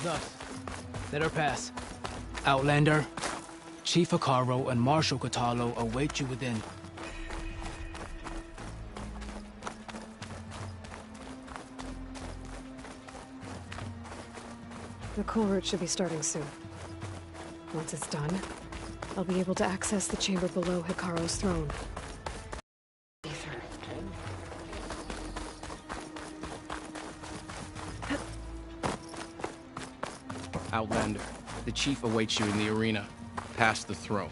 us. Let her pass. Outlander, Chief Hikaru and Marshal Katalo await you within. The cool route should be starting soon. Once it's done, I'll be able to access the chamber below Hikaru's throne. Outlander, the chief awaits you in the arena, past the throne.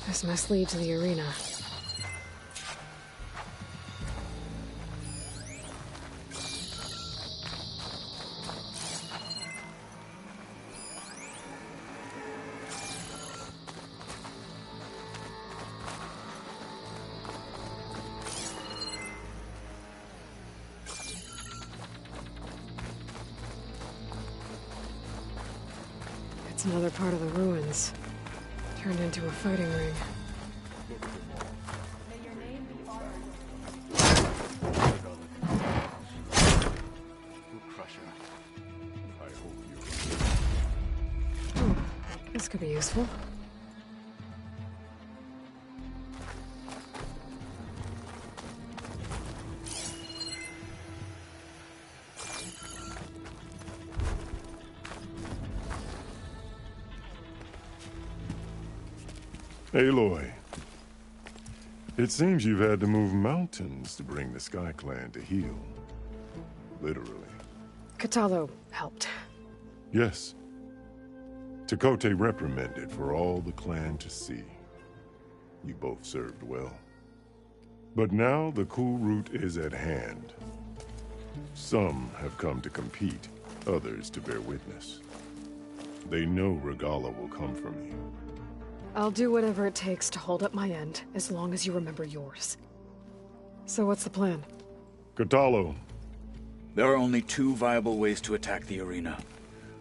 This must lead to the arena. It's another part of the ruins, turned into a fighting ring. This could be useful. Aloy, it seems you've had to move mountains to bring the Sky Clan to heel. Literally. Katalo helped. Yes. Tekote reprimanded for all the clan to see. You both served well. But now the cool route is at hand. Some have come to compete, others to bear witness. They know Regala will come for me. I'll do whatever it takes to hold up my end, as long as you remember yours. So what's the plan? Katalo. There are only two viable ways to attack the arena.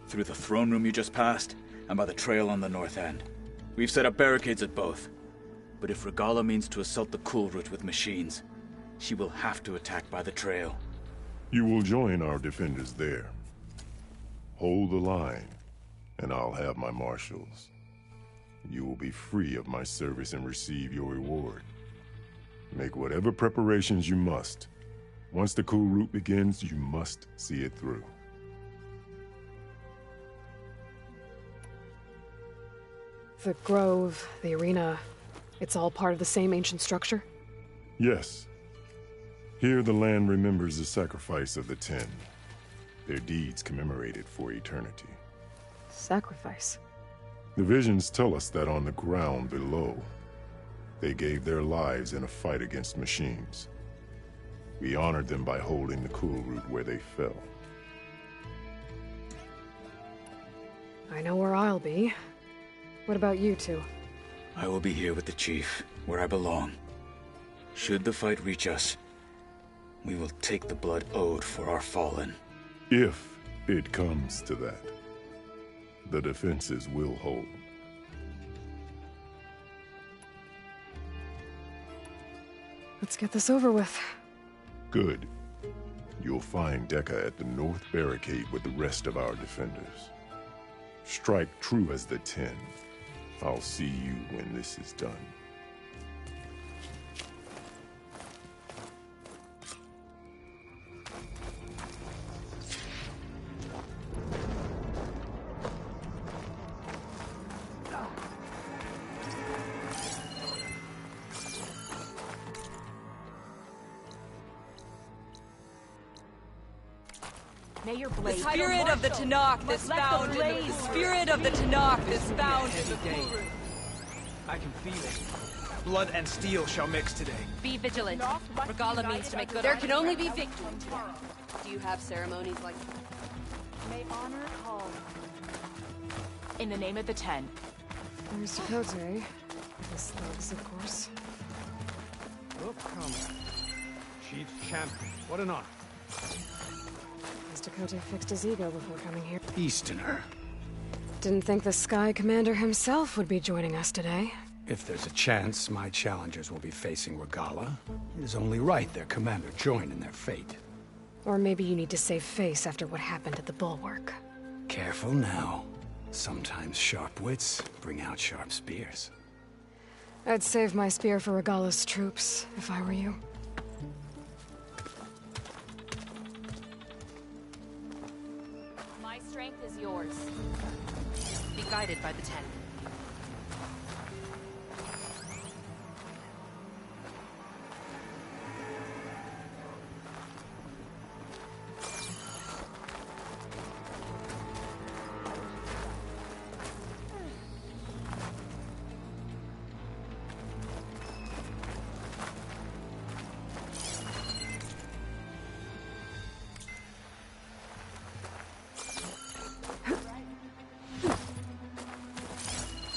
Through the throne room you just passed, and by the trail on the north end. We've set up barricades at both. But if Regala means to assault the cool route with machines, she will have to attack by the trail. You will join our defenders there. Hold the line, and I'll have my marshals. You will be free of my service and receive your reward. Make whatever preparations you must. Once the cool route begins, you must see it through. The grove, the arena, it's all part of the same ancient structure? Yes. Here the land remembers the sacrifice of the Ten. Their deeds commemorated for eternity. Sacrifice? The visions tell us that on the ground below, they gave their lives in a fight against machines. We honored them by holding the cool route where they fell. I know where I'll be. What about you two? I will be here with the chief, where I belong. Should the fight reach us, we will take the blood owed for our fallen. If it comes to that, the defenses will hold. Let's get this over with. Good. You'll find Dekka at the north barricade with the rest of our defenders. Strike true as the Ten. I'll see you when this is done. The spirit of the Tanakh is found in the spirit of the Tanakh is found in the cool room. I can feel it. Blood and steel shall mix today. Be vigilant. Regala means to make good. There can only be victory. Do you have ceremonies like May honor call. In the name of the Ten. There's Tekote. His thugs, of course. Oh, come on. Chief's champion. What an honor. Mr. Kote fixed his ego before coming here. Easterner. Didn't think the Sky Commander himself would be joining us today. If there's a chance my challengers will be facing Regala, it is only right their commander join in their fate. Or maybe you need to save face after what happened at the Bulwark. Careful now. Sometimes sharp wits bring out sharp spears. I'd save my spear for Regala's troops, if I were you. My strength is yours. Be guided by the 10.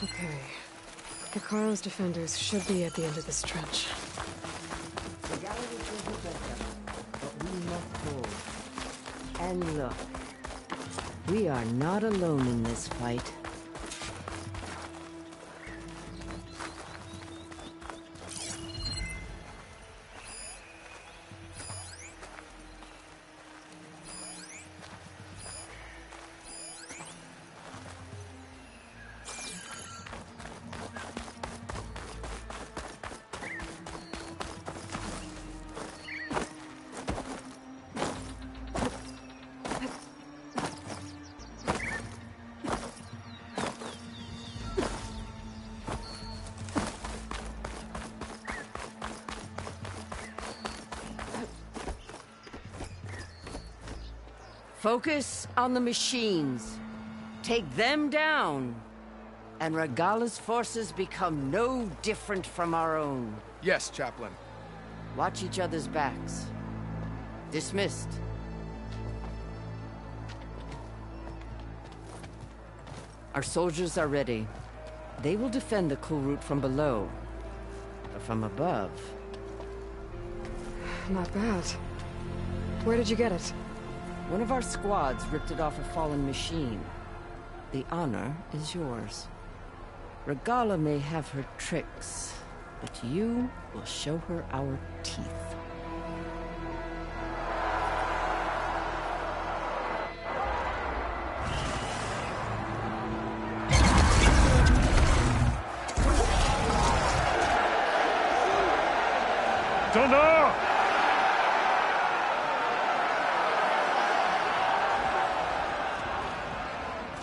Okay. Hikaru's defenders should be at the end of this trench. The gallery will be better, but we must hold. And look, we are not alone in this fight. Focus on the machines. Take them down. And Regala's forces become no different from our own. Yes, Chaplain. Watch each other's backs. Dismissed. Our soldiers are ready. They will defend the cool route from below. But from above... Not bad. Where did you get it? One of our squads ripped it off a fallen machine. The honor is yours. Regala may have her tricks, but you will show her our teeth. Dana!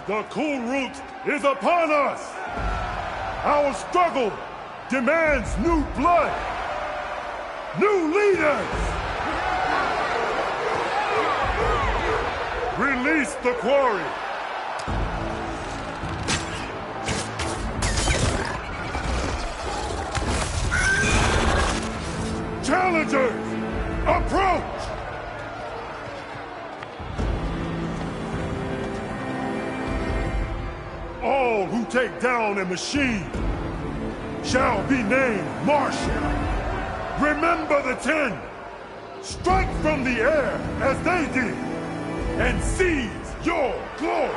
The cool route is upon us! Our struggle demands new blood! New leaders! Release the quarry! Challengers, approach! All who take down a machine shall be named Martial. Remember the 10. Strike from the air as they did, and seize your glory.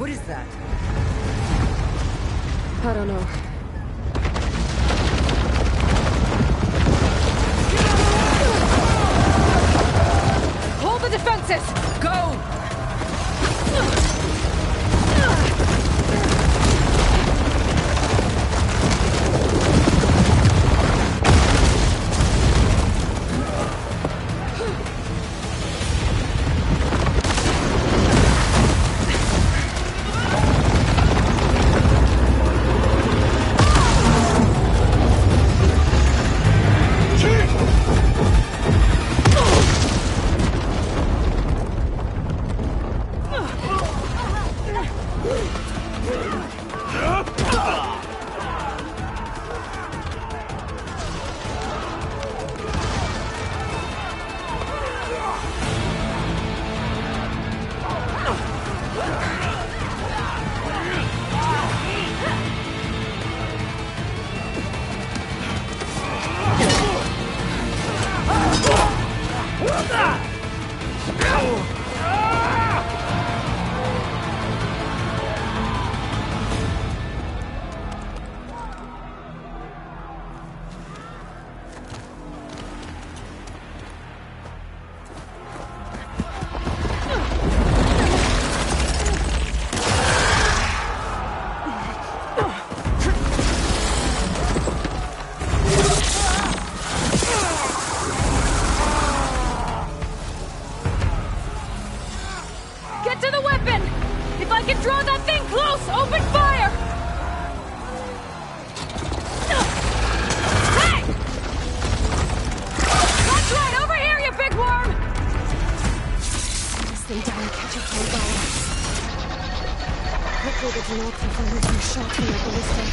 What is that? I don't know. Hold the defenses! Go! Get to the weapon! If I can draw that thing close, open fire! Hey! That's right, over here, you big worm! This thing down and catch up to the ball. Hopefully the Tanakh will find some shots from their ballista.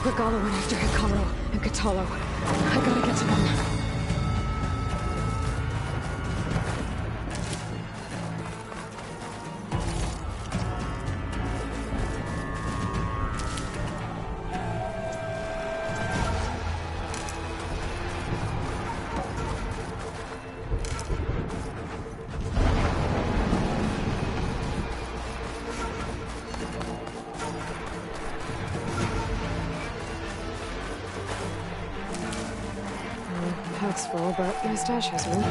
Regala went after Hikaru and Katalo. I gotta get to them. but my stash has room.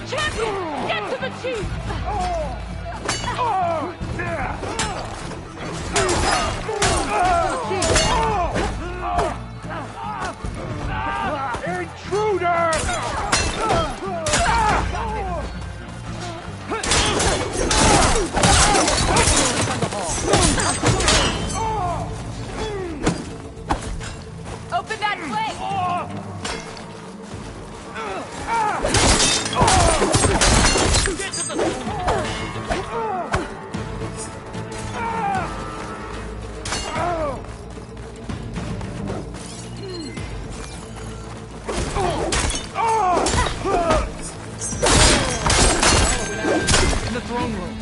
Champion! Get to the chief! Intruder! Open that flank! Get to the... In the throne room.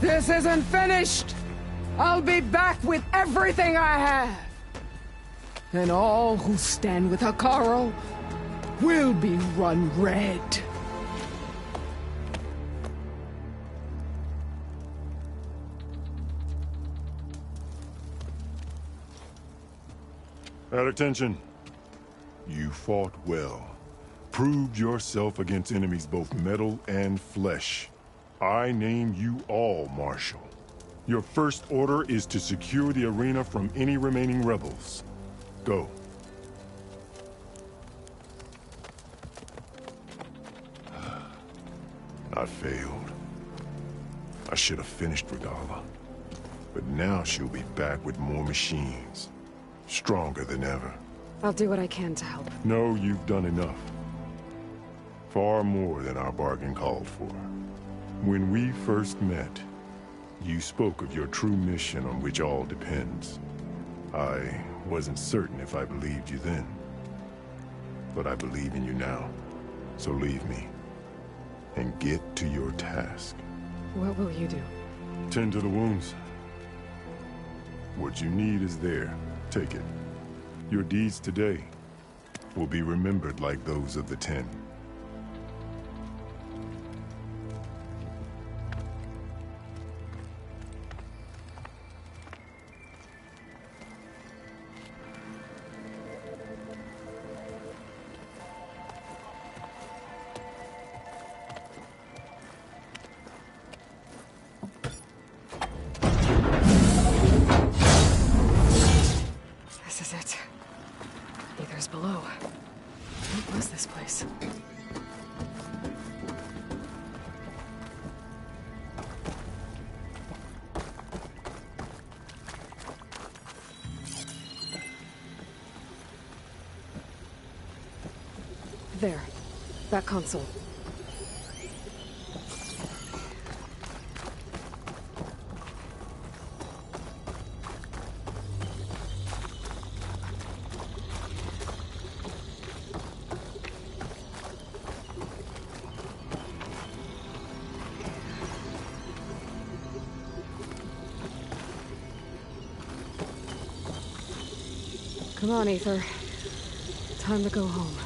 This isn't finished! I'll be back with everything I have! And all who stand with Hekarro will be run red. At attention. You fought well. Proved yourself against enemies both metal and flesh. I name you all Marshal. Your first order is to secure the arena from any remaining rebels. Go. I failed. I should have finished Regala. But now she'll be back with more machines. Stronger than ever. I'll do what I can to help. No, you've done enough. Far more than our bargain called for. When we first met, you spoke of your true mission on which all depends. I wasn't certain if I believed you then. But I believe in you now. So leave me. And get to your task. What will you do? Tend to the wounds. What you need is there. Take it. Your deeds today will be remembered like those of the 10. This is it. Ether's below. What was this place? There. That console. Come on, Ether. Time to go home.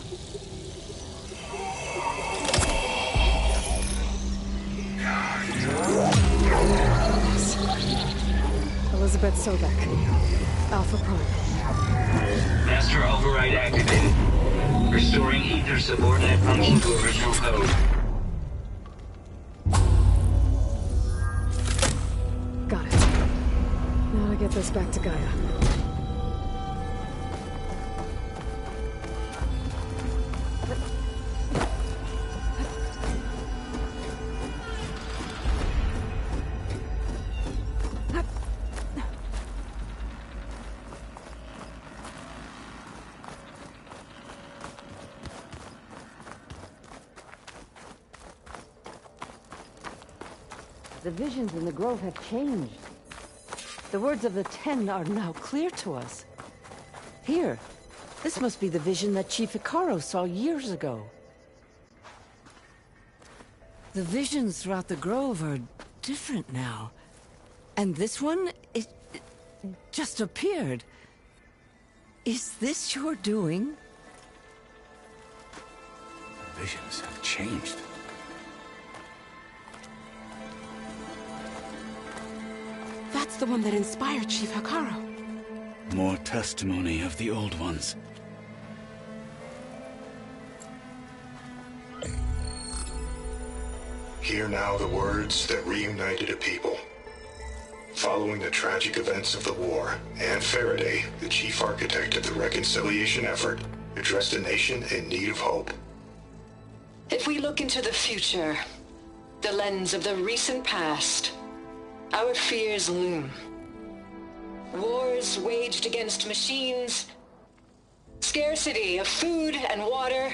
Elizabeth Sobek. Alpha Prime. Master override activated. Restoring ether subordinate function to original code. Got it. Now to get this back to Gaia. The visions in the grove have changed. The words of the Ten are now clear to us. Here, this must be the vision that Chief Hikaru saw years ago. The visions throughout the grove are different now. And this one, it just appeared. Is this your doing? The visions have changed. That's the one that inspired Chief Hikaru. More testimony of the old ones. Hear now the words that reunited a people. Following the tragic events of the war, Anne Faraday, the chief architect of the reconciliation effort, addressed a nation in need of hope. If we look into the future, the lens of the recent past, our fears loom. Wars waged against machines, scarcity of food and water,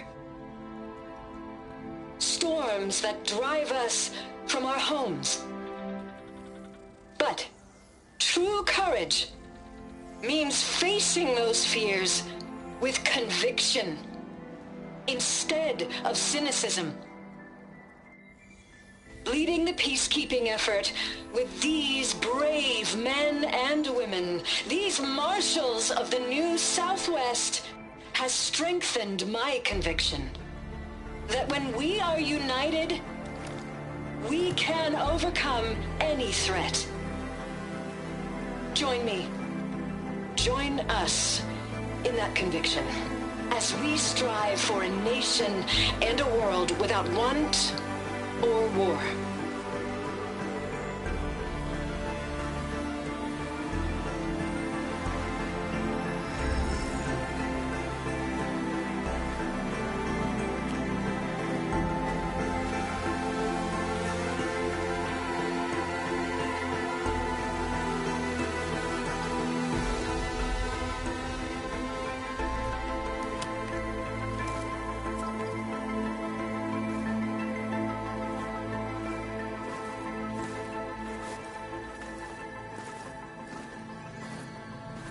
storms that drive us from our homes. But true courage means facing those fears with conviction instead of cynicism. Leading the peacekeeping effort with these brave men and women, these marshals of the new Southwest, has strengthened my conviction that when we are united, we can overcome any threat. Join me. Join us in that conviction as we strive for a nation and a world without want or war.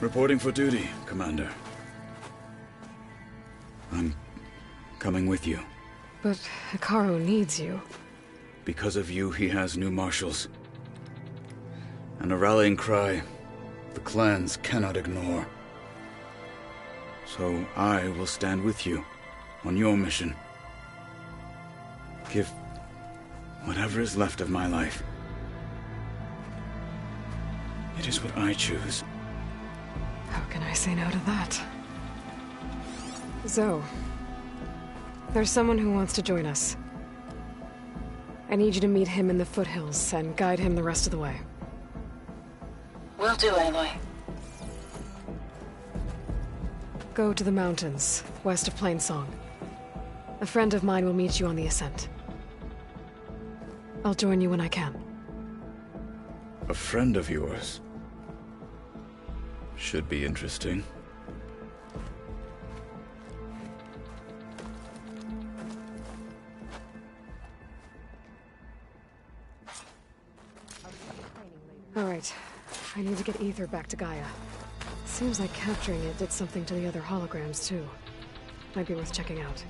Reporting for duty, Commander. I'm coming with you. But Hikaru needs you. Because of you, he has new marshals. And a rallying cry the clans cannot ignore. So I will stand with you on your mission. Give whatever is left of my life. It is what I choose. How can I say no to that? Zoe, there's someone who wants to join us. I need you to meet him in the foothills and guide him the rest of the way. Will do, Aloy. Go to the mountains, west of Plainsong. A friend of mine will meet you on the ascent. I'll join you when I can. A friend of yours? Should be interesting. All right. I need to get Ether back to Gaia. Seems like capturing it did something to the other holograms, too. Might be worth checking out.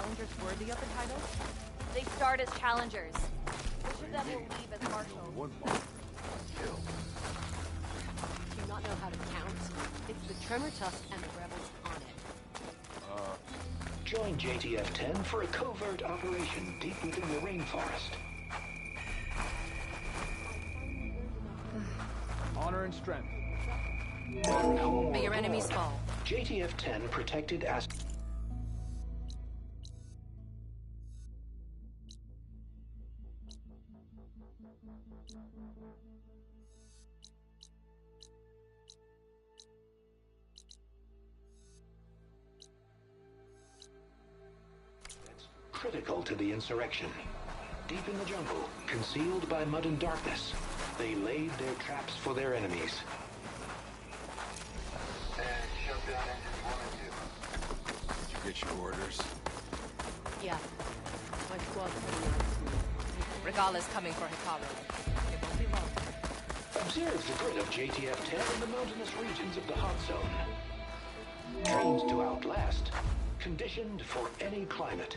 challengers worthy of the title? They start as challengers. Which of them will leave as marshals? One mark. Kill. Do you not know how to count? It's the Tremor Tusk and the rebels on it. Join JTF-10 for a covert operation deep within the rainforest. Honor and strength. May your enemies fall. JTF-10 protected as... critical to the insurrection. Deep in the jungle, concealed by mud and darkness, they laid their traps for their enemies. And shut down engines 1 and 2. Did you get your orders? Yeah. My squad's heading out soon. Regala's coming for Hikaru. It won't be long. Observe the grid of JTF-10 in the mountainous regions of the hot zone. Trained to outlast, conditioned for any climate.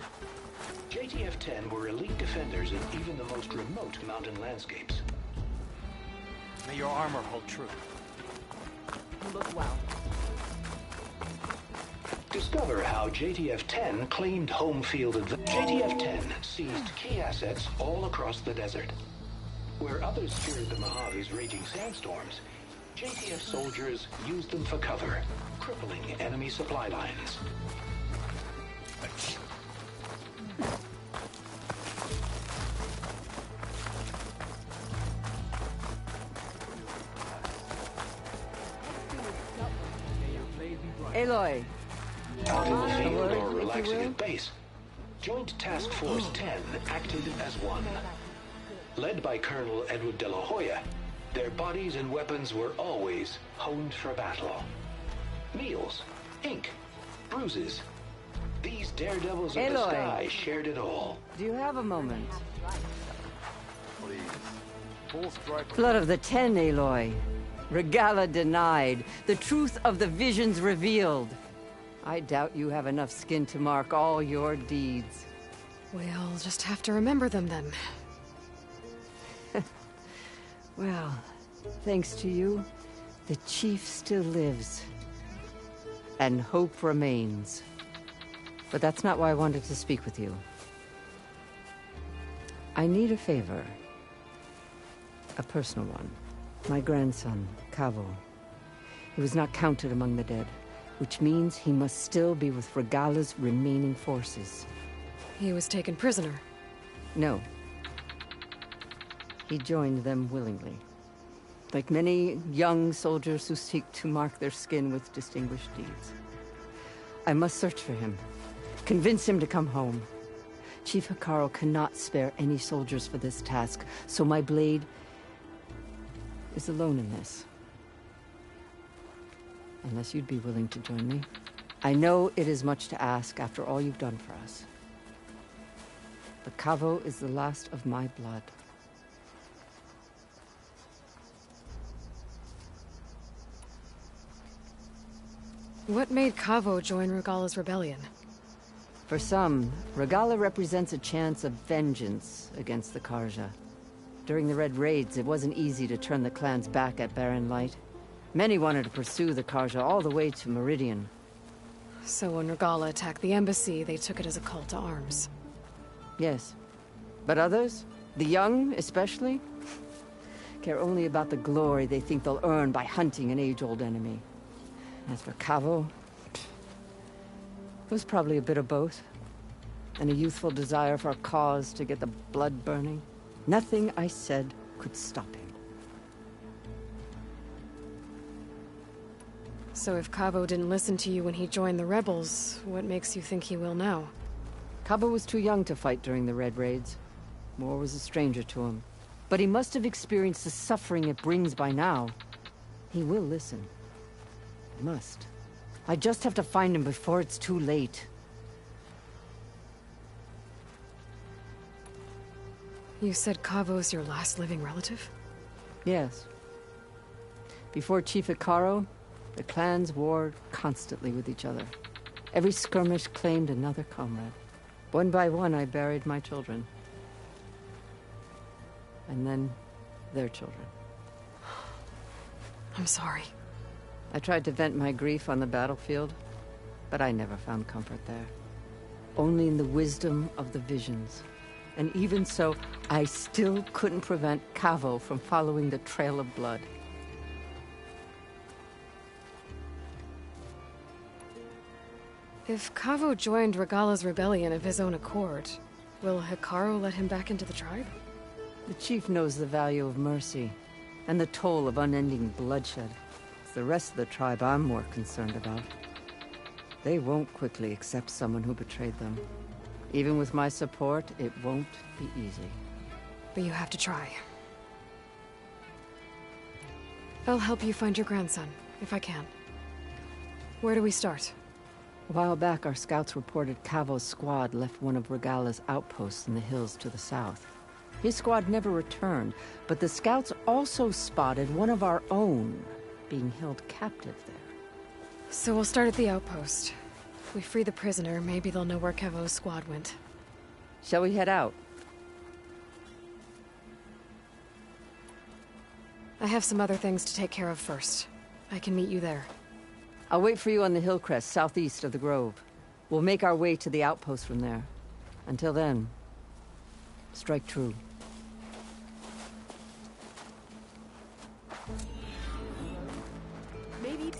JTF-10 were elite defenders in even the most remote mountain landscapes. May your armor hold true. You look well. Discover how JTF-10 claimed home field advantage. JTF-10 seized key assets all across the desert. Where others feared the Mojave's raging sandstorms, JTF soldiers used them for cover, crippling enemy supply lines. Aloy. Out in the field or relaxing at base, Joint Task Force 10 acted as one. Led by Colonel Edward de la Hoya, their bodies and weapons were always honed for battle. Meals, ink, bruises. These daredevils of the sky shared it all. Do you have a moment? Please. Full strike. Blood of the Ten, Aloy. Regala denied. The truth of the visions revealed. I doubt you have enough skin to mark all your deeds. We'll just have to remember them then. Well, thanks to you, the Chief still lives. And hope remains. But that's not why I wanted to speak with you. I need a favor. A personal one. My grandson, Cavo. He was not counted among the dead, which means he must still be with Regala's remaining forces. He was taken prisoner. No. He joined them willingly. Like many young soldiers who seek to mark their skin with distinguished deeds. I must search for him. Convince him to come home. Chief Hikaru cannot spare any soldiers for this task, so my blade is alone in this. Unless you'd be willing to join me. I know it is much to ask after all you've done for us. But Cavo is the last of my blood. What made Cavo join Regala's rebellion? For some, Regala represents a chance of vengeance against the Karja. During the Red Raids, it wasn't easy to turn the clans back at Barren Light. Many wanted to pursue the Karja all the way to Meridian. So when Regala attacked the embassy, they took it as a call to arms. Yes. But others, the young especially, care only about the glory they think they'll earn by hunting an age-old enemy. As for Cavo, it was probably a bit of both. And a youthful desire for a cause to get the blood burning. Nothing I said could stop him. So if Cavo didn't listen to you when he joined the rebels, what makes you think he will now? Cavo was too young to fight during the Red Raids. War was a stranger to him. But he must have experienced the suffering it brings by now. He will listen. He must. I just have to find him before it's too late. You said Cavo's your last living relative? Yes. Before Chief Hikaru, the clans warred constantly with each other. Every skirmish claimed another comrade. One by one, I buried my children. And then their children. I'm sorry. I tried to vent my grief on the battlefield, but I never found comfort there. Only in the wisdom of the visions. And even so, I still couldn't prevent Cavo from following the trail of blood. If Cavo joined Regala's rebellion of his own accord, will Hikaru let him back into the tribe? The chief knows the value of mercy, and the toll of unending bloodshed. It's the rest of the tribe I'm more concerned about. They won't quickly accept someone who betrayed them. Even with my support, it won't be easy. But you have to try. I'll help you find your grandson, if I can. Where do we start? A while back, our scouts reported Cavo's squad left one of Regala's outposts in the hills to the south. His squad never returned, but the scouts also spotted one of our own being held captive there. So we'll start at the outpost. If we free the prisoner, maybe they'll know where Cavo's squad went. Shall we head out? I have some other things to take care of first. I can meet you there. I'll wait for you on the hill crest southeast of the grove. We'll make our way to the outpost from there. Until then, strike true. Maybe...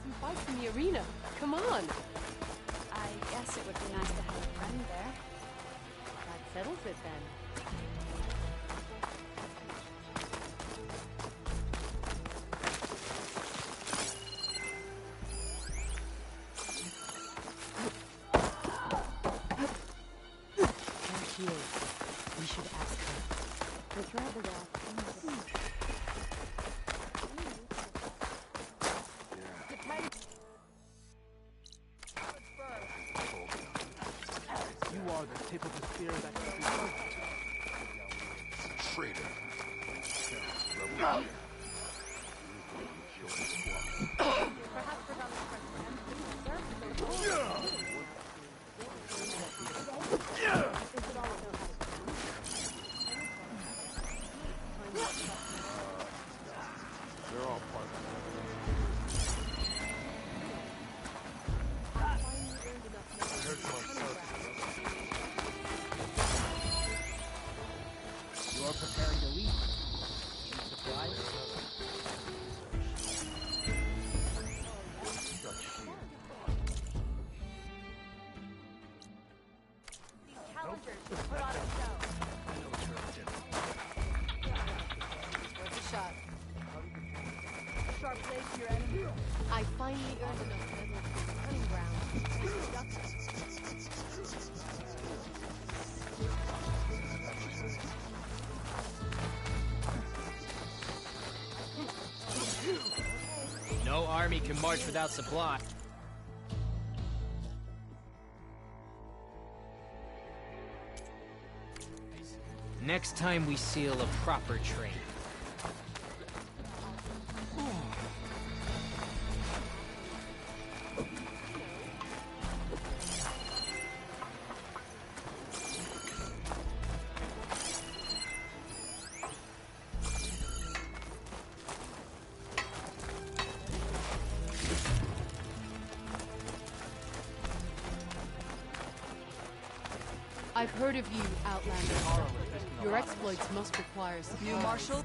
some fights in the arena. Come on. I guess it would be nice to have a friend there. That settles it then. There she is. We should ask her. Let's grab the rock. You are the tip of the spear that can be Traitor. They're all part of You are preparing to leave. Surprise? Sharp blade to your enemy. I finally earned enough metal for the hunting ground. No army can march without supply. Next time we seal a proper trade. I've heard of you, Outlander. Your exploits must require support. New Marshal?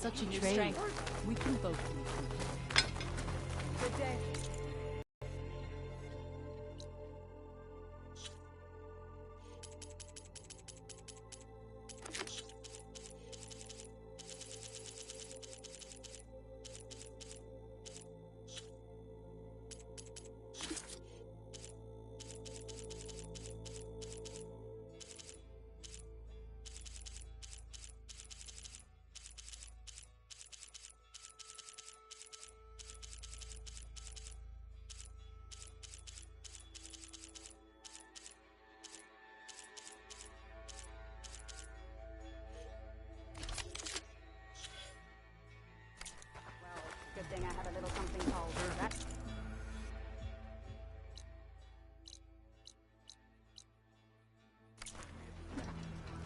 such a trade, we can both be. Good day. Good thing I have a little something called that.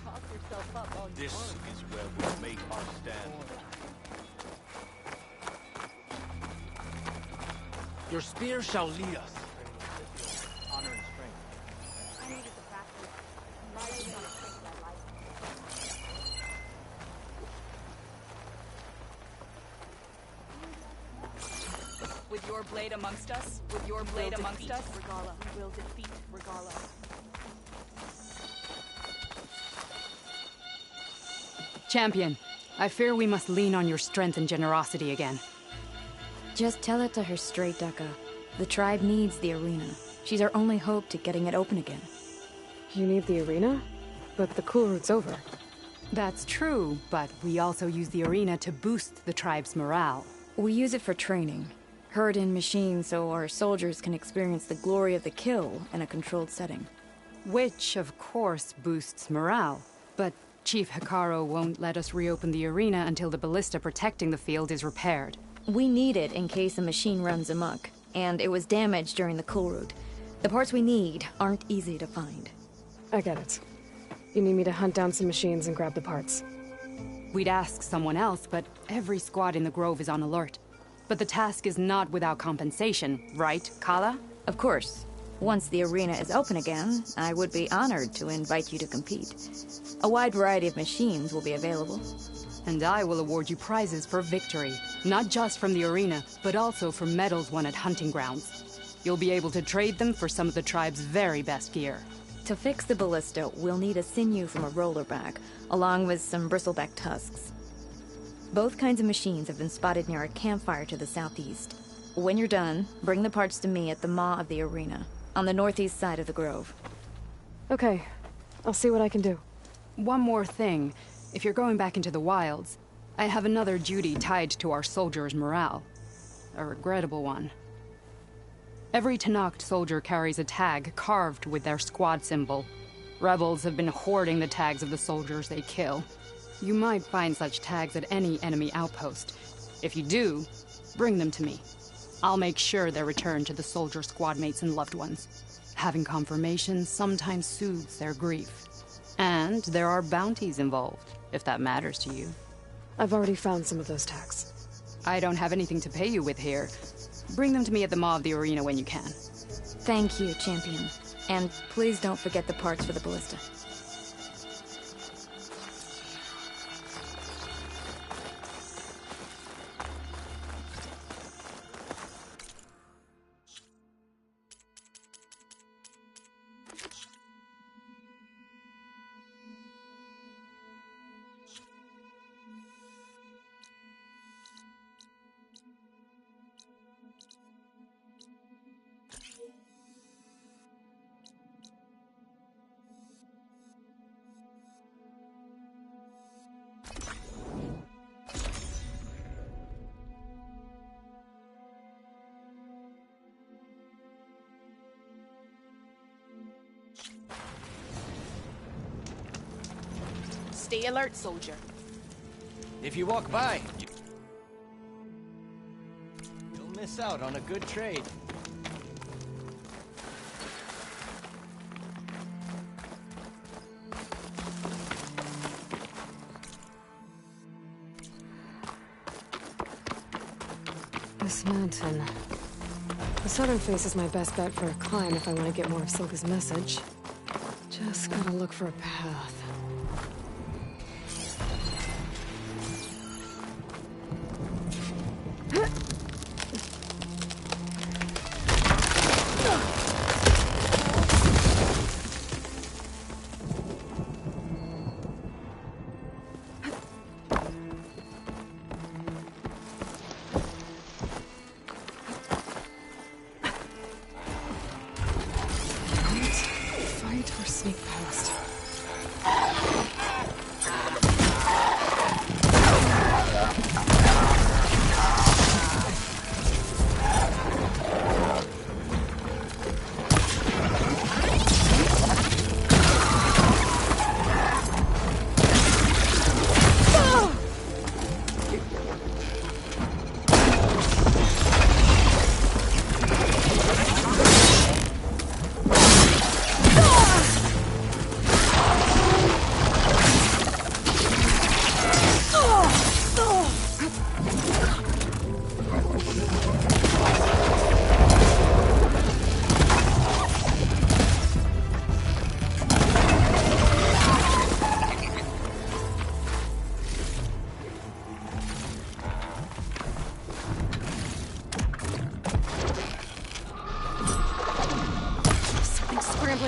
Toss yourself up on This is where we make our stand. Your spear shall lead us. Honor and strength. I needed the practice. Riding on a stick I like. With your blade amongst us? With your blade amongst us? Regala. We will defeat Regala. Champion, I fear we must lean on your strength and generosity again. Just tell it to her straight, Ducka. The tribe needs the arena. She's our only hope to getting it open again. You need the arena? But the cool route's over. That's true, but we also use the arena to boost the tribe's morale. We use it for training. Herd in machines so our soldiers can experience the glory of the kill in a controlled setting. Which, of course, boosts morale. But Chief Hikaru won't let us reopen the arena until the ballista protecting the field is repaired. We need it in case a machine runs amok, and it was damaged during the cool route. The parts we need aren't easy to find. I get it. You need me to hunt down some machines and grab the parts. We'd ask someone else, but every squad in the Grove is on alert. But the task is not without compensation, right, Kala? Of course. Once the arena is open again, I would be honored to invite you to compete. A wide variety of machines will be available. And I will award you prizes for victory, not just from the arena, but also for medals won at hunting grounds. You'll be able to trade them for some of the tribe's very best gear. To fix the ballista, we'll need a sinew from a rollerback, along with some bristleback tusks. Both kinds of machines have been spotted near a campfire to the southeast. When you're done, bring the parts to me at the maw of the arena, on the northeast side of the grove. Okay, I'll see what I can do. One more thing. If you're going back into the wilds, I have another duty tied to our soldiers' morale. A regrettable one. Every Tenakth soldier carries a tag carved with their squad symbol. Rebels have been hoarding the tags of the soldiers they kill. You might find such tags at any enemy outpost. If you do, bring them to me. I'll make sure they're returned to the soldier squad mates and loved ones. Having confirmation sometimes soothes their grief. And there are bounties involved, if that matters to you. I've already found some of those tags. I don't have anything to pay you with here. Bring them to me at the maw of the arena when you can. Thank you, Champion. And please don't forget the parts for the ballista. Stay alert, soldier. If you walk by, you'll miss out on a good trade. This mountain. The southern face is my best bet for a climb if I want to get more of Silka's message. Just gotta look for a path.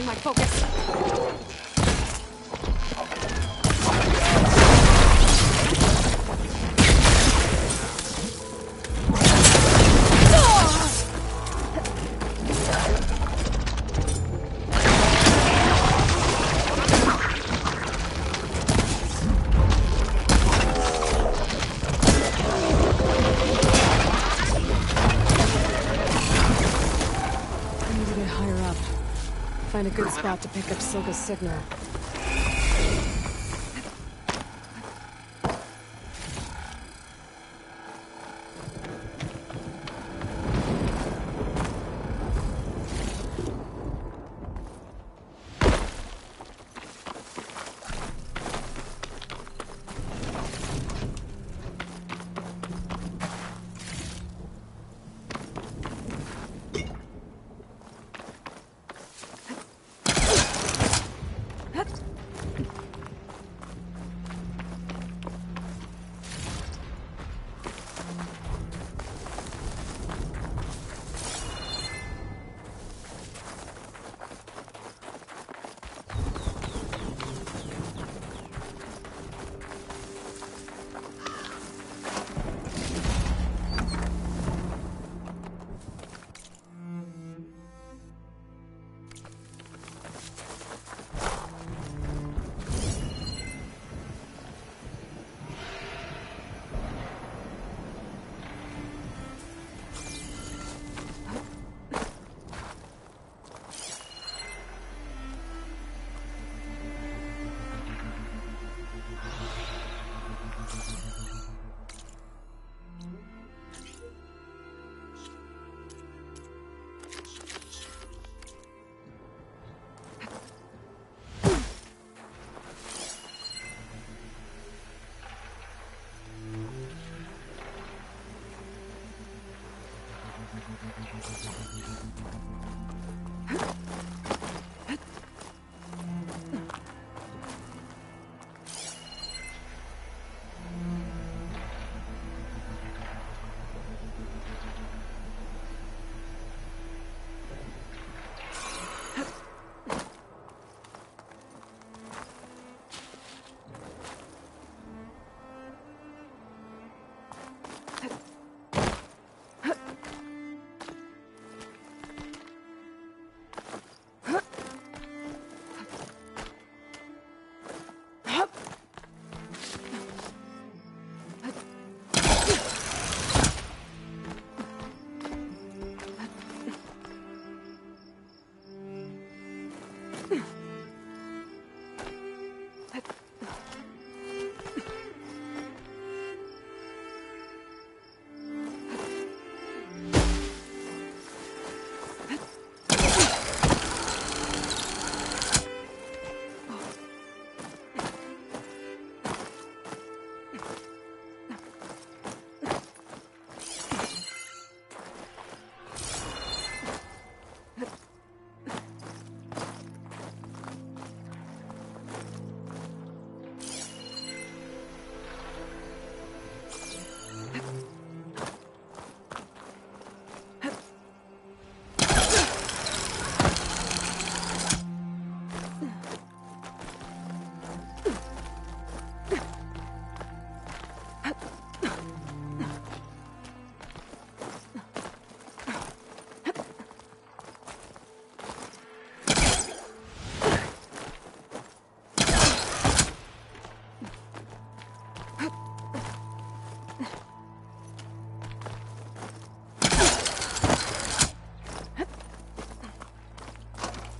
my focus. Find a good spot to pick up Silga's signal.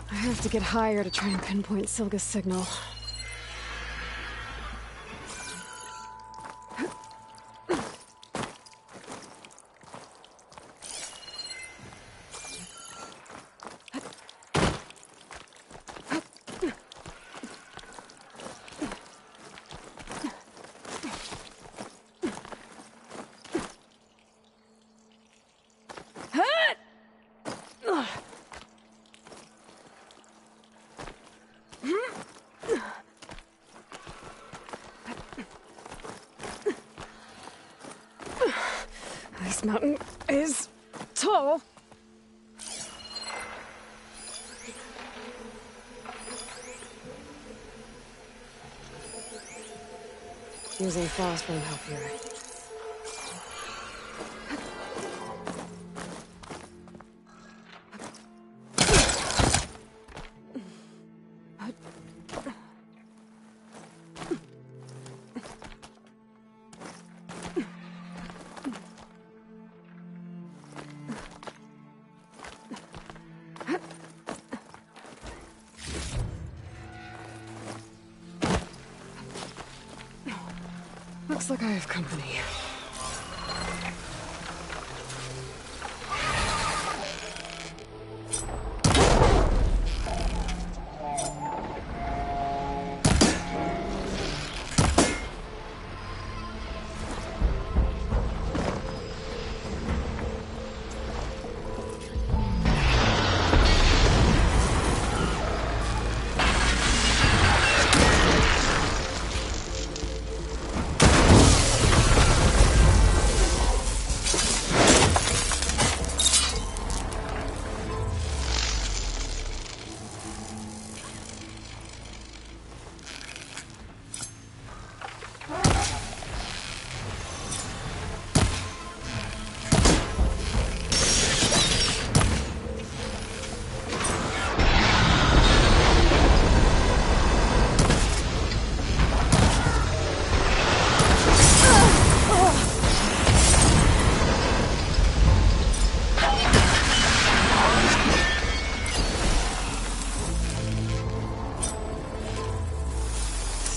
I have to get higher to try and pinpoint Silga's signal. This mountain is tall. Using frost won't help here. Looks like I have company.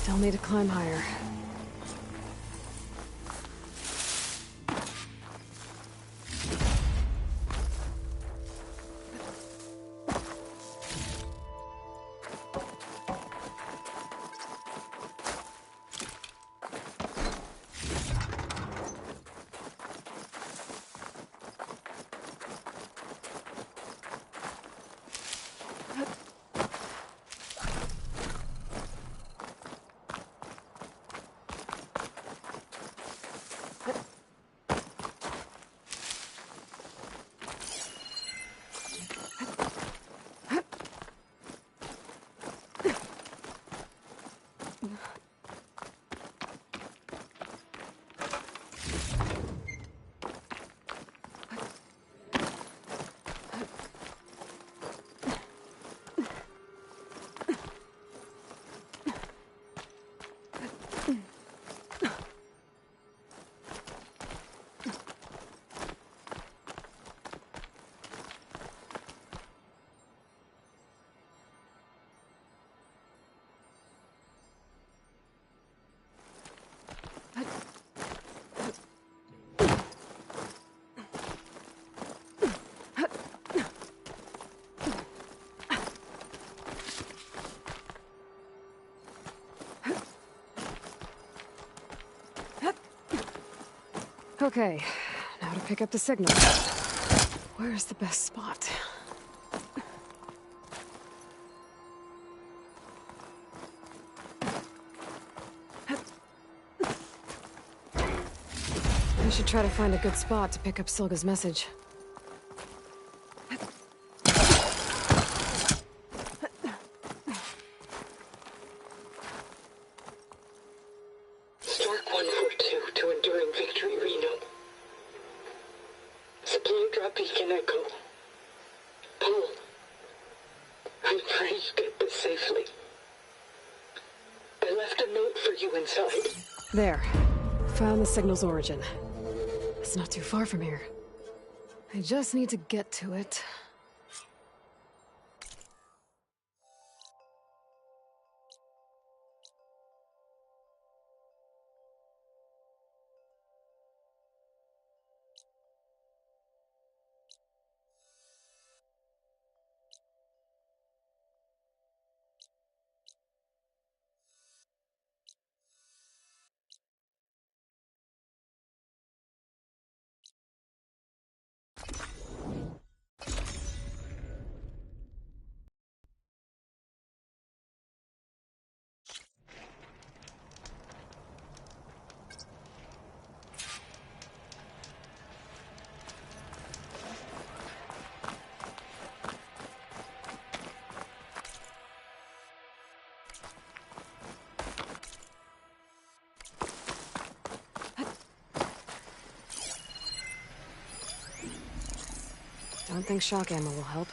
Still need to climb higher. Okay, now to pick up the signal. Where's the best spot? I should try to find a good spot to pick up Silga's message. Stark 142 to Enduring Victory, Reno. Supply drop beacon echo. Paul, I pray you get this safely. I left a note for you inside. There. Found the signal's origin. It's not too far from here. I just need to get to it. Don't think shock ammo will help.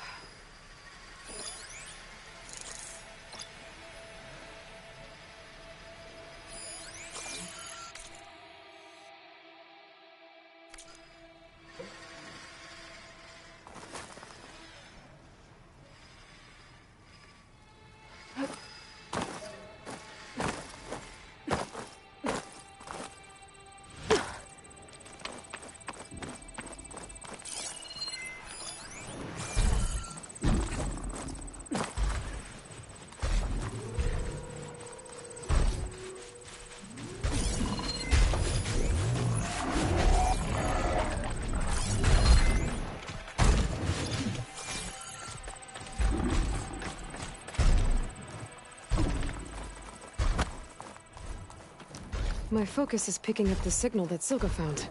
My focus is picking up the signal that Silga found.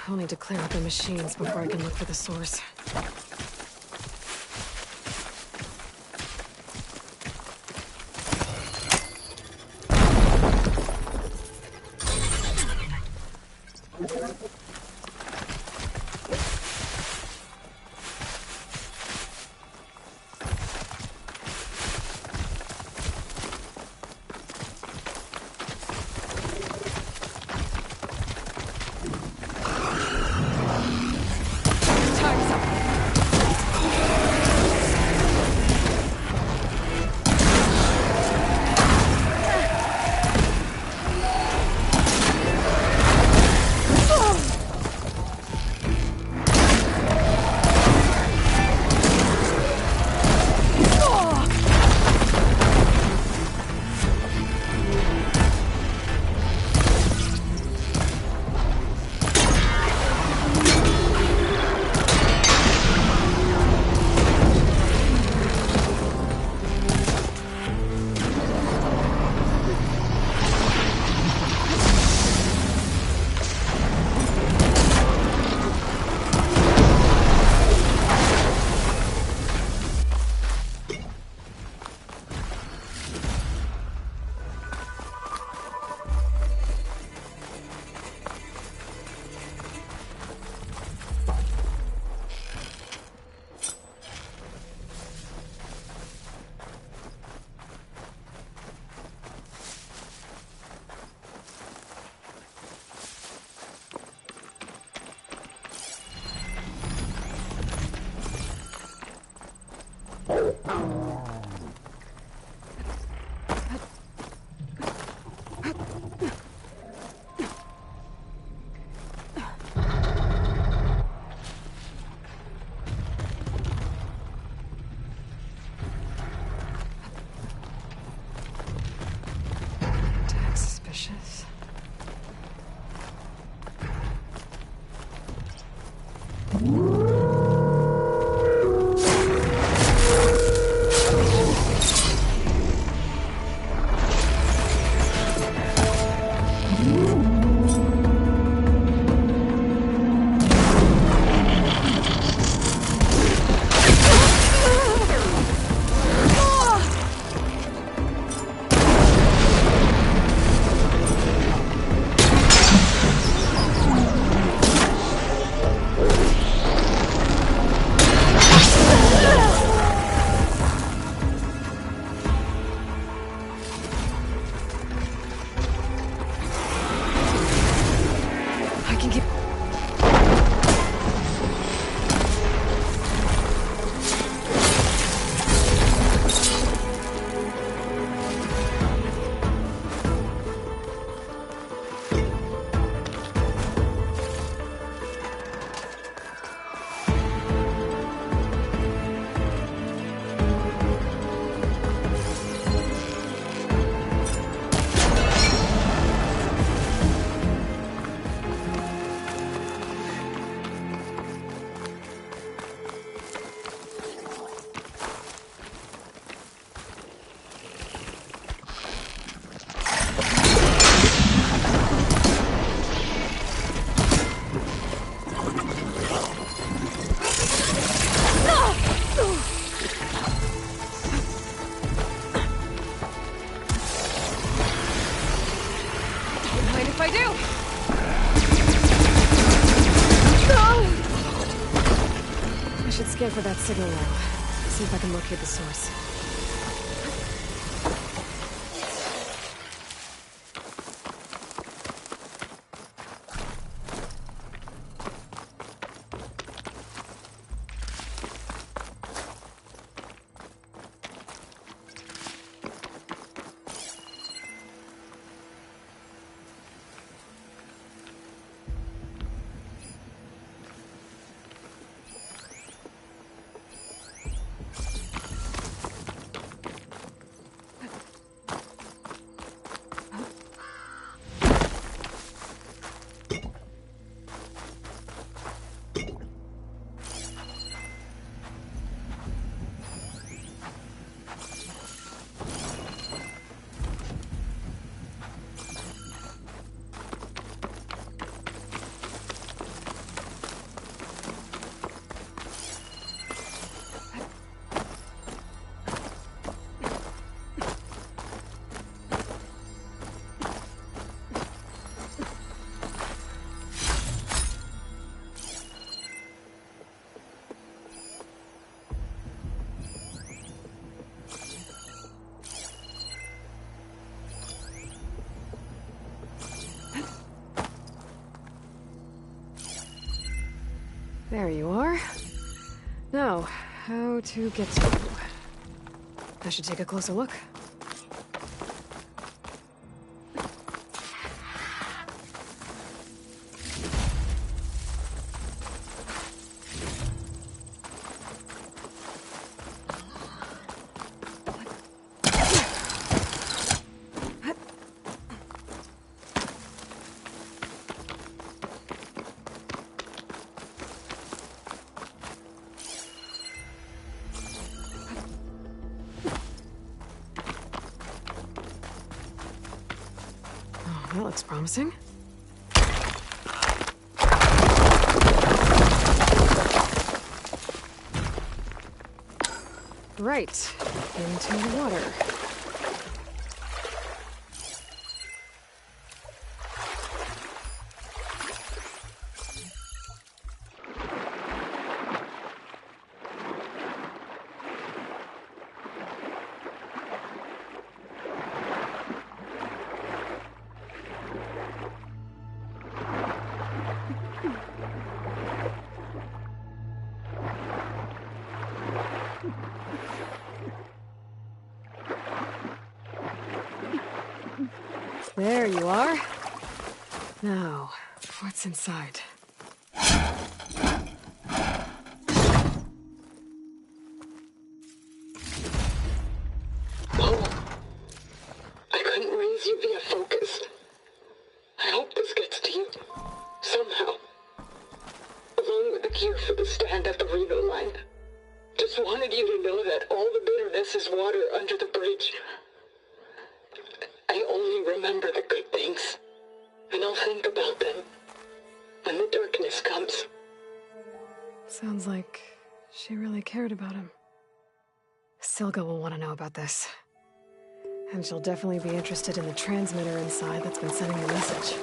I'll need to clear out the machines before I can look for the source. scan for that signal now. See if I can locate the source. There you are. Now, how to get to you? I should take a closer look. That looks promising. Right, into the water. There you are. Now, what's inside? Lola, I couldn't raise you via focus. I hope this gets to you, somehow. Along with the cue for the stand at the Reno line. Just wanted you to know that all the bitterness is water under the bridge. I only remember the good things, and I'll think about them when the darkness comes. Sounds like she really cared about him. Silga will want to know about this. And she'll definitely be interested in the transmitter inside that's been sending the message.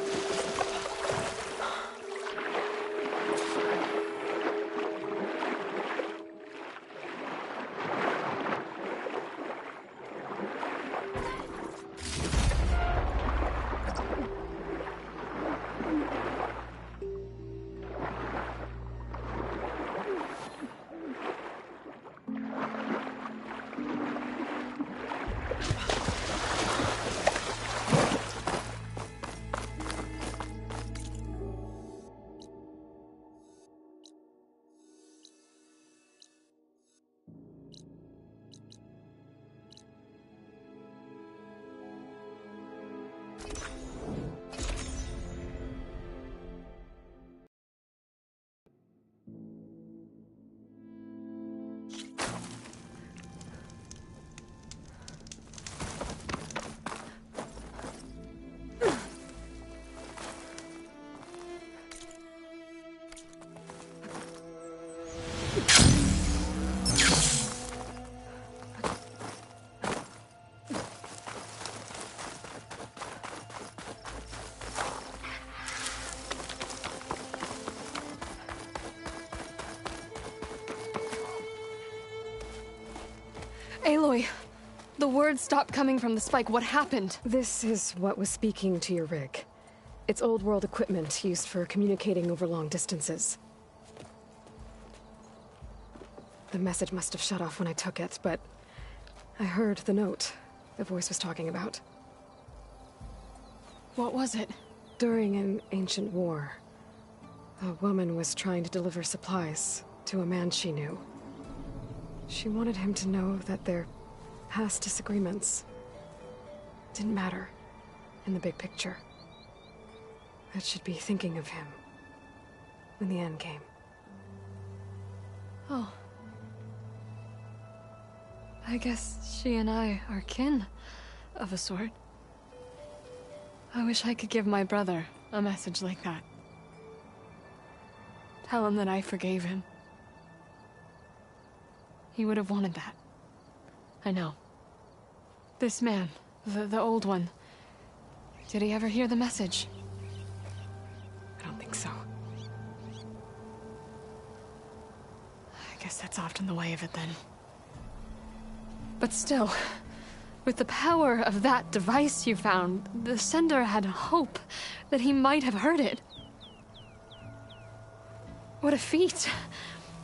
Aloy, the words stopped coming from the spike. What happened? This is what was speaking to your rig. It's old world equipment used for communicating over long distances. The message must have shut off when I took it, but I heard the note the voice was talking about. What was it? During an ancient war, a woman was trying to deliver supplies to a man she knew. She wanted him to know that their past disagreements didn't matter in the big picture. That she'd be thinking of him when the end came. Oh. I guess she and I are kin, of a sort. I wish I could give my brother a message like that. Tell him that I forgave him. He would have wanted that. I know. This man, the old one, did he ever hear the message? I don't think so. I guess that's often the way of it then. But still, with the power of that device you found, the sender had hope that he might have heard it. What a feat!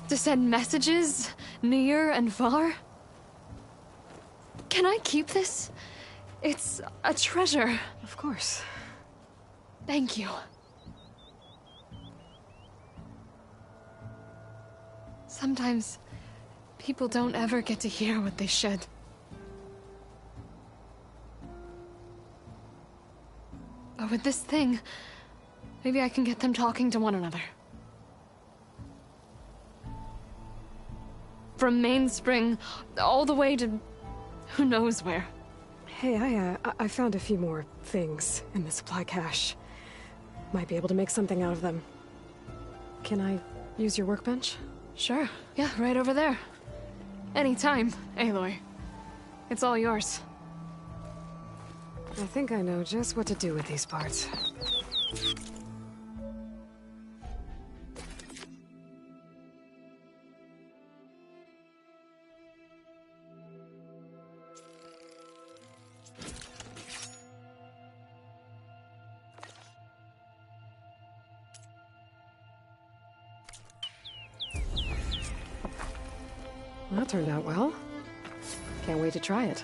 To send messages near and far. Can I keep this? It's a treasure. Of course. Thank you. Sometimes people don't ever get to hear what they should. But with this thing, maybe I can get them talking to one another. From Mainspring, all the way to who knows where. Hey, I found a few more things in the supply cache. Might be able to make something out of them. Can I use your workbench? Sure. Yeah, right over there. Anytime, Aloy. It's all yours. I think I know just what to do with these parts. Well, that turned out well. Can't wait to try it.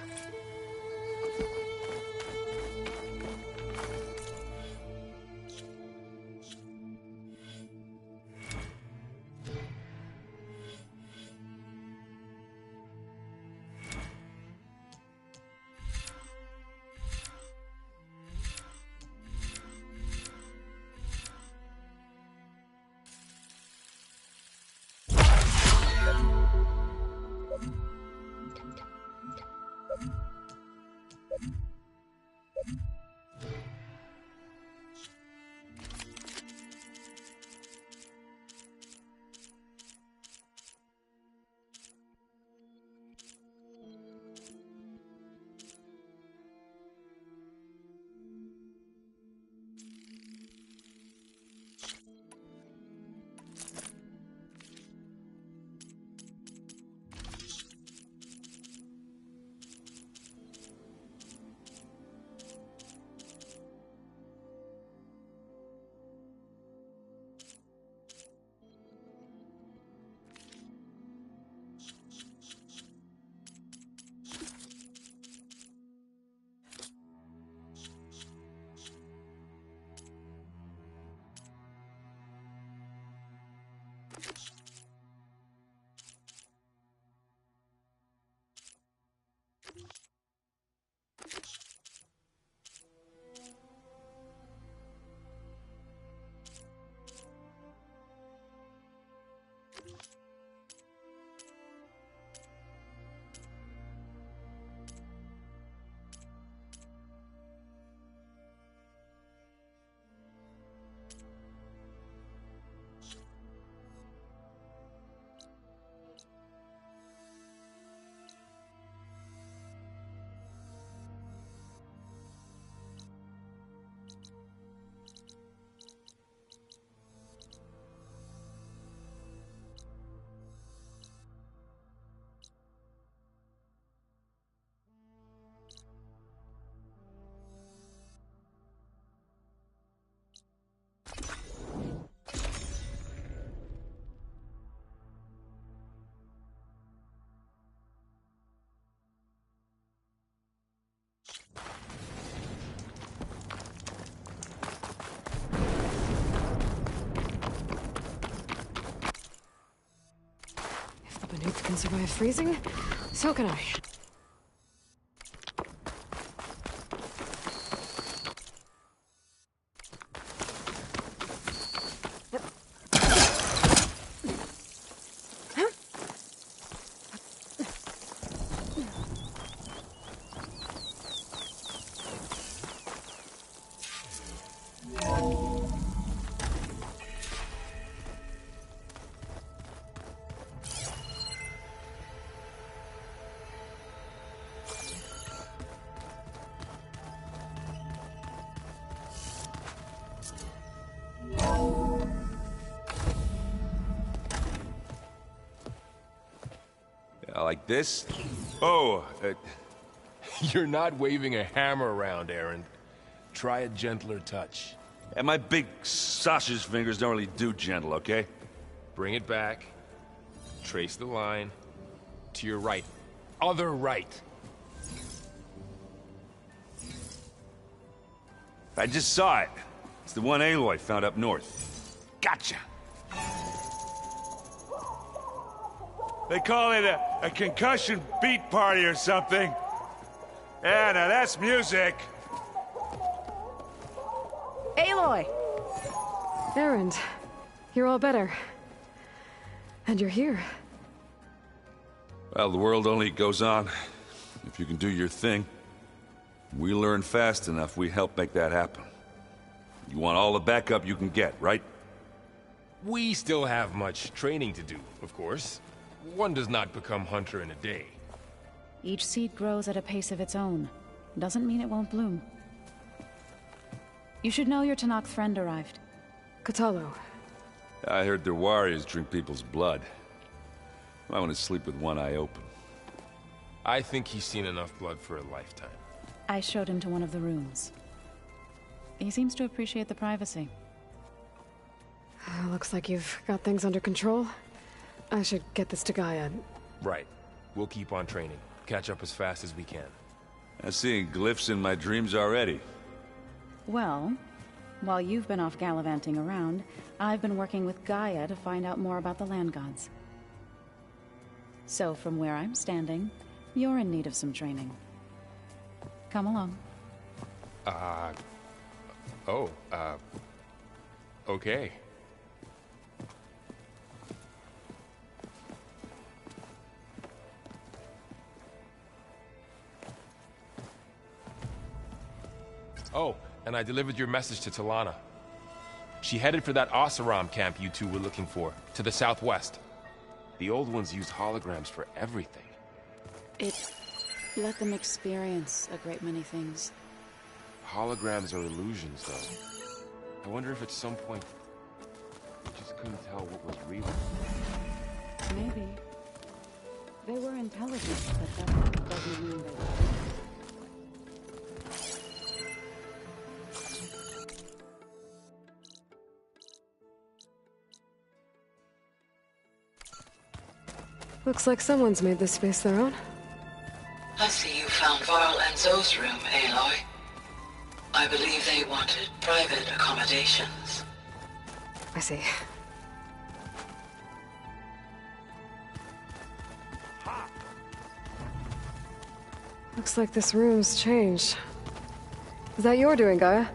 can survive freezing, so can I. Like this? Oh, You're not waving a hammer around, Aaron. Try a gentler touch. and my big sausage fingers don't really do gentle, okay? Bring it back. Trace the line. To your right. Other right. I just saw it. It's the one Aloy found up north. Gotcha! They call it a concussion beat party or something. Yeah, now that's music. Aloy! Erend, you're all better. And you're here. Well, the world only goes on if you can do your thing. We learn fast enough, we help make that happen. You want all the backup you can get, right? We still have much training to do, of course. One does not become hunter in a day. Each seed grows at a pace of its own. Doesn't mean it won't bloom. You should know your Tanakh friend arrived. Kotallo. I heard their warriors drink people's blood. I want to sleep with one eye open. I think he's seen enough blood for a lifetime. I showed him to one of the rooms. He seems to appreciate the privacy. Looks like you've got things under control. I should get this to Gaia. Right. We'll keep on training. Catch up as fast as we can. I'm seeing glyphs in my dreams already. Well, while you've been off gallivanting around, I've been working with Gaia to find out more about the land gods. So from where I'm standing, you're in need of some training. Come along. Okay. Oh, and I delivered your message to Talana. She headed for that Oseram camp you two were looking for, to the southwest. The old ones used holograms for everything. It let them experience a great many things. Holograms are illusions, though. I wonder if at some point we just couldn't tell what was real. Maybe. They were intelligent, but that doesn't mean they were. Looks like someone's made this space their own. I see you found Varl and Zoe's room, Aloy. I believe they wanted private accommodations. I see. Looks like this room's changed. Is that your doing, Gaia?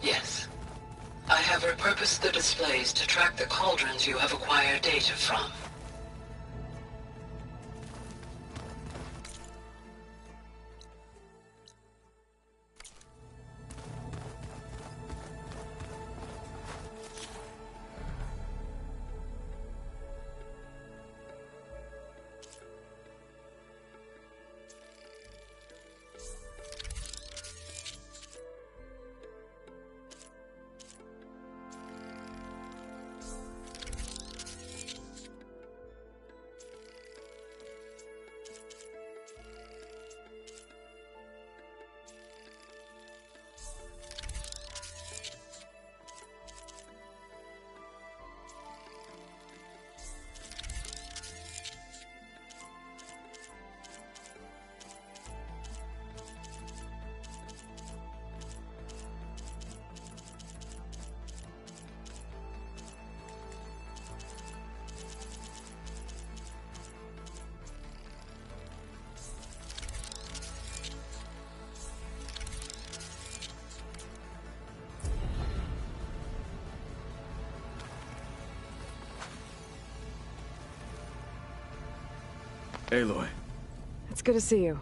Yes. I have repurposed the displays to track the cauldrons you have acquired data from. Aloy. It's good to see you.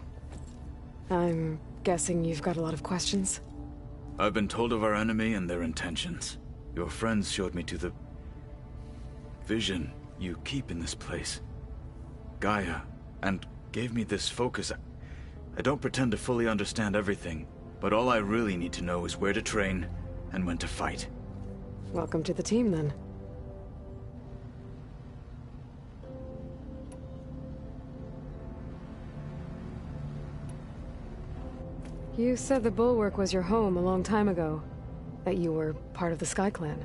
I'm guessing you've got a lot of questions? I've been told of our enemy and their intentions. Your friends showed me to the vision you keep in this place, Gaia, and gave me this focus. I don't pretend to fully understand everything, but all I really need to know is where to train and when to fight. Welcome to the team, then. You said the Bulwark was your home a long time ago. That you were part of the Sky Clan.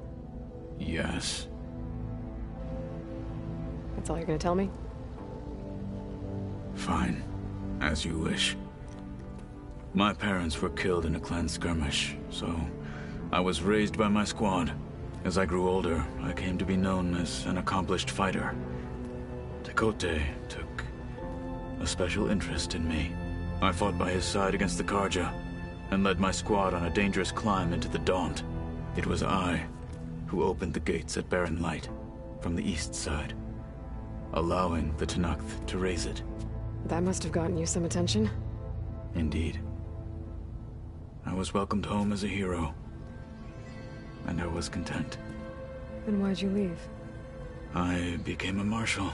Yes. That's all you're gonna tell me? Fine. As you wish. My parents were killed in a clan skirmish, so I was raised by my squad. As I grew older, I came to be known as an accomplished fighter. Tekote took a special interest in me. I fought by his side against the Karja, and led my squad on a dangerous climb into the Daunt. It was I who opened the gates at Barren Light, from the east side, allowing the Tenakth to raise it. That must have gotten you some attention. Indeed. I was welcomed home as a hero, and I was content. Then why'd you leave? I became a marshal.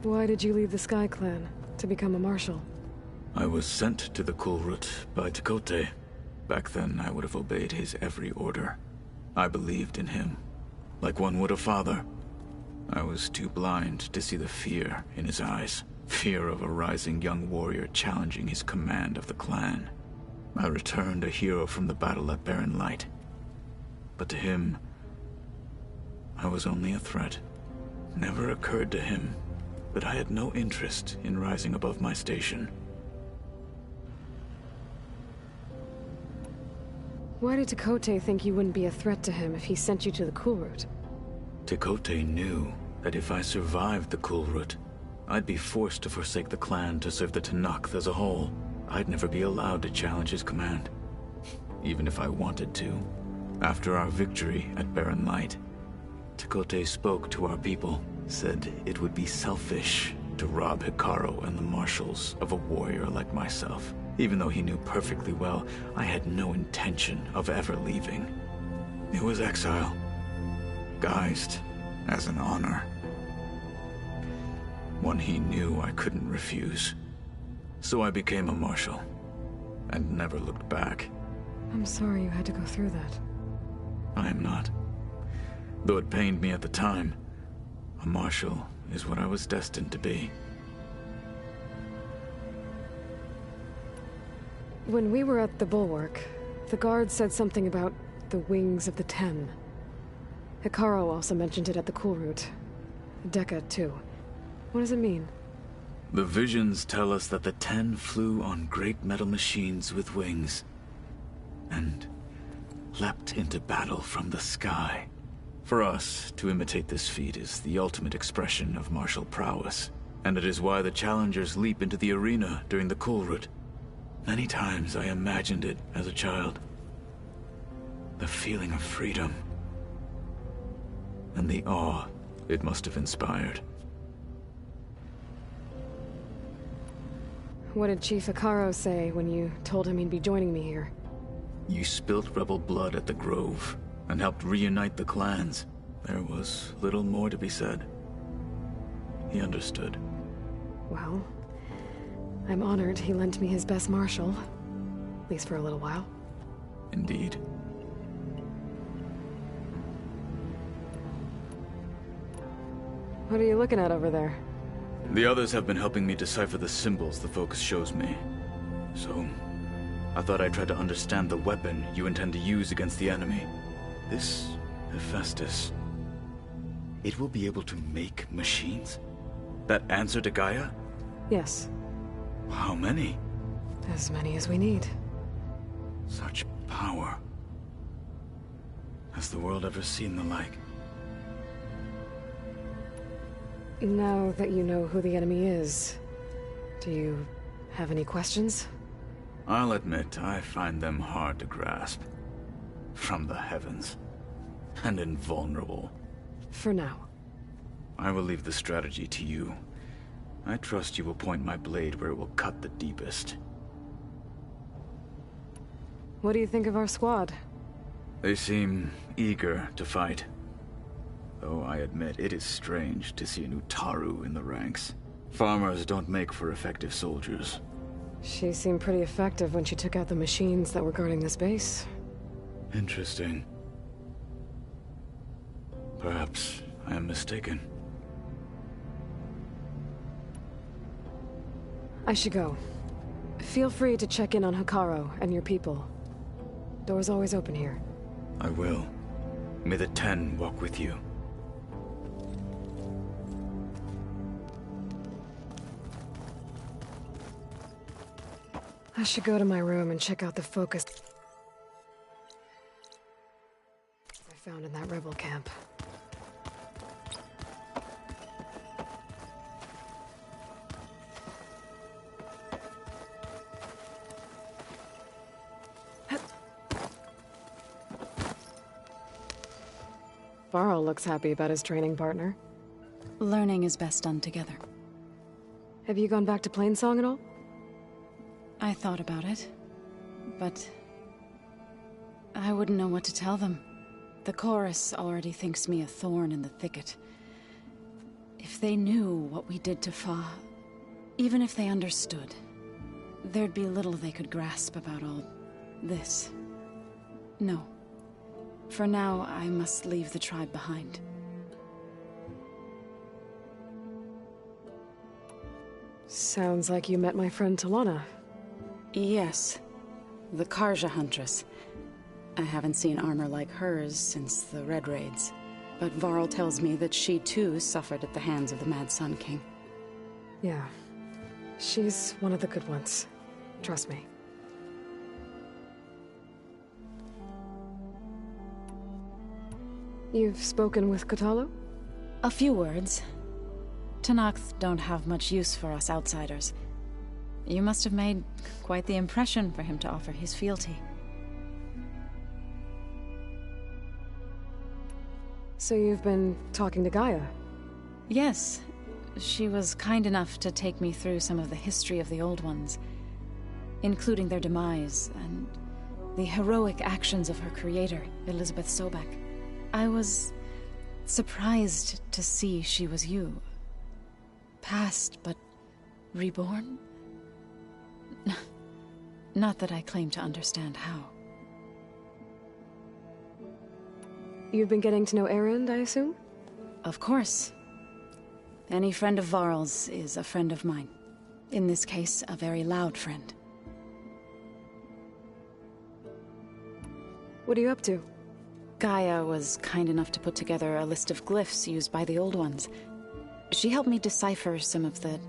Why did you leave the Sky Clan to become a marshal? I was sent to the Kulrut by Tekote. Back then, I would have obeyed his every order. I believed in him, like one would a father. I was too blind to see the fear in his eyes. Fear of a rising young warrior challenging his command of the clan. I returned a hero from the battle at Barren Light. But to him, I was only a threat. Never occurred to him that I had no interest in rising above my station. Why did Tekote think you wouldn't be a threat to him if he sent you to the Kulrut? Tekote knew that if I survived the Kulrut, I'd be forced to forsake the clan to serve the Tenakth as a whole. I'd never be allowed to challenge his command, even if I wanted to. After our victory at Barren Light, Tekote spoke to our people, said it would be selfish to rob Hikaru and the marshals of a warrior like myself, even though he knew perfectly well I had no intention of ever leaving. It was exile, guised as an honor. One he knew I couldn't refuse. So I became a marshal, and never looked back. I'm sorry you had to go through that. I am not. Though it pained me at the time, a marshal is what I was destined to be. When we were at the Bulwark, the guard said something about the Wings of the Ten. Hikaru also mentioned it at the Kulrut. Dekka, too. What does it mean? The visions tell us that the Ten flew on great metal machines with wings, and leapt into battle from the sky. For us, to imitate this feat is the ultimate expression of martial prowess, and it is why the challengers leap into the arena during the Kulrut. Many times I imagined it as a child. The feeling of freedom, and the awe it must have inspired. What did Chief Hikaru say when you told him he'd be joining me here? You spilt rebel blood at the Grove, and helped reunite the clans. There was little more to be said. He understood. Well, I'm honored he lent me his best marshal. At least for a little while. Indeed. What are you looking at over there? The others have been helping me decipher the symbols the focus shows me. So, I thought I'd try to understand the weapon you intend to use against the enemy. This Hephaestus, it will be able to make machines? That answer to Gaia? Yes. How many? As many as we need. Such power. Has the world ever seen the like? Now that you know who the enemy is, do you have any questions? I'll admit, I find them hard to grasp. From the heavens. And invulnerable. For now. I will leave the strategy to you. I trust you will point my blade where it will cut the deepest. What do you think of our squad? They seem eager to fight. Though I admit it is strange to see an Utaru in the ranks. Farmers don't make for effective soldiers. She seemed pretty effective when she took out the machines that were guarding this base. Interesting. Perhaps I am mistaken. I should go. Feel free to check in on Hikaru and your people. Door's always open here. I will. May the 10 walk with you. I should go to my room and check out the focus I found in that rebel camp. Varl looks happy about his training partner. Learning is best done together. Have you gone back to Plainsong at all? I thought about it, but I wouldn't know what to tell them. The chorus already thinks me a thorn in the thicket. If they knew what we did to Fa, even if they understood, there'd be little they could grasp about all this. No. For now, I must leave the tribe behind. Sounds like you met my friend Talana. Yes. The Karja Huntress. I haven't seen armor like hers since the Red Raids. But Varl tells me that she too suffered at the hands of the Mad Sun King. Yeah. She's one of the good ones. Trust me. You've spoken with Kotallo? A few words. Tenakth don't have much use for us outsiders. You must have made quite the impression for him to offer his fealty. So you've been talking to Gaia? Yes. She was kind enough to take me through some of the history of the Old Ones, including their demise and the heroic actions of her creator, Elizabeth Sobek. I was surprised to see she was you. Past, but reborn? Not that I claim to understand how. You've been getting to know Erend, I assume? Of course. Any friend of Varl's is a friend of mine. In this case, a very loud friend. What are you up to? Gaia was kind enough to put together a list of glyphs used by the Old Ones. She helped me decipher some of the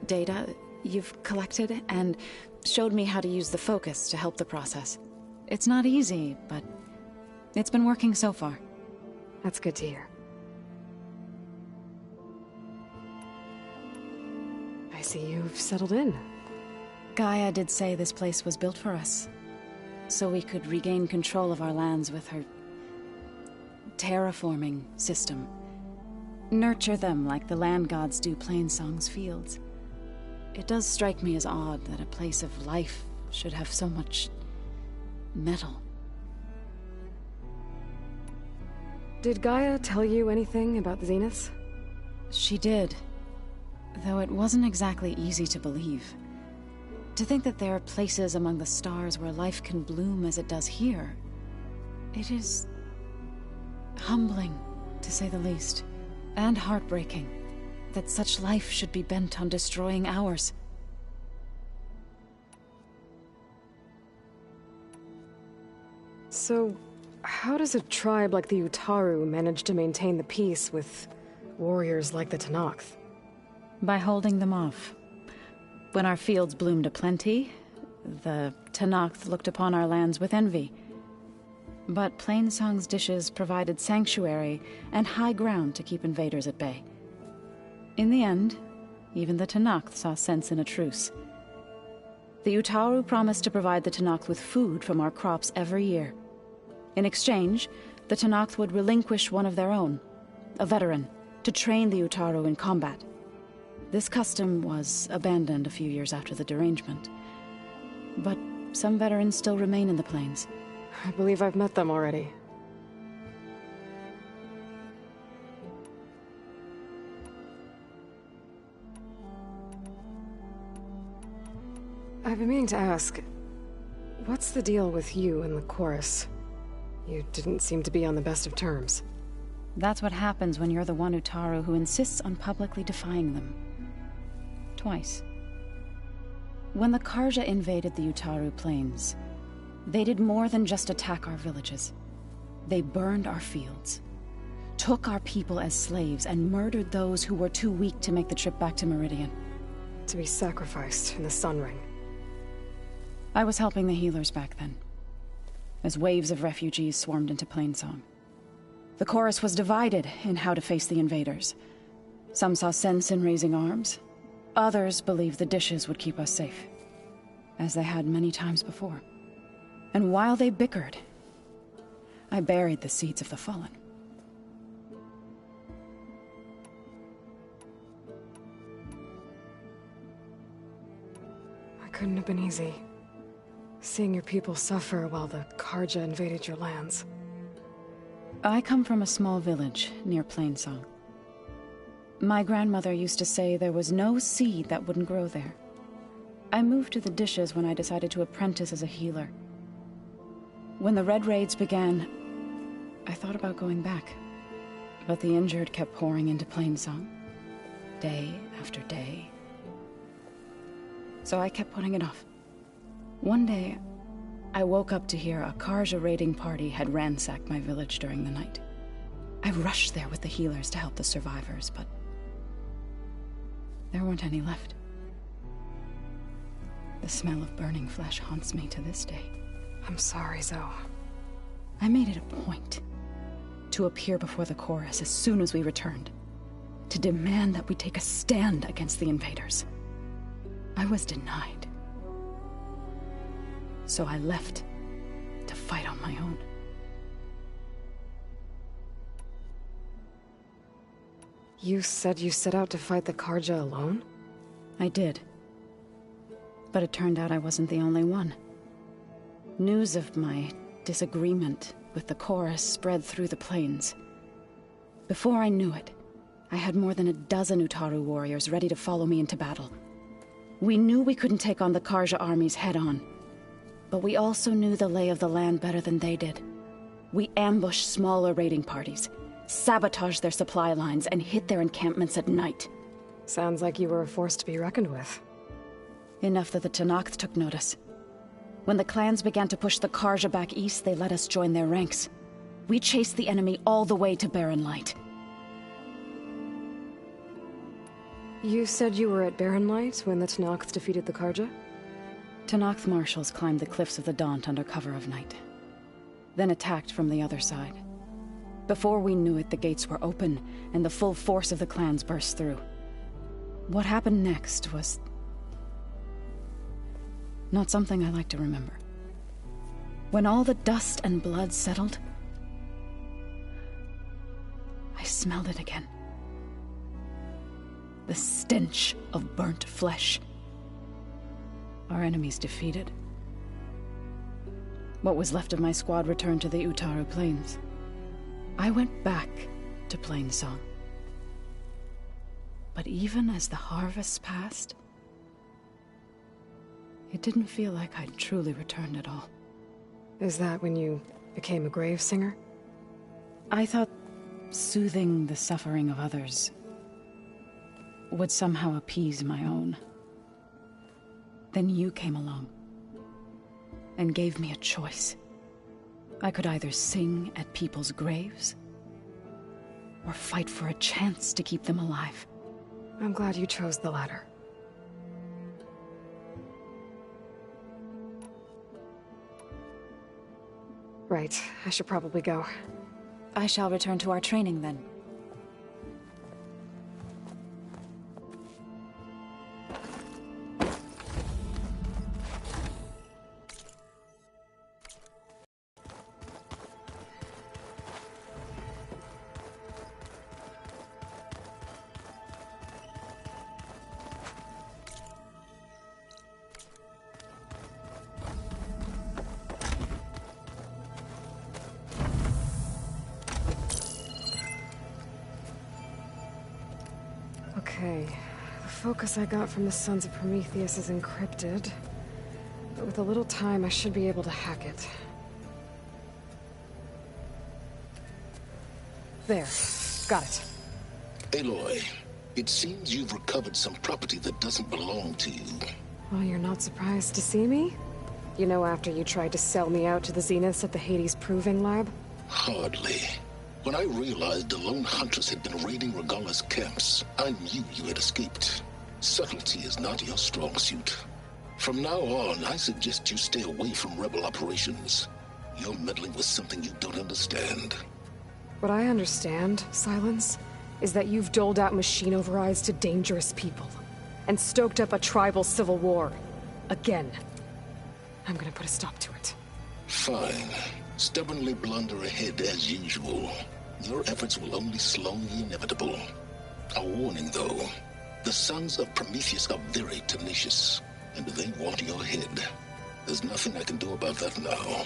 data you've collected, and showed me how to use the focus to help the process. It's not easy, but it's been working so far. That's good to hear. I see you've settled in. Gaia did say this place was built for us, so we could regain control of our lands with her terraforming system. Nurture them like the land gods do Plainsong's fields. It does strike me as odd that a place of life should have so much metal. Did Gaia tell you anything about the Zeniths? She did, though it wasn't exactly easy to believe. To think that there are places among the stars where life can bloom as it does here, it is humbling, to say the least, and heartbreaking that such life should be bent on destroying ours. So, how does a tribe like the Utaru manage to maintain the peace with warriors like the Tenakth? By holding them off. When our fields bloomed aplenty, the Tenakth looked upon our lands with envy. But Plainsong's dishes provided sanctuary and high ground to keep invaders at bay. In the end, even the Tenakth saw sense in a truce. The Utaru promised to provide the Tenakth with food from our crops every year. In exchange, the Tenakth would relinquish one of their own, a veteran, to train the Utaru in combat. This custom was abandoned a few years after the derangement. But some veterans still remain in the plains. I believe I've met them already. I've been meaning to ask, what's the deal with you and the chorus? You didn't seem to be on the best of terms. That's what happens when you're the one Utaru who insists on publicly defying them. Twice. When the Karja invaded the Utaru plains, they did more than just attack our villages. They burned our fields, took our people as slaves, and murdered those who were too weak to make the trip back to Meridian. To be sacrificed in the Sun Ring. I was helping the healers back then, as waves of refugees swarmed into Plainsong. The chorus was divided in how to face the invaders. Some saw sense in raising arms. Others believed the dishes would keep us safe, as they had many times before. And while they bickered, I buried the seeds of the fallen. It couldn't have been easy. Seeing your people suffer while the Karja invaded your lands. I come from a small village near Plainsong. My grandmother used to say there was no seed that wouldn't grow there. I moved to the dishes when I decided to apprentice as a healer. When the Red Raids began, I thought about going back. But the injured kept pouring into Plainsong, day after day. So I kept putting it off. One day, I woke up to hear a Karja raiding party had ransacked my village during the night. I rushed there with the healers to help the survivors, but there weren't any left. The smell of burning flesh haunts me to this day. I'm sorry, Zoe. I made it a point to appear before the chorus as soon as we returned, to demand that we take a stand against the invaders. I was denied. So I left to fight on my own. You said you set out to fight the Karja alone? I did. But it turned out I wasn't the only one. News of my disagreement with the chorus spread through the plains. Before I knew it, I had more than a dozen Utaru warriors ready to follow me into battle. We knew we couldn't take on the Karja armies head-on. But we also knew the lay of the land better than they did. We ambushed smaller raiding parties, sabotaged their supply lines, and hit their encampments at night. Sounds like you were a force to be reckoned with. Enough that the Tenakth took notice. When the clans began to push the Karja back east, they let us join their ranks. We chased the enemy all the way to Barren Light. You said you were at Barren Light when the Tenakth defeated the Karja? Tenakth marshals climbed the cliffs of the Daunt under cover of night, then attacked from the other side. Before we knew it, the gates were open, and the full force of the clans burst through. What happened next was not something I like to remember. When all the dust and blood settled, I smelled it again. The stench of burnt flesh. Our enemies defeated. What was left of my squad returned to the Utaru Plains. I went back to Plainsong. But even as the harvests passed, it didn't feel like I'd truly returned at all. Is that when you became a grave singer? I thought soothing the suffering of others would somehow appease my own. Then you came along and gave me a choice. I could either sing at people's graves or fight for a chance to keep them alive. I'm glad you chose the latter. Right, I should probably go. I shall return to our training then. Okay. The focus I got from the Sons of Prometheus is encrypted. But with a little time, I should be able to hack it. There. Got it. Aloy, it seems you've recovered some property that doesn't belong to you. Well, you're not surprised to see me? You know, after you tried to sell me out to the Zeniths at the Hades Proving Lab? Hardly. When I realized the lone huntress had been raiding Regalla's camps, I knew you had escaped. Subtlety is not your strong suit. From now on, I suggest you stay away from rebel operations. You're meddling with something you don't understand. What I understand, Silence, is that you've doled out machine overrides to dangerous people, and stoked up a tribal civil war. Again. I'm gonna put a stop to it. Fine. Stubbornly blunder ahead as usual. Your efforts will only slow the inevitable. A warning, though. The Sons of Prometheus are very tenacious, and they want your head. There's nothing I can do about that now.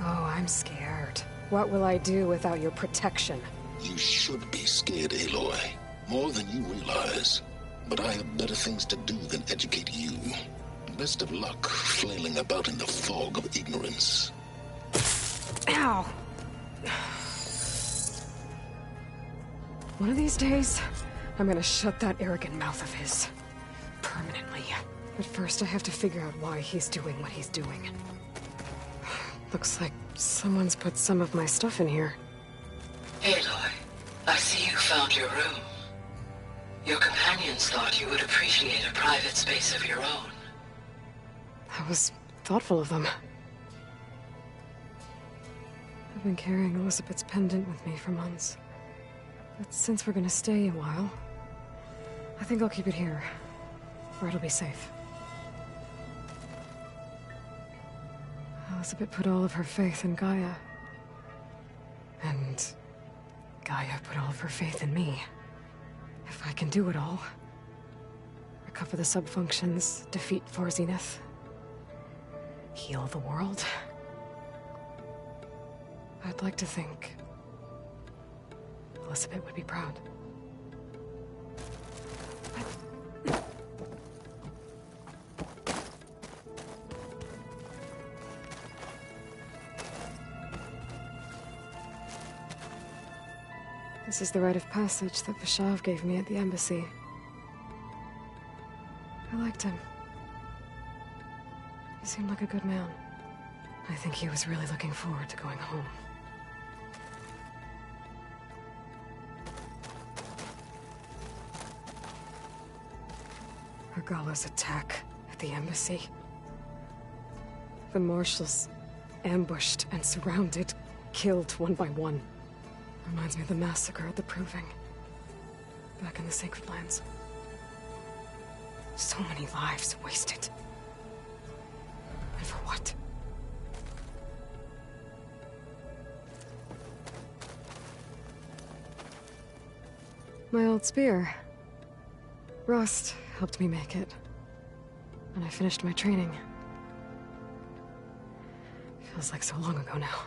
Oh, I'm scared. What will I do without your protection? You should be scared, Aloy. More than you realize. But I have better things to do than educate you. Best of luck flailing about in the fog of ignorance. Ow! One of these days, I'm gonna shut that arrogant mouth of his. Permanently. But first I have to figure out why he's doing what he's doing. Looks like someone's put some of my stuff in here. Aloy, I see you found your room. Your companions thought you would appreciate a private space of your own. That was thoughtful of them. I've been carrying Elizabeth's pendant with me for months. But since we're gonna stay a while, I think I'll keep it here, where it'll be safe. Elizabeth put all of her faith in Gaia. And Gaia put all of her faith in me. If I can do it all, recover the subfunctions, defeat 4 Zenith, heal the world, I'd like to think Elizabeth would be proud. This is the rite of passage that Vashav gave me at the embassy. I liked him. He seemed like a good man. I think he was really looking forward to going home. Regalla's attack at the embassy. The marshals ambushed and surrounded, killed one by one. Reminds me of the massacre at the Proving, back in the Sacred Lands. So many lives wasted. And for what? My old spear. Rust helped me make it. And I finished my training. Feels like so long ago now.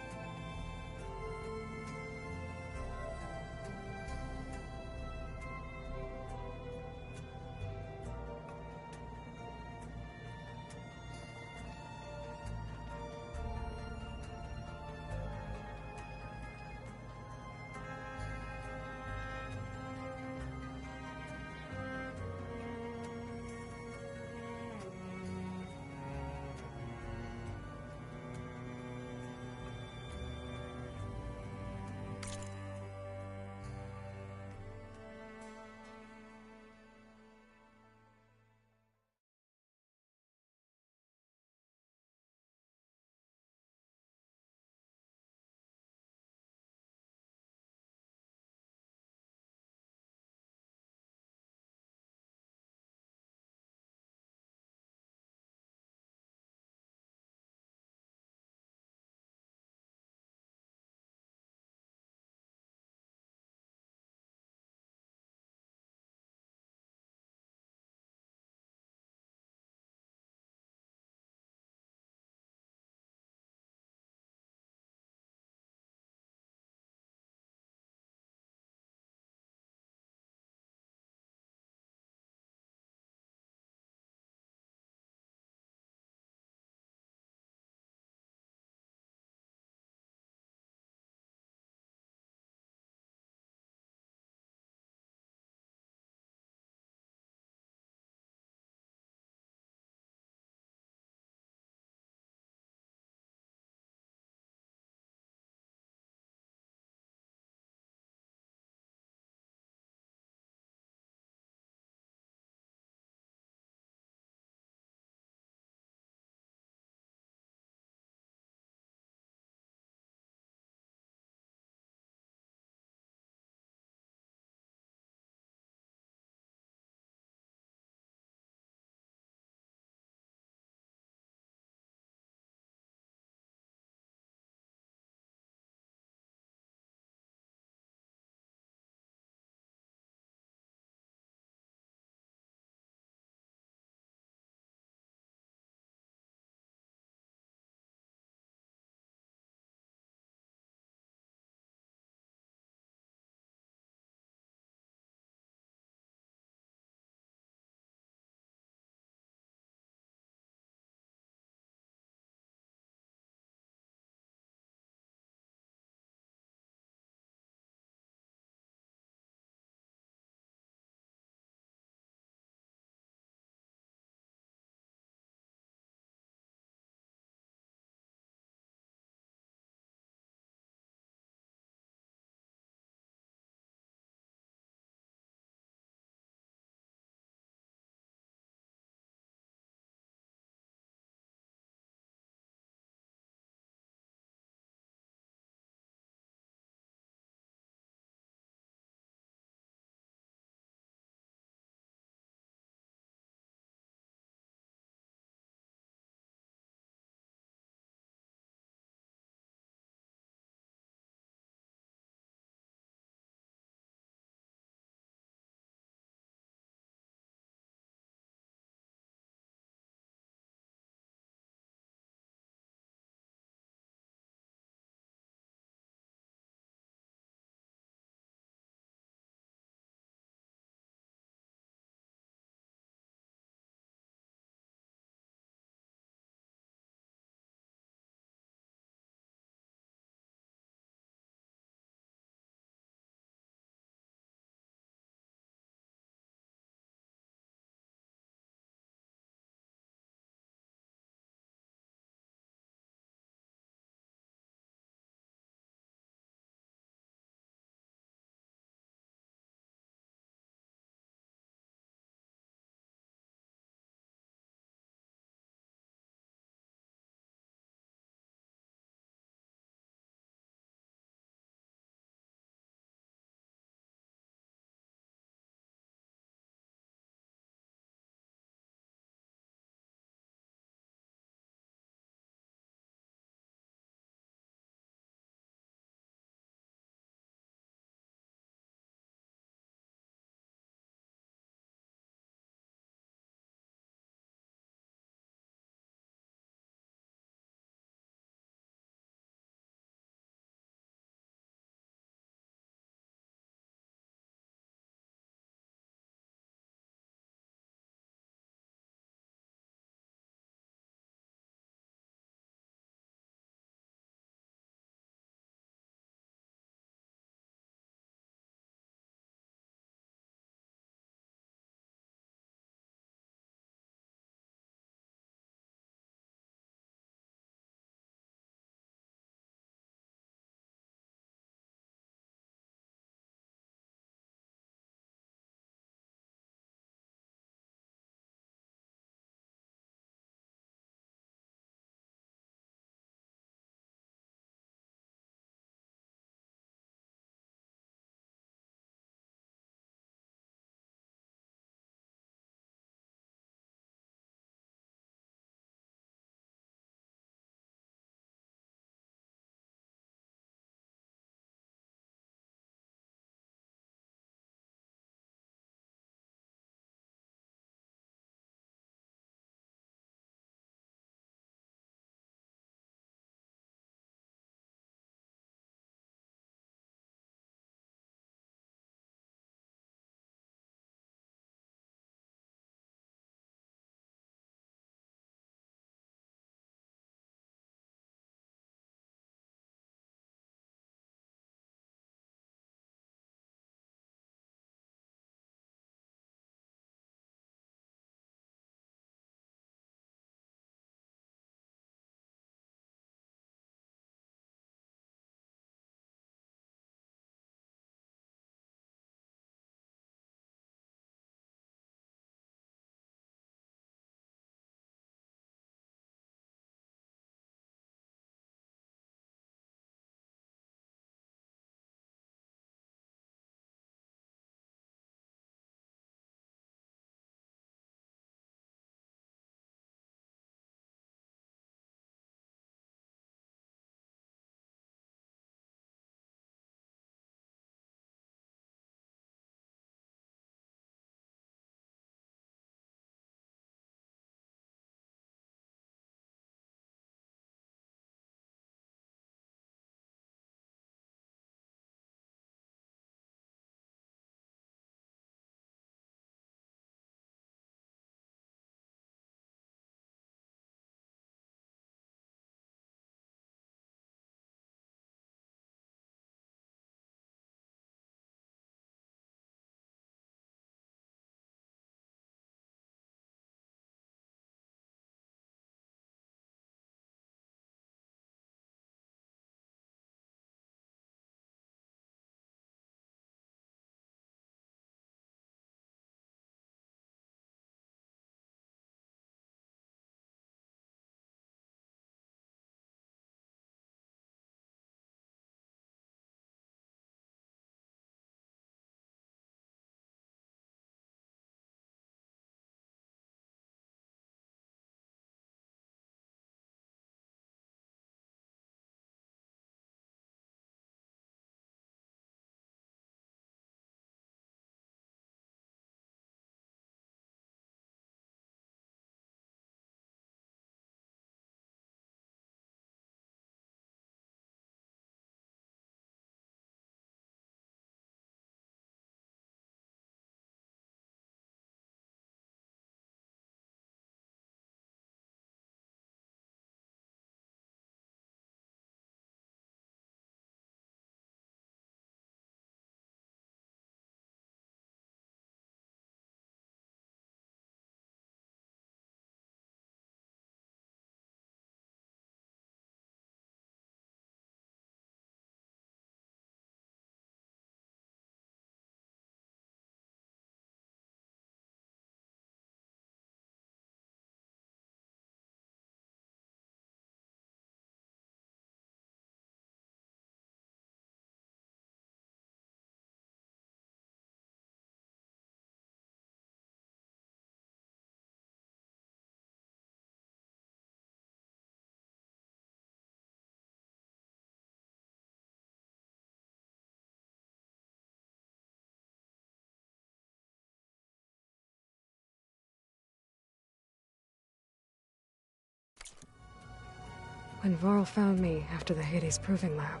When Varl found me after the Hades Proving Lab,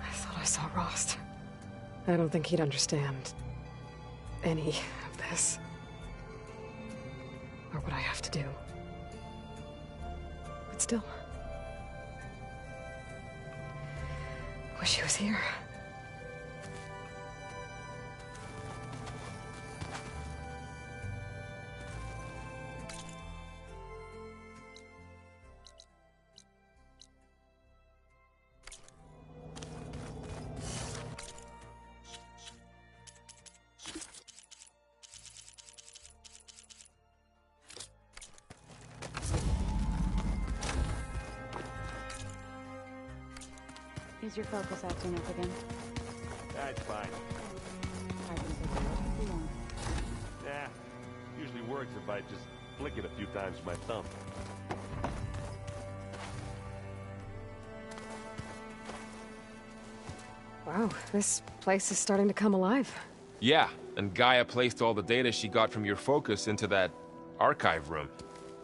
I thought I saw Rost. I don't think he'd understand any of this. Or what I have to do. But still. Wish he was here. Is your focus acting up again? That's fine. I didn't think it would be long. Nah, usually works if I just flick it a few times with my thumb. Wow, this place is starting to come alive. Yeah, and Gaia placed all the data she got from your focus into that archive room.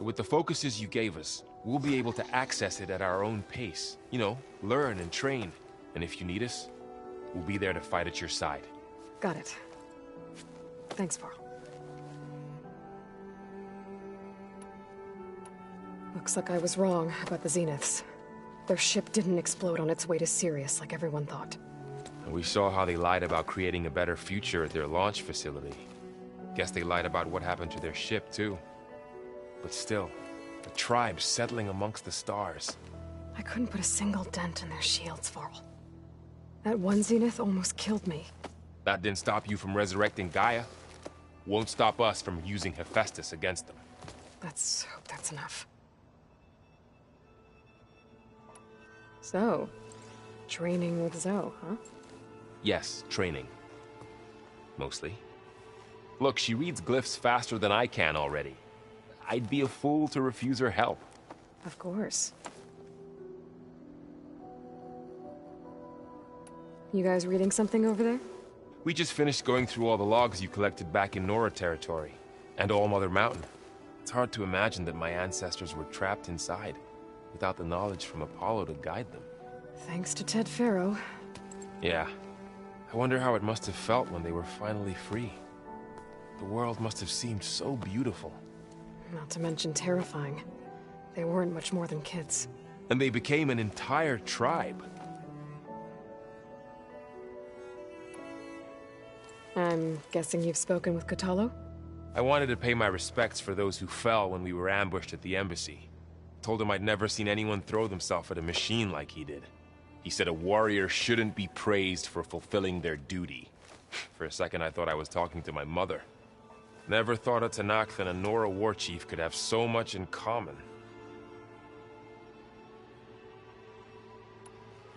With the focuses you gave us, we'll be able to access it at our own pace. You know, learn and train. And if you need us, we'll be there to fight at your side. Got it. Thanks, Varl. Looks like I was wrong about the Zeniths. Their ship didn't explode on its way to Sirius like everyone thought. And we saw how they lied about creating a better future at their launch facility. Guess they lied about what happened to their ship, too. But still, the tribe settling amongst the stars. I couldn't put a single dent in their shields, Varl. That one Zenith almost killed me. That didn't stop you from resurrecting Gaia. Won't stop us from using Hephaestus against them. Let's hope that's enough. So, training with Zoe, huh? Yes, training. Mostly. Look, she reads glyphs faster than I can already. I'd be a fool to refuse her help. Of course. You guys reading something over there? We just finished going through all the logs you collected back in Nora territory, and All Mother Mountain. It's hard to imagine that my ancestors were trapped inside, without the knowledge from Apollo to guide them. Thanks to Ted Faro. Yeah. I wonder how it must have felt when they were finally free. The world must have seemed so beautiful. Not to mention terrifying. They weren't much more than kids. And they became an entire tribe. I'm guessing you've spoken with Kotallo? I wanted to pay my respects for those who fell when we were ambushed at the embassy. Told him I'd never seen anyone throw themselves at a machine like he did. He said a warrior shouldn't be praised for fulfilling their duty. For a second I thought I was talking to my mother. Never thought a Tanakh and a Nora war chief could have so much in common.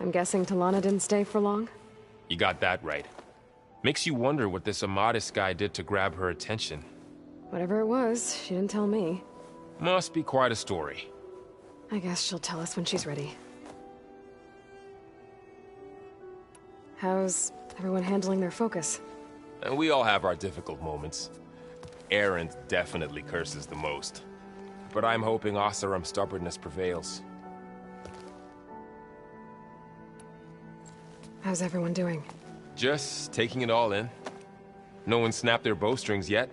I'm guessing Talana didn't stay for long? You got that right. Makes you wonder what this Amadis guy did to grab her attention. Whatever it was, she didn't tell me. Must be quite a story. I guess she'll tell us when she's ready. How's everyone handling their focus? And we all have our difficult moments. Erend definitely curses the most. But I'm hoping Oseram's stubbornness prevails. How's everyone doing? Just taking it all in. No one snapped their bowstrings yet.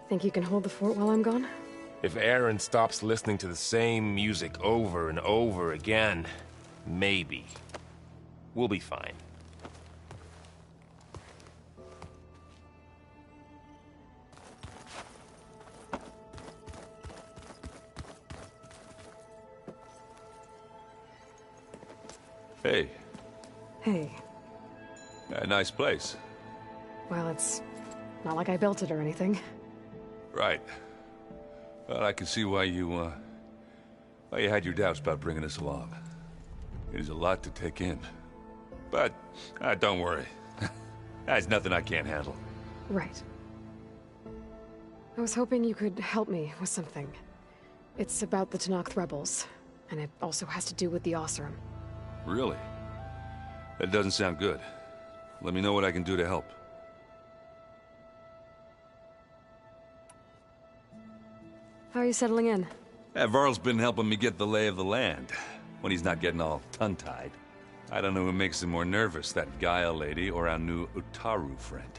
Think you can hold the fort while I'm gone? If Erend stops listening to the same music over and over again, maybe. We'll be fine. Hey. Hey. A nice place. Well, it's not like I built it or anything. Right. Well, I can see why you had your doubts about bringing us along. It is a lot to take in. But, don't worry. That's nothing I can't handle. Right. I was hoping you could help me with something. It's about the Tanakh rebels, and it also has to do with the Oseram. Really? That doesn't sound good. Let me know what I can do to help. How are you settling in? Varl's been helping me get the lay of the land, when he's not getting all tongue-tied. I don't know who makes him more nervous, that Gaia lady or our new Utaru friend.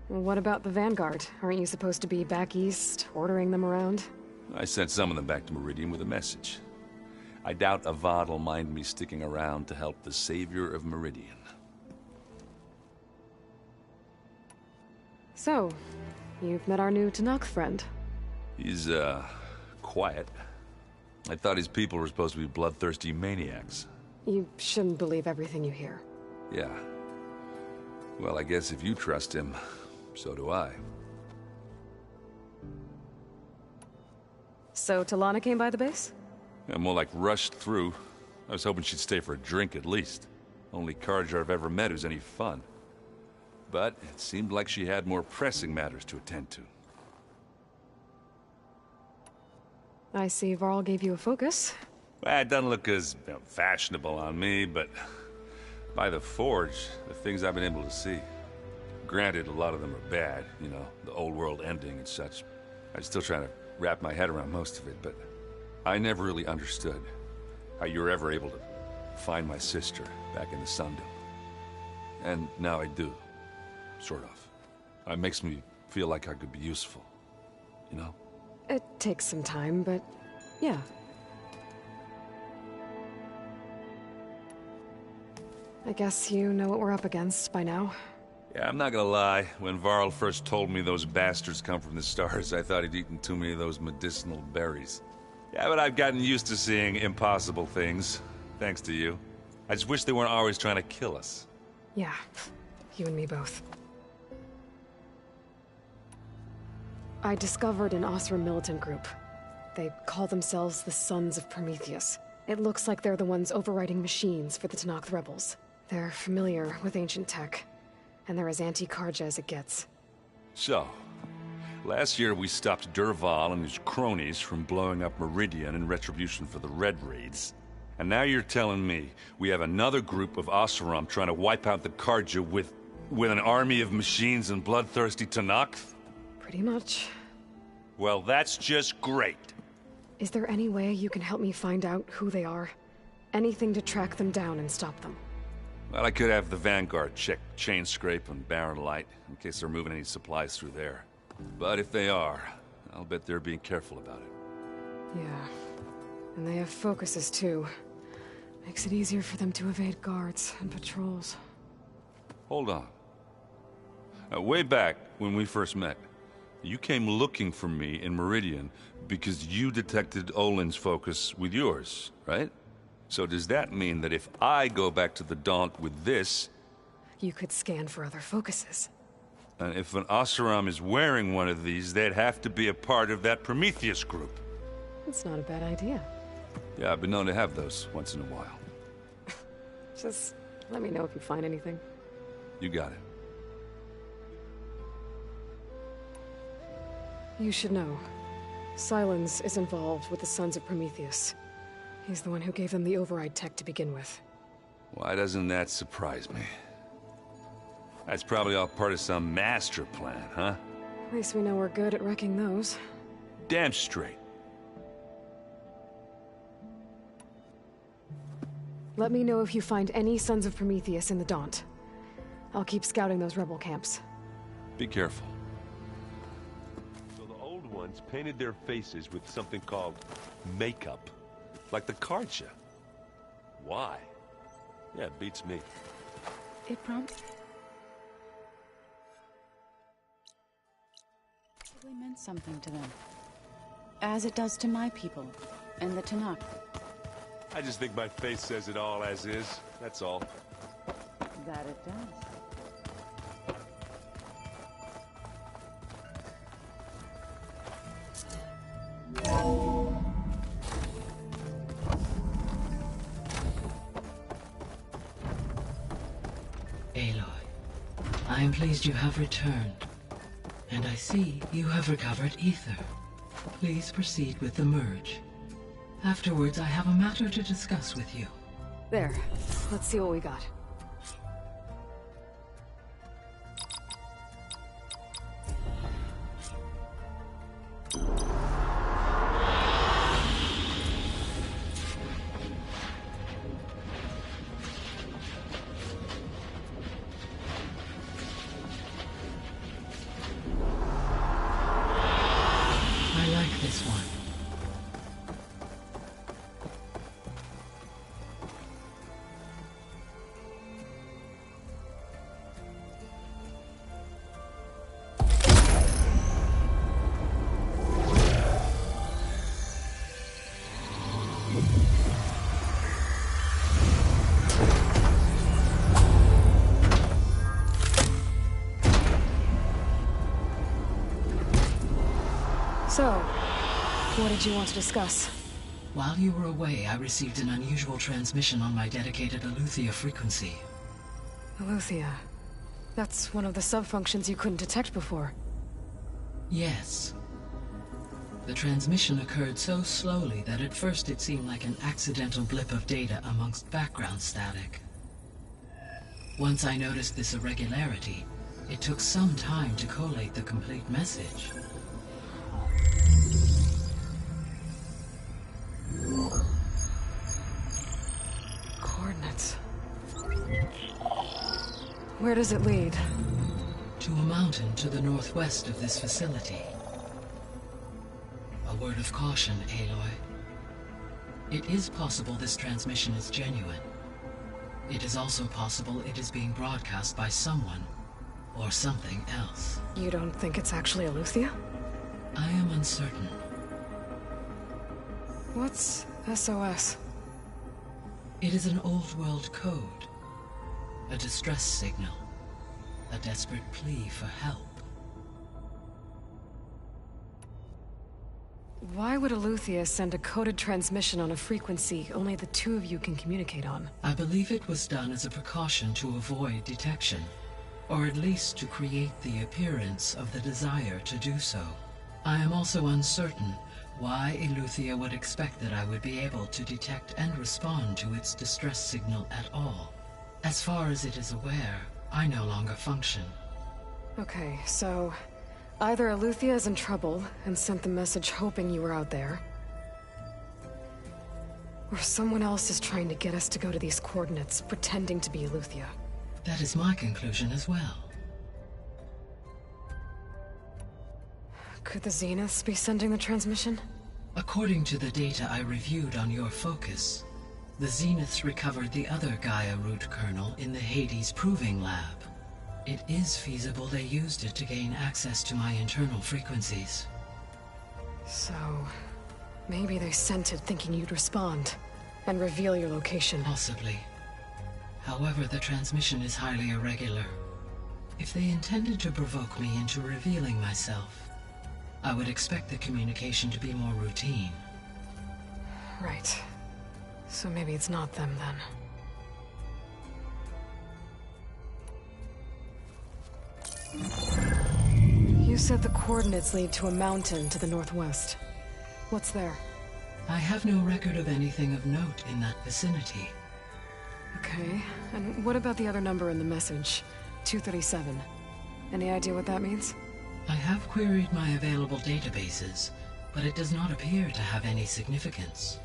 What about the Vanguard? Aren't you supposed to be back east, ordering them around? I sent some of them back to Meridian with a message. I doubt Avad will mind me sticking around to help the savior of Meridian. So, you've met our new Tanakh friend. He's, quiet. I thought his people were supposed to be bloodthirsty maniacs. You shouldn't believe everything you hear. Yeah. Well, I guess if you trust him, so do I. So, Talana came by the base? Yeah, more like rushed through. I was hoping she'd stay for a drink at least. Only Carja I've ever met who's any fun. But it seemed like she had more pressing matters to attend to. I see Varl gave you a focus. Well, it doesn't look as fashionable on me, but by the Forge, the things I've been able to see. Granted, a lot of them are bad, you know, the old world ending and such. I'm still trying to wrap my head around most of it, but I never really understood how you were ever able to find my sister back in the Sundom. And now I do, sort of. It makes me feel like I could be useful, you know? It takes some time, but yeah. I guess you know what we're up against by now. Yeah, I'm not gonna lie. When Varl first told me those bastards come from the stars, I thought he'd eaten too many of those medicinal berries. Yeah, but I've gotten used to seeing impossible things, thanks to you. I just wish they weren't always trying to kill us. Yeah, you and me both. I discovered an Osram militant group. They call themselves the Sons of Prometheus. It looks like they're the ones overriding machines for the Tanakh rebels. They're familiar with ancient tech, and they're as anti-Carja as it gets. So, last year we stopped Durval and his cronies from blowing up Meridian in retribution for the Red Raids. And now you're telling me we have another group of Oseram trying to wipe out the Carja with an army of machines and bloodthirsty Tanakh? Pretty much. Well, that's just great. Is there any way you can help me find out who they are? Anything to track them down and stop them? Well, I could have the Vanguard check Chain Scrape and Barren Light, in case they're moving any supplies through there. But if they are, I'll bet they're being careful about it. Yeah. And they have focuses, too. Makes it easier for them to evade guards and patrols. Hold on. Way back, when we first met, you came looking for me in Meridian because you detected Olin's focus with yours, right? So does that mean that if I go back to the Daunt with this... You could scan for other focuses. And if an Oseram is wearing one of these, they'd have to be a part of that Prometheus group. That's not a bad idea. Yeah, I've been known to have those once in a while. Just let me know if you find anything. You got it. You should know. Silence is involved with the Sons of Prometheus. He's the one who gave them the override tech to begin with. Why doesn't that surprise me? That's probably all part of some master plan, huh? At least we know we're good at wrecking those. Damn straight. Let me know if you find any Sons of Prometheus in the Daunt. I'll keep scouting those rebel camps. Be careful. So the old ones painted their faces with something called makeup. Like the Carja. Why? Yeah, it beats me. It probably meant something to them. As it does to my people, and the Tanakh. I just think my face says it all as is, that's all. That it does. Aloy, I am pleased you have returned. And I see you have recovered ether. Please proceed with the merge. Afterwards, I have a matter to discuss with you. There. Let's see what we got. did you want to discuss? While you were away, I received an unusual transmission on my dedicated Aletheia frequency. Aletheia. That's one of the sub-functions you couldn't detect before. Yes. The transmission occurred so slowly that at first it seemed like an accidental blip of data amongst background static. Once I noticed this irregularity, it took some time to collate the complete message. Coordinates. Where does it lead? To a mountain to the northwest of this facility. A word of caution, Aloy. It is possible this transmission is genuine. It is also possible it is being broadcast by someone or something else. You don't think it's actually Aletheia? I am uncertain. What's SOS? It is an old world code. A distress signal. A desperate plea for help. Why would Aletheia send a coded transmission on a frequency only the two of you can communicate on? I believe it was done as a precaution to avoid detection, or at least to create the appearance of the desire to do so. I am also uncertain why Aletheia would expect that I would be able to detect and respond to its distress signal at all. As far as it is aware, I no longer function. Okay, so either Aletheia is in trouble and sent the message hoping you were out there, or someone else is trying to get us to go to these coordinates, pretending to be Aletheia. That is my conclusion as well. Could the Zeniths be sending the transmission? According to the data I reviewed on your focus, the Zeniths recovered the other Gaia root kernel in the Hades Proving Lab. It is feasible they used it to gain access to my internal frequencies. So, maybe they sent it thinking you'd respond and reveal your location. Possibly. However, the transmission is highly irregular. If they intended to provoke me into revealing myself, I would expect the communication to be more routine. Right. So maybe it's not them then. You said the coordinates lead to a mountain to the northwest. What's there? I have no record of anything of note in that vicinity. Okay, and what about the other number in the message? 237. Any idea what that means? I have queried my available databases, but it does not appear to have any significance.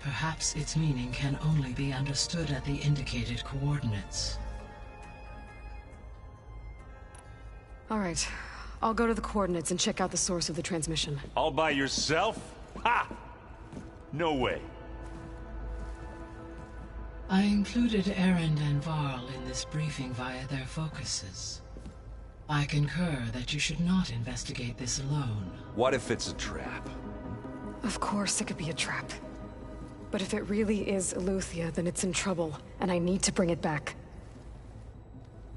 Perhaps its meaning can only be understood at the indicated coordinates. All right, I'll go to the coordinates and check out the source of the transmission. All by yourself? Ha! No way. I included Erend and Varl in this briefing via their focuses. I concur that you should not investigate this alone. What if it's a trap? Of course it could be a trap. But if it really is Aletheia, then it's in trouble, and I need to bring it back.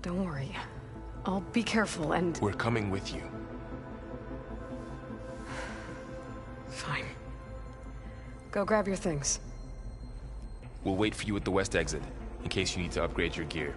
Don't worry. I'll be careful and... We're coming with you. Fine. Go grab your things. We'll wait for you at the west exit, in case you need to upgrade your gear.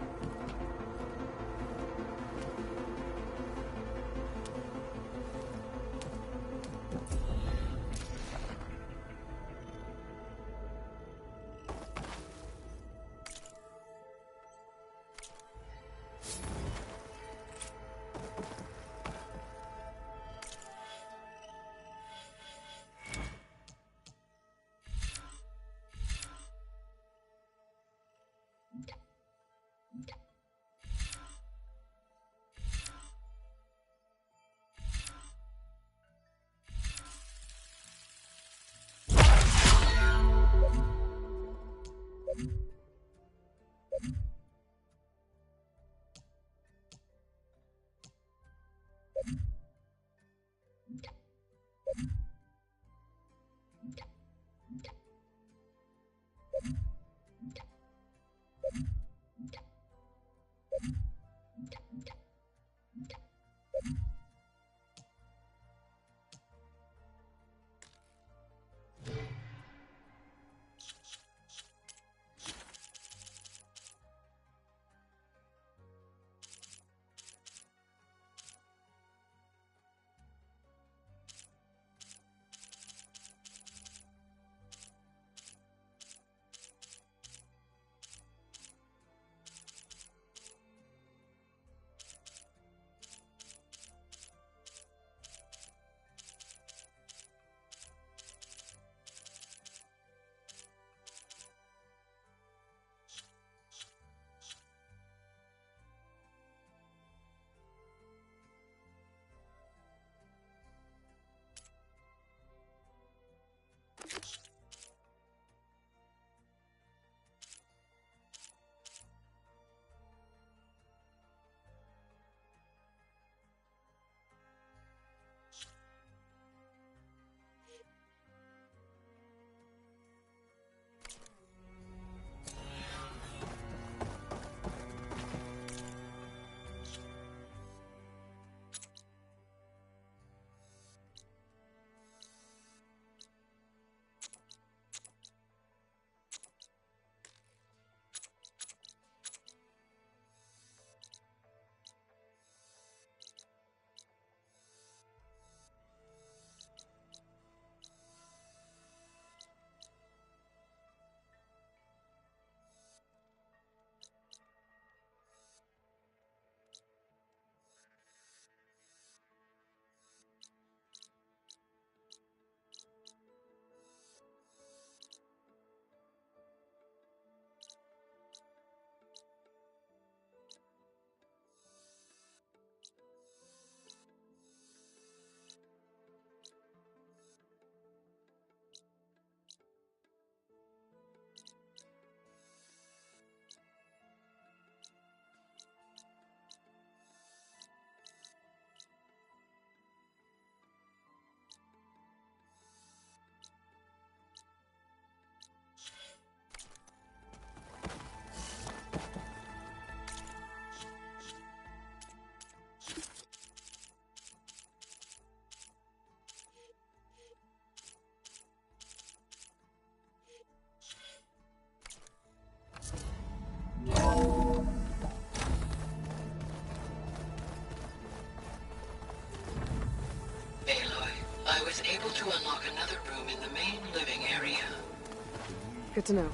Good to know.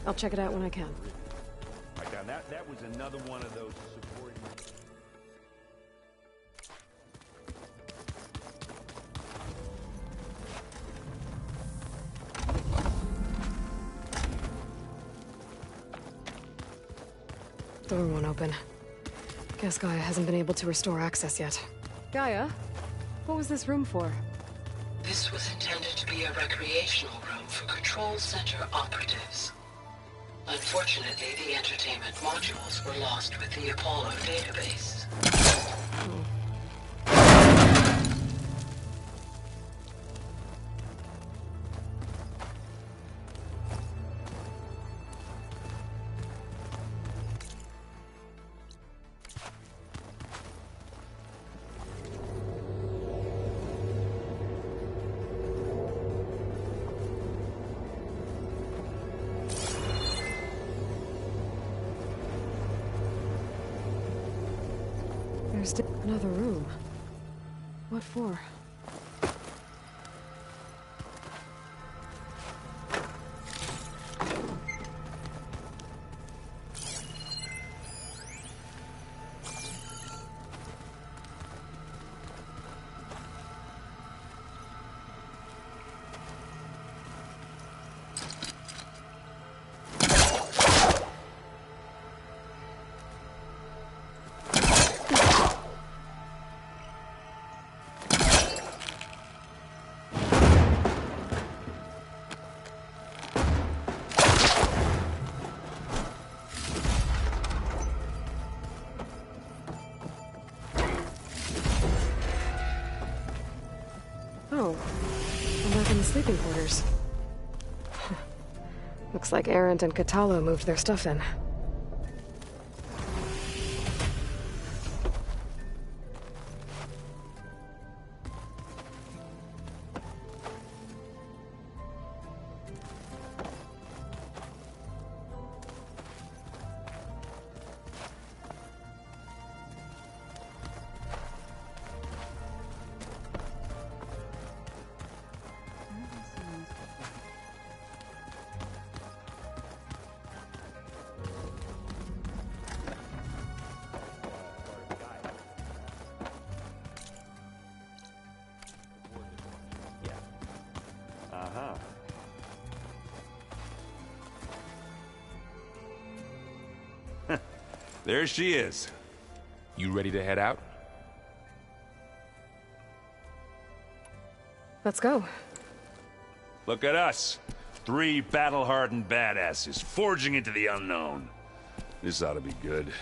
I'll check it out when I can. Right down. That was another one of those supporting... Door won't open. Guess Gaia hasn't been able to restore access yet. Gaia? What was this room for? This was intended to be a recreational room for Control Center operatives. Unfortunately, the entertainment modules were lost with the Apollo database. There's another room. What for? Oh, I'm back in the sleeping quarters. Looks like Arendt and Catalo moved their stuff in. There she is. You ready to head out? Let's go. Look at us. 3 battle-hardened badasses forging into the unknown. This ought to be good.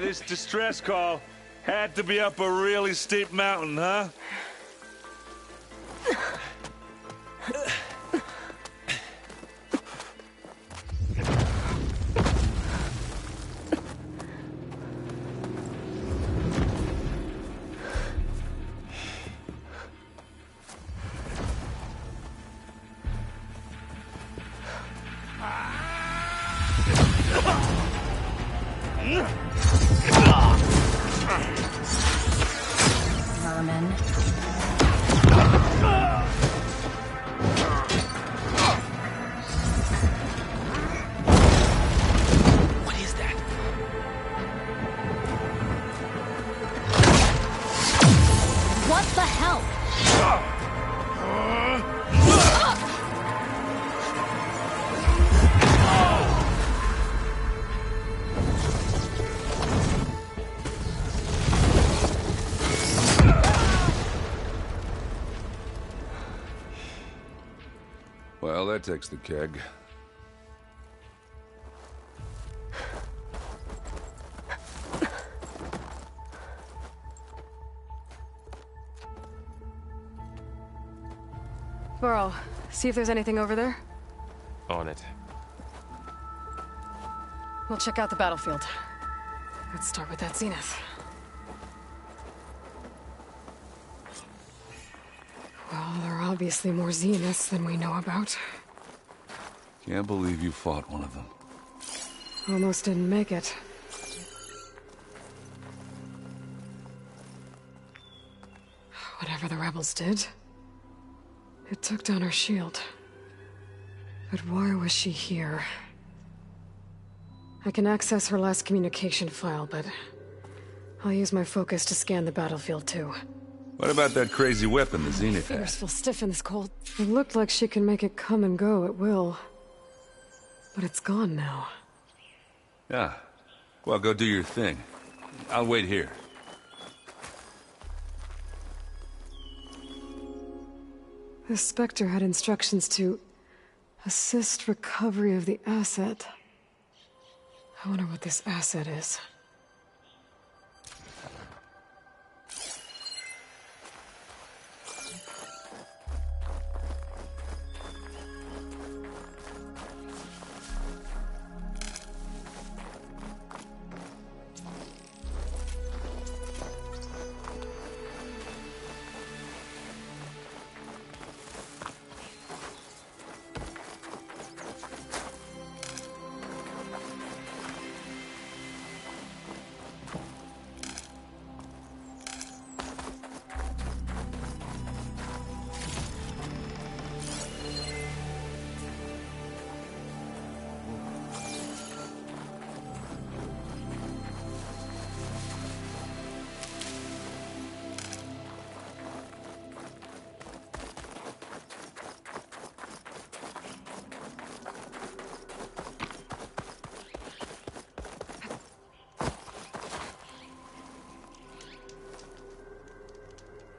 This distress call had to be up a really steep mountain, huh? Vermin. What is that? What the hell? Well, that takes the keg. Burrow, see if there's anything over there. On it. We'll check out the battlefield. Let's start with that zenith. Well, they're obviously more Zeniths than we know about. Can't believe you fought one of them. Almost didn't make it. Whatever the rebels did, it took down her shield. But why was she here? I can access her last communication file, but I'll use my focus to scan the battlefield too. What about that crazy weapon the Zenith Fingers had? feel stiff in this cold. It looked like she can make it come and go at will. But it's gone now. Yeah. Well, go do your thing. I'll wait here. The Spectre had instructions to assist recovery of the asset. I wonder what this asset is.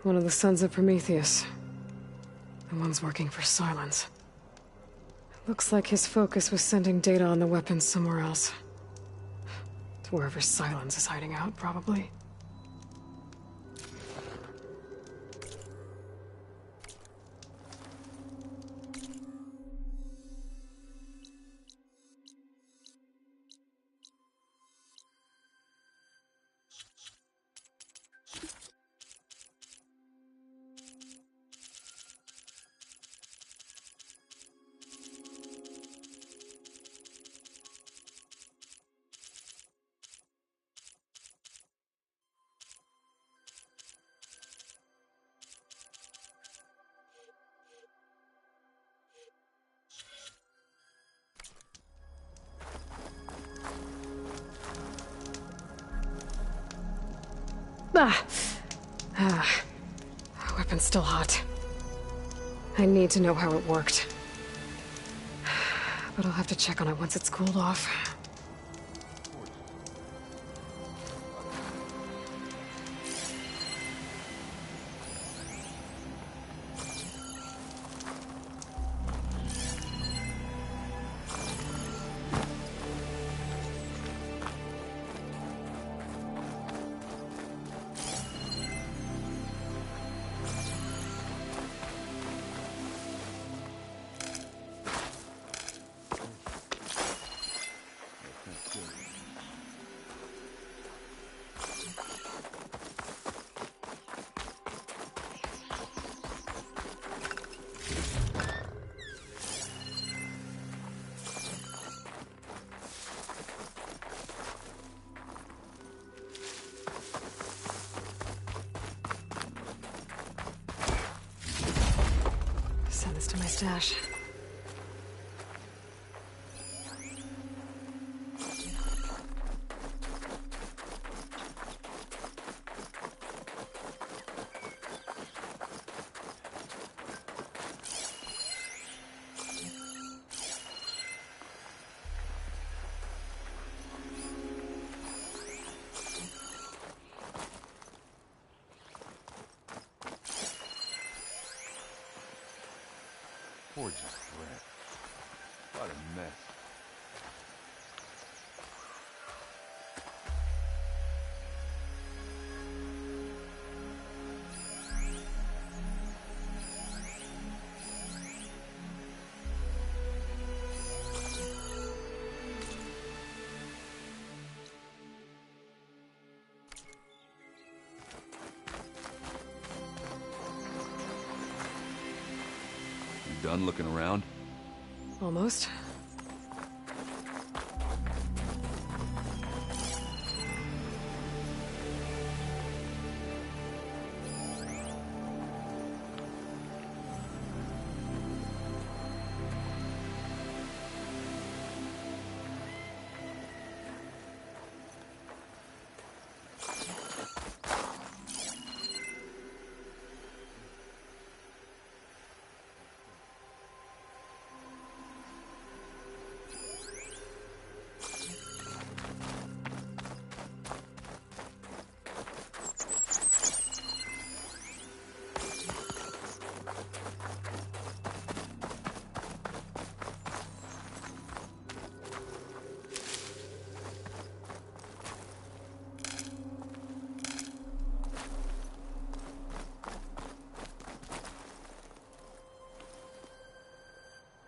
One of the sons of Prometheus. The ones working for Silence. It looks like his focus was sending data on the weapons somewhere else. To wherever Silence is hiding out, probably. Weapon's still hot. I need to know how it worked. But I'll have to check on it once it's cooled off. Send this to my stash. Gorgeous breath. What a mess. done looking around? Almost.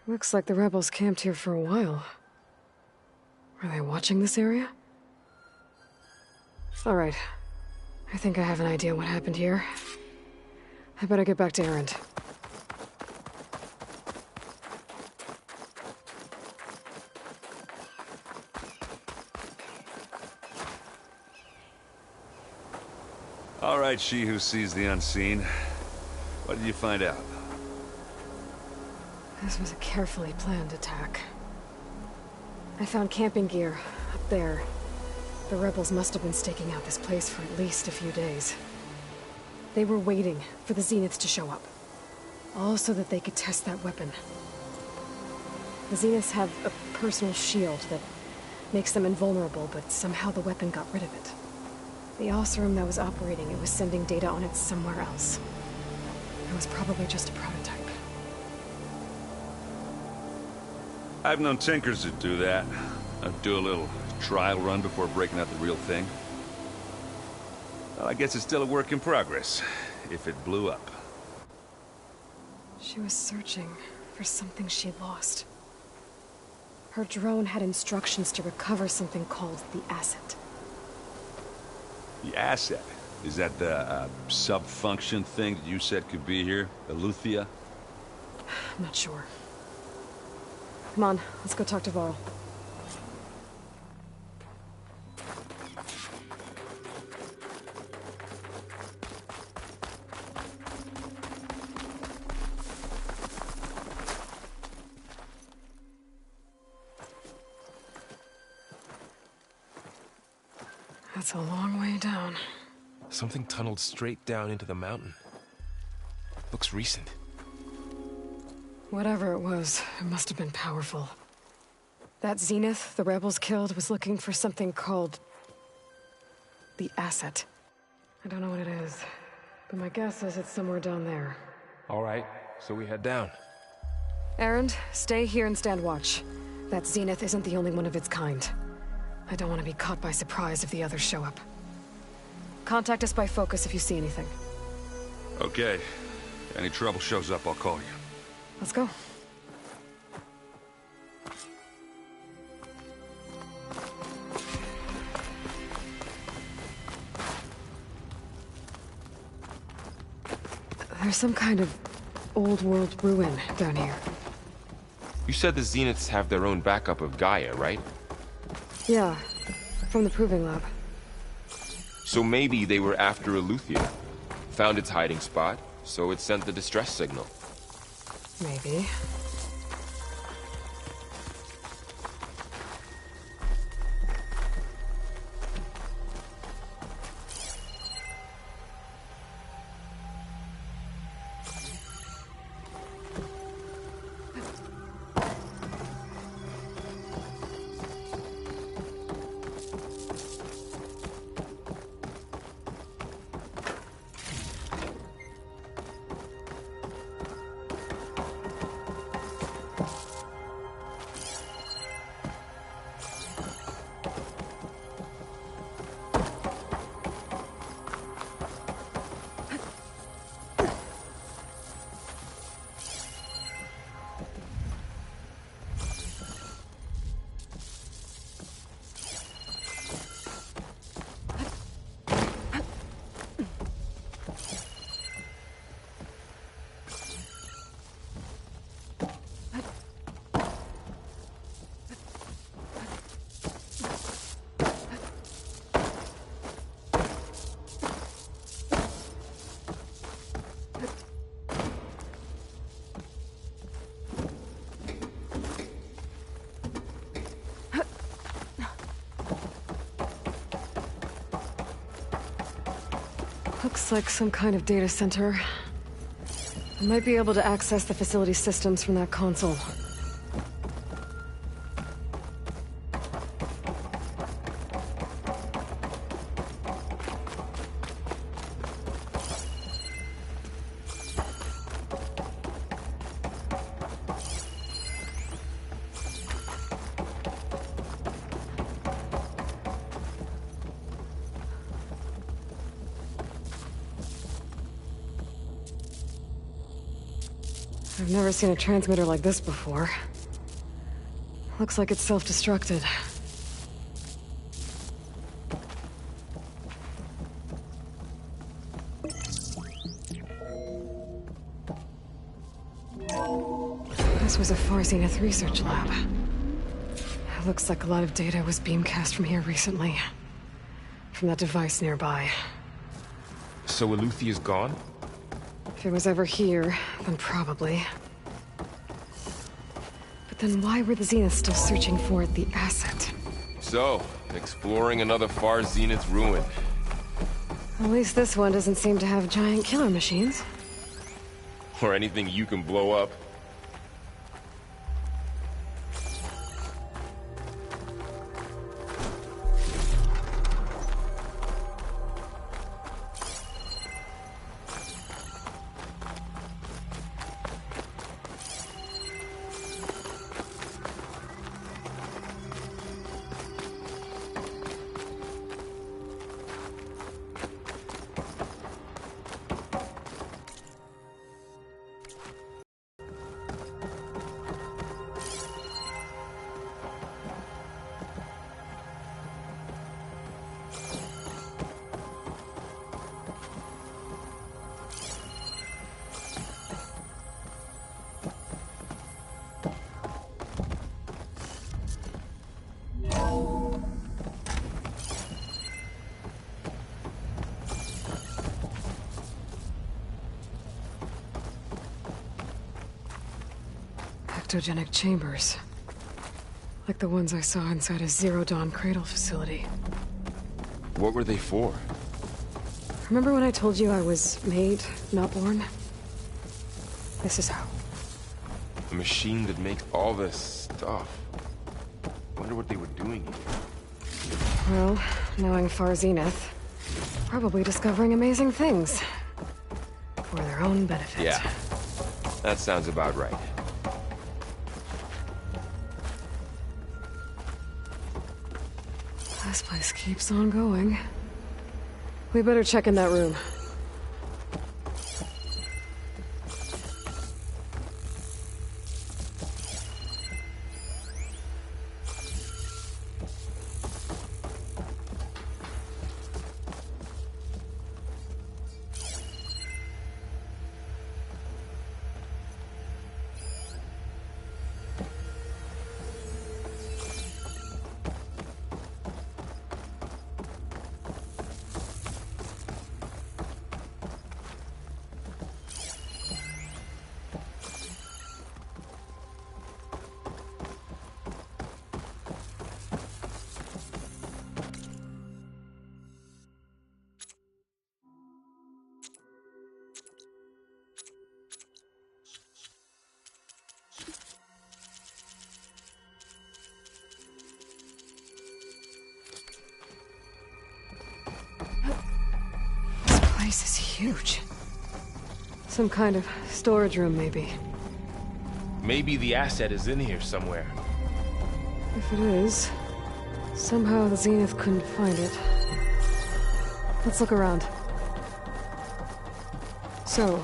Looks like the rebels camped here for a while. Are they watching this area? Alright. I think I have an idea what happened here. I better get back to Erend. All right, she who sees the unseen. What did you find out? This was a carefully planned attack. I found camping gear up there. The rebels must have been staking out this place for at least a few days. They were waiting for the Zeniths to show up. All so that they could test that weapon. The Zeniths have a personal shield that makes them invulnerable, but somehow the weapon got rid of it. The Oseram that was operating it was sending data on it somewhere else. It was probably just a prototype. I've known tinkers that do that. I'd do a little trial run before breaking out the real thing. Well, I guess it's still a work in progress, if it blew up. She was searching for something she lost. Her drone had instructions to recover something called the asset. The asset? Is that the sub-function thing that you said could be here? Eleuthia? I'm not sure. Come on, let's go talk to Varl. That's a long way down. Something tunneled straight down into the mountain. Looks recent. Whatever it was, it must have been powerful. That Zenith the rebels killed was looking for something called the asset. I don't know what it is, but my guess is it's somewhere down there. All right, so we head down. Erend, stay here and stand watch. That Zenith isn't the only one of its kind. I don't want to be caught by surprise if the others show up. Contact us by focus if you see anything. Okay. If any trouble shows up, I'll call you. Let's go. There's some kind of old-world ruin down here. You said the Zeniths have their own backup of Gaia, right? Yeah, from the Proving Lab. So maybe they were after Eleuthia. Found its hiding spot, so it sent the distress signal. Maybe. Looks like some kind of data center. I might be able to access the facility systems from that console. I've never seen a transmitter like this before. Looks like it's self-destructed. This was a Far Zenith research lab. It looks like a lot of data was beamcast from here recently. From that device nearby. So Eleuthea's gone? If it was ever here, then probably. But then why were the Zeniths still searching for the asset? So, exploring another Far Zenith ruin. At least this one doesn't seem to have giant killer machines. Or anything you can blow up. Ectogenic chambers. Like the ones I saw inside a Zero Dawn cradle facility. What were they for? Remember when I told you I was made, not born? This is how. A machine that makes all this stuff. Wonder what they were doing here. Well, knowing Far Zenith, probably discovering amazing things. For their own benefit. Yeah. That sounds about right. This place keeps on going. We better check in that room. This place is huge. Some kind of storage room, maybe. Maybe the asset is in here somewhere. If it is, somehow the Zenith couldn't find it. Let's look around. So,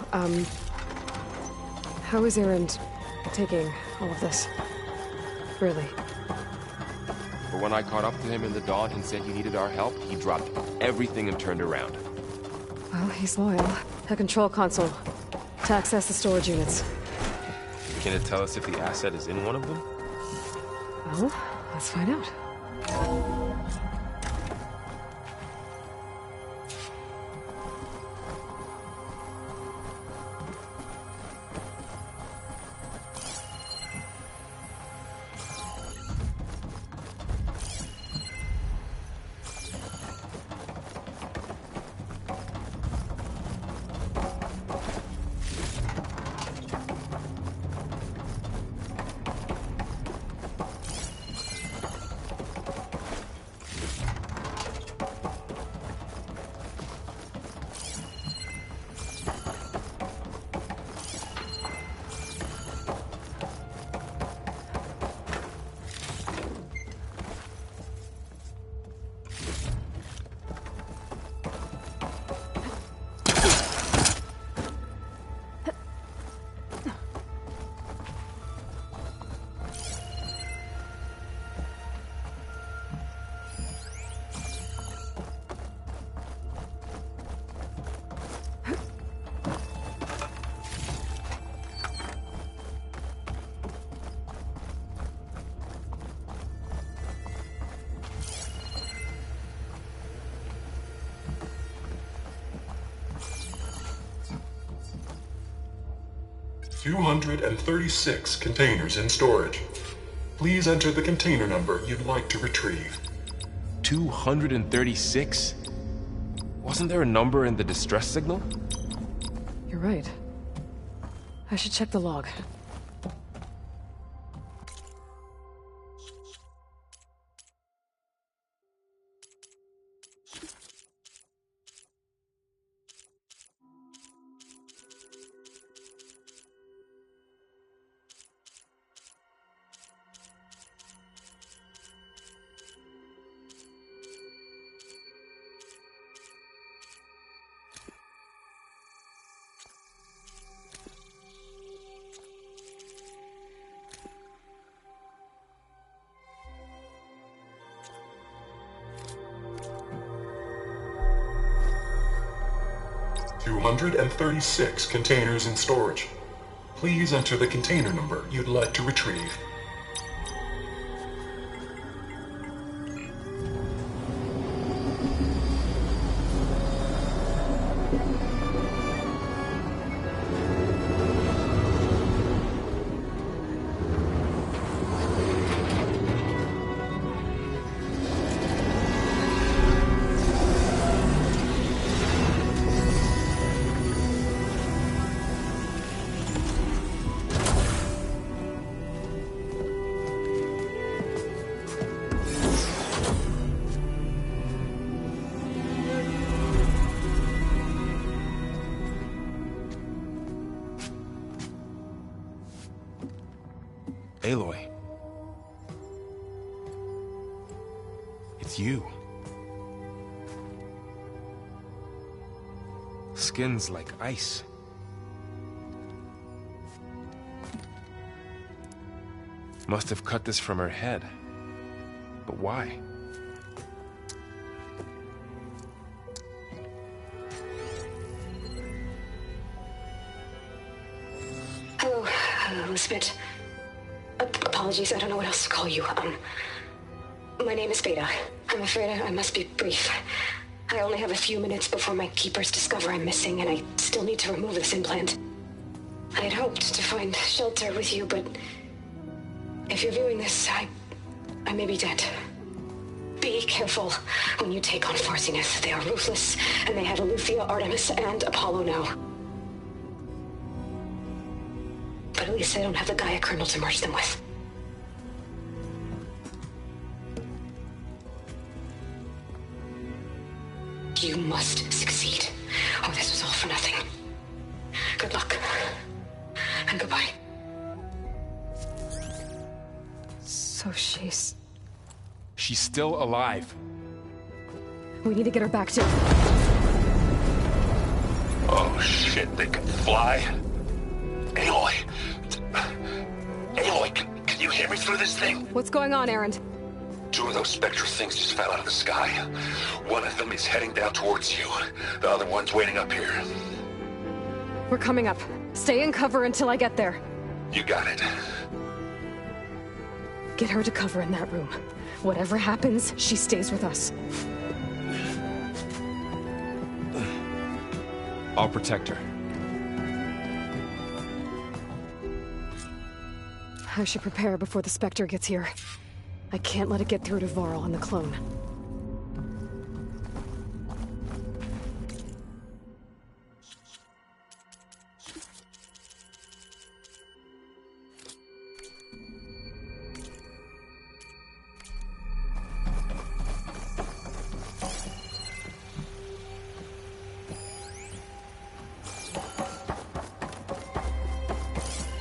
how is Erend taking all of this? Really? But when I caught up to him in the dawn and said he needed our help, he dropped everything and turned around. Well, he's loyal. A control console to access the storage units. Can it tell us if the asset is in one of them? Well, let's find out. 236 containers in storage. Please enter the container number you'd like to retrieve. 236? Wasn't there a number in the distress signal? You're right. I should check the log. $236 containers in storage. Please enter the container number you'd like to retrieve. Aloy. It's you. Skin's like ice. Must have cut this from her head. But why? Hello, Elizabeth. Apologies, I don't know what else to call you. My name is Beta. I'm afraid I must be brief. I only have a few minutes before my keepers discover I'm missing, and I still need to remove this implant. I had hoped to find shelter with you, but if you're viewing this, I may be dead. Be careful when you take on Farsiness. They are ruthless, and they have Eleuthia, Artemis, and Apollo now. But at least I don't have the Gaia kernel to merge them with. You must succeed, or this was all for nothing. Good luck. And goodbye. So she's still alive. We need to get her back to... Oh shit, they can fly? Aloy! Aloy, can you hear me through this thing? What's going on, Erend? 2 of those spectral things just fell out of the sky. One of them is heading down towards you. The other one's waiting up here. We're coming up. Stay in cover until I get there. You got it. Get her to cover in that room. Whatever happens, she stays with us. I'll protect her. I should prepare before the Spectre gets here. I can't let it get through to Varl and the clone.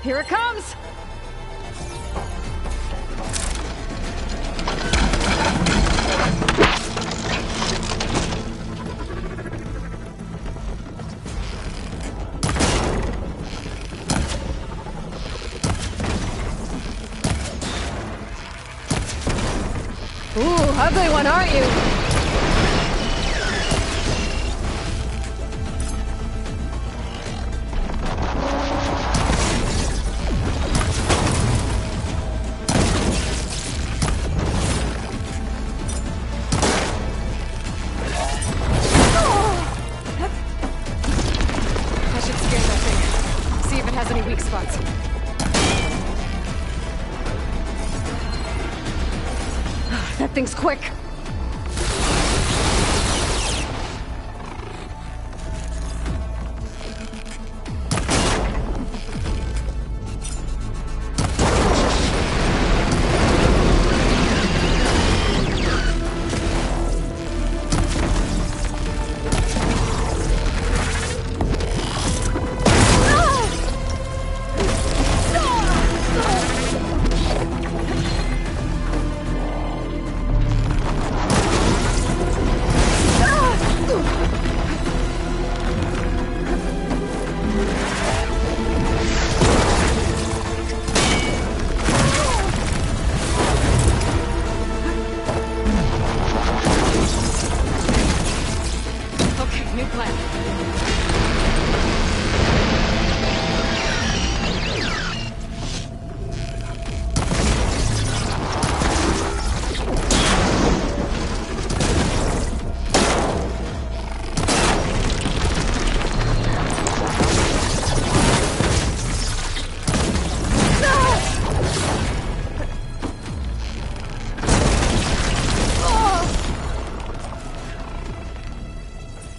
Here it comes! Ooh, ugly one, aren't you? I should scan that thing. See if it has any weak spots. get things quick!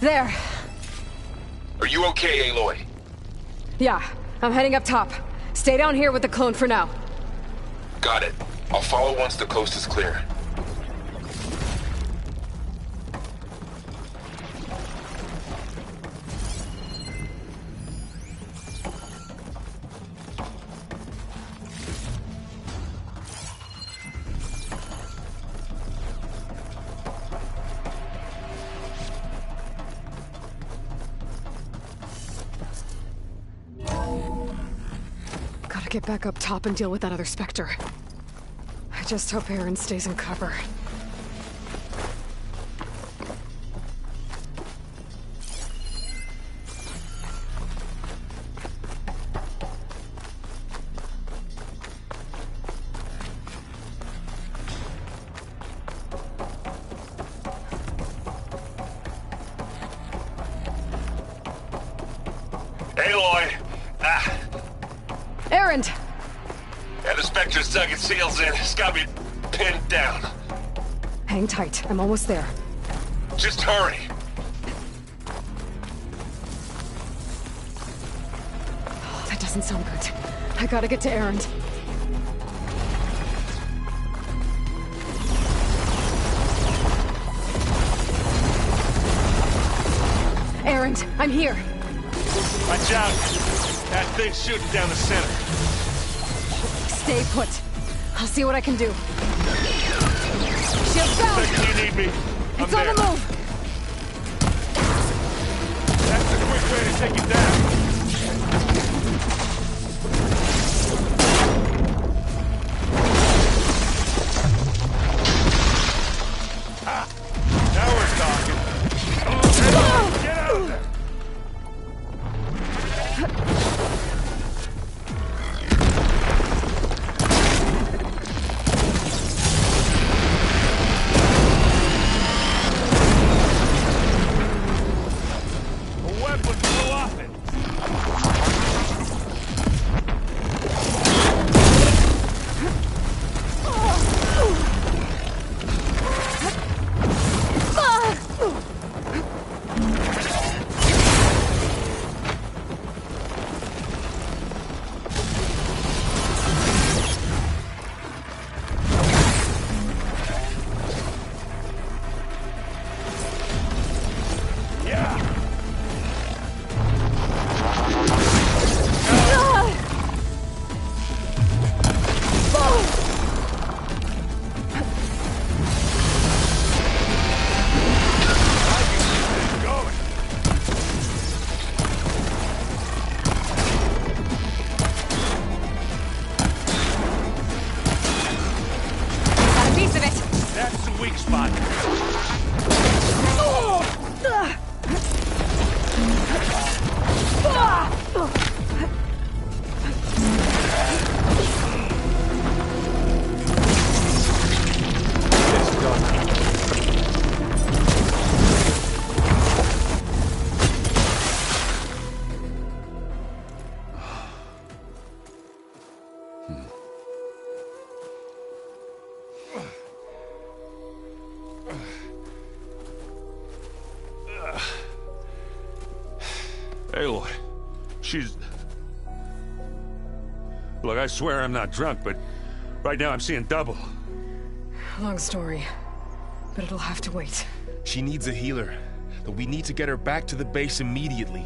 There. Are you okay, Aloy? Yeah, I'm heading up top. Stay down here with the clone for now. Got it. I'll follow once the coast is clear. Gotta get back up top and deal with that other Spectre. I just hope Aaron stays in cover. Aloy! Erend! Yeah, the Spectre's dug its seals in. It's gotta be pinned down. Hang tight. I'm almost there. Just hurry. Oh, that doesn't sound good. I gotta get to Erend. Erend, I'm here. Watch out! That thing's shooting down the center. Stay put. I'll see what I can do. Shield down! Spectre, you need me? I'm It's there. on the move! That's a quick way to take it down. Ah, now we're talking. Get out of there! A weapon flew off it. Got a piece of it! That's the weak spot. she's... Look, I swear I'm not drunk, but right now I'm seeing double. Long story, but it'll have to wait. She needs a healer, but we need to get her back to the base immediately.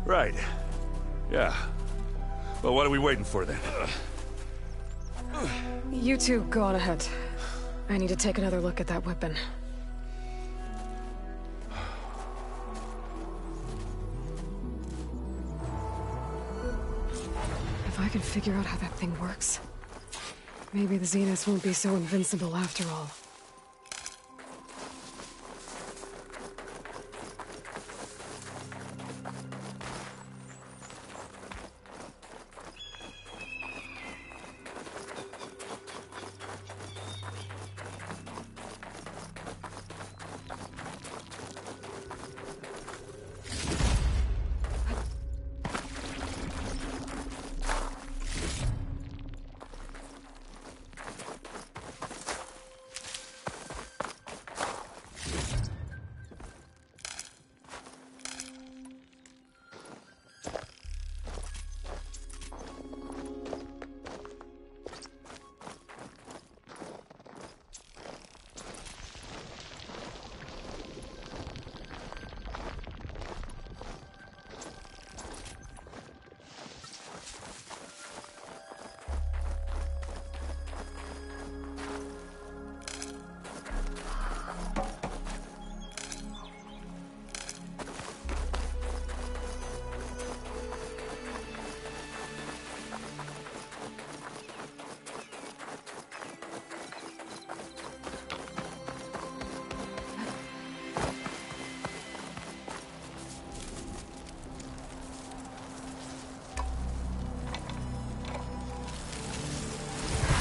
Right. Yeah. Well, what are we waiting for then? You two go on ahead. I need to take another look at that weapon. If I can figure out how that thing works, maybe the Zeniths won't be so invincible after all.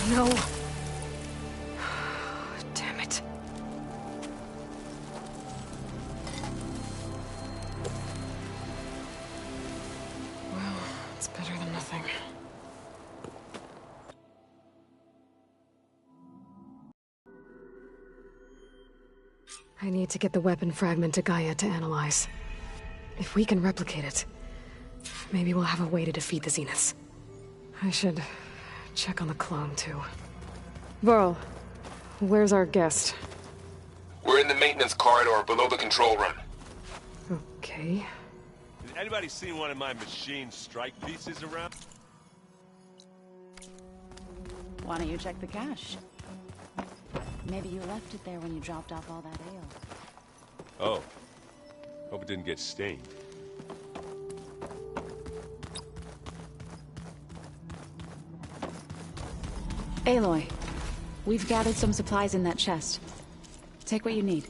No. Damn it. Well, it's better than nothing. I need to get the weapon fragment to Gaia to analyze. If we can replicate it, maybe we'll have a way to defeat the Zeniths. I should check on the clone, too. Varl, where's our guest? We're in the maintenance corridor below the control room. Okay. Has anybody seen one of my machine strike pieces around? Why don't you check the cache? Maybe you left it there when you dropped off all that ale. Oh. Hope it didn't get stained. Aloy, we've gathered some supplies in that chest. Take what you need.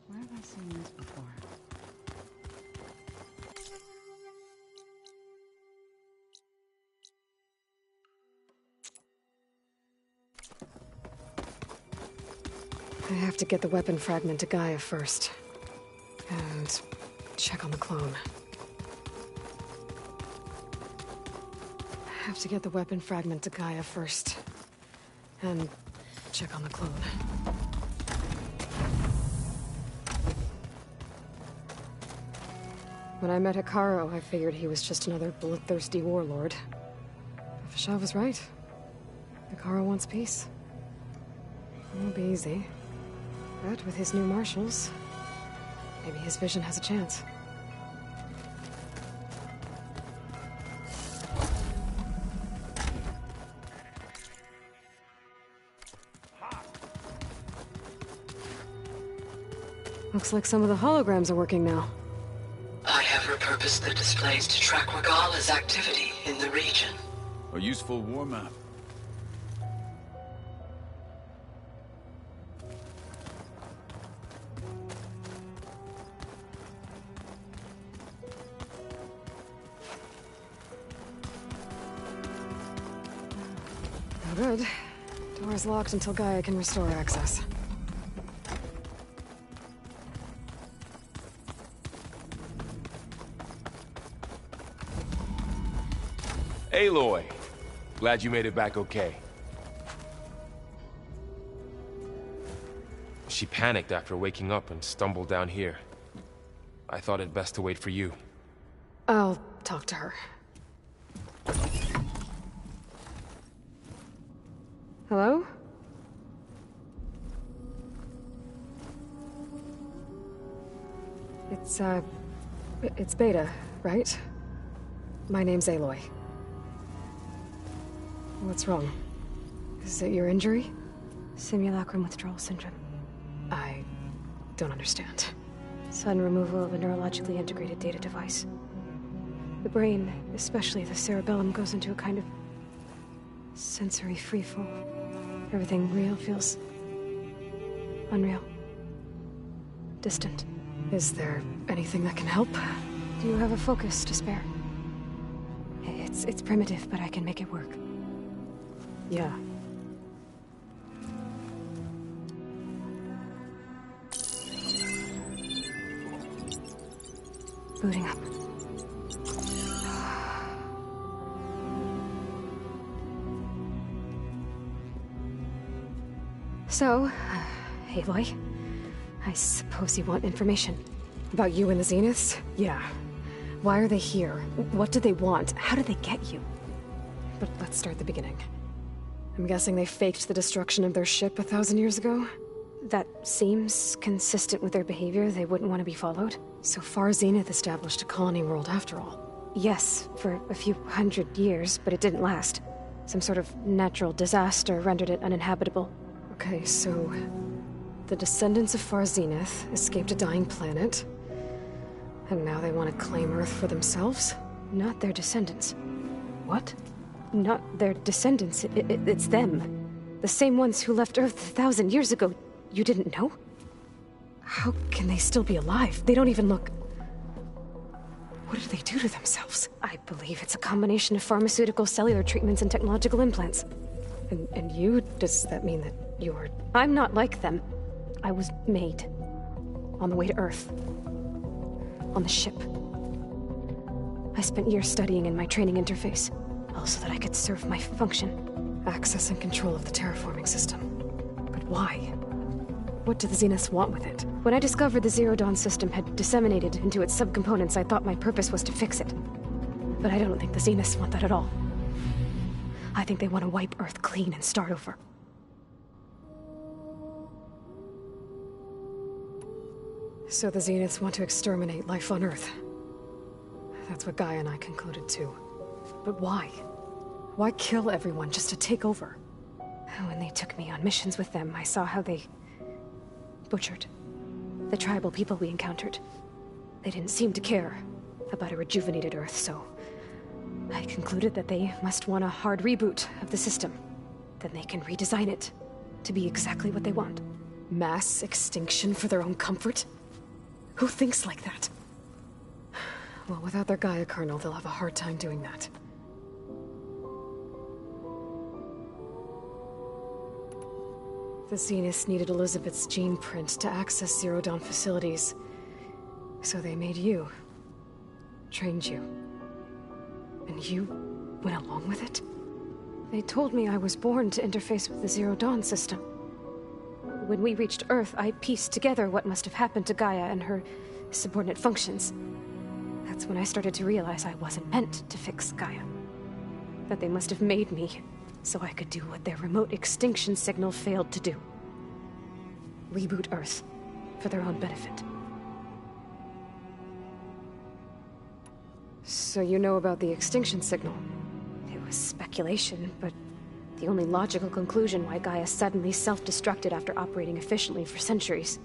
Where have I seen this before? I have to get the weapon fragment to Gaia first. And check on the clone. I have to get the weapon fragment to Gaia first. And check on the clone. When I met Hikaru, I figured he was just another bloodthirsty warlord. But Fashaw was right. Hikaru wants peace. It won't be easy. But with his new marshals, maybe his vision has a chance. Looks like some of the holograms are working now. I have repurposed the displays to track Regala's activity in the region. A useful war map. No good. Door's locked until Gaia can restore access. Aloy! Glad you made it back okay. She panicked after waking up and stumbled down here. I thought it best to wait for you. I'll talk to her. Hello? It's Beta, right? My name's Aloy. What's wrong? Is it your injury? Simulacrum withdrawal syndrome. I don't understand. Sudden removal of a neurologically integrated data device. The brain, especially the cerebellum, goes into a kind of sensory freefall. Everything real feels unreal. Distant. Is there anything that can help? Do you have a focus to spare? It's primitive, but I can make it work. Yeah. Booting up. So, Aloy, I suppose you want information. About you and the Zeniths? Yeah. Why are they here? What do they want? How did they get you? But let's start at the beginning. I'm guessing they faked the destruction of their ship 1,000 years ago? That seems consistent with their behavior. They wouldn't want to be followed. So far, Zenith established a colony world after all. Yes, for a few hundred years, but it didn't last. Some sort of natural disaster rendered it uninhabitable. Okay, so the descendants of Far Zenith escaped a dying planet, and now they want to claim Earth for themselves? Not their descendants. What? Not their descendants. It's them. The same ones who left Earth 1,000 years ago. You didn't know? How can they still be alive? They don't even look... What did they do to themselves? I believe it's a combination of pharmaceutical, cellular treatments, and technological implants. And you? Does that mean that you're... I'm not like them. I was made. On the way to Earth. On the ship. I spent years studying in my training interface. All so that I could serve my function. Access and control of the terraforming system. But why? What do the Zeniths want with it? When I discovered the Zero Dawn system had disseminated into its subcomponents, I thought my purpose was to fix it. But I don't think the Zeniths want that at all. I think they want to wipe Earth clean and start over. So the Zeniths want to exterminate life on Earth. That's what Gaia and I concluded too. But why? Why kill everyone just to take over? When they took me on missions with them, I saw how they butchered the tribal people we encountered. They didn't seem to care about a rejuvenated Earth, so I concluded that they must want a hard reboot of the system. Then they can redesign it to be exactly what they want. Mass extinction for their own comfort? Who thinks like that? Well, without their Gaia kernel, they'll have a hard time doing that. The Zeniths needed Elizabeth's gene print to access Zero Dawn facilities. So they made you. Trained you. And you went along with it? They told me I was born to interface with the Zero Dawn system. When we reached Earth, I pieced together what must have happened to Gaia and her subordinate functions. That's when I started to realize I wasn't meant to fix Gaia. That they must have made me so I could do what their remote extinction signal failed to do. Reboot Earth for their own benefit. So you know about the extinction signal? It was speculation, but the only logical conclusion why Gaia suddenly self-destructed after operating efficiently for centuries.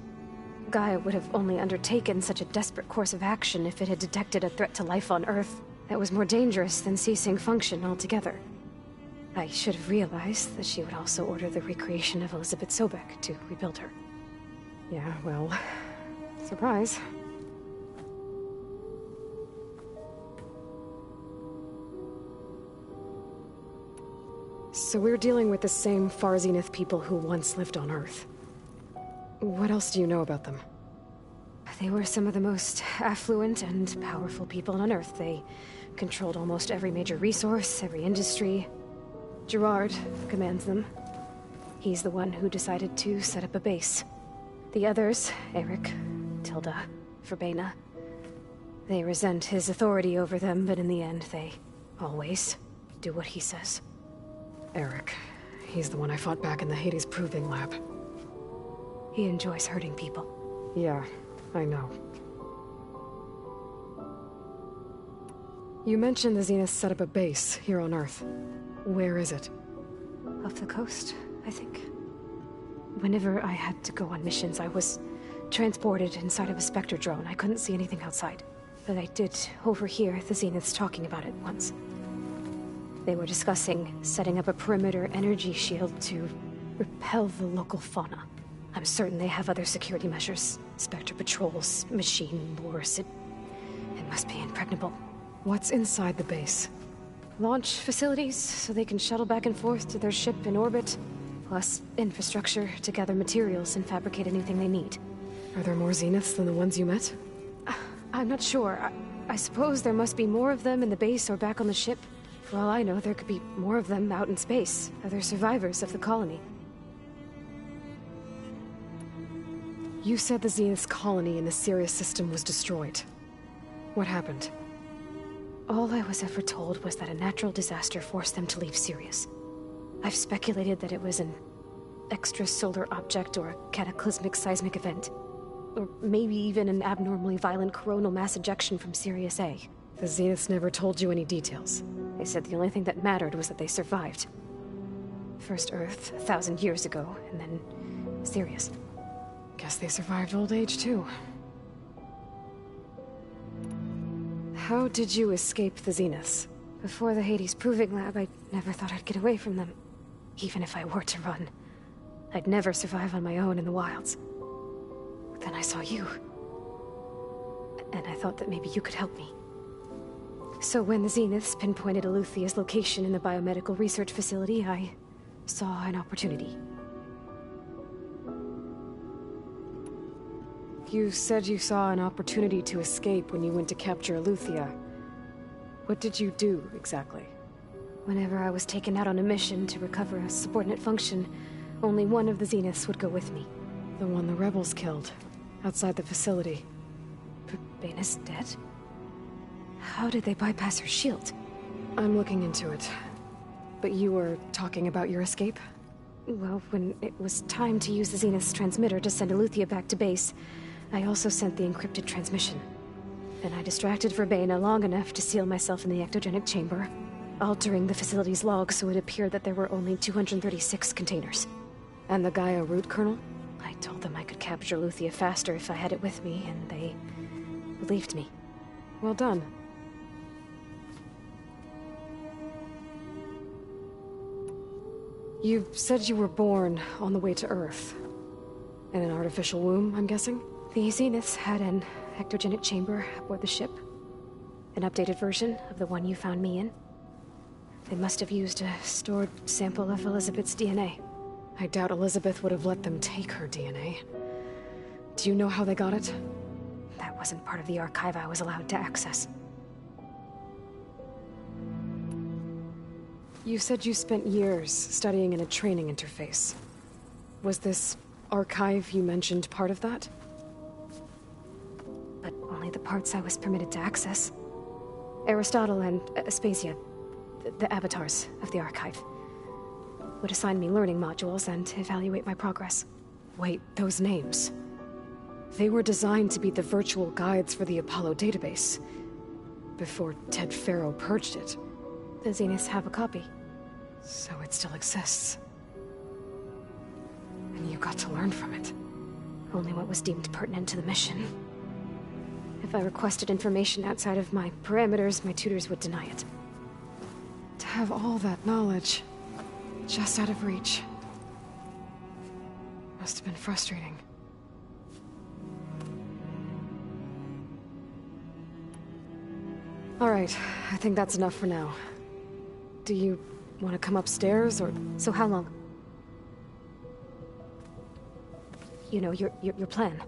Gaia would have only undertaken such a desperate course of action if it had detected a threat to life on Earth that was more dangerous than ceasing function altogether. I should have realized that she would also order the recreation of Elizabeth Sobek to rebuild her. Yeah, well, surprise. So we're dealing with the same Far Zenith people who once lived on Earth. What else do you know about them? They were some of the most affluent and powerful people on Earth. They controlled almost every major resource, every industry. Gerard commands them. He's the one who decided to set up a base. The others, Eric, Tilda, Verbena, they resent his authority over them, but in the end, they always do what he says. Eric. He's the one I fought back in the Hades Proving Lab. He enjoys hurting people. Yeah, I know. You mentioned the Zenith set up a base here on Earth. Where is it? Off the coast, I think. Whenever I had to go on missions, I was transported inside of a Spectre drone. I couldn't see anything outside. But I did overhear the Zeniths talking about it once. They were discussing setting up a perimeter energy shield to repel the local fauna. I'm certain they have other security measures. Spectre patrols, machine lures. It must be impregnable. What's inside the base? Launch facilities, so they can shuttle back and forth to their ship in orbit. Plus infrastructure to gather materials and fabricate anything they need. Are there more Zeniths than the ones you met? I'm not sure. I suppose there must be more of them in the base or back on the ship. For all I know, there could be more of them out in space. Other survivors of the colony. You said the Zenith's colony in the Sirius system was destroyed. What happened? All I was ever told was that a natural disaster forced them to leave Sirius. I've speculated that it was an extrasolar object or a cataclysmic seismic event. Or maybe even an abnormally violent coronal mass ejection from Sirius A. The Zeniths never told you any details. They said the only thing that mattered was that they survived. First Earth, 1,000 years ago, and then Sirius. Guess they survived old age, too. How did you escape the Zeniths? Before the Hades Proving Lab, I never thought I'd get away from them. Even if I were to run. I'd never survive on my own in the wilds. But then I saw you. And I thought that maybe you could help me. So when the Zeniths pinpointed Eluthia's location in the biomedical research facility, I saw an opportunity. You said you saw an opportunity to escape when you went to capture Eluthia. What did you do, exactly? Whenever I was taken out on a mission to recover a subordinate function, only one of the Zeniths would go with me. The one the rebels killed, outside the facility. Verbena's dead? How did they bypass her shield? I'm looking into it. But you were talking about your escape? Well, when it was time to use the Zenith's transmitter to send Eluthia back to base, I also sent the encrypted transmission. Then I distracted Verbena long enough to seal myself in the ectogenic chamber, altering the facility's log so it appeared that there were only 236 containers. And the Gaia root kernel? I told them I could capture Eluthia faster if I had it with me, and they believed me. Well done. You said you were born on the way to Earth. In an artificial womb, I'm guessing? The Zeniths had an ectogenic chamber aboard the ship. An updated version of the one you found me in. They must have used a stored sample of Elizabeth's DNA. I doubt Elizabeth would have let them take her DNA. Do you know how they got it? That wasn't part of the archive I was allowed to access. You said you spent years studying in a training interface. Was this archive you mentioned part of that? But only the parts I was permitted to access. Aristotle and Aspasia, the avatars of the archive, would assign me learning modules and evaluate my progress. Wait, those names. They were designed to be the virtual guides for the Apollo database, before Ted Faro purged it. The Zeniths have a copy. So it still exists. And you got to learn from it. Only what was deemed pertinent to the mission. If I requested information outside of my parameters, my tutors would deny it. To have all that knowledge, just out of reach. Must have been frustrating. Alright, I think that's enough for now. Do you want to come upstairs, or... So how long? You know, your plan.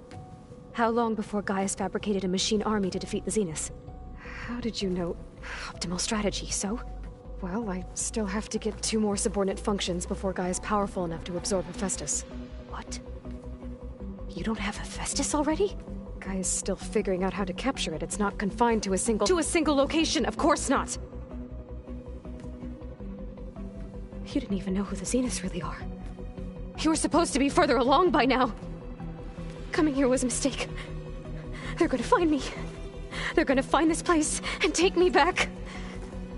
How long before Gaius fabricated a machine army to defeat the Zeniths? How did you know? Optimal strategy, so? Well, I still have to get 2 more subordinate functions before Gaia's powerful enough to absorb Hephaestus. What? You don't have Hephaestus already? Gaia's still figuring out how to capture it. It's not confined to a single location, of course not! You didn't even know who the Zeniths really are. You were supposed to be further along by now. Coming here was a mistake. They're gonna find me. They're gonna find this place and take me back.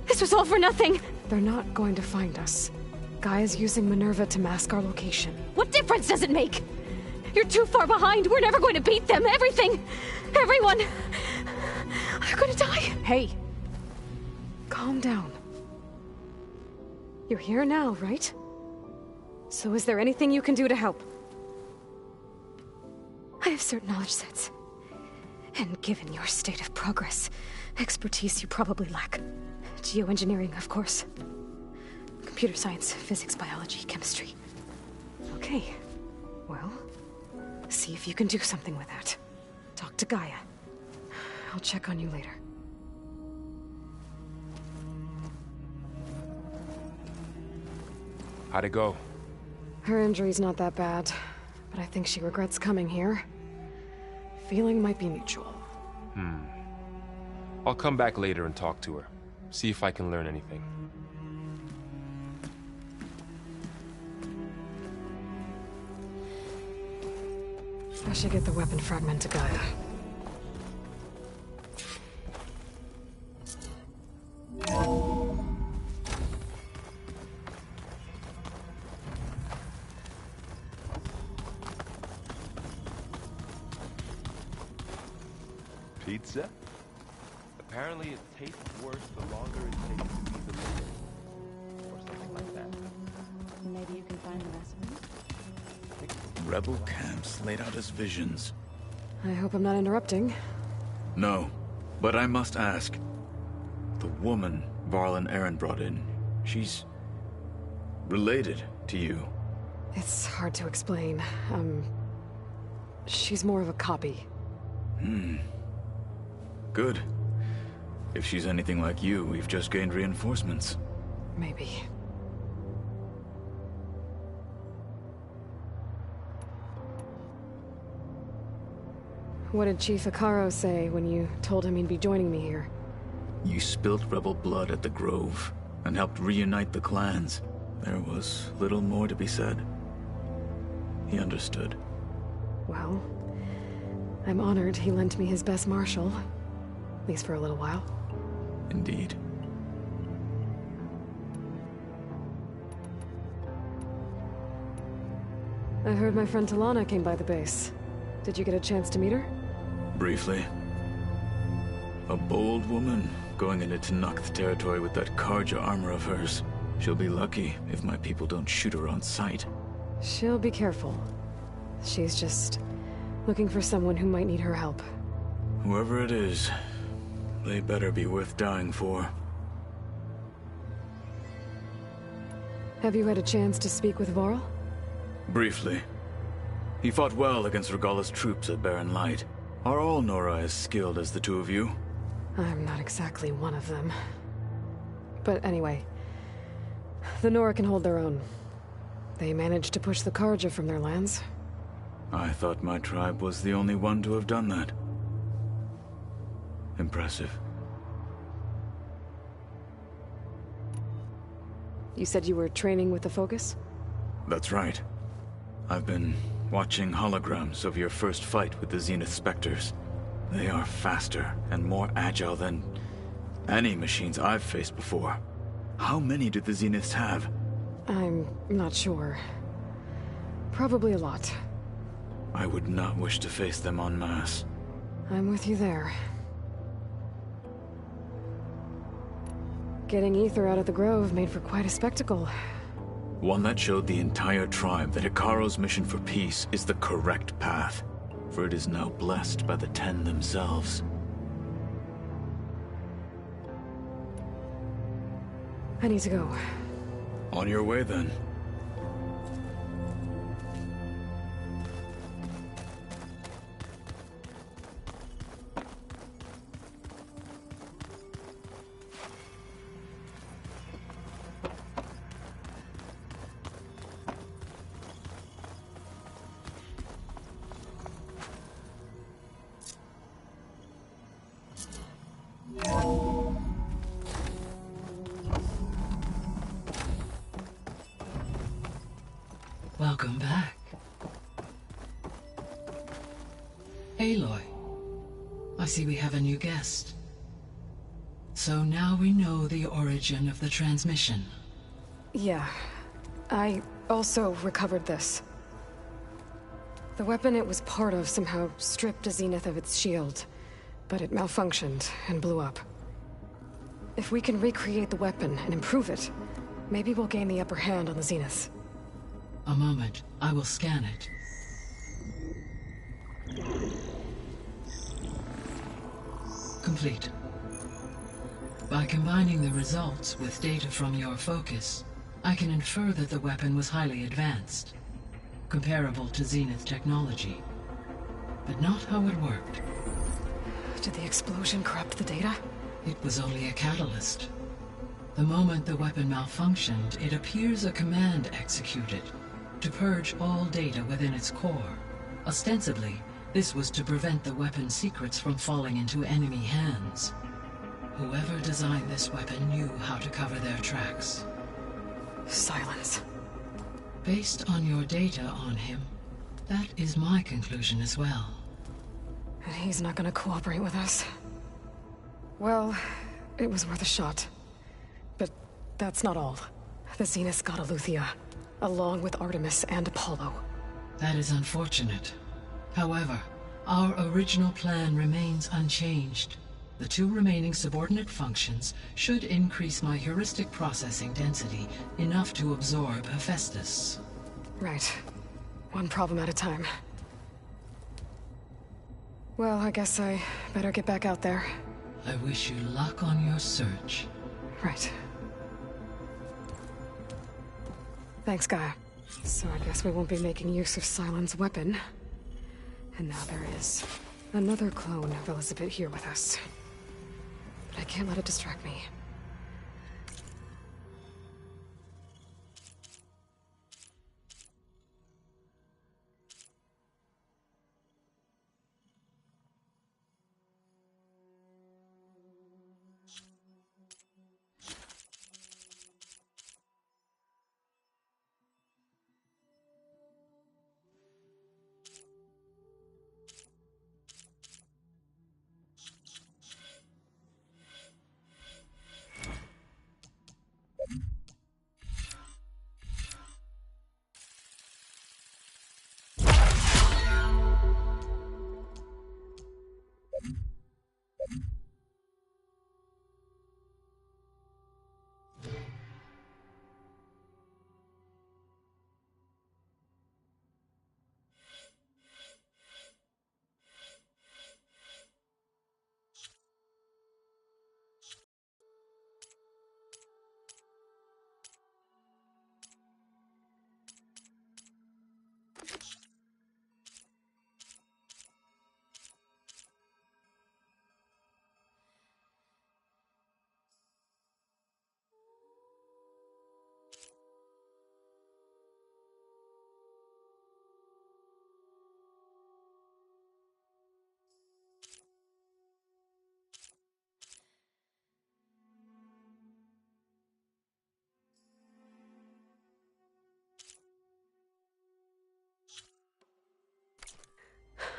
This was all for nothing. They're not going to find us. Gaia's using Minerva to mask our location. What difference does it make? You're too far behind. We're never going to beat them. Everything. Everyone. They're gonna die. Hey. Calm down. You're here now, right? So is there anything you can do to help? I have certain knowledge sets. And given your state of progress, expertise you probably lack. Geoengineering, of course. Computer science, physics, biology, chemistry. Okay. Well, see if you can do something with that. Talk to Gaia. I'll check on you later. How'd it go? Her injury's not that bad, but I think she regrets coming here. Feeling might be mutual. I'll come back later and talk to her. See if I can learn anything. I should get the weapon fragment to Gaia. Pizza? Apparently it tastes worse the longer it takes to be delivered. Or something like that. Maybe you can find the recipe? Rebel camps laid out as visions. I hope I'm not interrupting. No, but I must ask. The woman Varl and Aaron brought in, she's... related to you. It's hard to explain. She's more of a copy. Good. If she's anything like you, we've just gained reinforcements. Maybe. What did Chief Akaro say when you told him he'd be joining me here? You spilt rebel blood at the Grove, and helped reunite the clans. There was little more to be said. He understood. Well, I'm honored he lent me his best marshal. At least for a little while. Indeed. I heard my friend Talana came by the base. Did you get a chance to meet her? Briefly. A bold woman going into Tenakth territory with that Karja armor of hers. She'll be lucky if my people don't shoot her on sight. She'll be careful. She's just looking for someone who might need her help. Whoever it is, they better be worth dying for. Have you had a chance to speak with Varl? Briefly. He fought well against Regalla's troops at Barren Light. Are all Nora as skilled as the two of you? I'm not exactly one of them. But anyway, the Nora can hold their own. They managed to push the Karja from their lands. I thought my tribe was the only one to have done that. Impressive. You said you were training with the Focus? That's right. I've been watching holograms of your first fight with the Zenith Spectres. They are faster and more agile than any machines I've faced before. How many do the Zeniths have? I'm not sure. Probably a lot. I would not wish to face them en masse. I'm with you there. Getting Ether out of the Grove made for quite a spectacle. One that showed the entire tribe that Hikaru's mission for peace is the correct path, for it is now blessed by the Ten themselves. I need to go. On your way, then. Welcome back. Aloy, I see we have a new guest. So now we know the origin of the transmission. Yeah. I also recovered this. The weapon it was part of somehow stripped a Zenith of its shield, but it malfunctioned and blew up. If we can recreate the weapon and improve it, maybe we'll gain the upper hand on the Zeniths. A moment. I will scan it. Complete. By combining the results with data from your focus, I can infer that the weapon was highly advanced, comparable to Zenith technology, but not how it worked. Did the explosion corrupt the data? It was only a catalyst. The moment the weapon malfunctioned, it appears a command executed to purge all data within its core. Ostensibly, this was to prevent the weapon's secrets from falling into enemy hands. Whoever designed this weapon knew how to cover their tracks. Silence. Based on your data on him, that is my conclusion as well. And he's not gonna cooperate with us. Well, it was worth a shot. But that's not all. The Zeniths got Aletheia, along with Artemis and Apollo. That is unfortunate. However, our original plan remains unchanged. The two remaining subordinate functions should increase my heuristic processing density enough to absorb Hephaestus. Right. One problem at a time. Well, I guess I better get back out there. I wish you luck on your search. Right. Thanks, Gaia. So I guess we won't be making use of Cylon's weapon. And now there is another clone of Elizabeth here with us. But I can't let it distract me.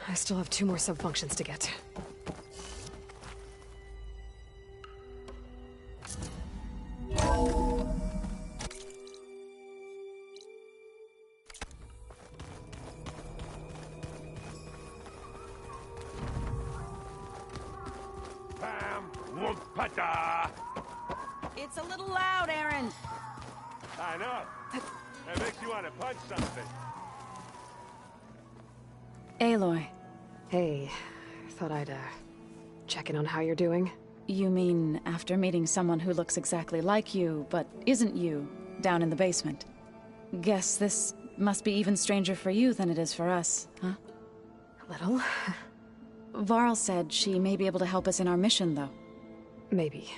I still have 2 more sub-functions to get. It's a little loud, Aaron. I know. That makes you want to punch something. Aloy. Hey, thought I'd, check in on how you're doing. You mean after meeting someone who looks exactly like you, but isn't you, down in the basement? Guess this must be even stranger for you than it is for us, huh? A little. Varl said she may be able to help us in our mission, though. Maybe.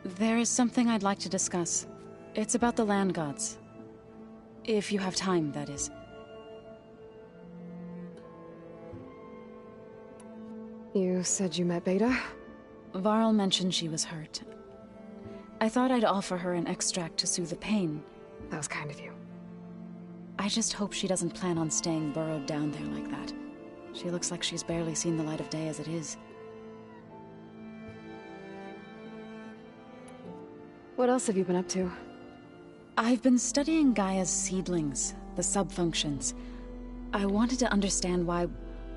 There is something I'd like to discuss. It's about the land gods. If you have time, that is. You said you met Beta? Varl mentioned she was hurt. I thought I'd offer her an extract to soothe the pain. That was kind of you. I just hope she doesn't plan on staying burrowed down there like that. She looks like she's barely seen the light of day as it is. What else have you been up to? I've been studying Gaia's seedlings, the subfunctions. I wanted to understand why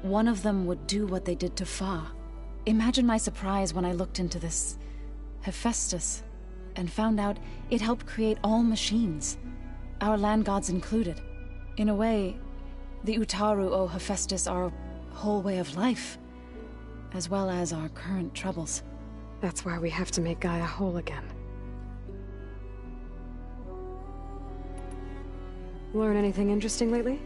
one of them would do what they did to Fa. Imagine my surprise when I looked into this Hephaestus and found out it helped create all machines, our land gods included. In a way, the Utaru owe Hephaestus our whole way of life, as well as our current troubles. That's why we have to make Gaia whole again. Learn anything interesting lately?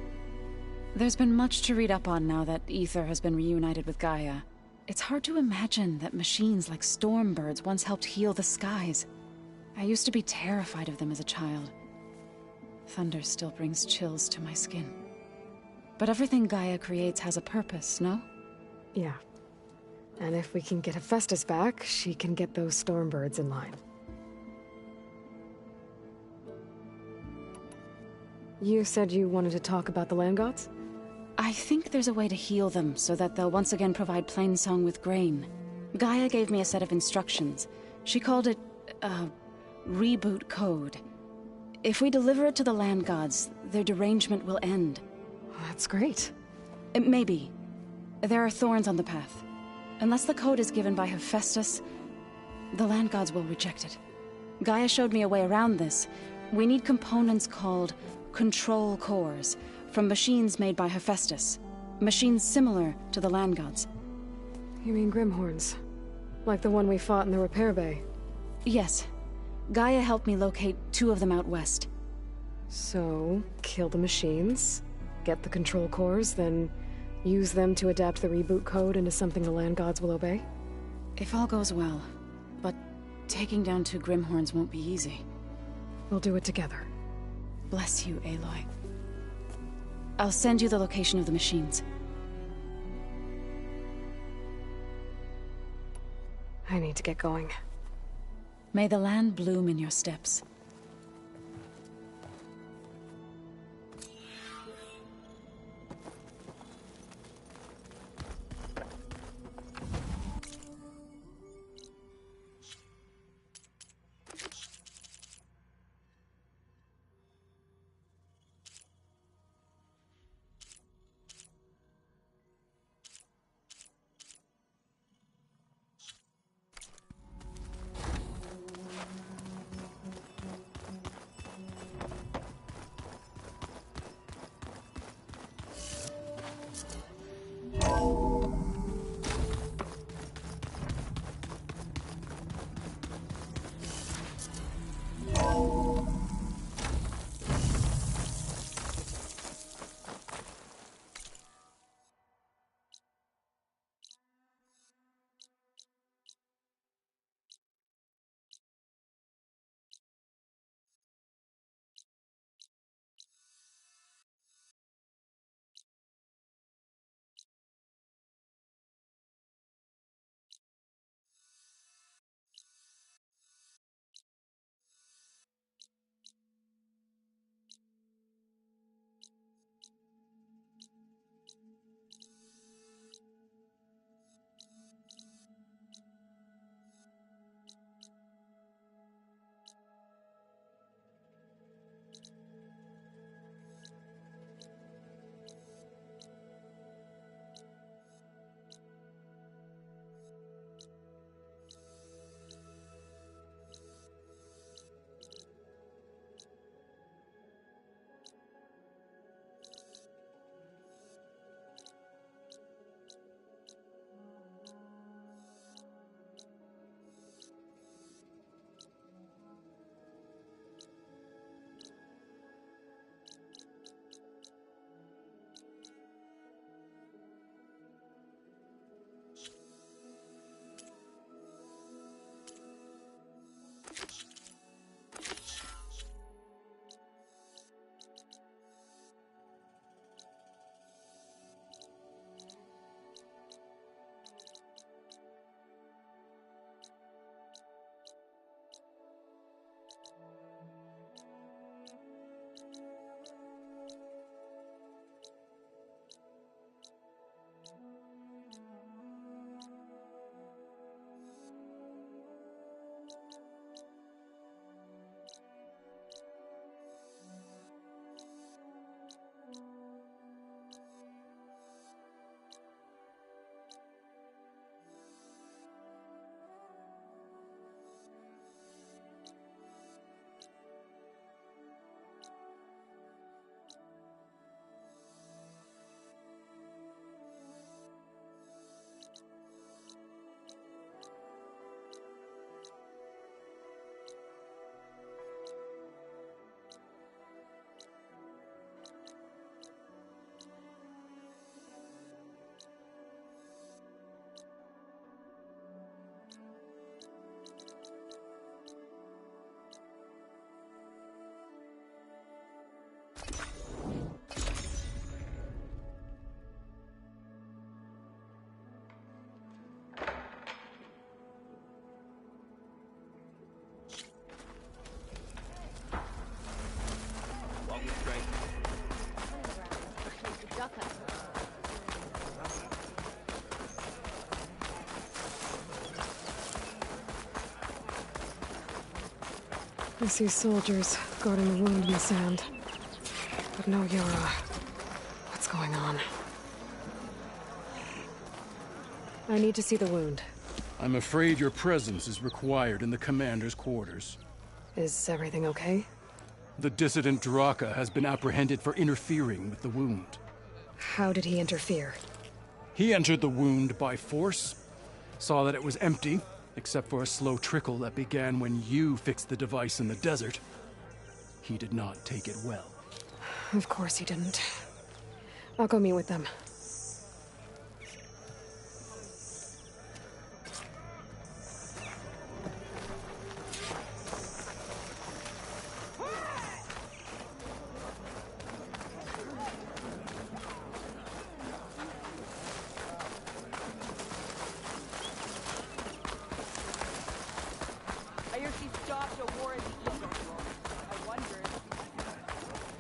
There's been much to read up on now that Aether has been reunited with Gaia. It's hard to imagine that machines like Stormbirds once helped heal the skies. I used to be terrified of them as a child. Thunder still brings chills to my skin. But everything Gaia creates has a purpose, no? Yeah. And if we can get Hephaestus back, she can get those Stormbirds in line. You said you wanted to talk about the land gods? I think there's a way to heal them so that they'll once again provide Plainsong with grain. Gaia gave me a set of instructions. She called it, reboot code. If we deliver it to the land gods, their derangement will end. That's great. Maybe. There are thorns on the path. Unless the code is given by Hephaestus, the land gods will reject it. Gaia showed me a way around this. We need components called control cores, from machines made by Hephaestus. Machines similar to the land gods. You mean Grimhorns? Like the one we fought in the repair bay? Yes. Gaia helped me locate 2 of them out west. So, kill the machines, get the control cores, then use them to adapt the reboot code into something the land gods will obey? If all goes well. But taking down 2 Grimhorns won't be easy. We'll do it together. Bless you, Aloy. I'll send you the location of the machines. I need to get going. May the land bloom in your steps. I see soldiers guarding the wound in the sand. But no Yara. What's going on? I need to see the wound. I'm afraid your presence is required in the commander's quarters. Is everything okay? The dissident Draka has been apprehended for interfering with the wound. How did he interfere? He entered the wound by force, saw that it was empty, except for a slow trickle that began when you fixed the device in the desert. He did not take it well. Of course he didn't. I'll go meet with them.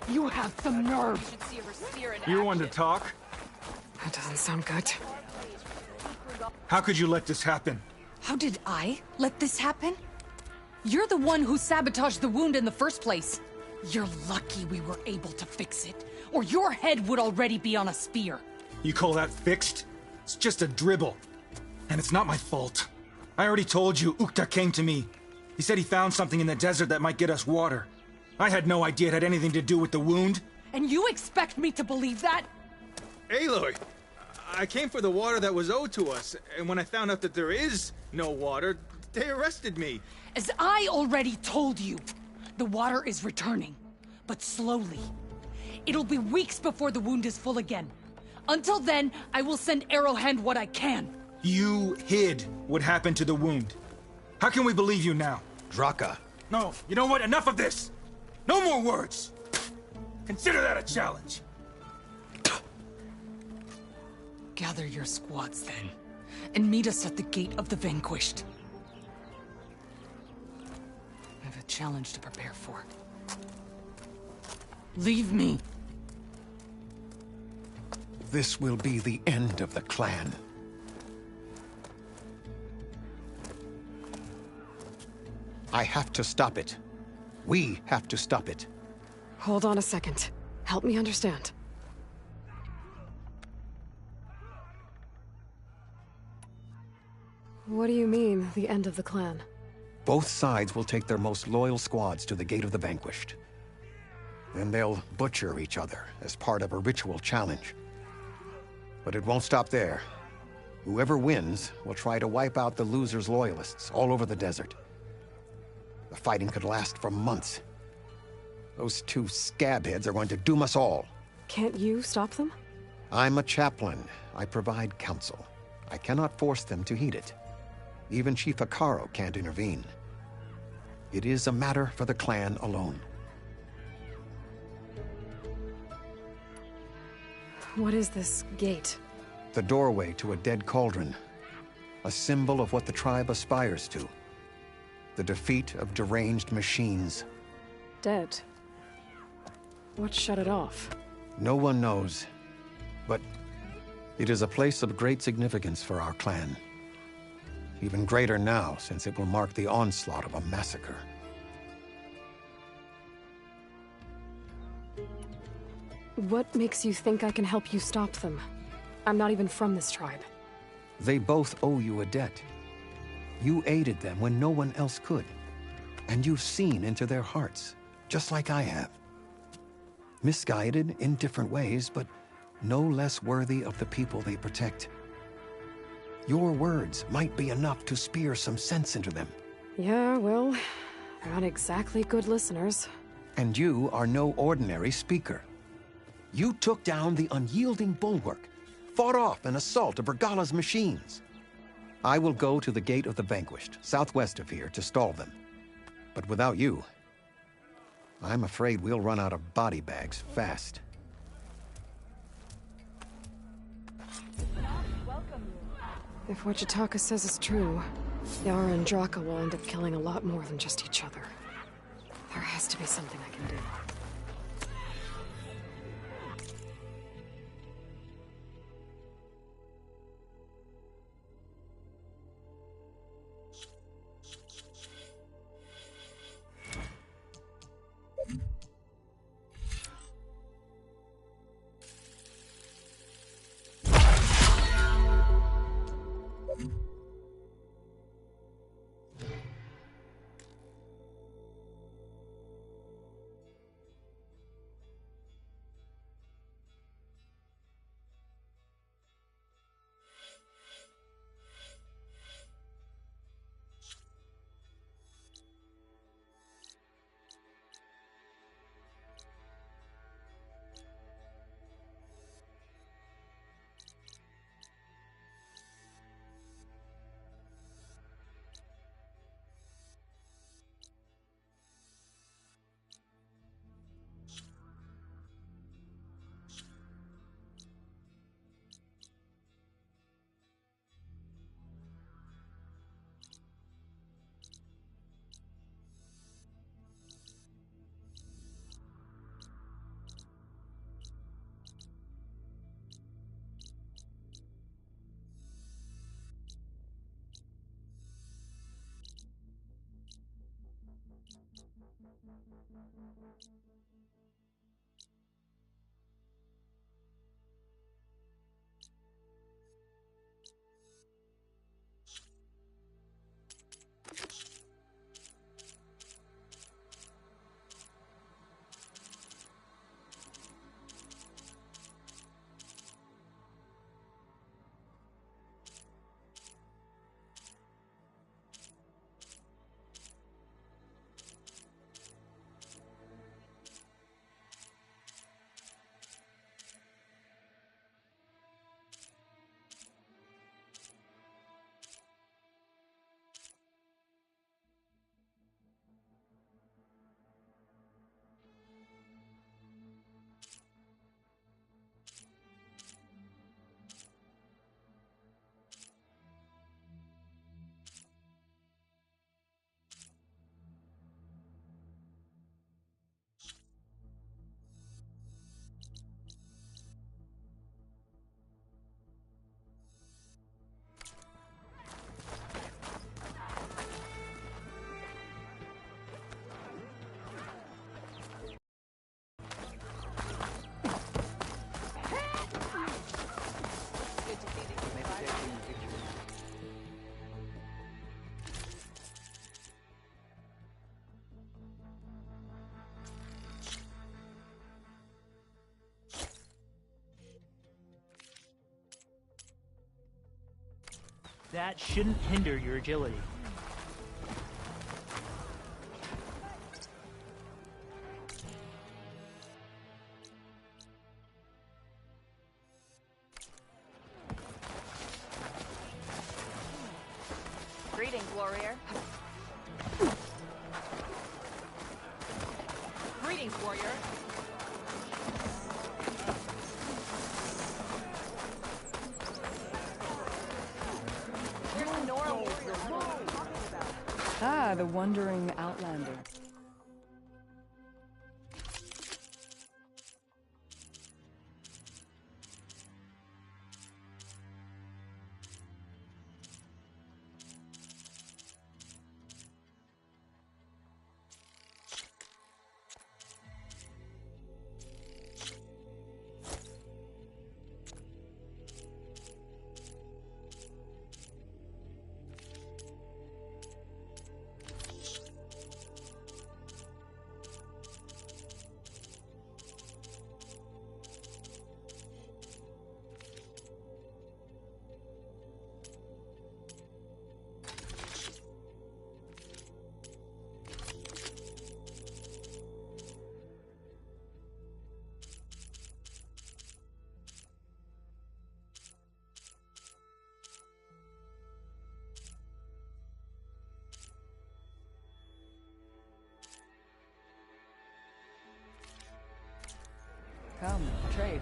You have some nerve. You want to talk? That doesn't sound good. How could you let this happen? How did I let this happen? You're the one who sabotaged the wound in the first place. You're lucky we were able to fix it, or your head would already be on a spear. You call that fixed? It's just a dribble. And it's not my fault. I already told you, Ukta came to me. He said he found something in the desert that might get us water. I had no idea it had anything to do with the wound. And you expect me to believe that? Aloy, I came for the water that was owed to us, and when I found out that there is no water, they arrested me. As I already told you, the water is returning, but slowly. It'll be weeks before the wound is full again. Until then, I will send Arrowhand what I can. You hid what happened to the wound. How can we believe you now? Draka. No, you know what? Enough of this! No more words! Consider that a challenge. Gather your squads then, and meet us at the Gate of the Vanquished. I have a challenge to prepare for. Leave me. This will be the end of the clan. I have to stop it. We have to stop it. Hold on a second. Help me understand. What do you mean, the end of the clan? Both sides will take their most loyal squads to the Gate of the Vanquished. Then they'll butcher each other as part of a ritual challenge. But it won't stop there. Whoever wins will try to wipe out the loser's loyalists all over the desert. The fighting could last for months. Those two scabheads are going to doom us all. Can't you stop them? I'm a chaplain. I provide counsel. I cannot force them to heed it. Even Chief Akaro can't intervene. It is a matter for the clan alone. What is this gate? The doorway to a dead cauldron. A symbol of what the tribe aspires to. The defeat of deranged machines. Dead. What shut it off? No one knows. But it is a place of great significance for our clan. Even greater now, since it will mark the onslaught of a massacre. What makes you think I can help you stop them? I'm not even from this tribe. They both owe you a debt. You aided them when no one else could. And you've seen into their hearts, just like I have. Misguided in different ways, but no less worthy of the people they protect. Your words might be enough to spear some sense into them. Yeah, well, they're not exactly good listeners. And you are no ordinary speaker. You took down the unyielding bulwark, fought off an assault of Regala's machines. I will go to the Gate of the Vanquished, southwest of here, to stall them. But without you, I'm afraid we'll run out of body bags fast. If what Jataka says is true, Yara and Draka will end up killing a lot more than just each other. There has to be something I can do. That shouldn't hinder your agility. Greetings, warrior. Greetings, warrior. There's a Nora warrior. I don't know what you're talking about. Ah, the wandering outlander. Come, trade.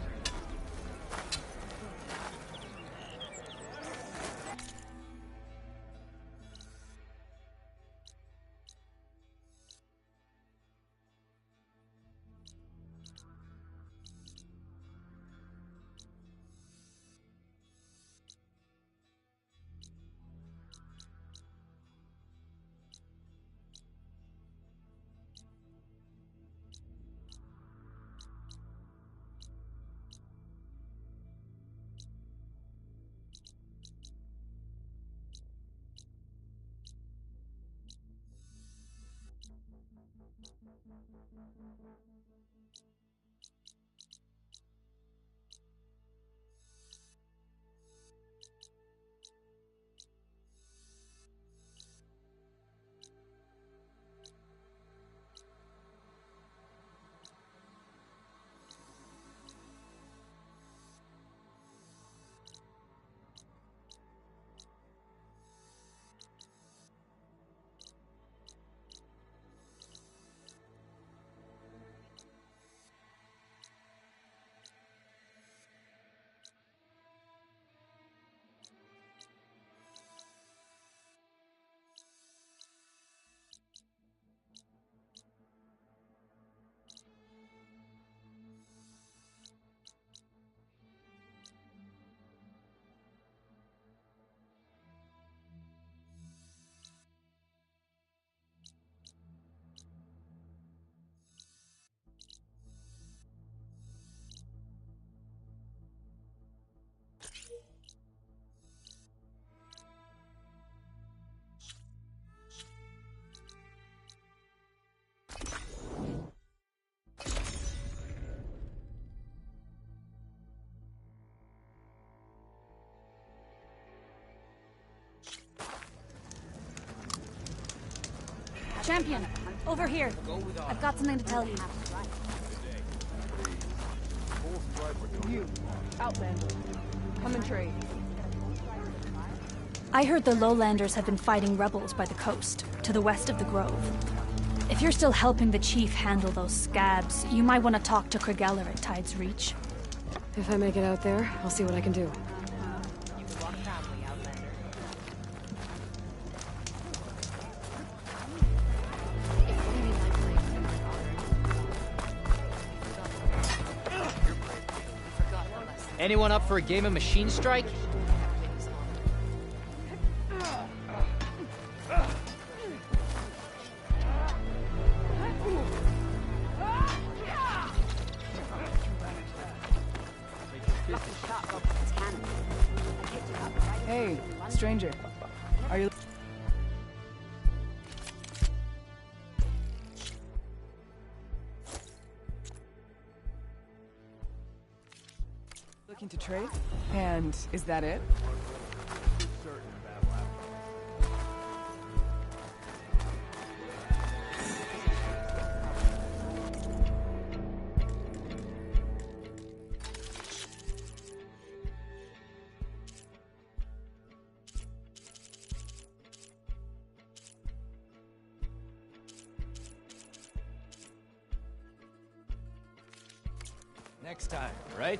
Champion, over here. I've got something to tell you. You, Outlander. Come and trade. I heard the Lowlanders have been fighting rebels by the coast, to the west of the Grove. If you're still helping the chief handle those scabs, you might want to talk to Kregeller at Tide's Reach. If I make it out there, I'll see what I can do. Anyone up for a game of Machine Strike? Hey, stranger. Are you... looking to trade? And is that it? Next time, right?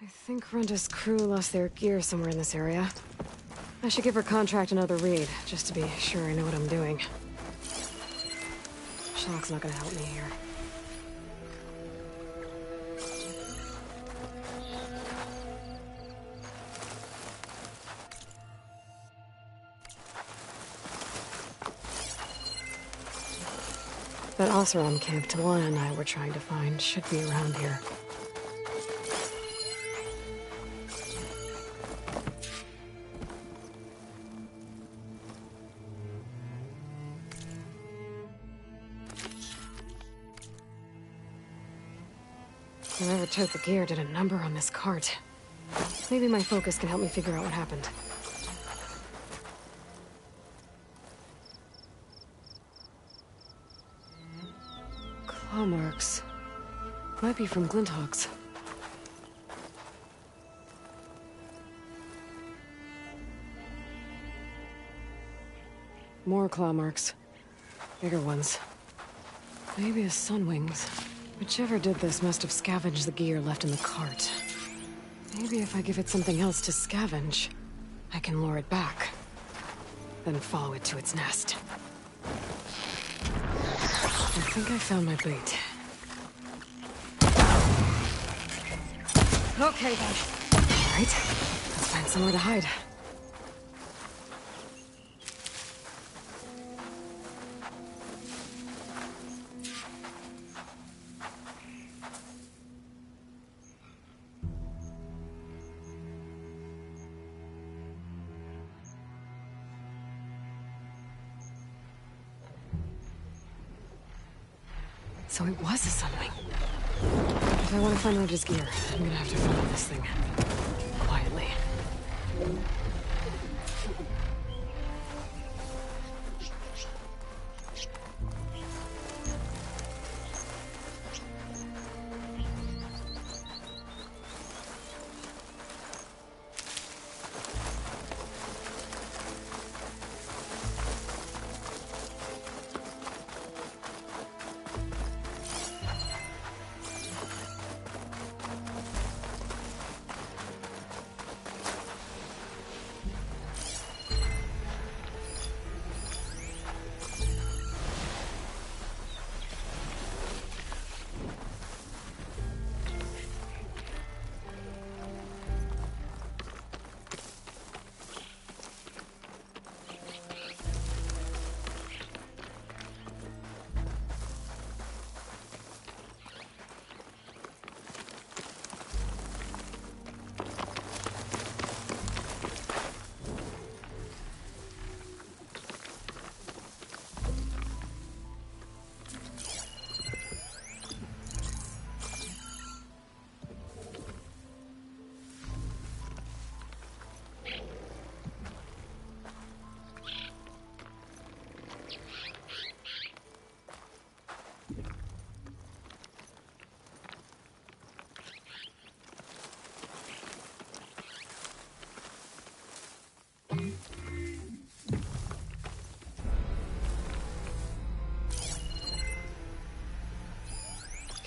I think Runda's crew lost their gear somewhere in this area. I should give her contract another read, just to be sure I know what I'm doing. Shock's not gonna help me here. That Oseram camp Tawana and I were trying to find should be around here. Whoever took the gear did a number on this cart. Maybe my focus can help me figure out what happened. Claw marks. Might be from Glinthawks. More claw marks. Bigger ones. Maybe a sunwings. Whichever did this must have scavenged the gear left in the cart. Maybe if I give it something else to scavenge, I can lure it back. Then follow it to its nest. I think I found my bait. Okay then. All right, let's find somewhere to hide. So it was a sunwing. If I want to find Roger's gear, I'm gonna have to follow this thing. Quietly.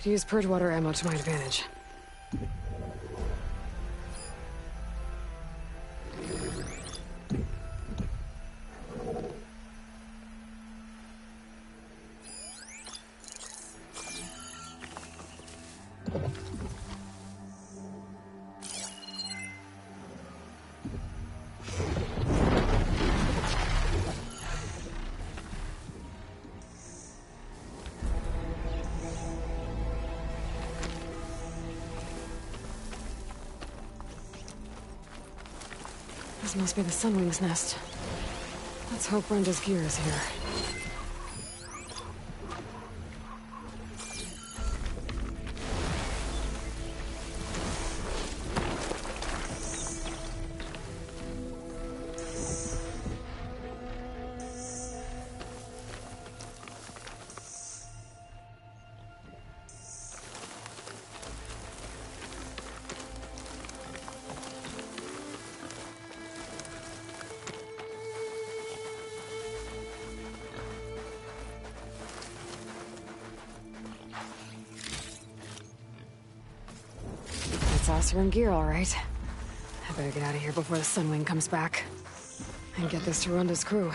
Use purge water ammo to my advantage. This must be the Sunwing's nest. Let's hope Brenda's gear is here. Saucer and gear, all right. I better get out of here before the Sunwing comes back. And get this to Ronda's crew.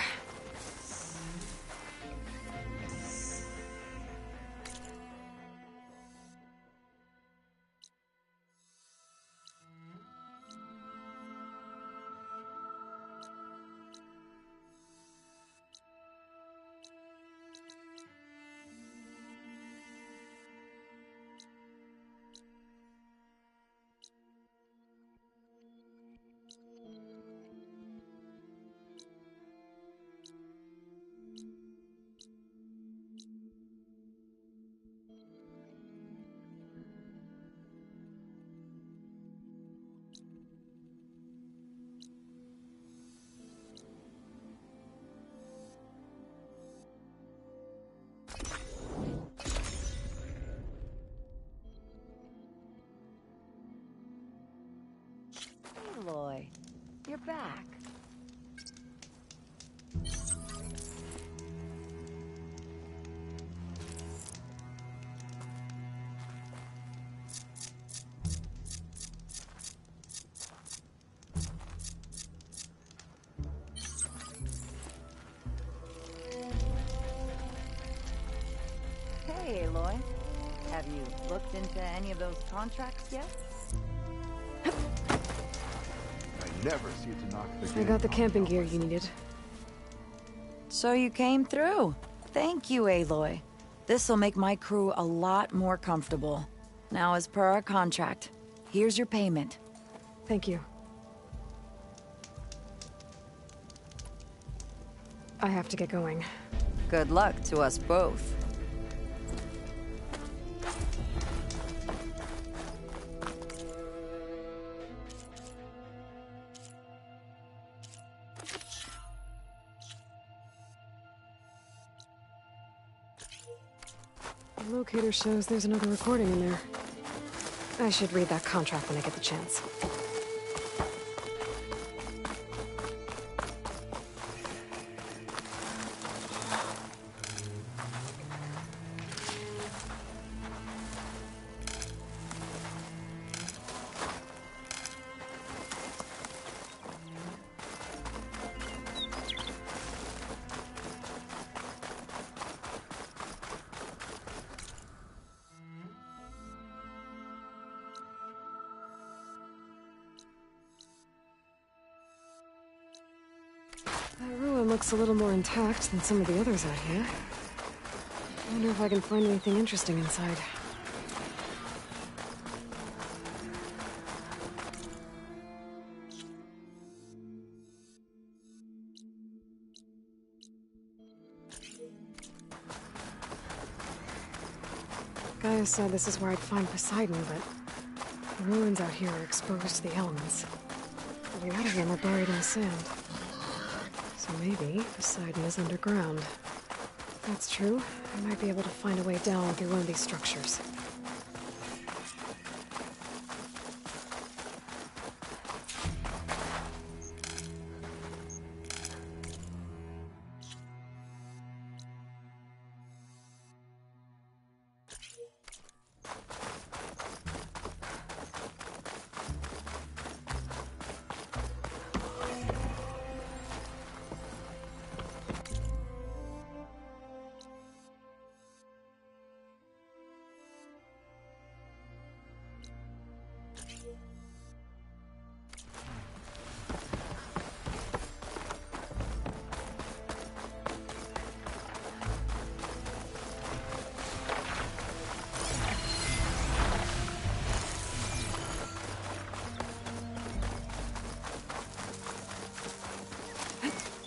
Aloy, you're back. Hey, Aloy. Have you looked into any of those contracts yet? Never see it to knock the I got the camping gear you needed. So you came through. Thank you, Aloy. This'll make my crew a lot more comfortable. Now, as per our contract, here's your payment. Thank you. I have to get going. Good luck to us both. The locator shows there's another recording in there. I should read that contract when I get the chance. That ruin looks a little more intact than some of the others out here. I wonder if I can find anything interesting inside. Gaia said this is where I'd find Poseidon, but the ruins out here are exposed to the elements. A lot of them are buried in the sand. So maybe Poseidon is underground. If that's true, I might be able to find a way down through one of these structures.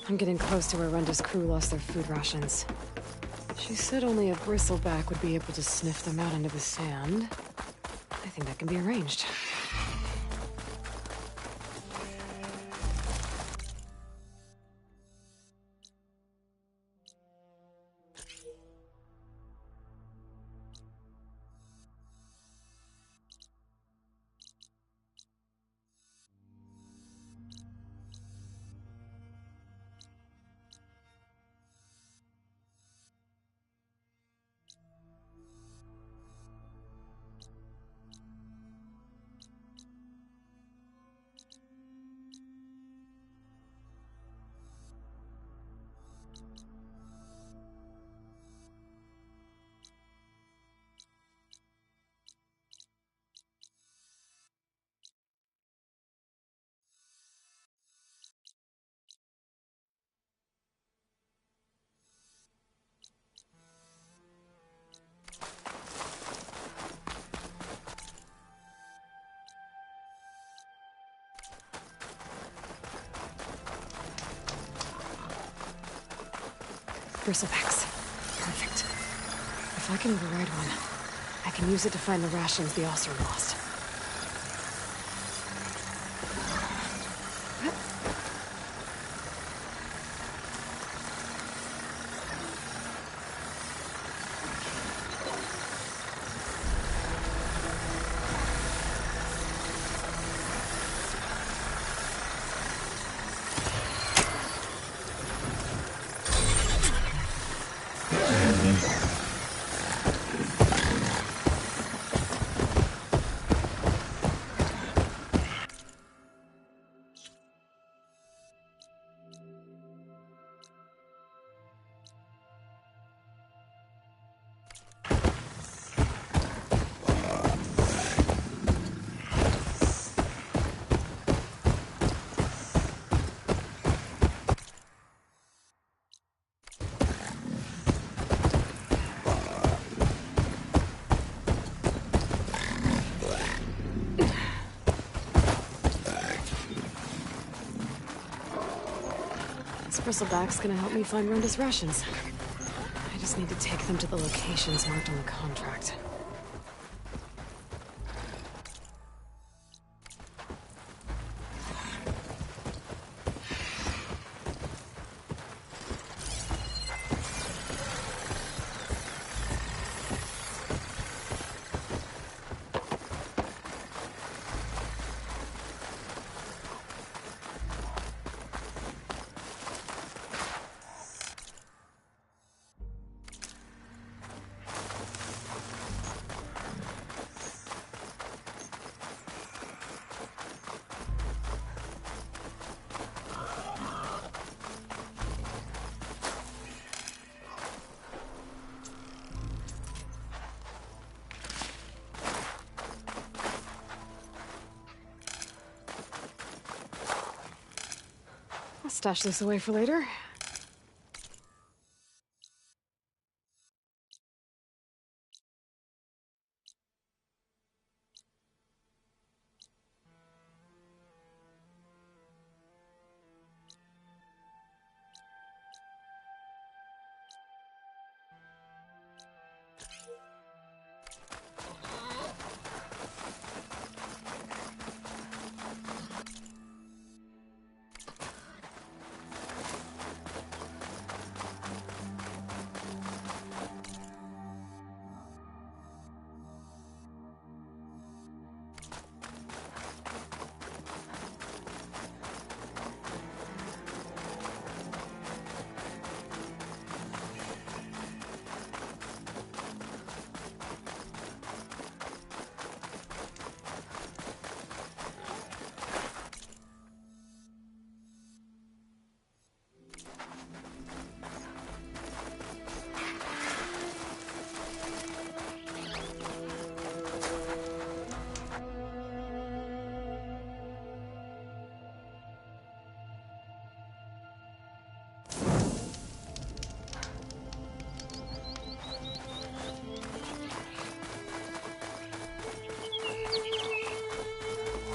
I'm getting close to where Runda's crew lost their food rations. She said only a bristleback would be able to sniff them out into the sand. I think that can be arranged. Bristlebacks. Perfect. If I can override one, I can use it to find the rations the Ossern lost. Bristleback's gonna help me find Runda's rations. I just need to take them to the locations marked on the contract. I'll stash this away for later.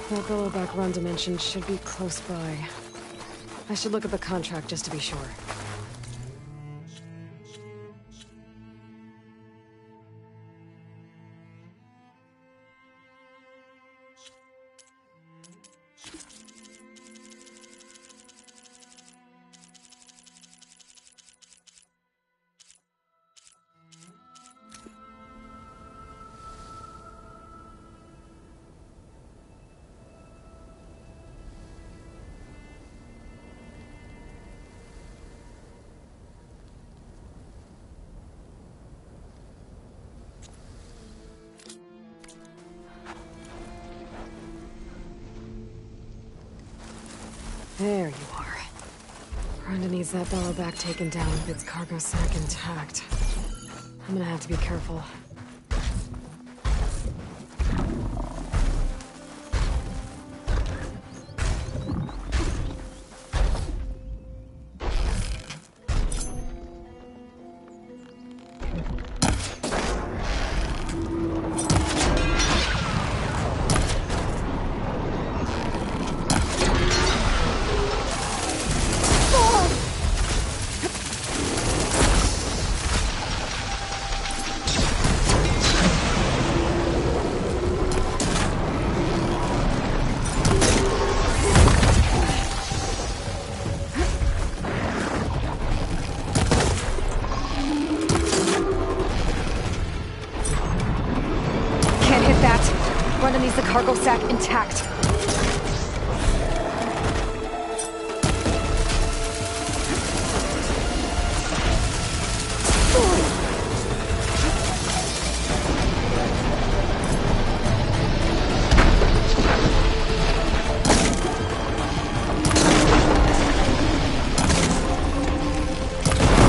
That billowback run dimension should be close by. I should look at the contract just to be sure. There you are. Brenda needs that bellow back taken down with its cargo sack intact. I'm gonna have to be careful. The cargo sack intact.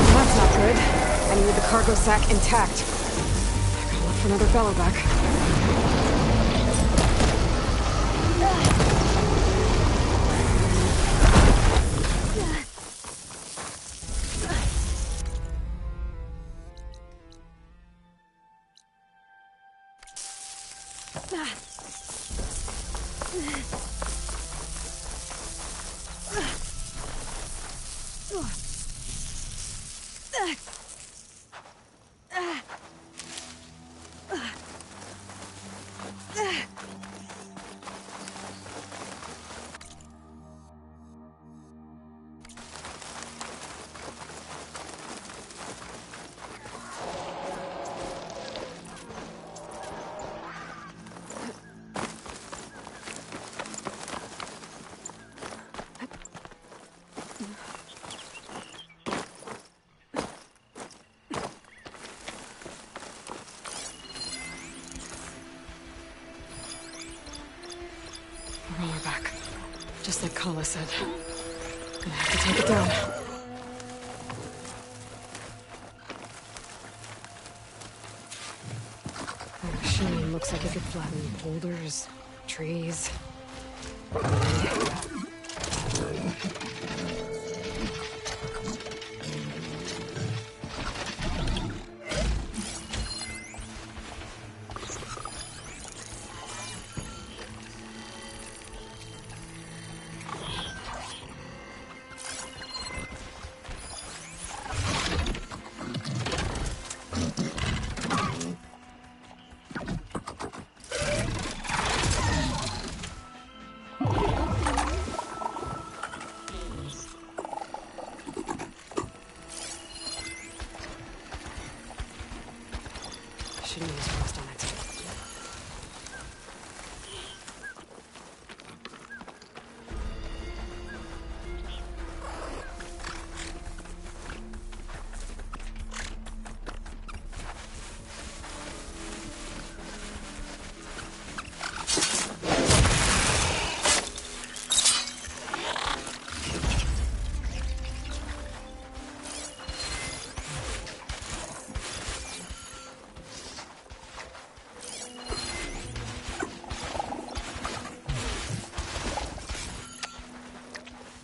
That's not good. I needed the cargo sack intact. I gotta look for another bellow back. Roller back. Just like Kala said. Gonna have to take it down. That machine looks like it could flatten boulders, trees. Shouldn't use rust on it.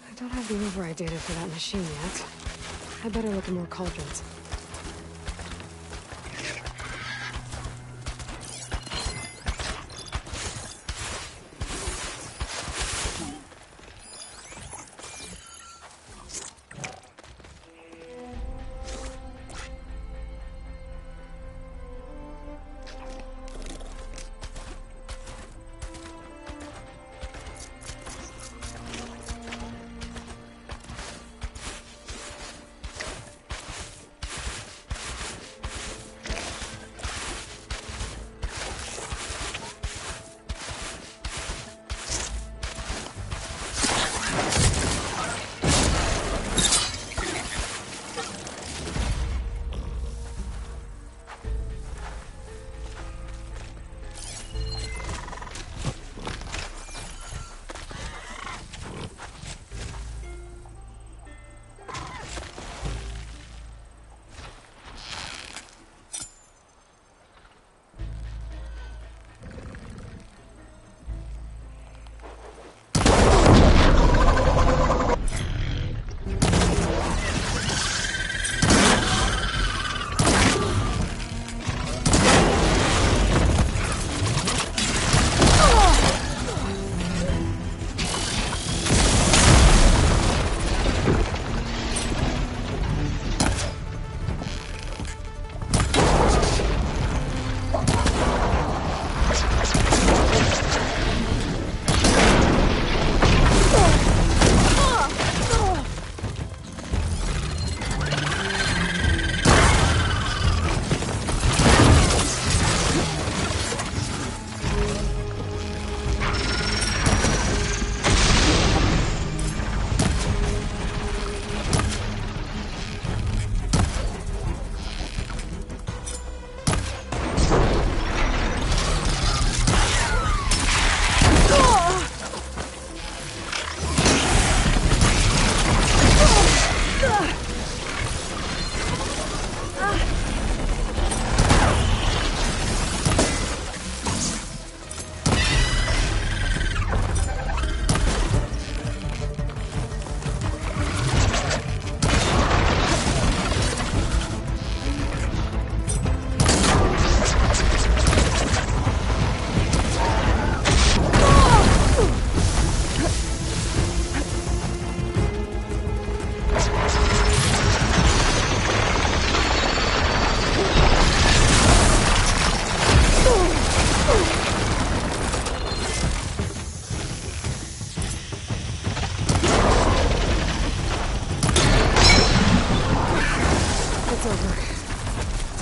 I don't have the override data for that machine yet. I better look at more cauldrons.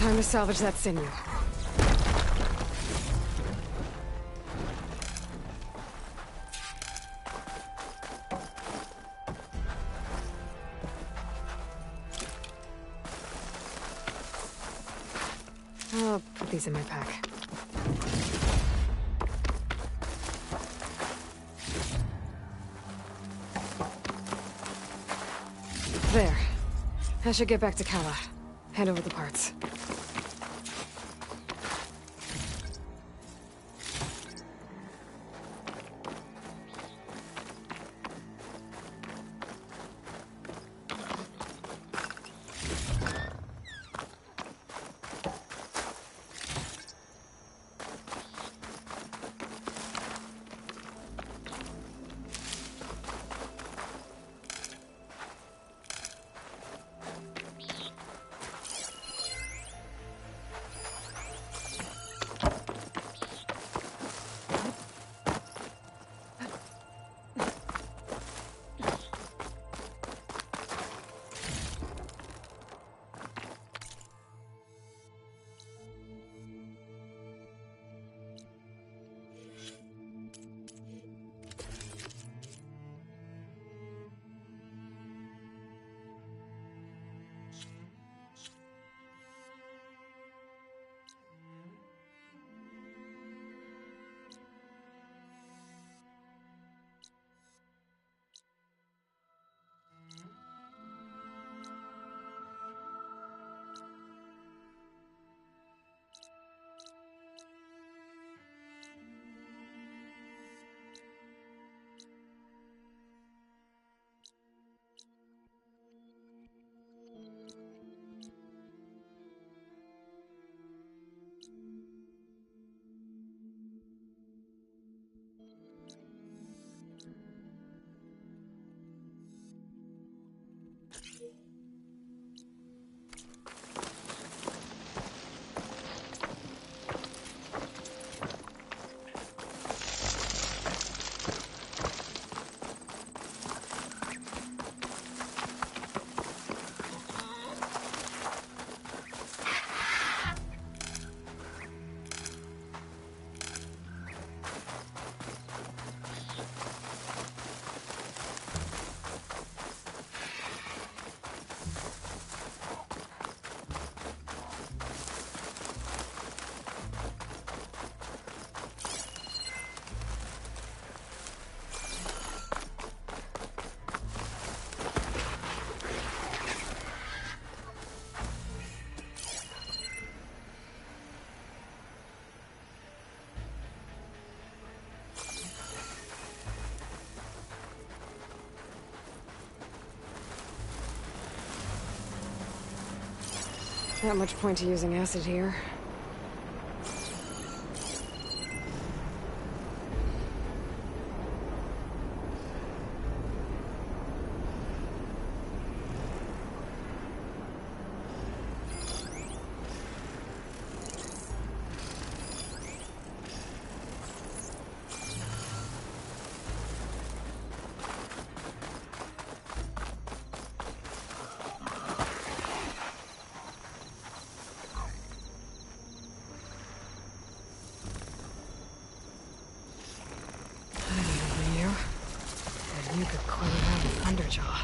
Time to salvage that sinew. I'll put these in my pack. There. I should get back to Kala. Hand over the parts. Not much point to using acid here. You could clean out the Thunderjaw.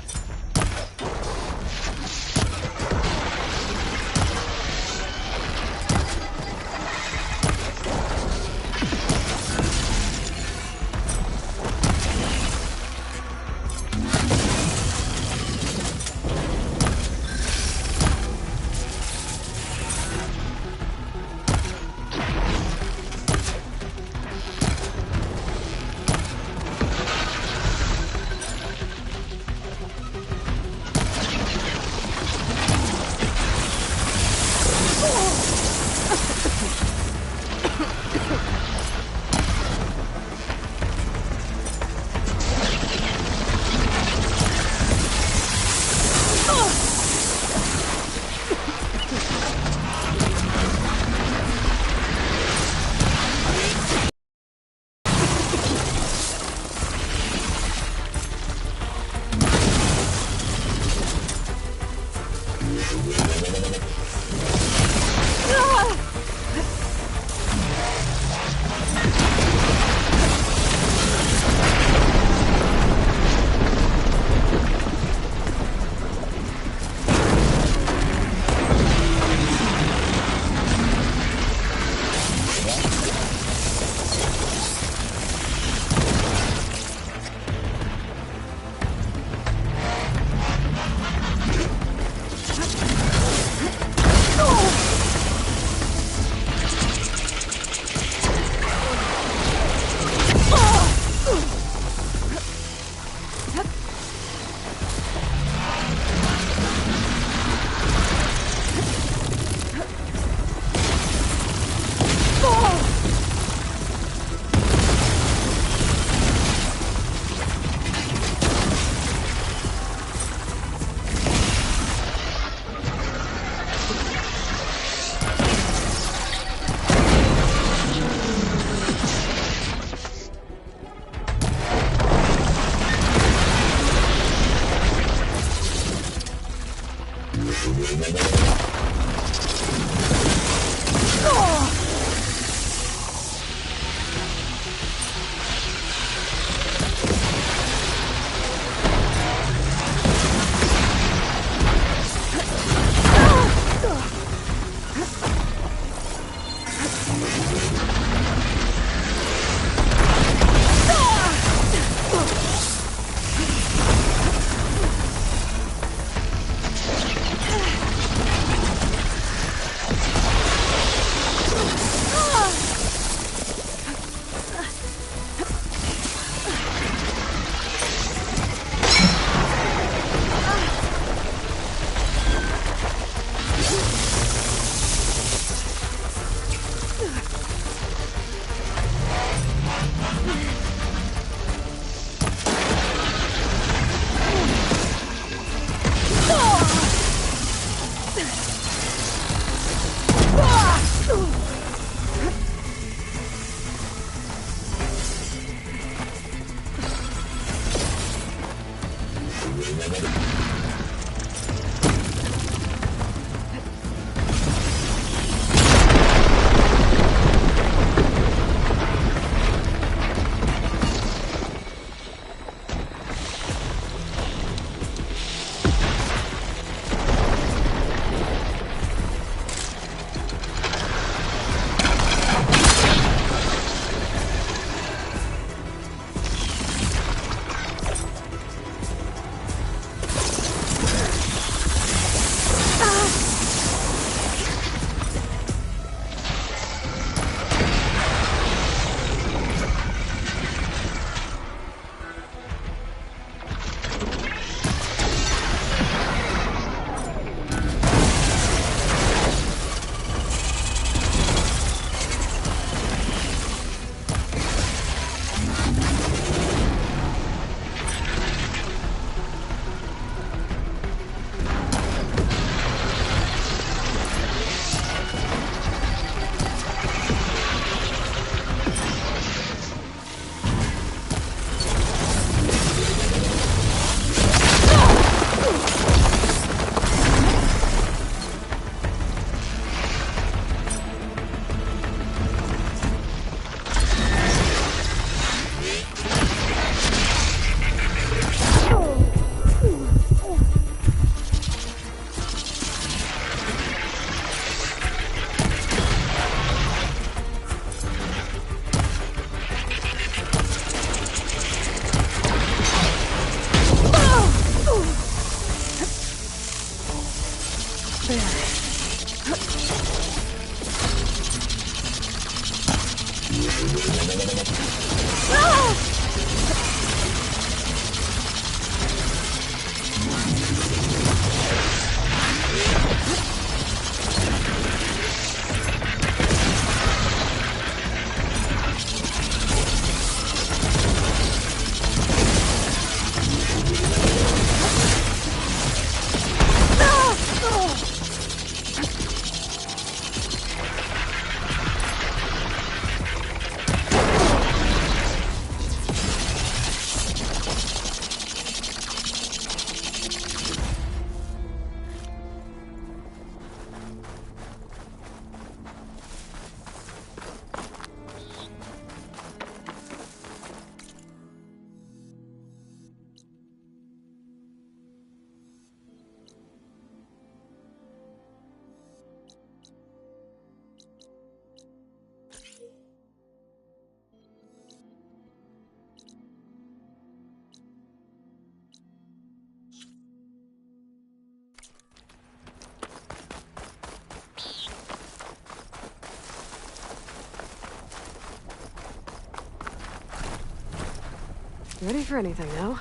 Ready for anything now?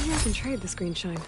Maybe I can trade this green shine.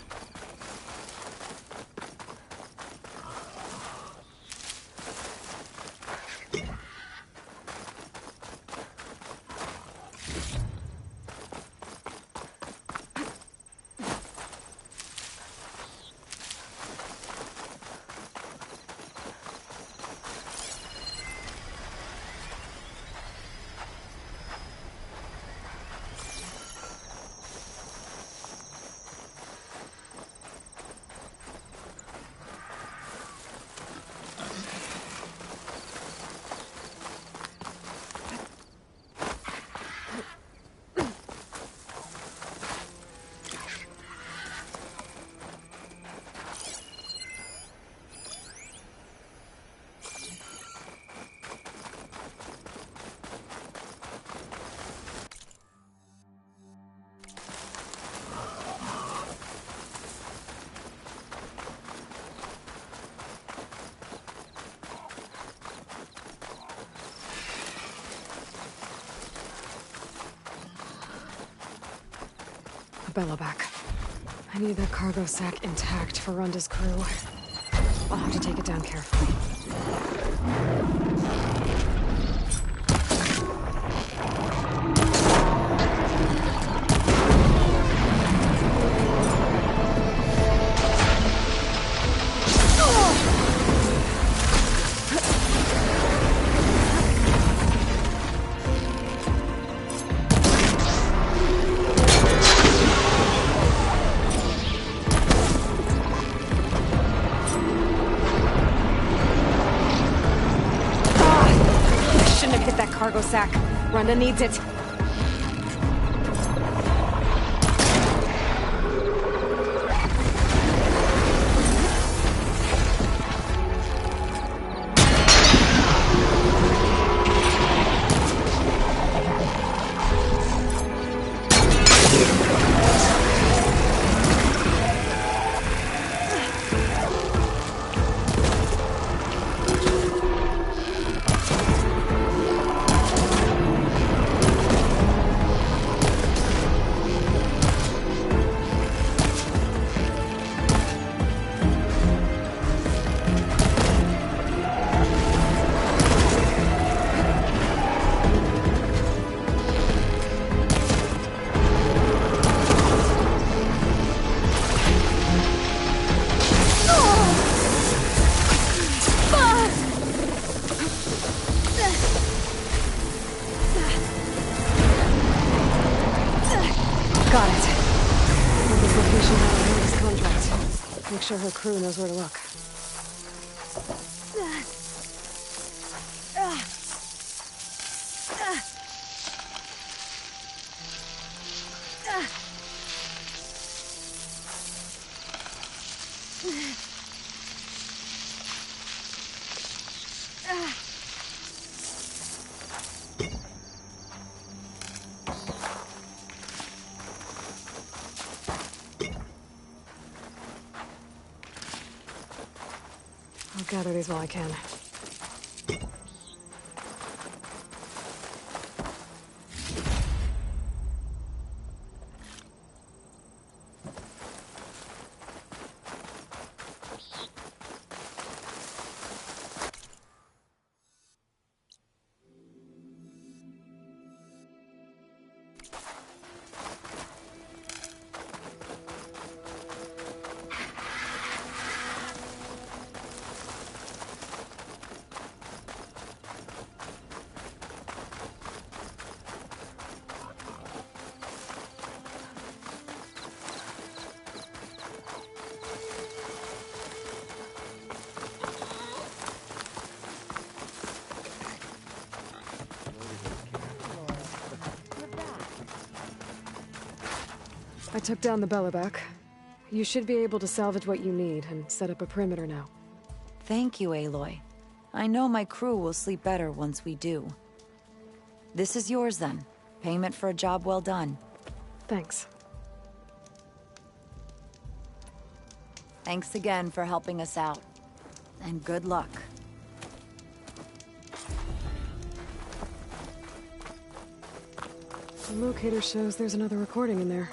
the Bella back. I need that cargo sack intact for Runda's crew. I'll have to take it down carefully. Cargo sack. Runda needs it. Make sure her crew knows where to look. I'll gather these while I can. I took down the Bellaback. You should be able to salvage what you need and set up a perimeter now. Thank you, Aloy. I know my crew will sleep better once we do. This is yours then. Payment for a job well done. Thanks. Thanks again for helping us out. And good luck. The locator shows there's another recording in there.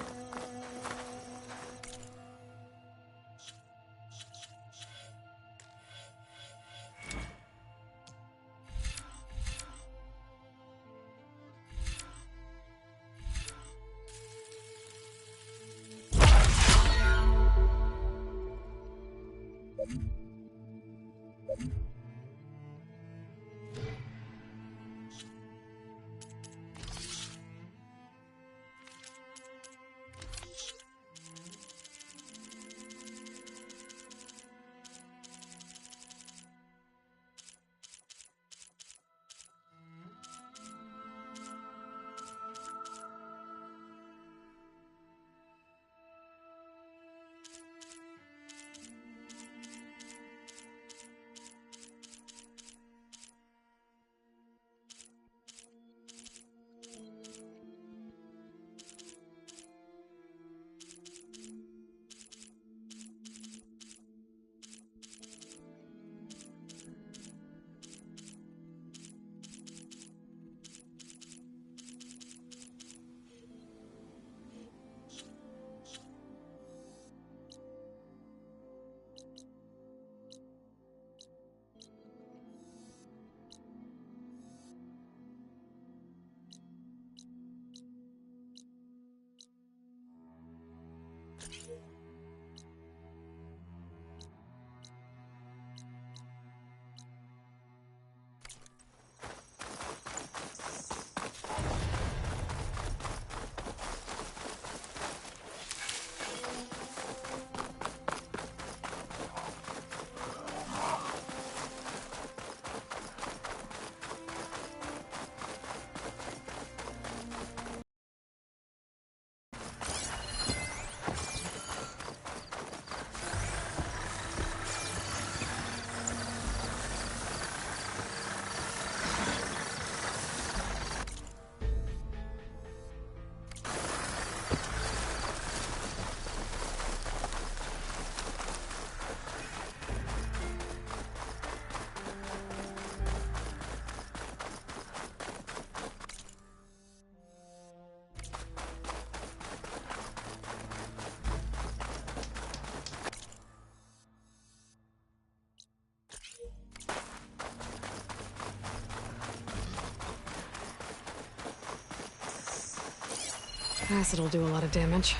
Acid will do a lot of damage.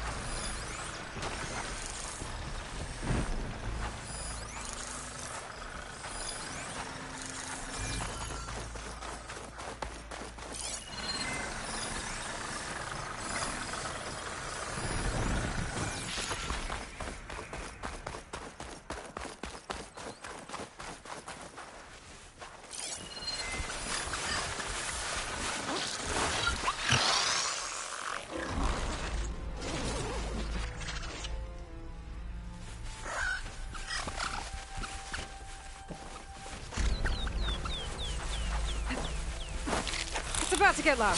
It's about to get loud.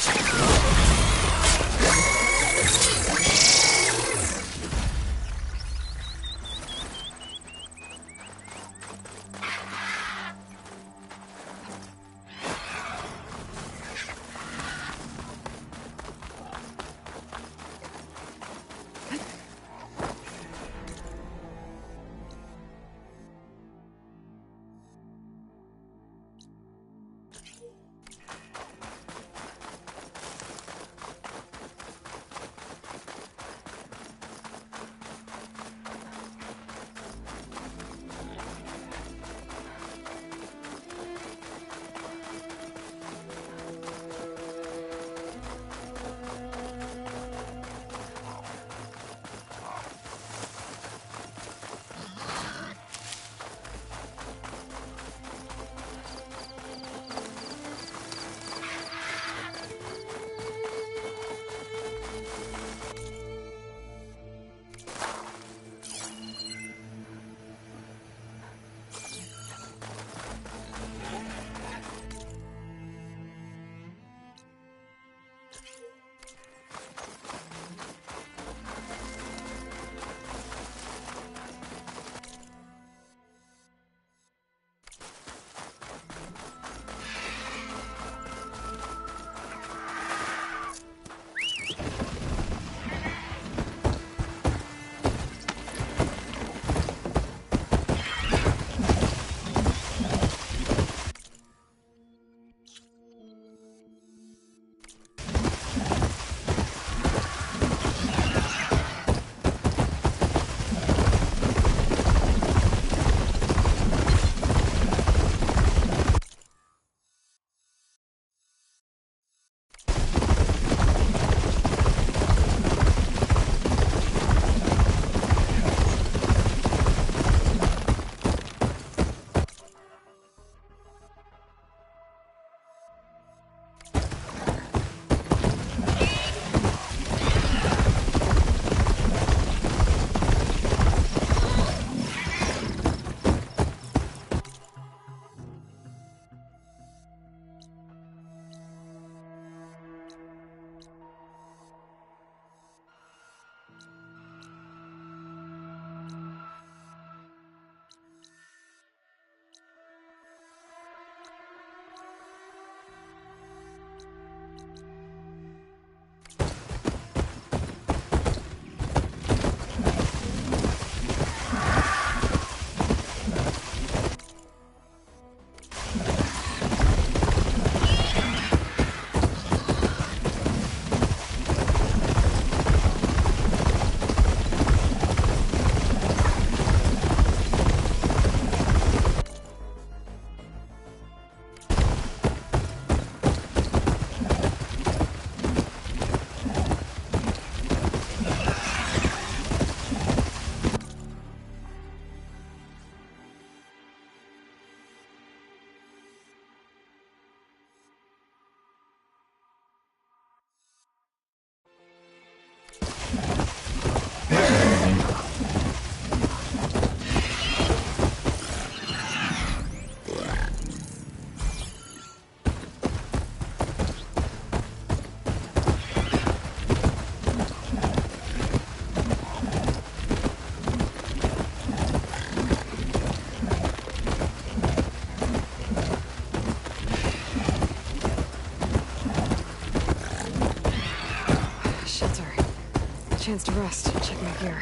chance to rest. Check my gear.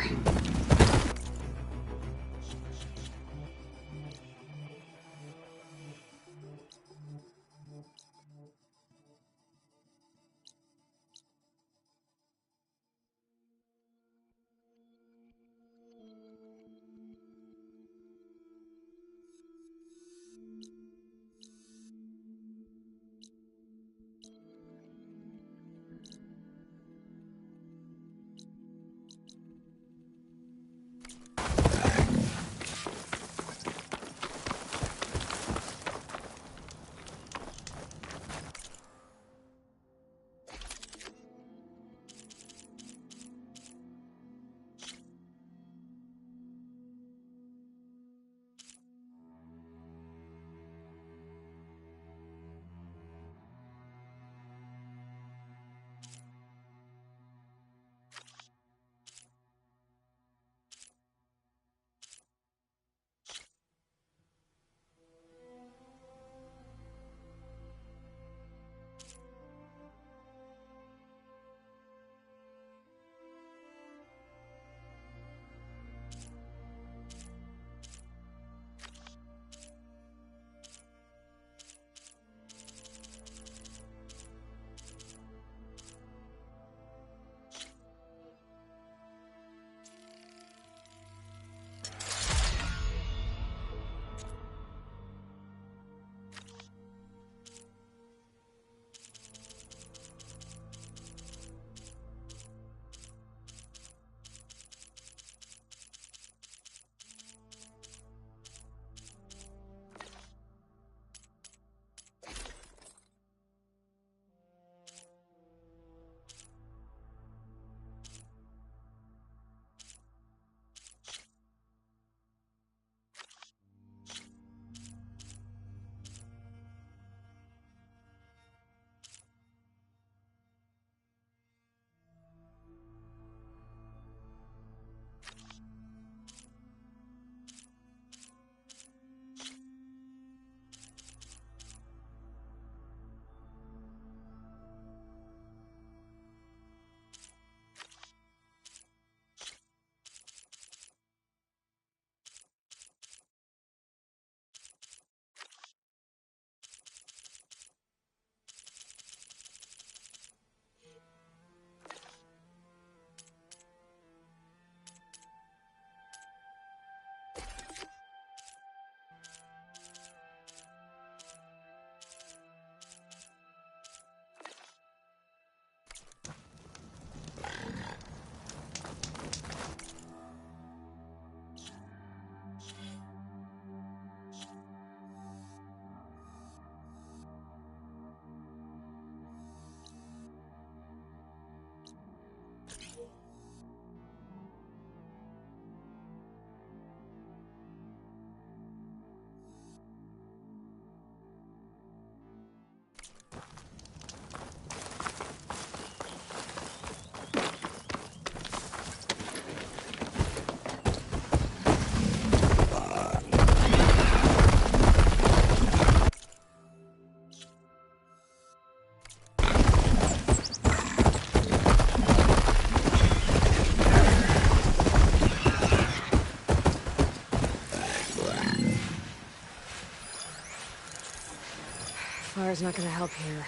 Fire's not gonna help here.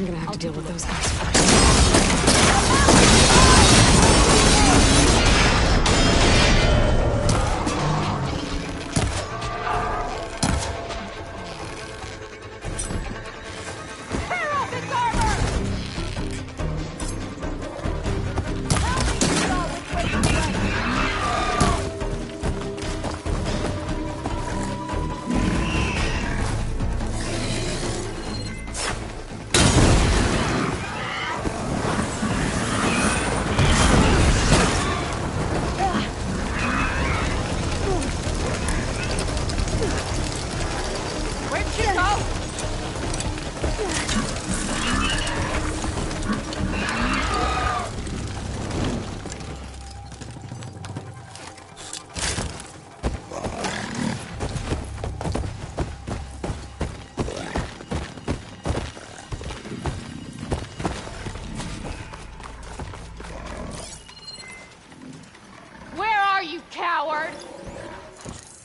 I'm gonna have to deal with those guys first.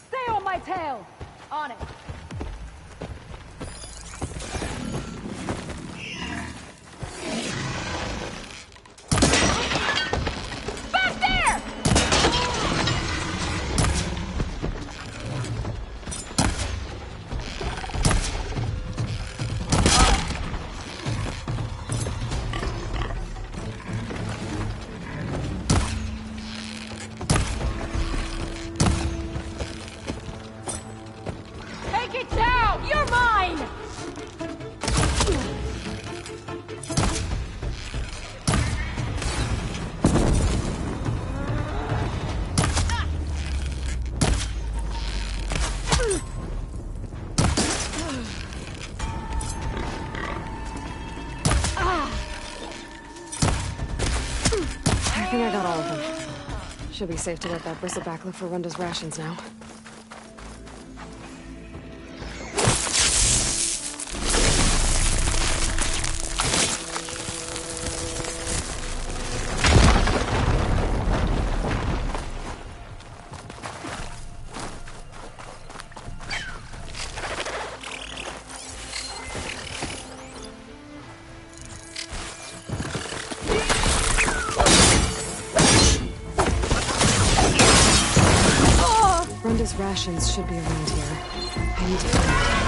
Stay on my tail! On it. Back there! Take it down! You're mine! I think I got all of them. Should be safe to let that bristleback look for Runda's rations now. Runda's rations should be around here. I need to find them.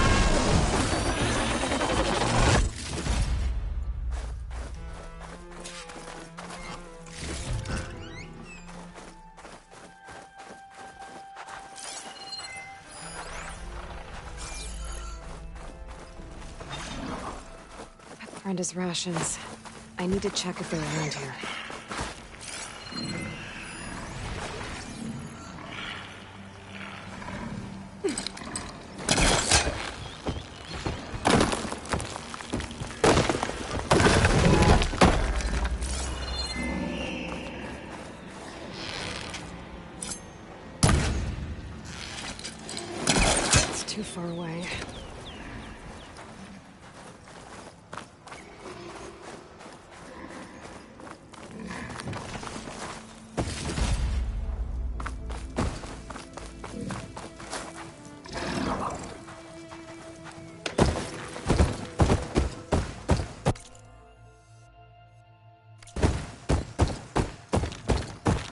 Runda's rations. I need to check if they're around here. Too far away.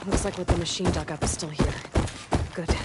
Looks like what the machine dug up is still here. Good.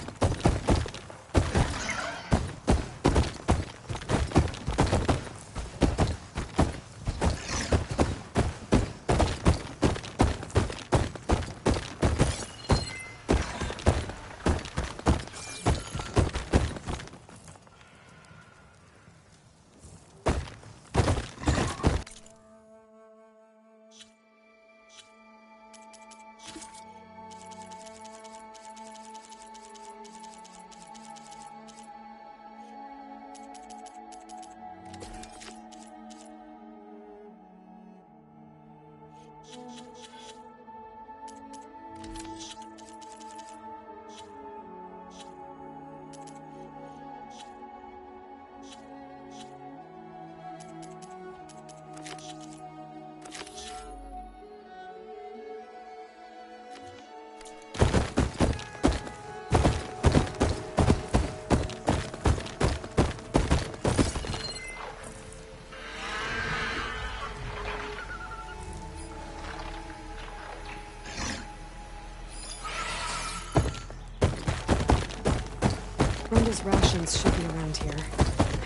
Brenda's rations should be around here.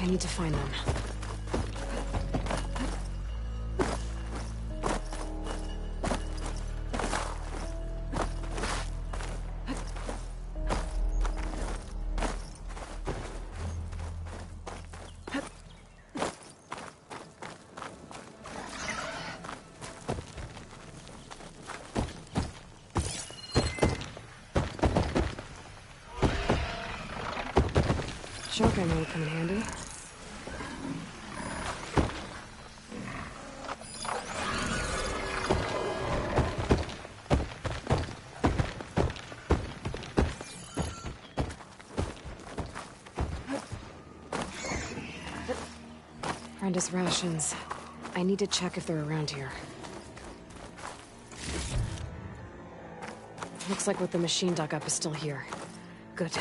I need to find them. Shotgun would come in handy. Brenda's rations. I need to check if they're around here. Looks like what the machine dug up is still here. Good.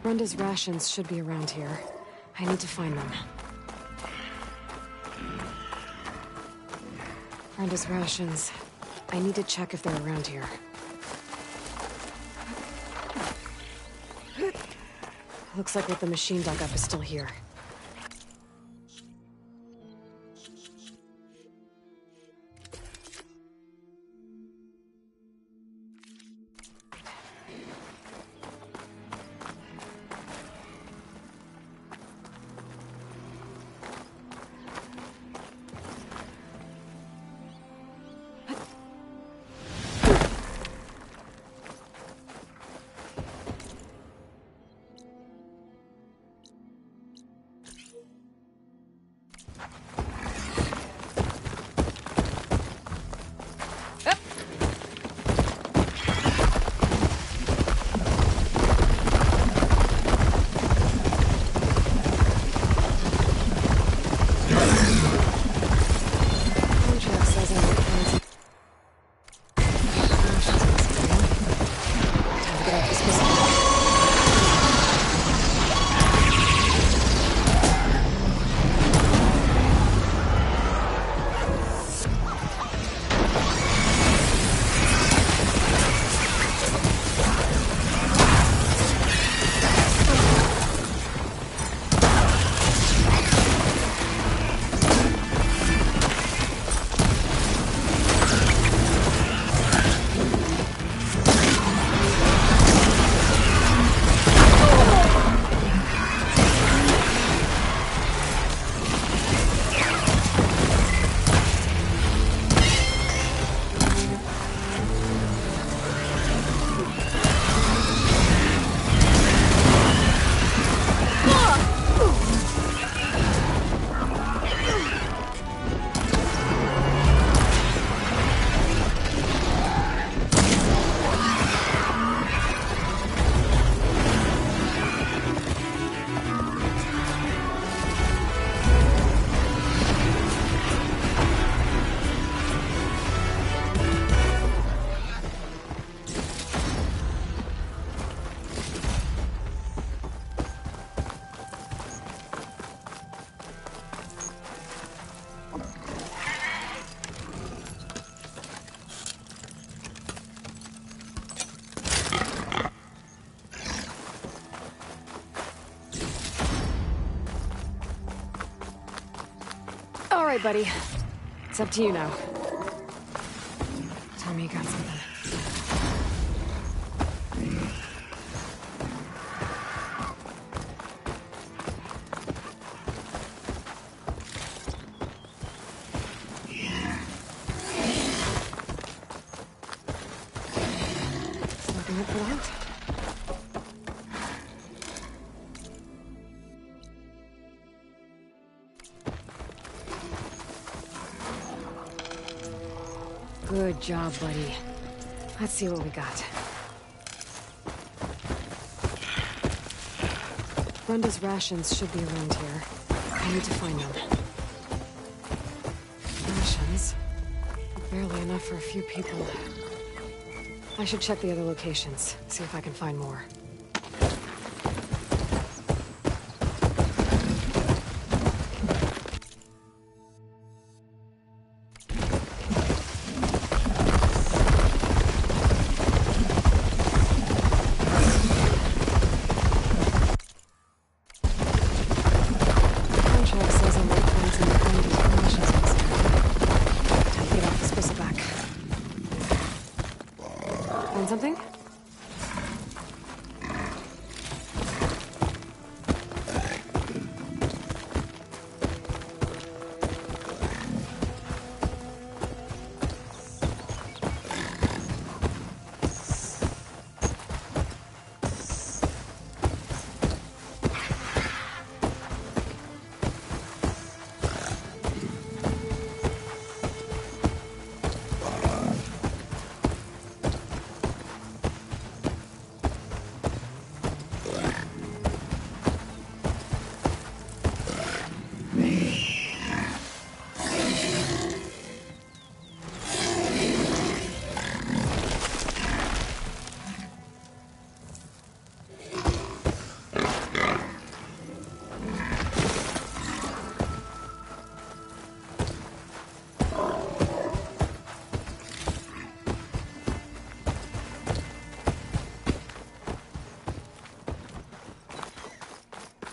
Brenda's rations should be around here. I need to find them. Brenda's rations. I need to check if they're around here. Looks like what the machine dug up is still here. All right, buddy. It's up to you now. Tell me you got something. for that. Good job, buddy. Let's see what we got. Brenda's rations should be around here. I need to find them. Rations? Barely enough for a few people. I should check the other locations, see if I can find more. Something?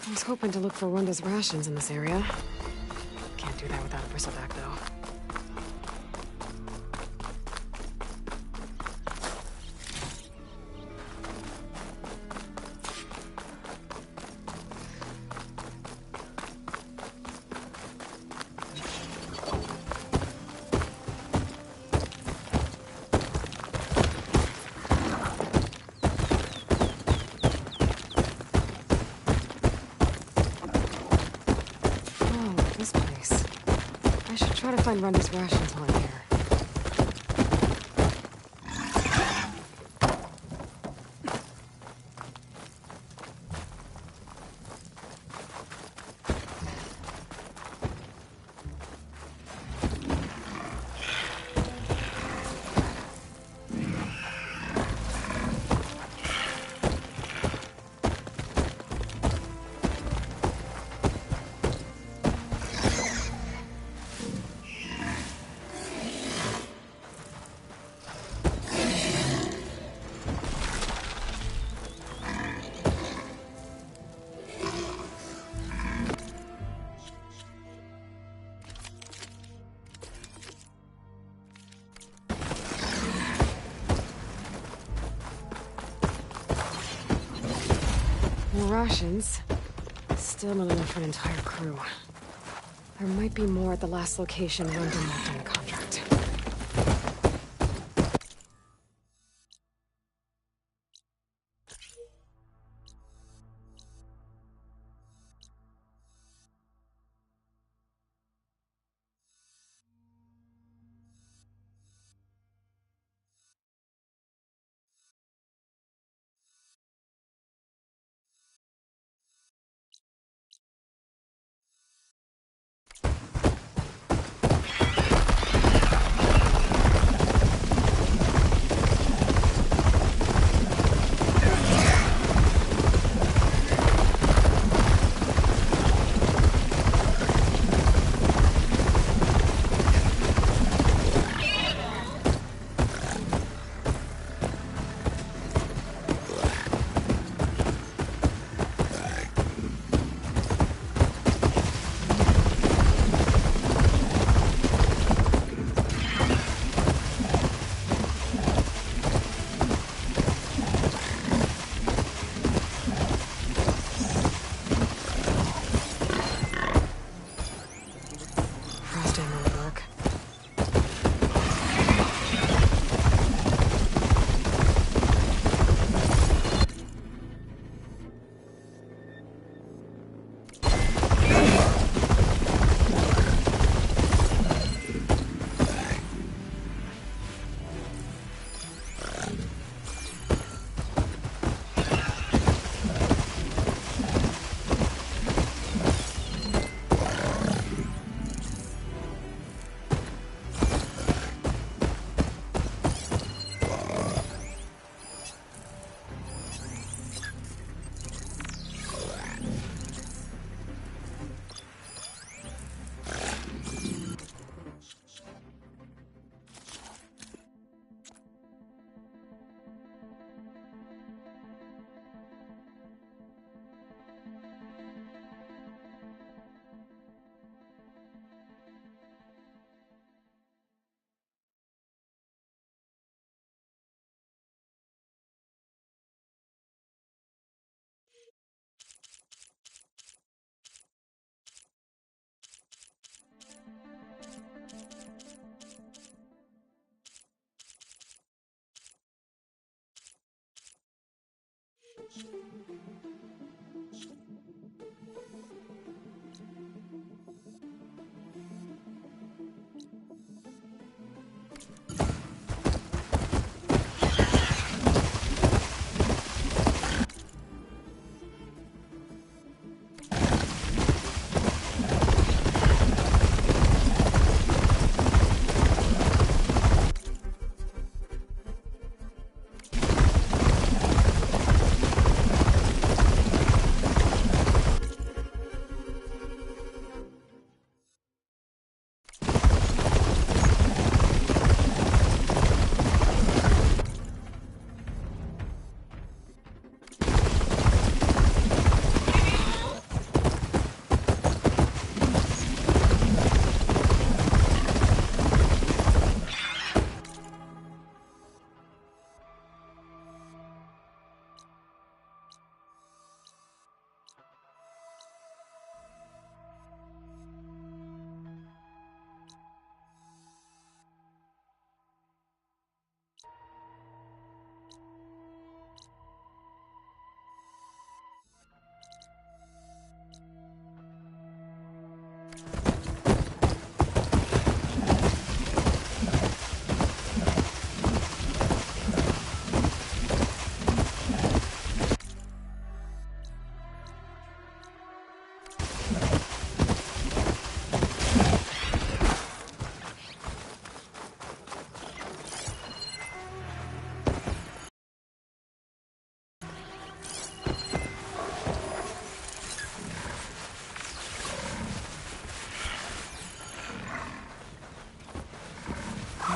I was hoping to look for Runda's rations in this area. Can't do that without a bristleback, though. Try to find Runda's rations while I'm here. More rations. Still not enough for an entire crew. There might be more at the last location Runda marked on the contract.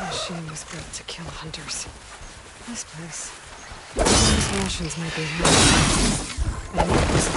machine was built to kill hunters. This place. These rations might be handy. I need this.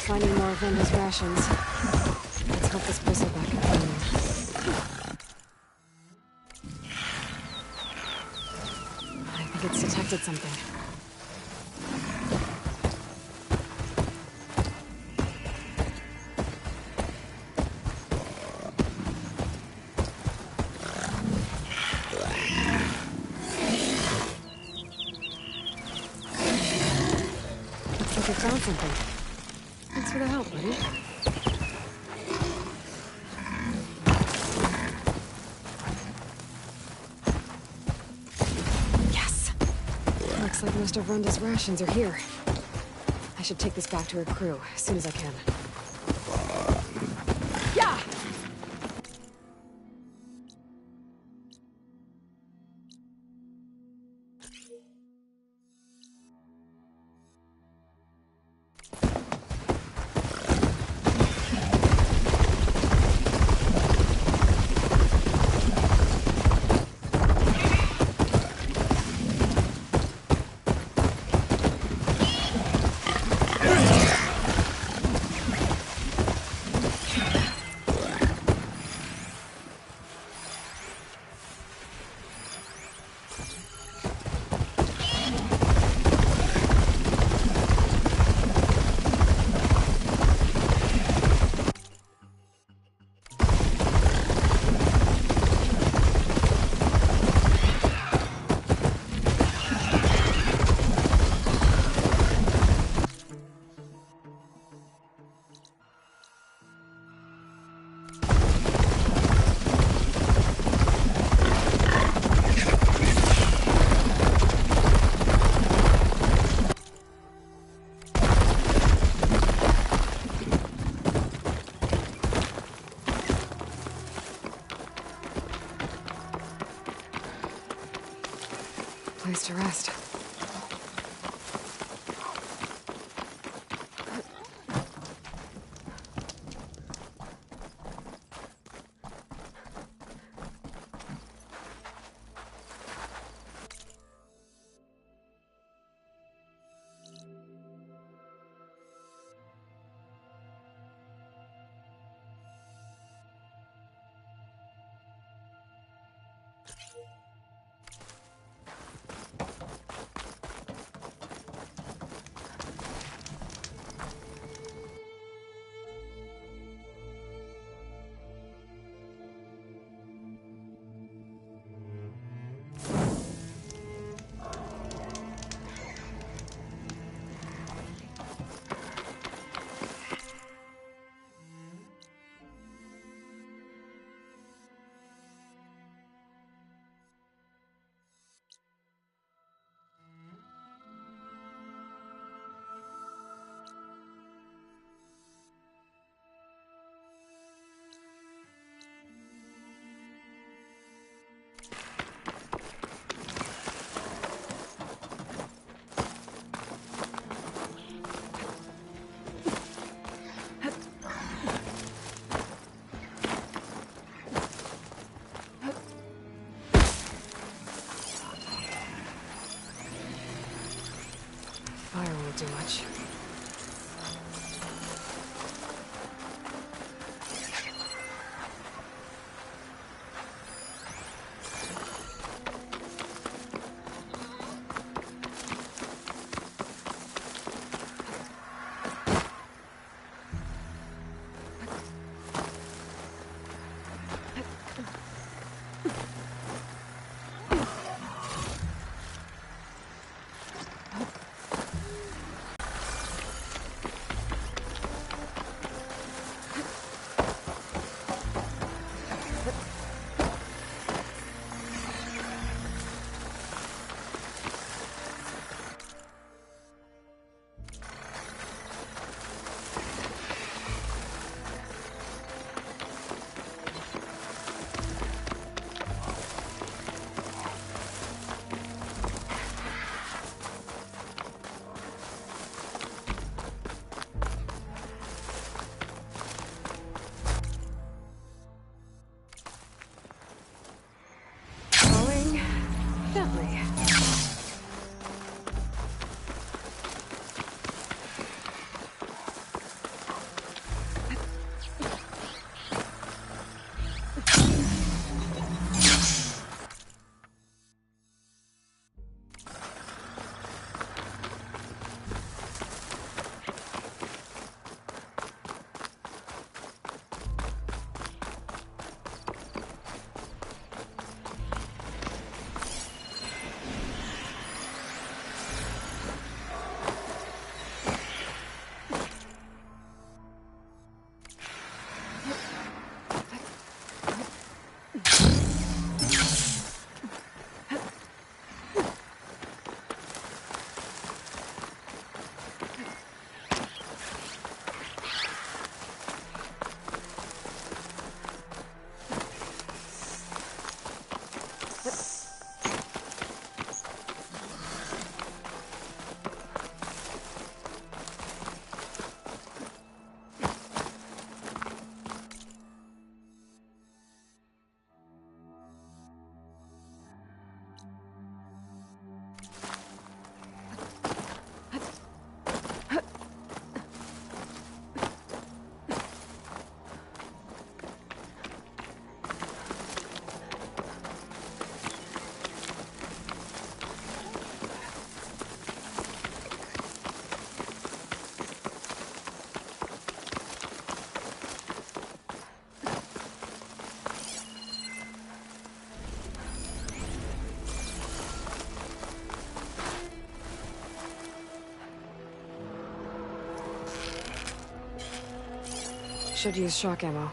Finding more of Venda's rations. Let's hope this bristle back can find them. I think it's detected something. Looks like it found something. Thanks for the help, buddy. Yes! Looks like most of Rhonda's rations are here. I should take this back to her crew as soon as I can. Yeah! Place to rest. carefully. Should use shock ammo.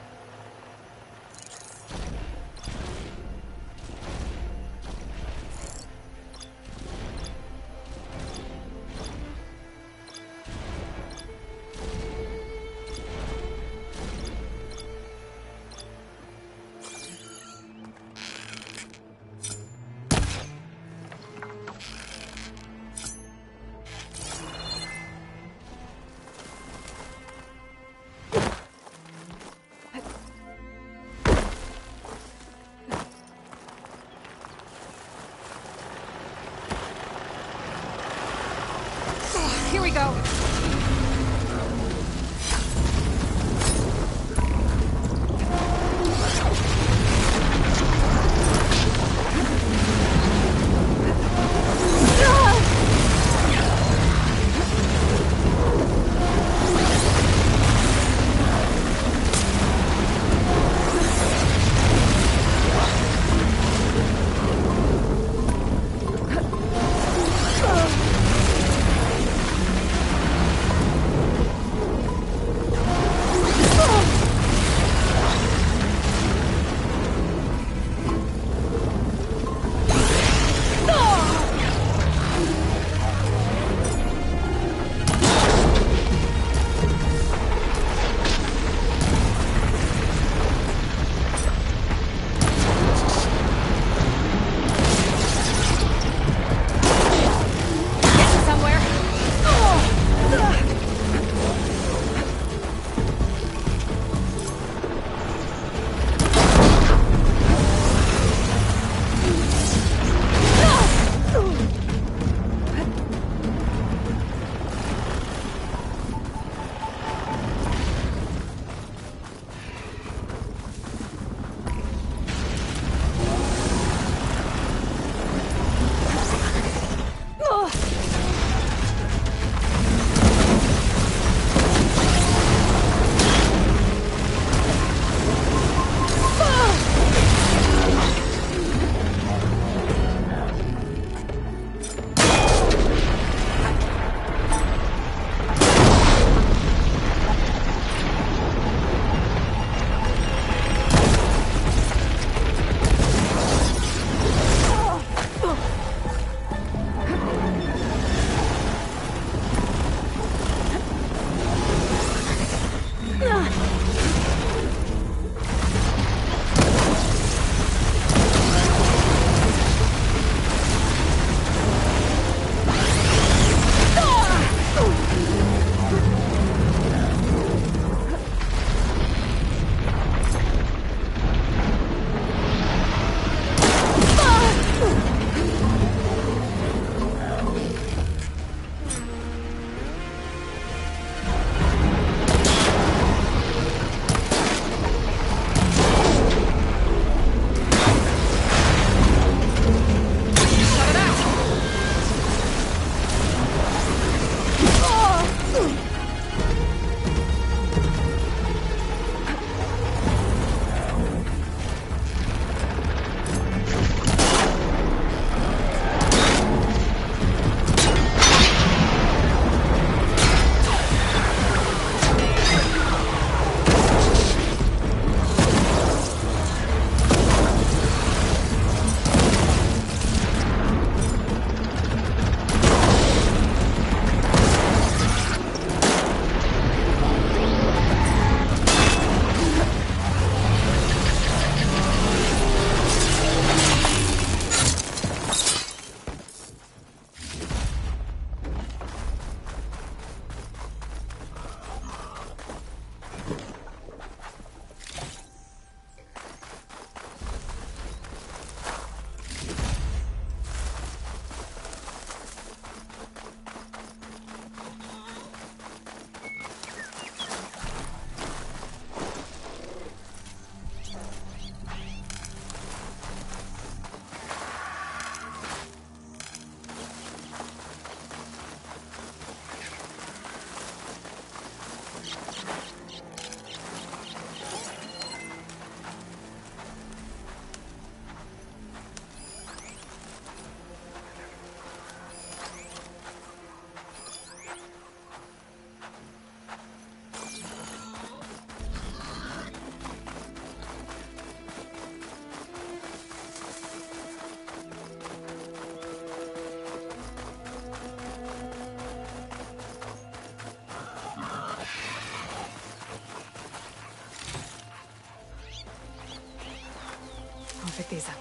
pick these up.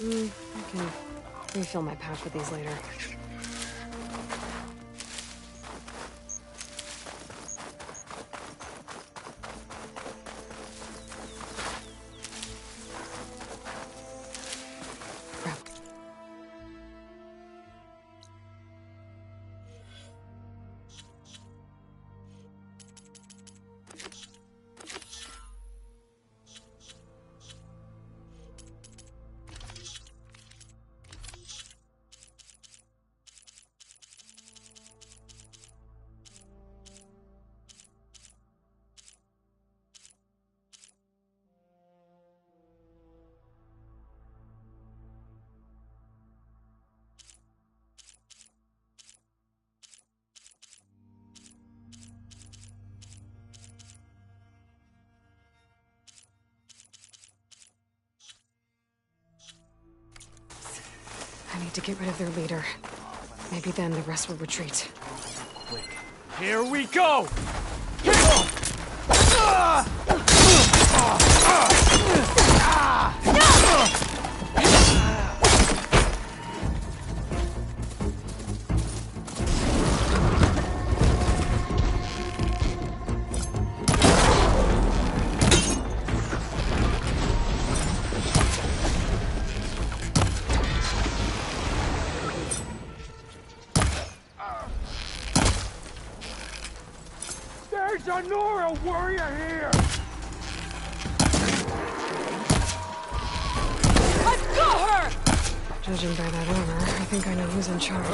I can refill my pouch with these later. I need to get rid of their leader. Maybe then the rest will retreat. Here we go! There's a Nora warrior here! I've got her! Judging by that armor, I think I know who's in charge.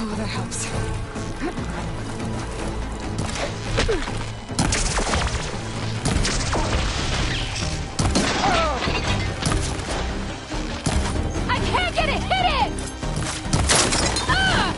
Oh, that helps. I can't get it! Hit it! Ah!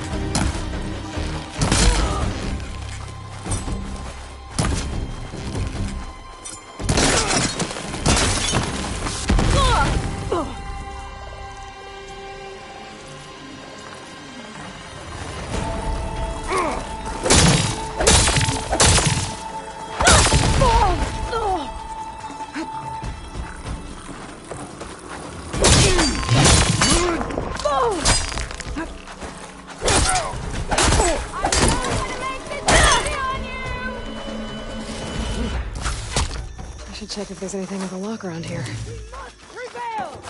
I should check if there's anything with a lock around here. Prevail!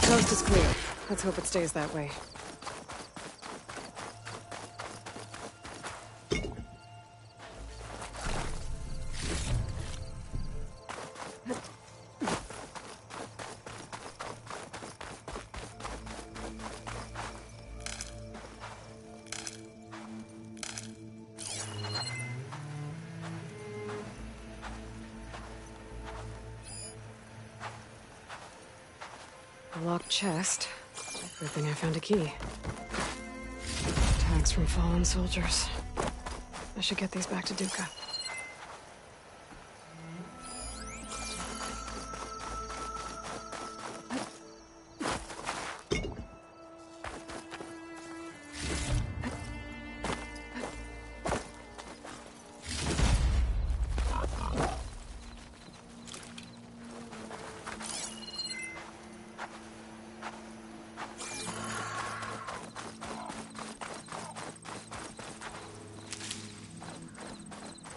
Coast is clear. Let's hope it stays that way. A locked chest. Good thing I found a key. Tags from fallen soldiers. I should get these back to Duca.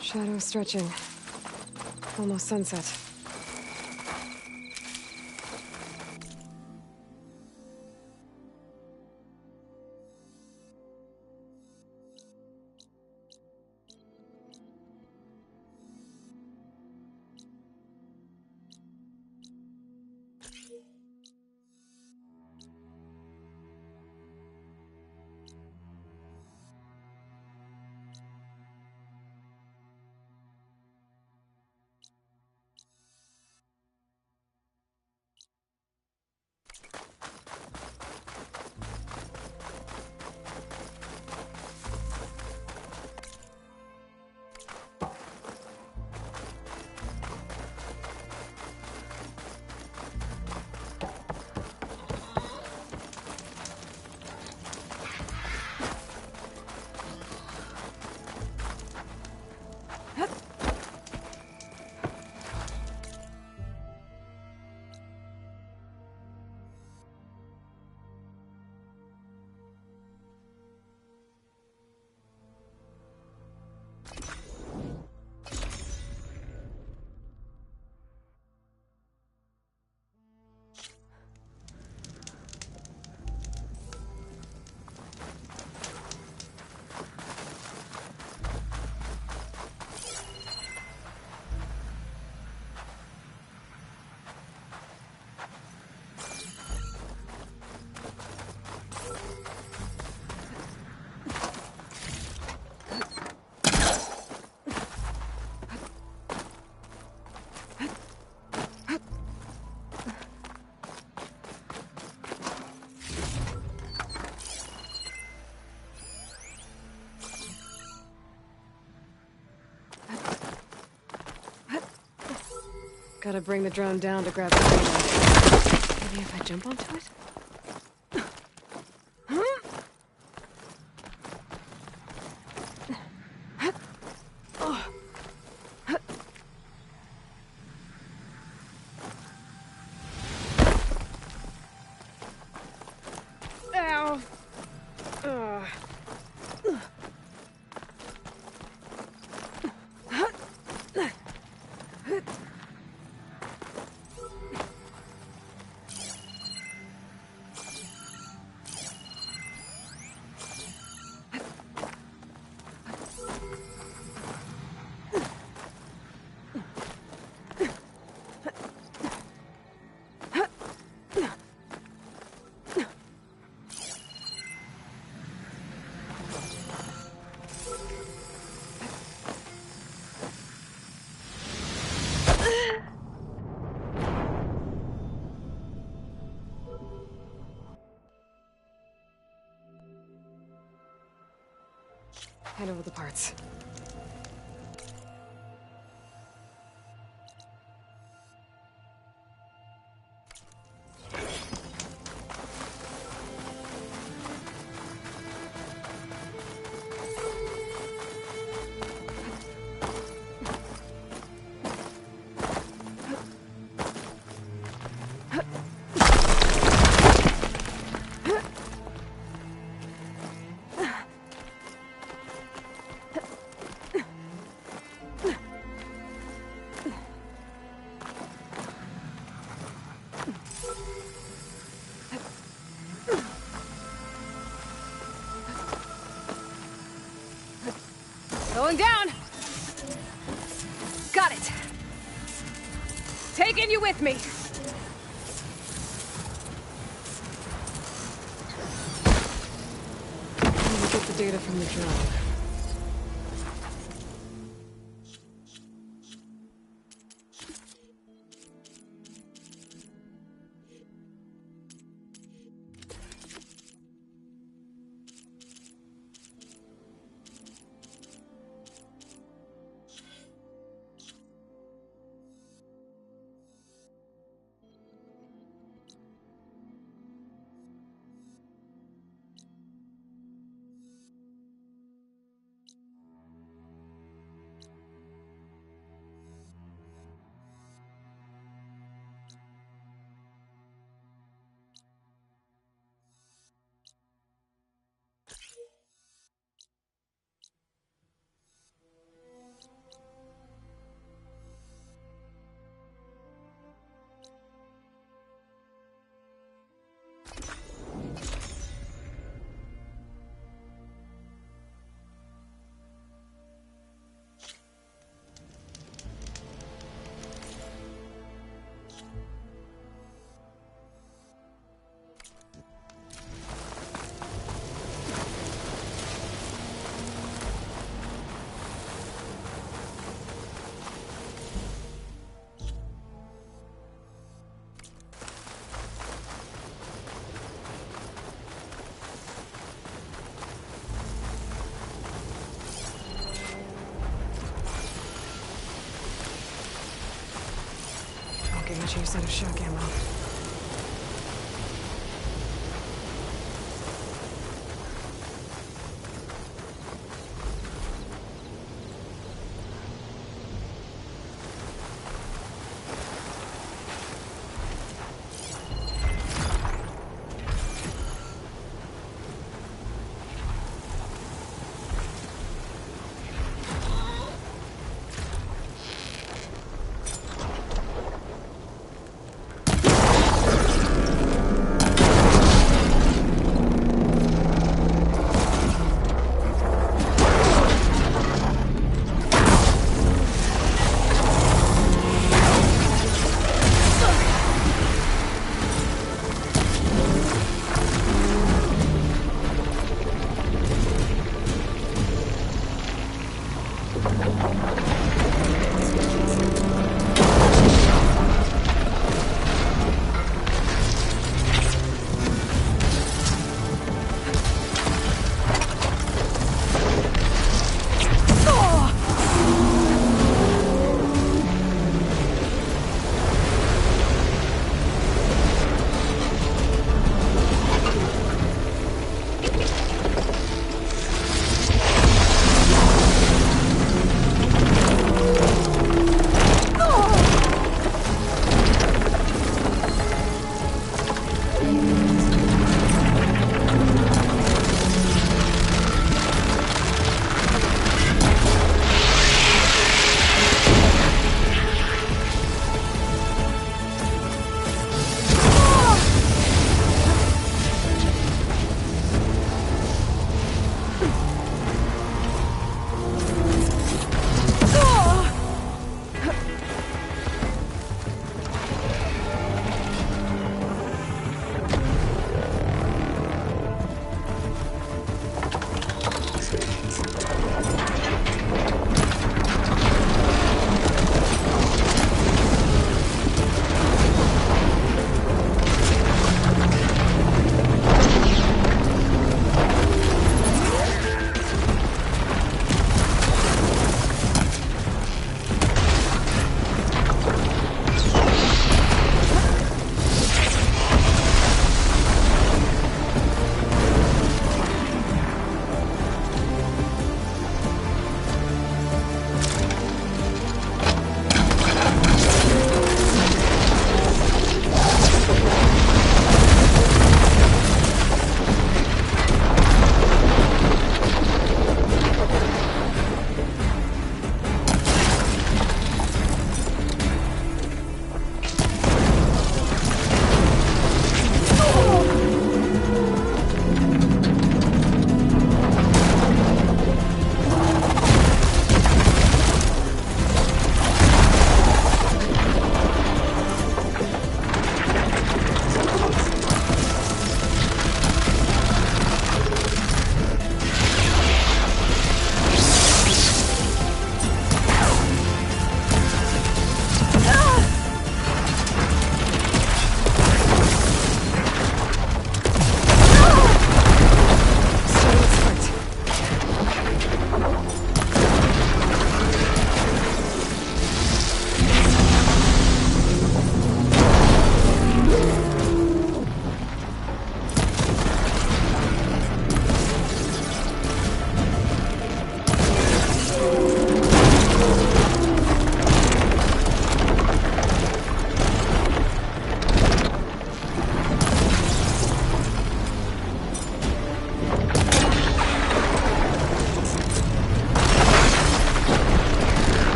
Shadow stretching. Almost sunset. Gotta bring the drone down to grab the radar. Maybe if I jump onto it? Ow! Hand over the parts. Going down! Got it! Taking you with me! Let me get the data from the drone. Get you a set of shock ammo.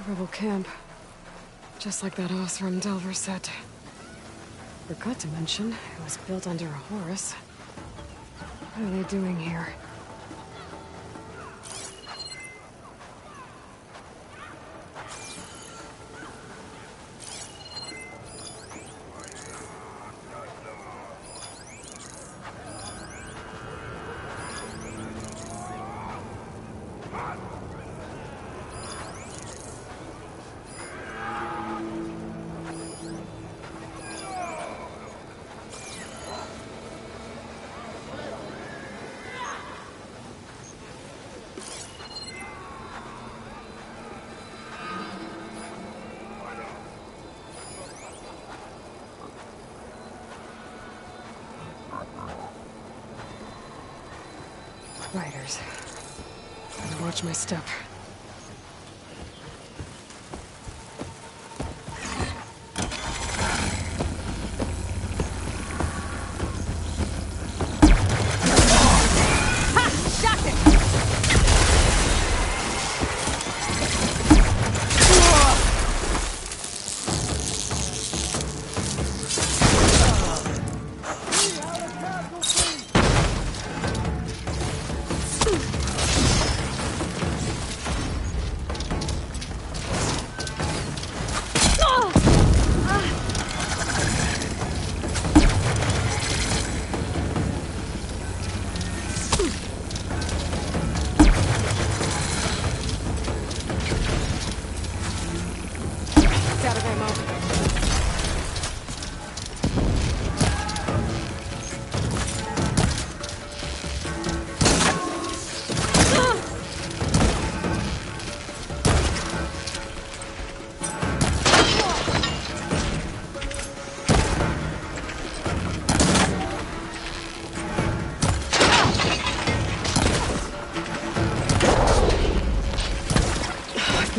A rebel camp. Just like that Osram Delver said. Forgot to mention, it was built under a Horus. What are they doing here? Riders. Gotta watch my step.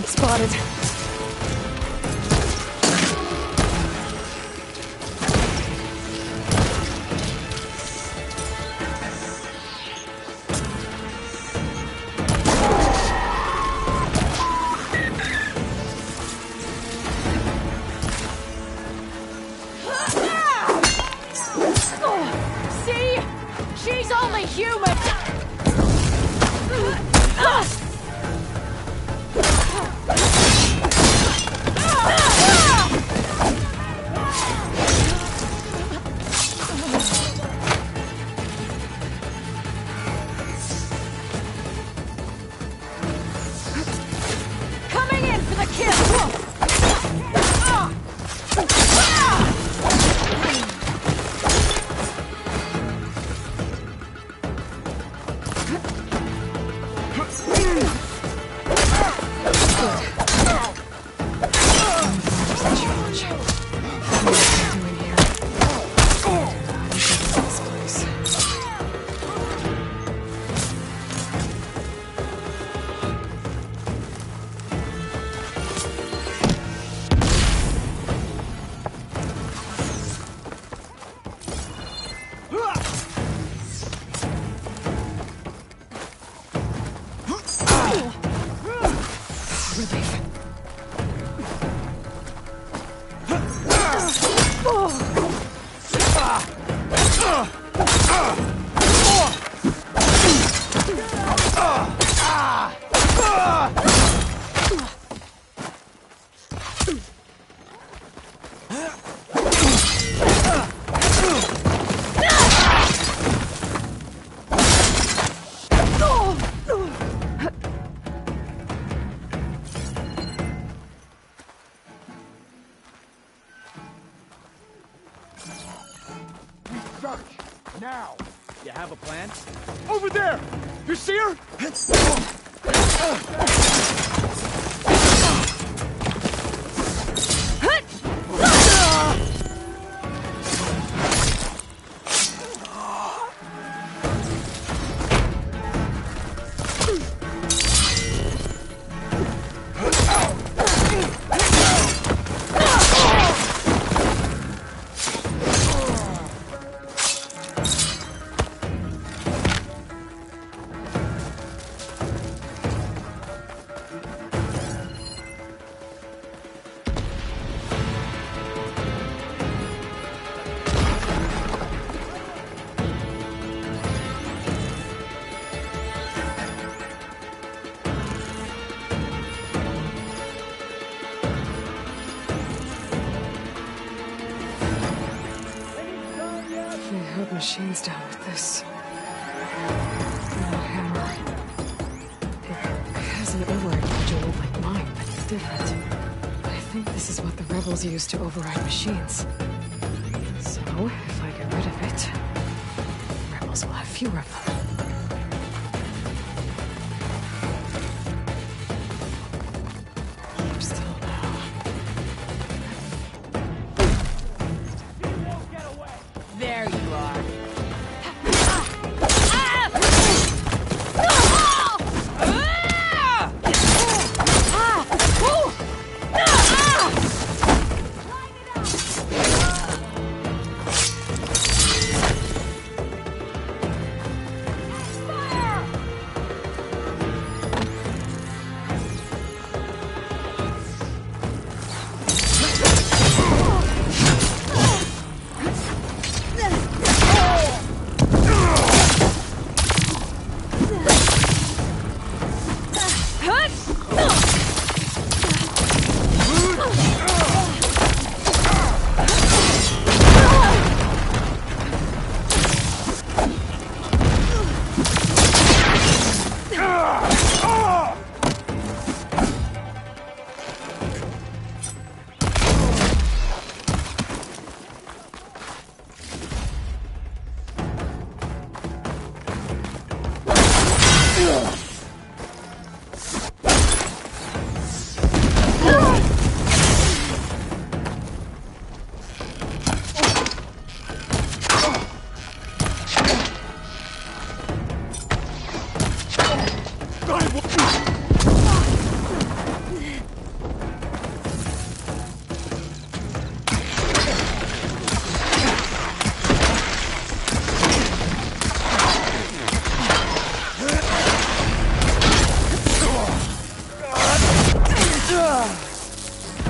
Spotted. See? She's only human! Coming in for the kill! Now! You have a plan? Over there! You see her? machines down with this. Not a hammer. It has an override module like mine, but it's different. I think this is what the rebels use to override machines. So, if I get rid of it, rebels will have fewer of them. There you are.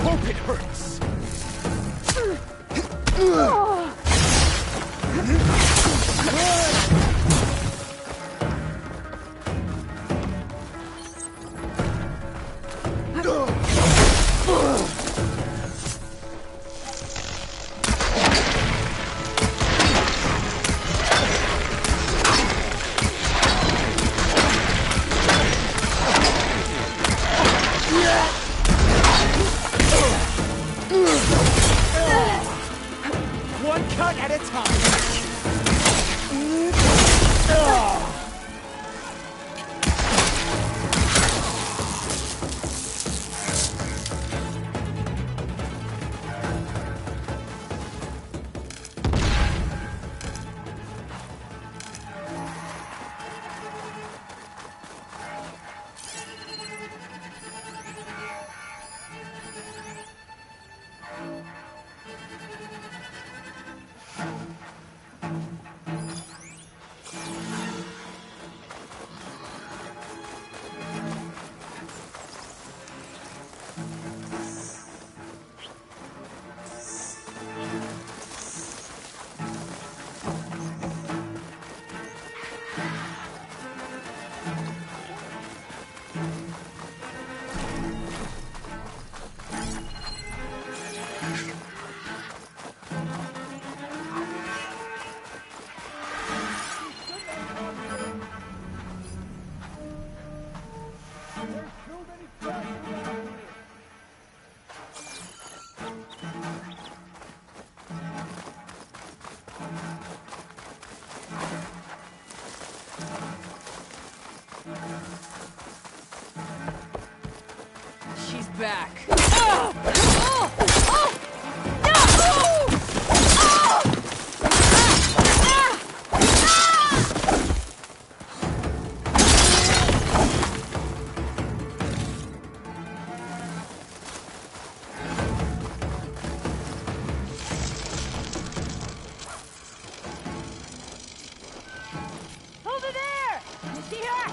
Hope it hurts. One cut at a time. She's back. Over there! You see her?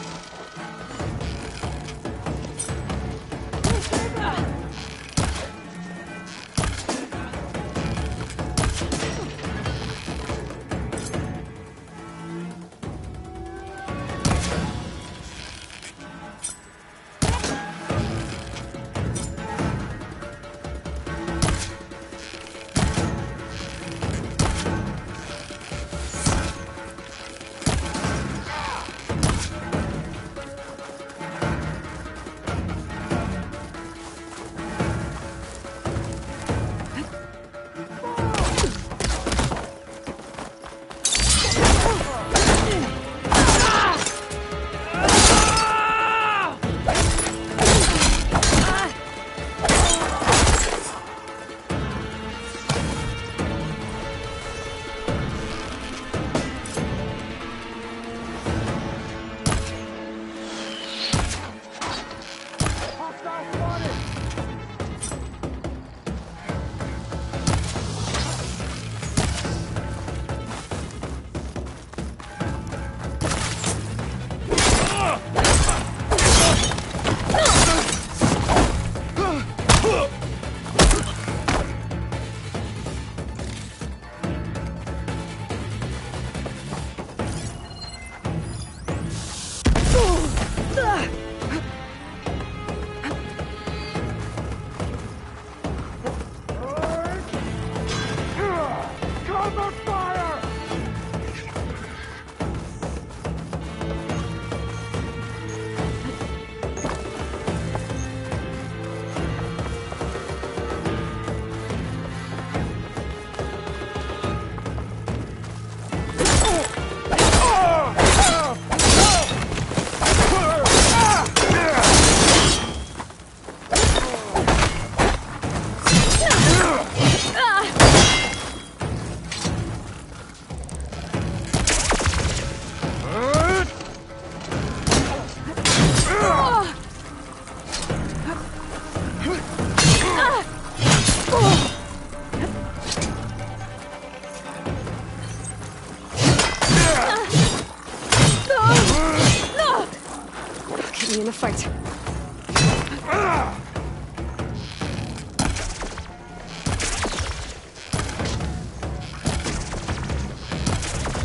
me in a fight.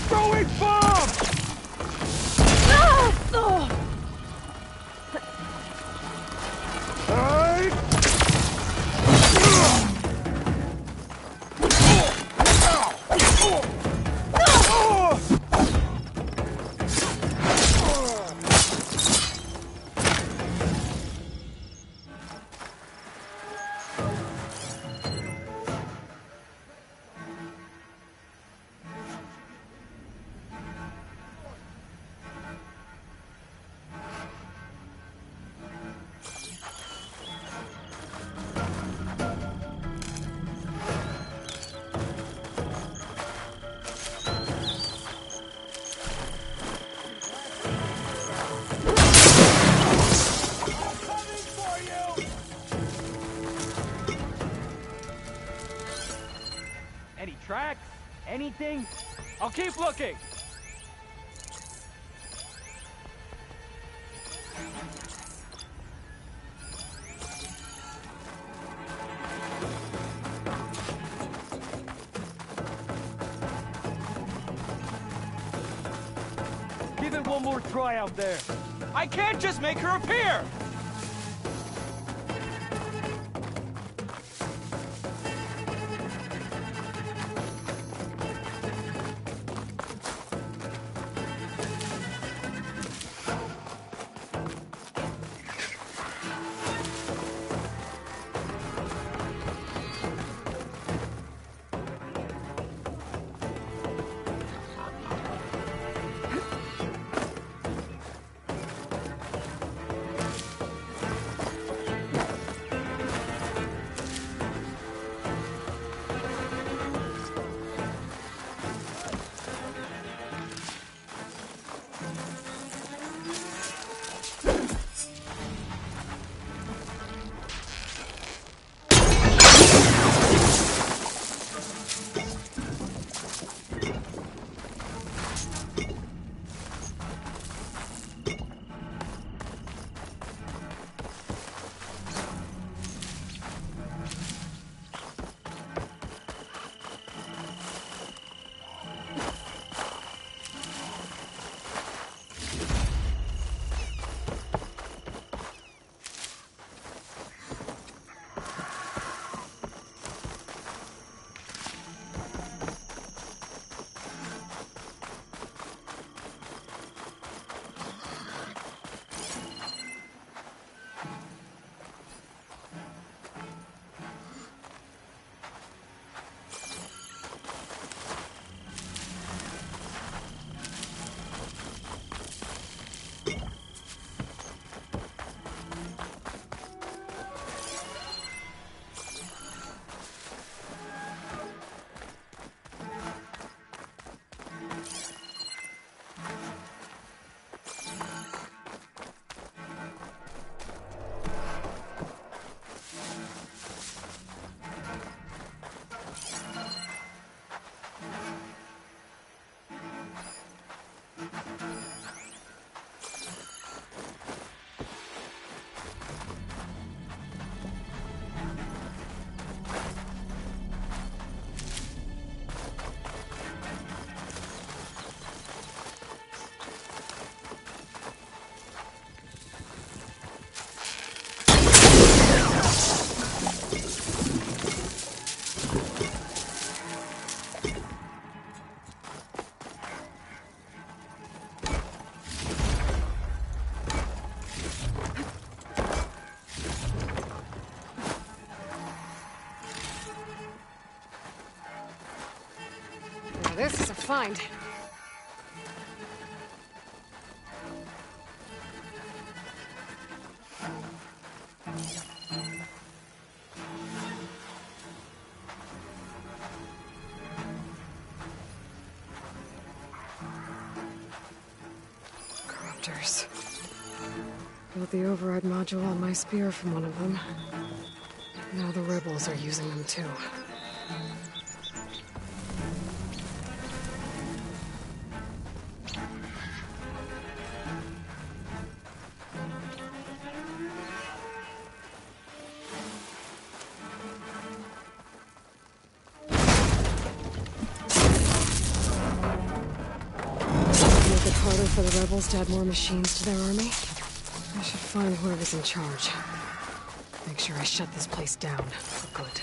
Throwing bomb! Any tracks? Anything? I'll keep looking! Give it one more try out there. I can't just make her appear! This is a find. Corruptors. Built the override module on my spear from one of them. Now the rebels are using them too. the rebels to add more machines to their army? I should find whoever's in charge. Make sure I shut this place down for good.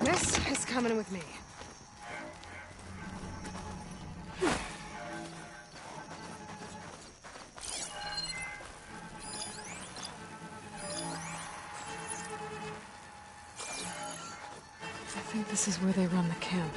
This is coming with me. I think this is where they run the camp.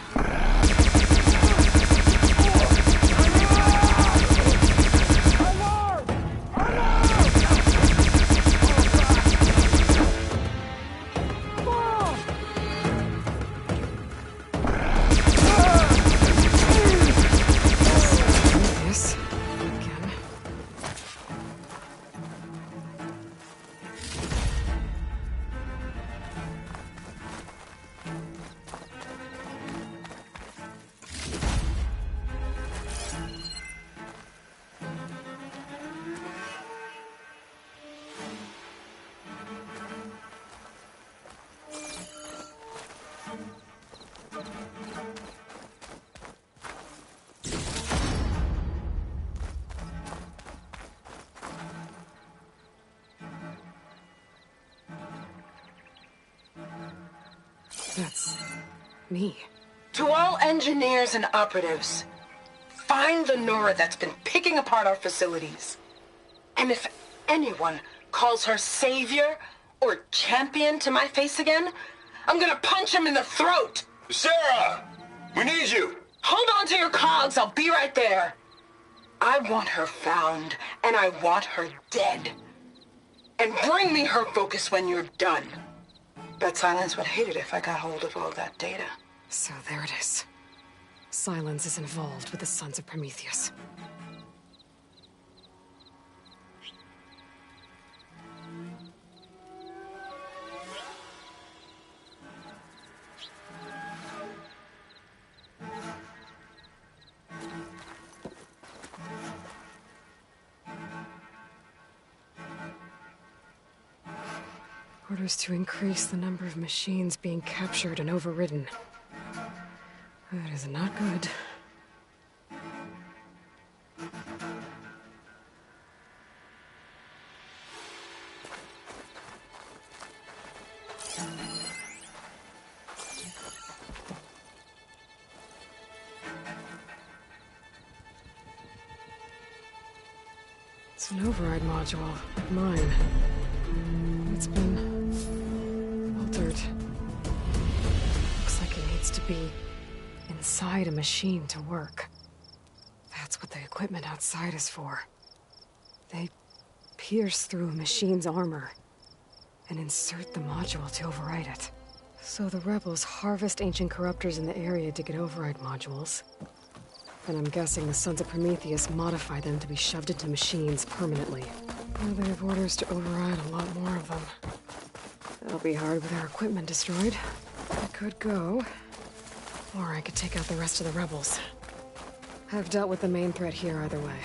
That's... me. To all engineers and operatives, find the Nora that's been picking apart our facilities. And if anyone calls her savior or champion to my face again, I'm gonna punch him in the throat! Sarah! We need you! Hold on to your cogs, I'll be right there. I want her found, and I want her dead. And bring me her focus when you're done. Bet Silence would hate it if I got hold of all that data. So there it is. Silence is involved with the Sons of Prometheus. Orders to increase the number of machines being captured and overridden. That is not good. It's an override module. Mine. It's been altered. Looks like it needs to be inside a machine to work. That's what the equipment outside is for. They pierce through a machine's armor and insert the module to override it. So the rebels harvest ancient corruptors in the area to get override modules. And I'm guessing the Sons of Prometheus modify them to be shoved into machines permanently. Now they have orders to override a lot more of them. That'll be hard with their equipment destroyed. I could go, or I could take out the rest of the rebels. I've dealt with the main threat here either way.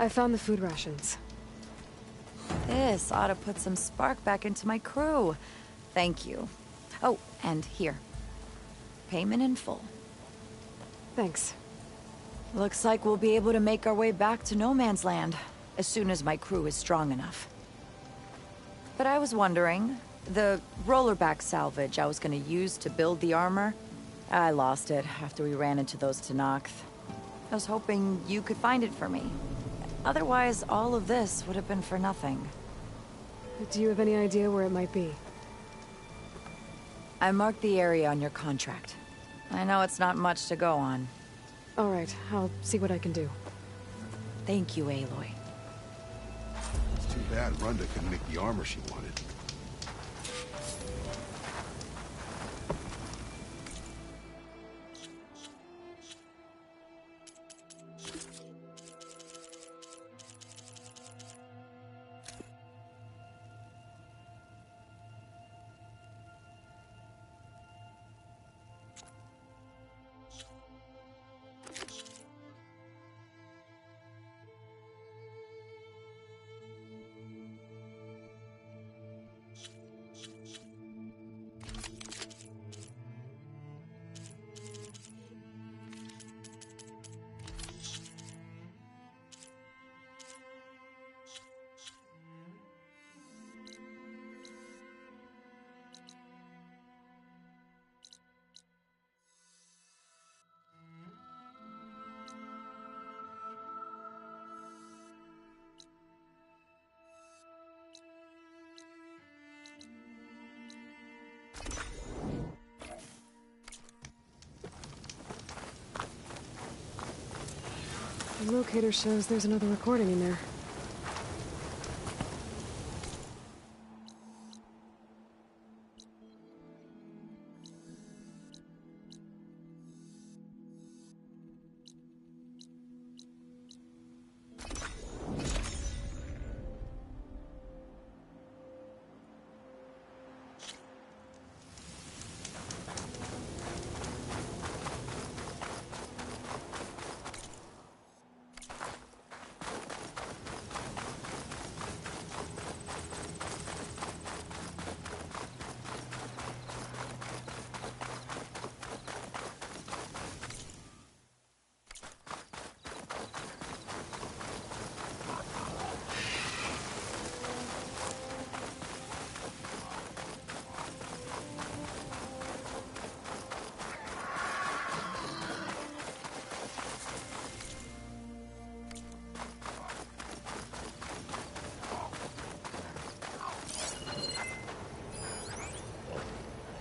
I found the food rations. This ought to put some spark back into my crew. Thank you. Oh, and here. Payment in full. Thanks. Looks like we'll be able to make our way back to No Man's Land as soon as my crew is strong enough. But I was wondering, the rollerback salvage I was gonna use to build the armor, I lost it after we ran into those Tenakth. I was hoping you could find it for me. Otherwise, all of this would have been for nothing. Do you have any idea where it might be? I marked the area on your contract. I know it's not much to go on. All right, I'll see what I can do. Thank you, Aloy. It's too bad Runda couldn't make the armor she wanted. The locator shows there's another recording in there.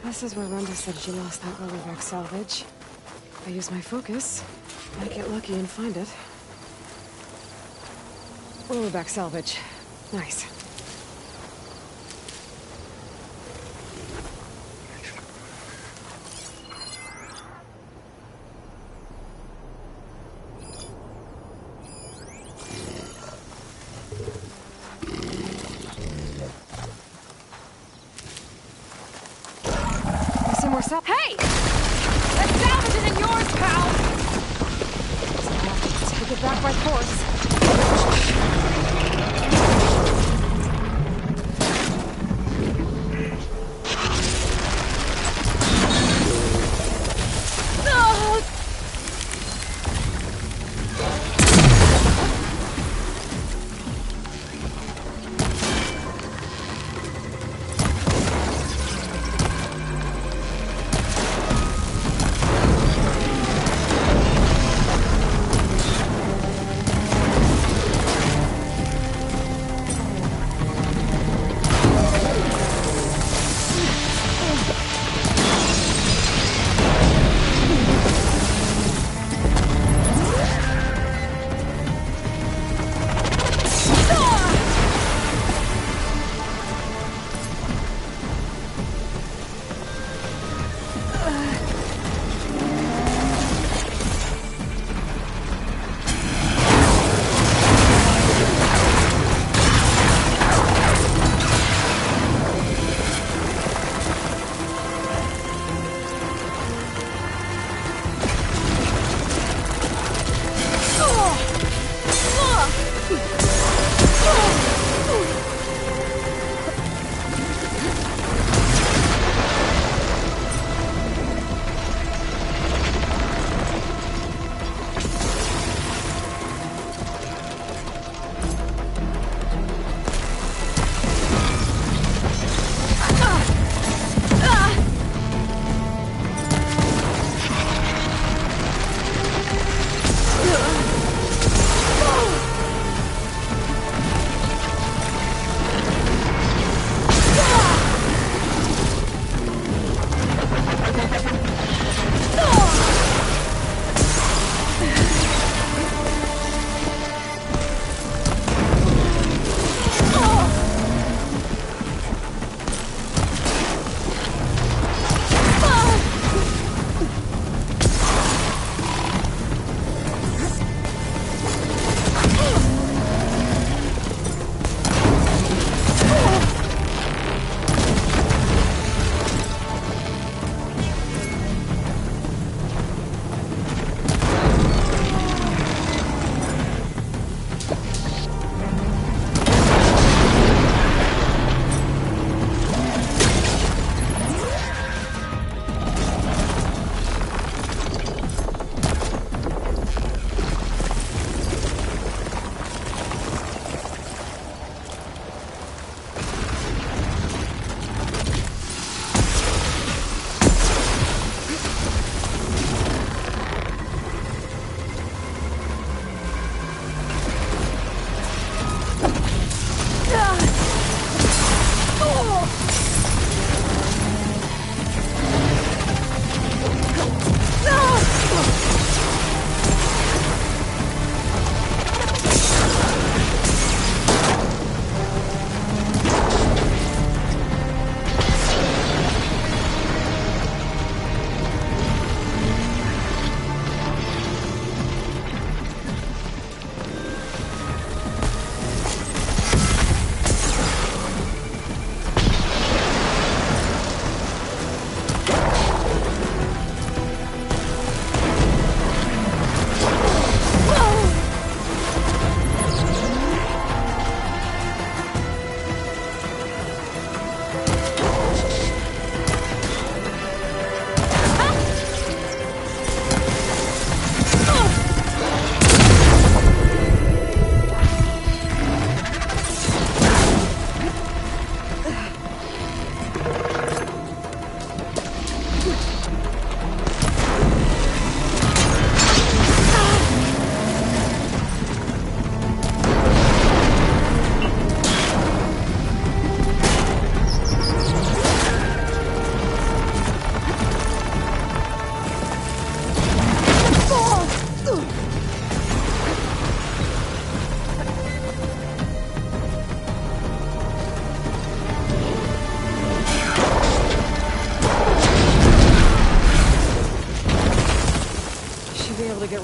This is where Runda said she lost that rollerback salvage. If I use my focus, I might get lucky and find it. Rollerback salvage. Nice. Hey! That salvage isn't yours, pal! Take it back by force.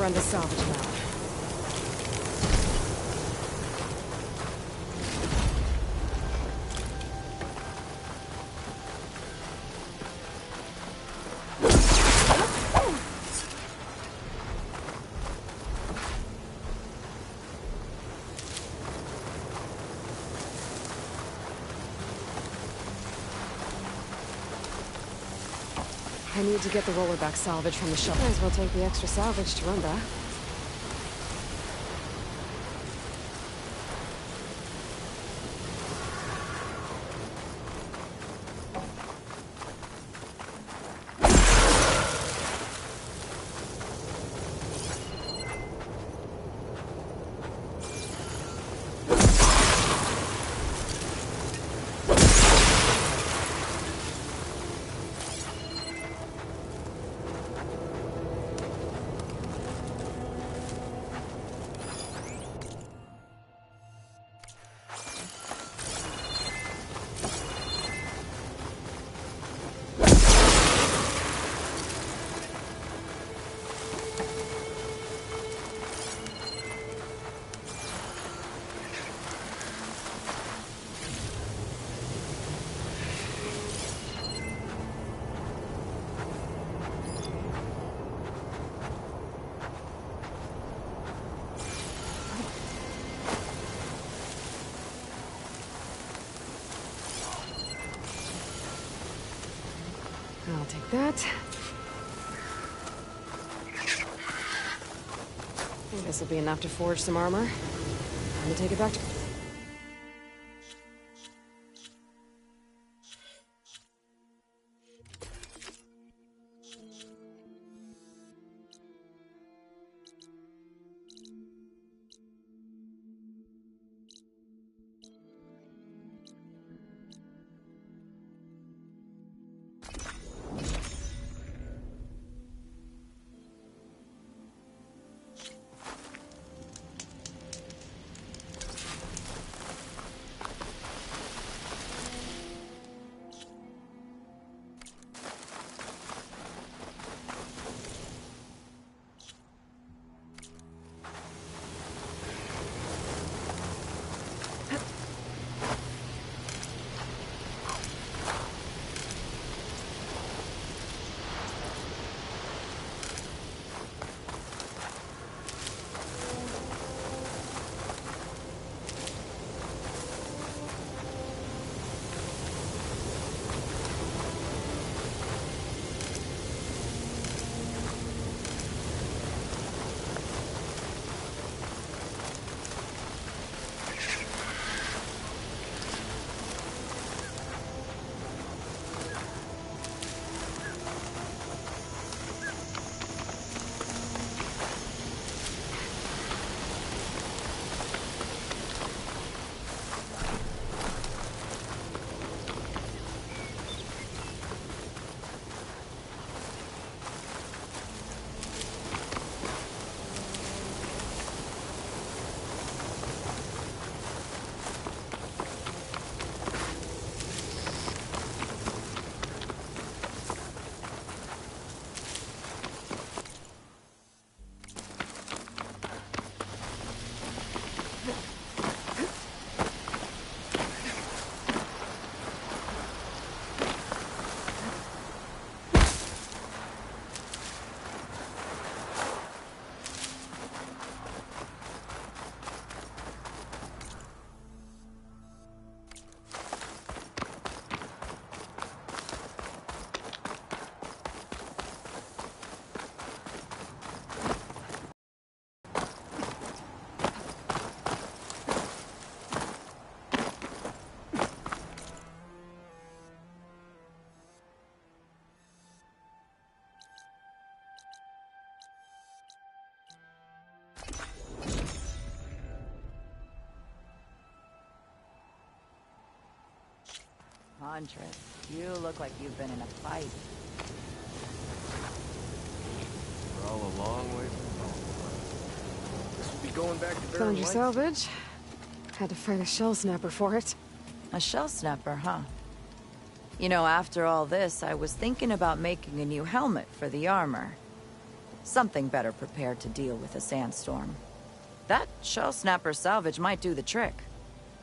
run the salvage lab. I need to get the rollerback salvage from the shop. Might as well take the extra salvage to run that. I'll take that. I think this will be enough to forge some armor. I'm gonna take it back to... Huntress, you look like you've been in a fight. We're all a long way from home. This will be going back to Found your salvage. Had to fight a shell snapper for it. A shell snapper, huh? You know, after all this, I was thinking about making a new helmet for the armor. Something better prepared to deal with a sandstorm. That shell snapper salvage might do the trick.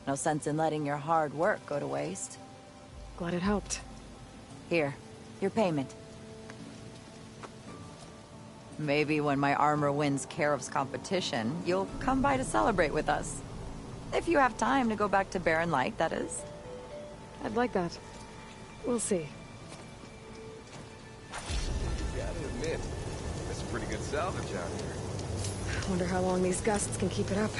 No sense in letting your hard work go to waste. Glad it helped. Here, your payment. Maybe when my armor wins Karev's competition, you'll come by to celebrate with us. If you have time to go back to Barren Light, that is. I'd like that. We'll see. Gotta admit, that's a pretty good salvage out here. Wonder how long these gusts can keep it up.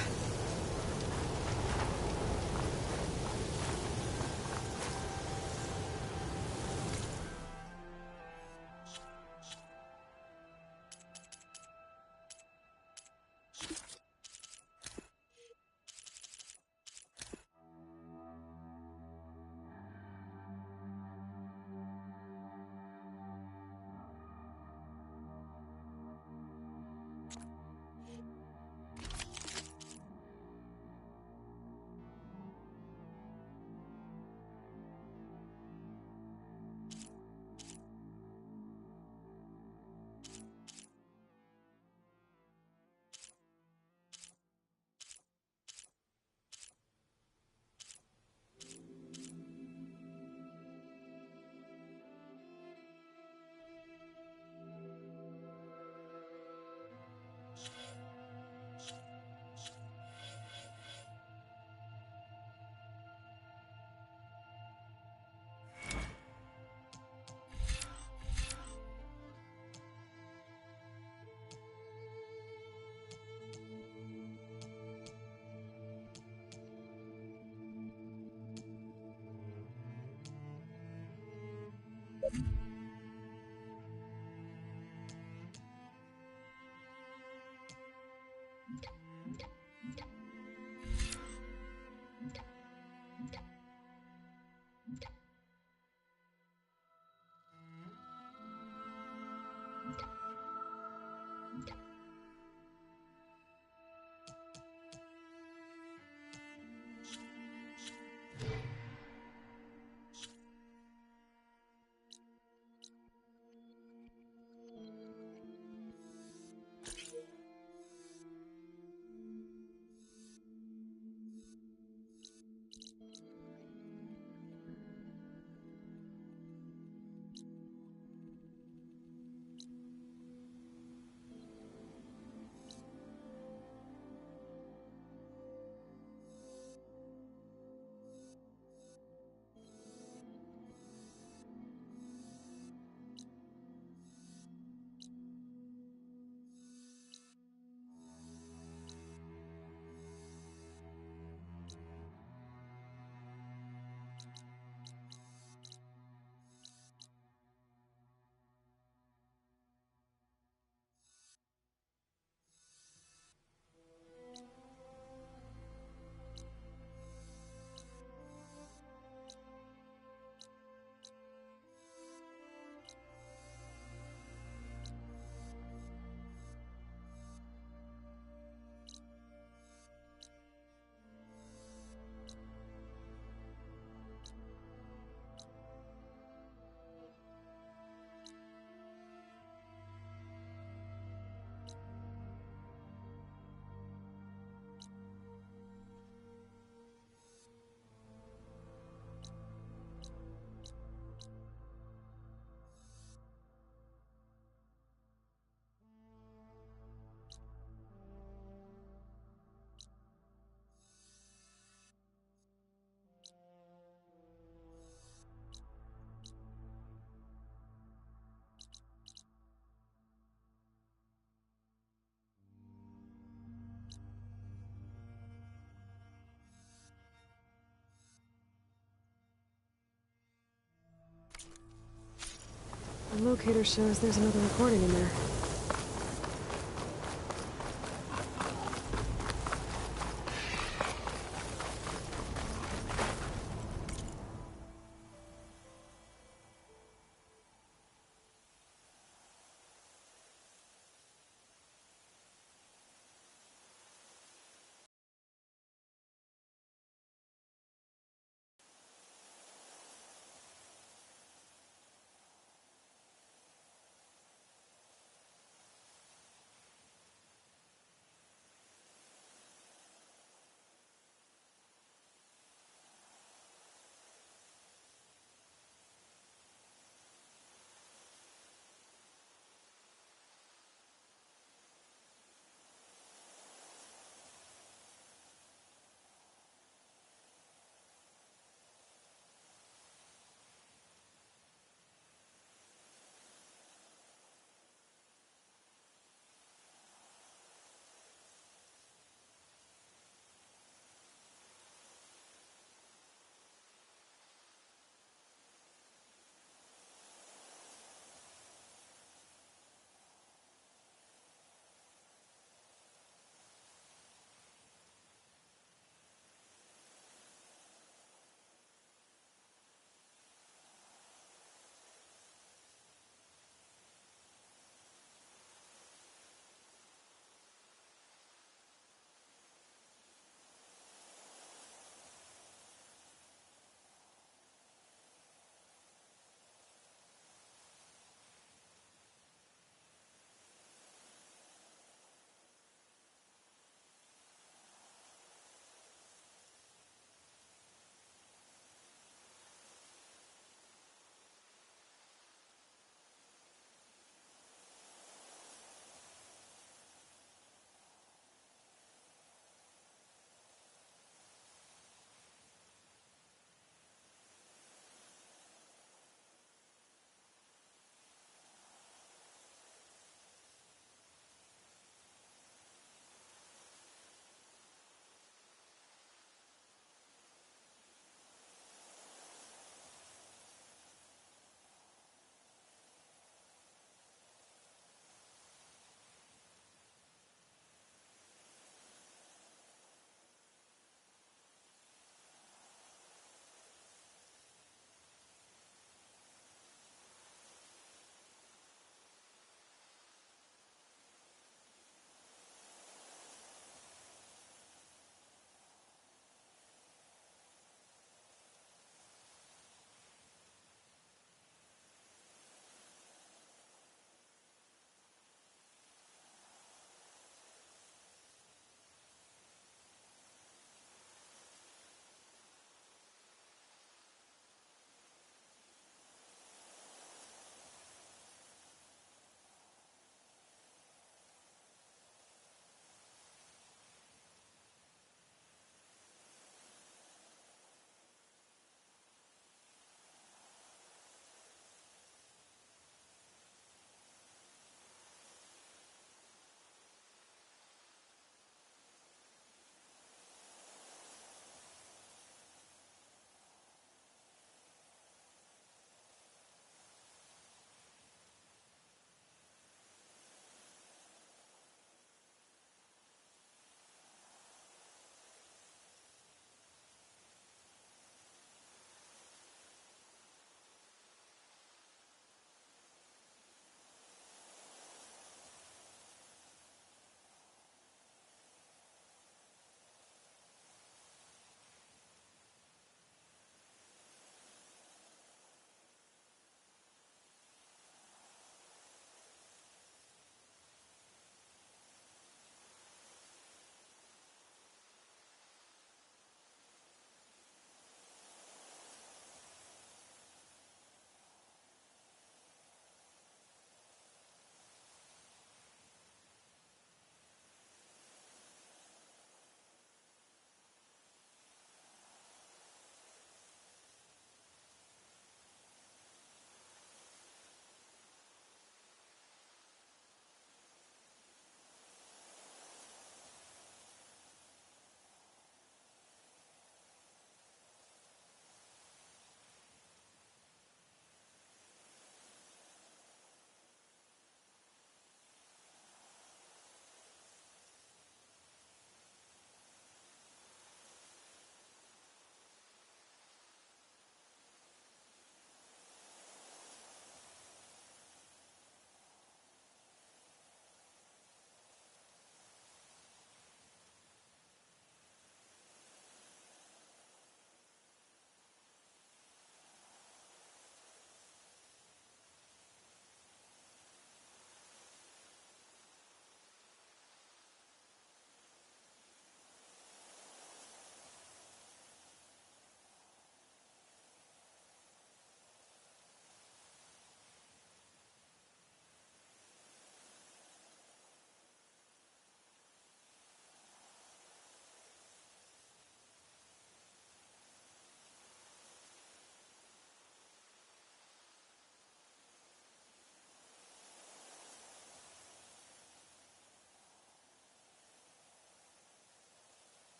The locator shows there's another recording in there.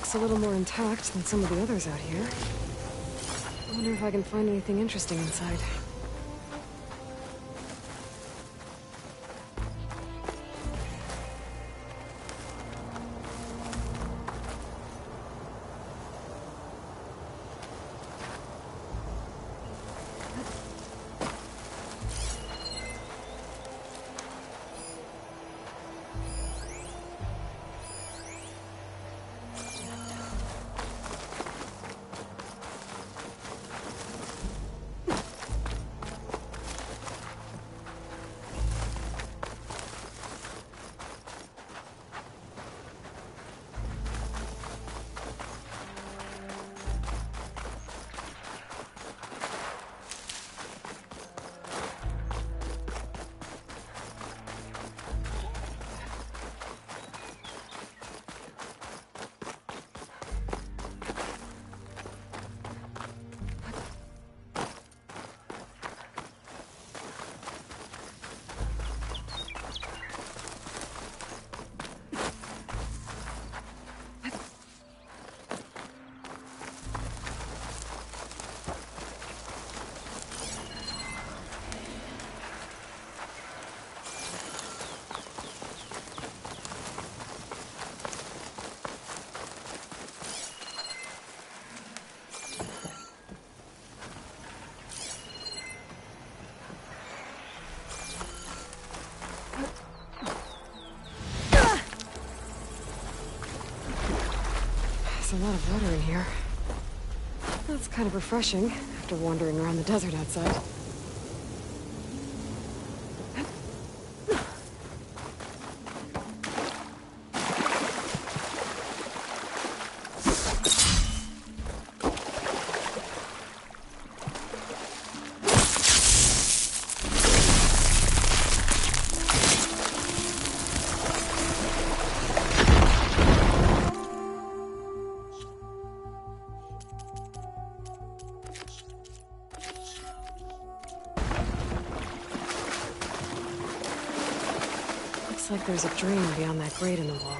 looks a little more intact than some of the others out here. I wonder if I can find anything interesting inside. There's a lot of water in here. That's kind of refreshing after wandering around the desert outside. Looks like there's a drain beyond that grate in the wall.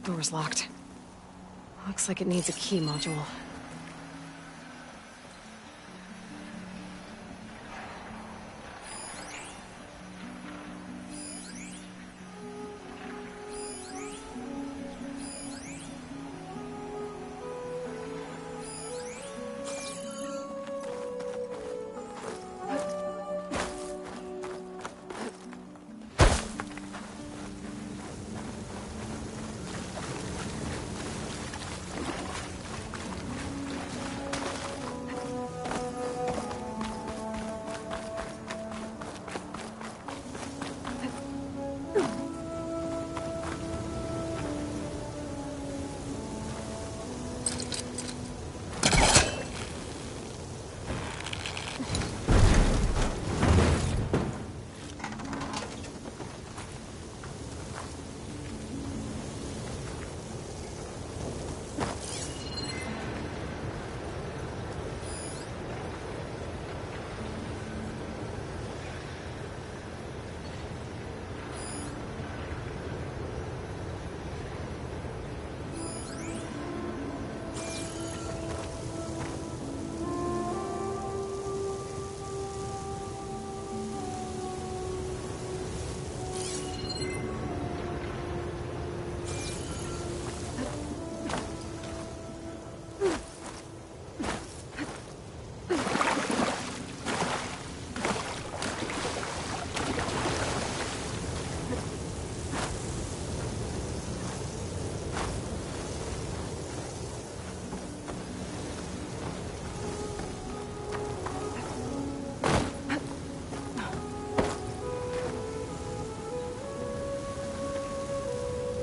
Door's locked. Looks like it needs a key module.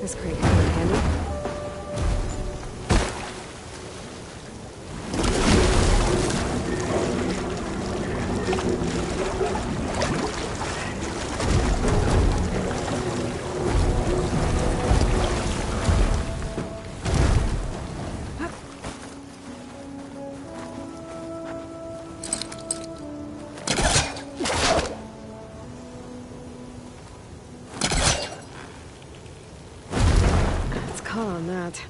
This crate could come in handy. On that.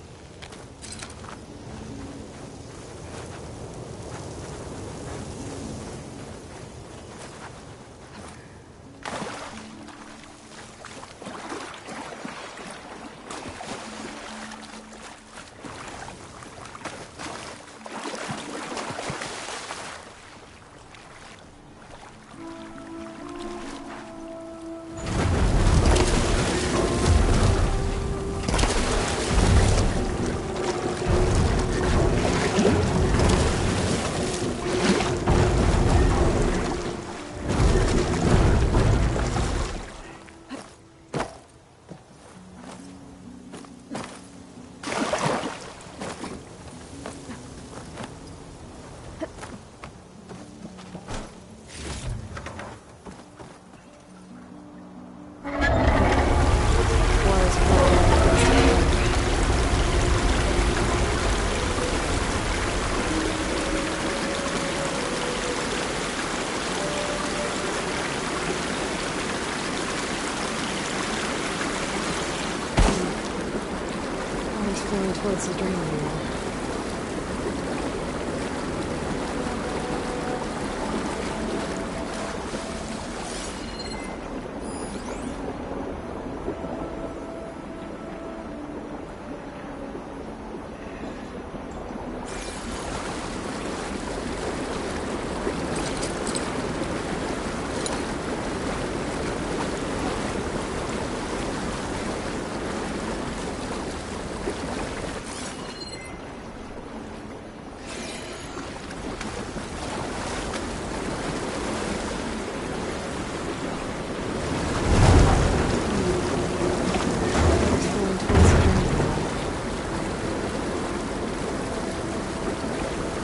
Flowing towards the drain wall.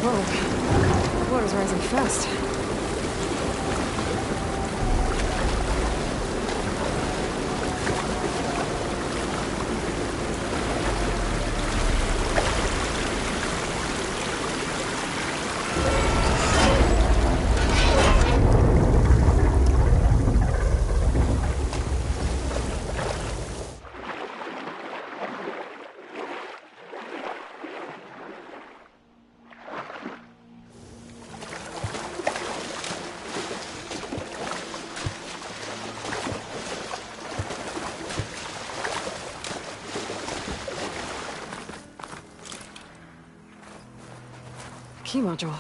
Whoa, the water's rising fast. Key module.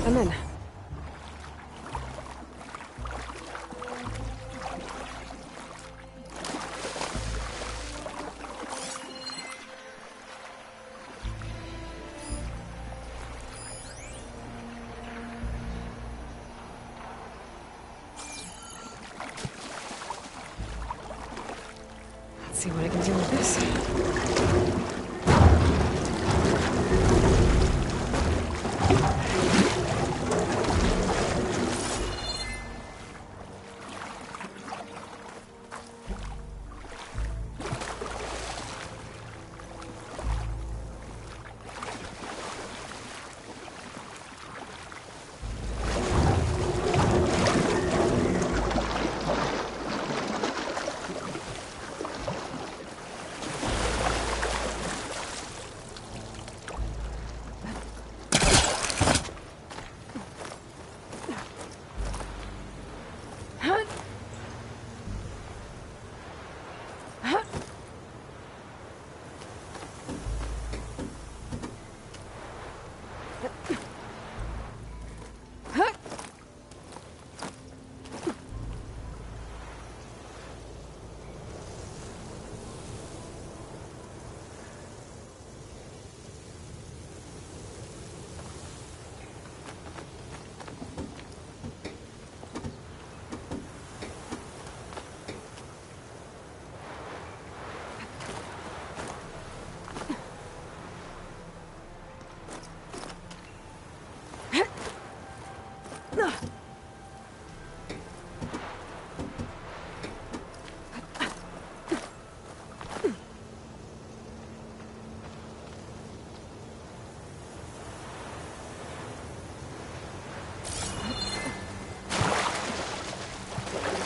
I'm in. Let's see what I can do with this.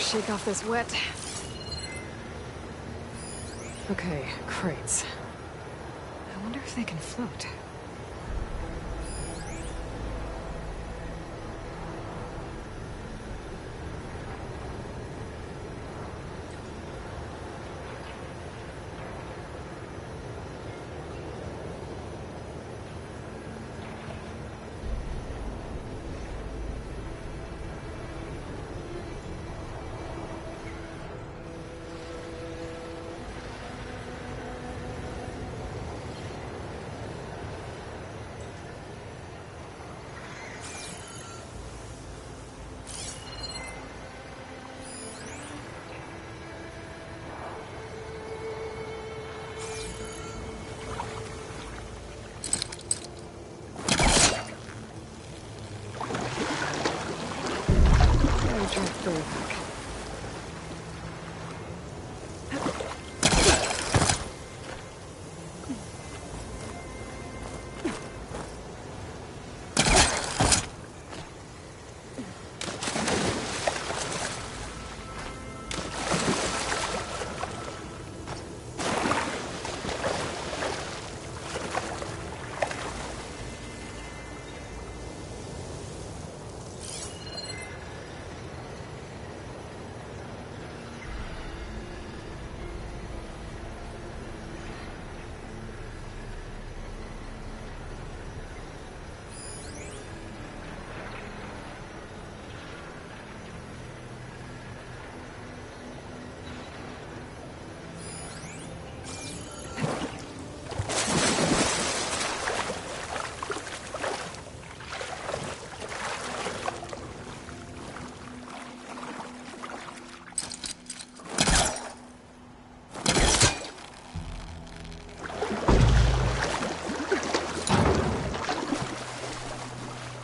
shake off this wet. Okay, crates. I wonder if they can float.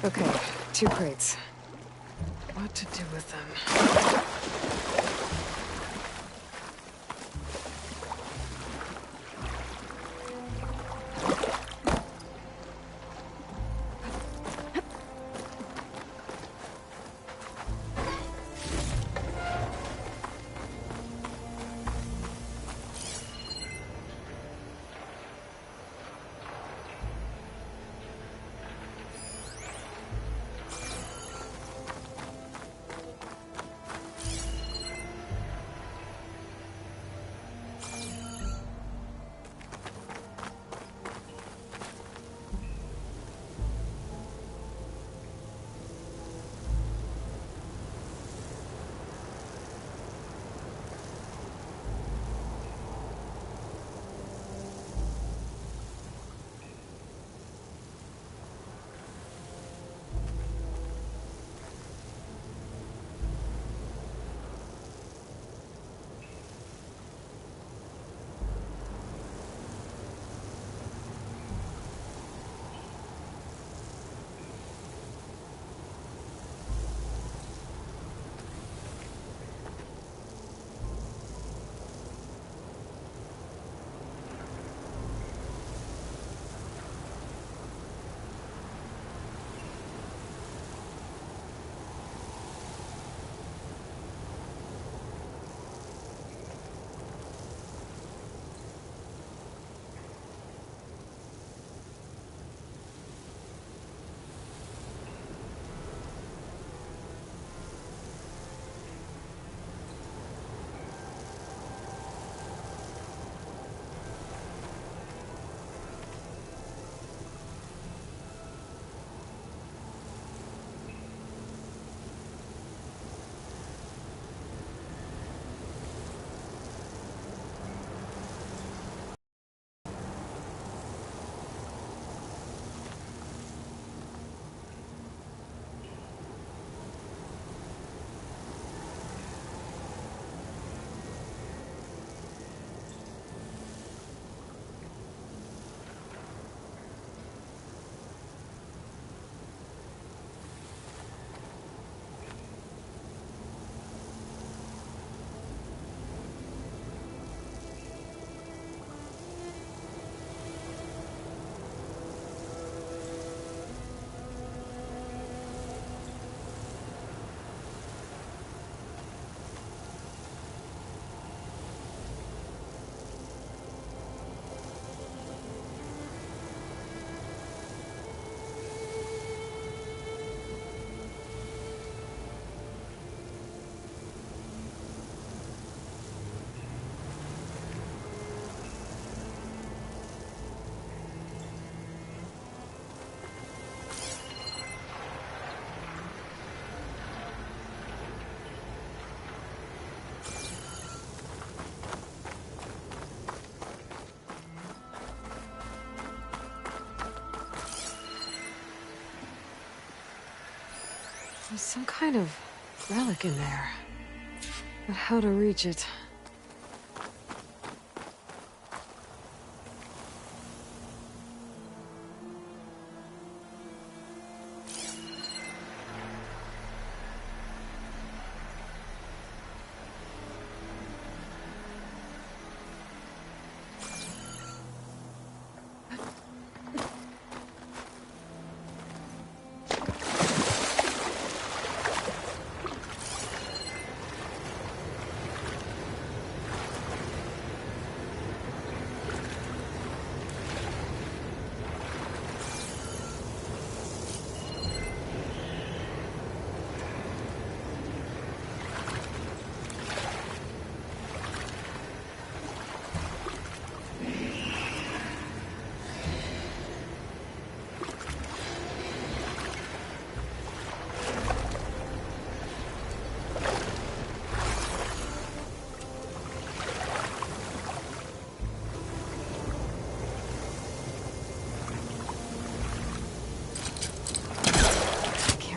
Okay, 2 crates. What to do with them? There's some kind of relic in there. But how to reach it?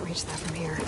Reach that from here.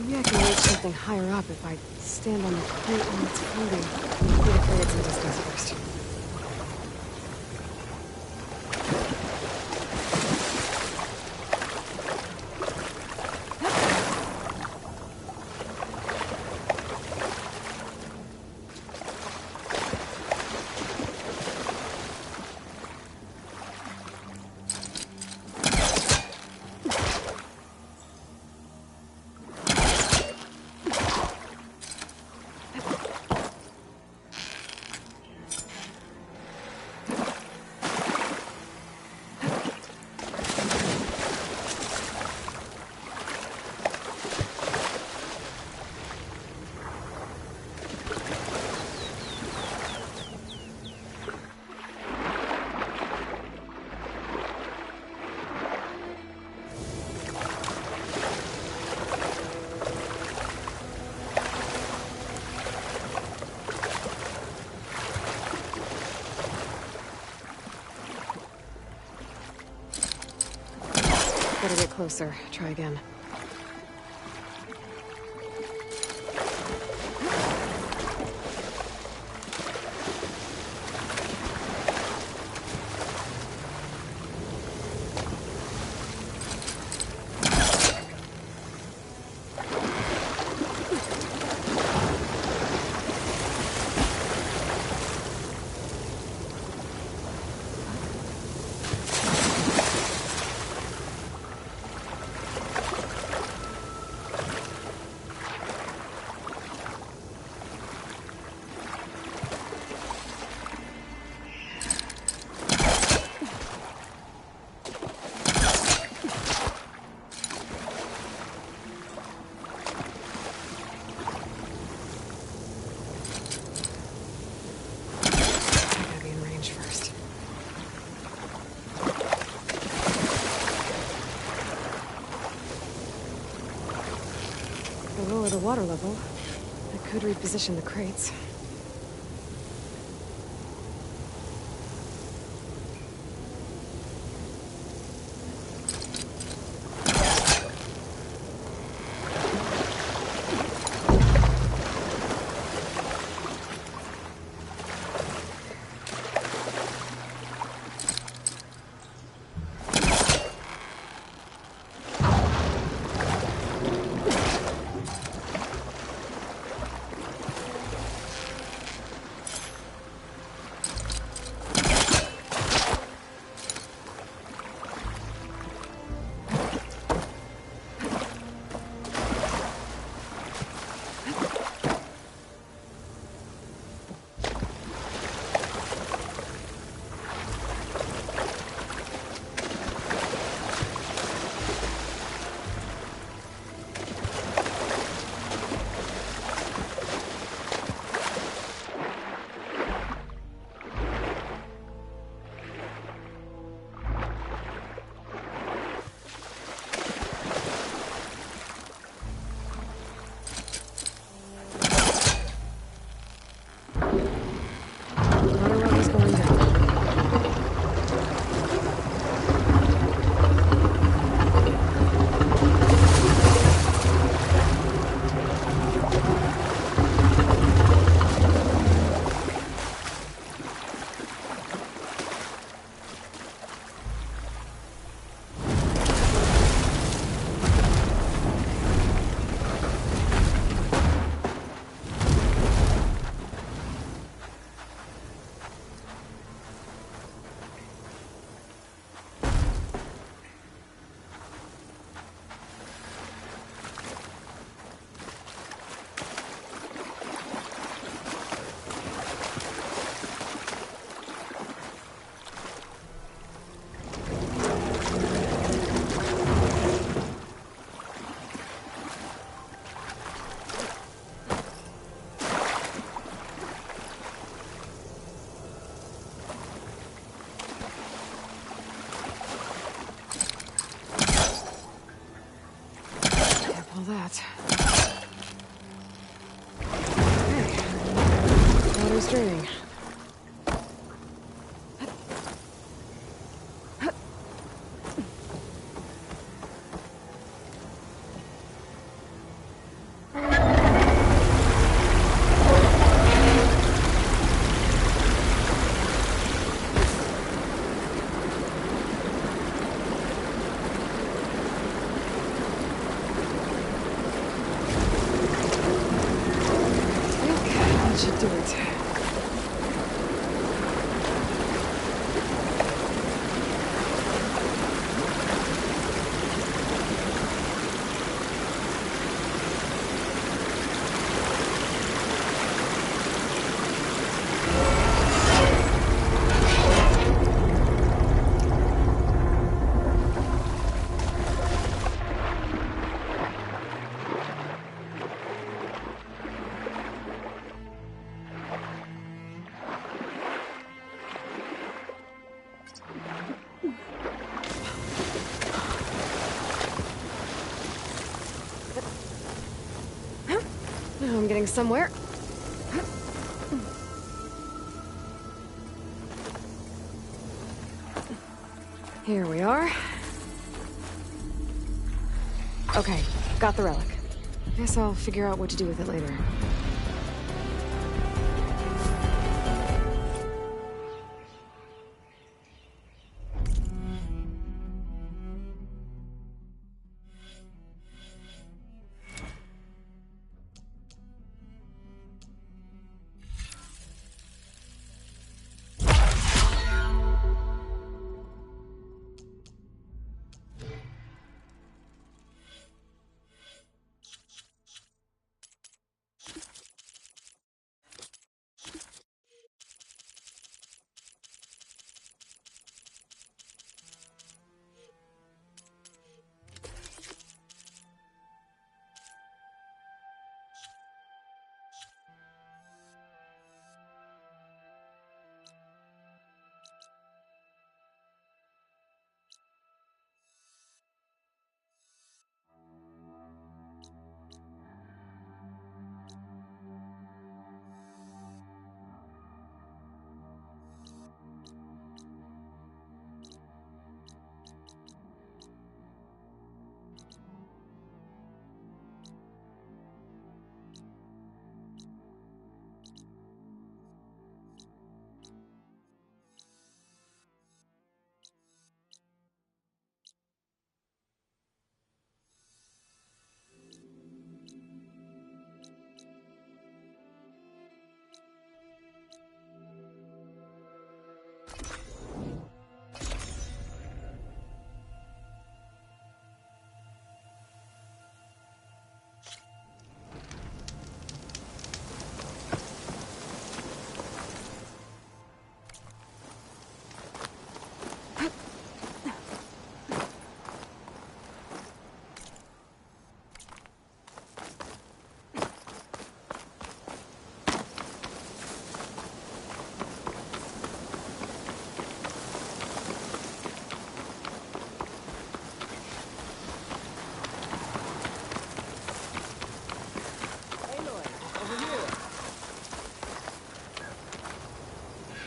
Maybe I can reach something higher up if I stand on the crate when it's floating. Need to create some distance first. Better get closer. Try again. Lower the water level, I could reposition the crates. straining. Should do it. Now I'm getting somewhere. Here we are. Okay, got the relic. Guess I'll figure out what to do with it later.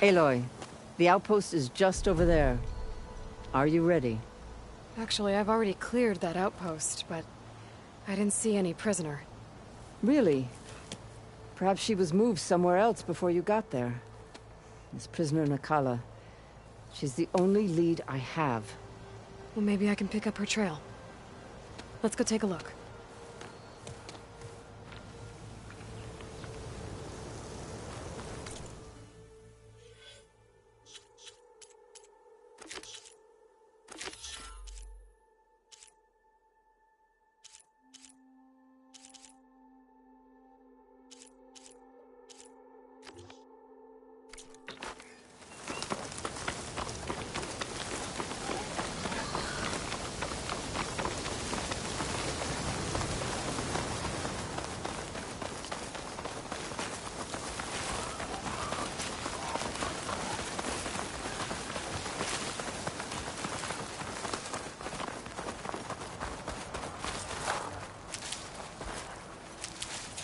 Aloy, the outpost is just over there. Are you ready? Actually, I've already cleared that outpost, but I didn't see any prisoner. Really? Perhaps she was moved somewhere else before you got there. This prisoner Nakala. She's the only lead I have. Well, maybe I can pick up her trail. Let's go take a look.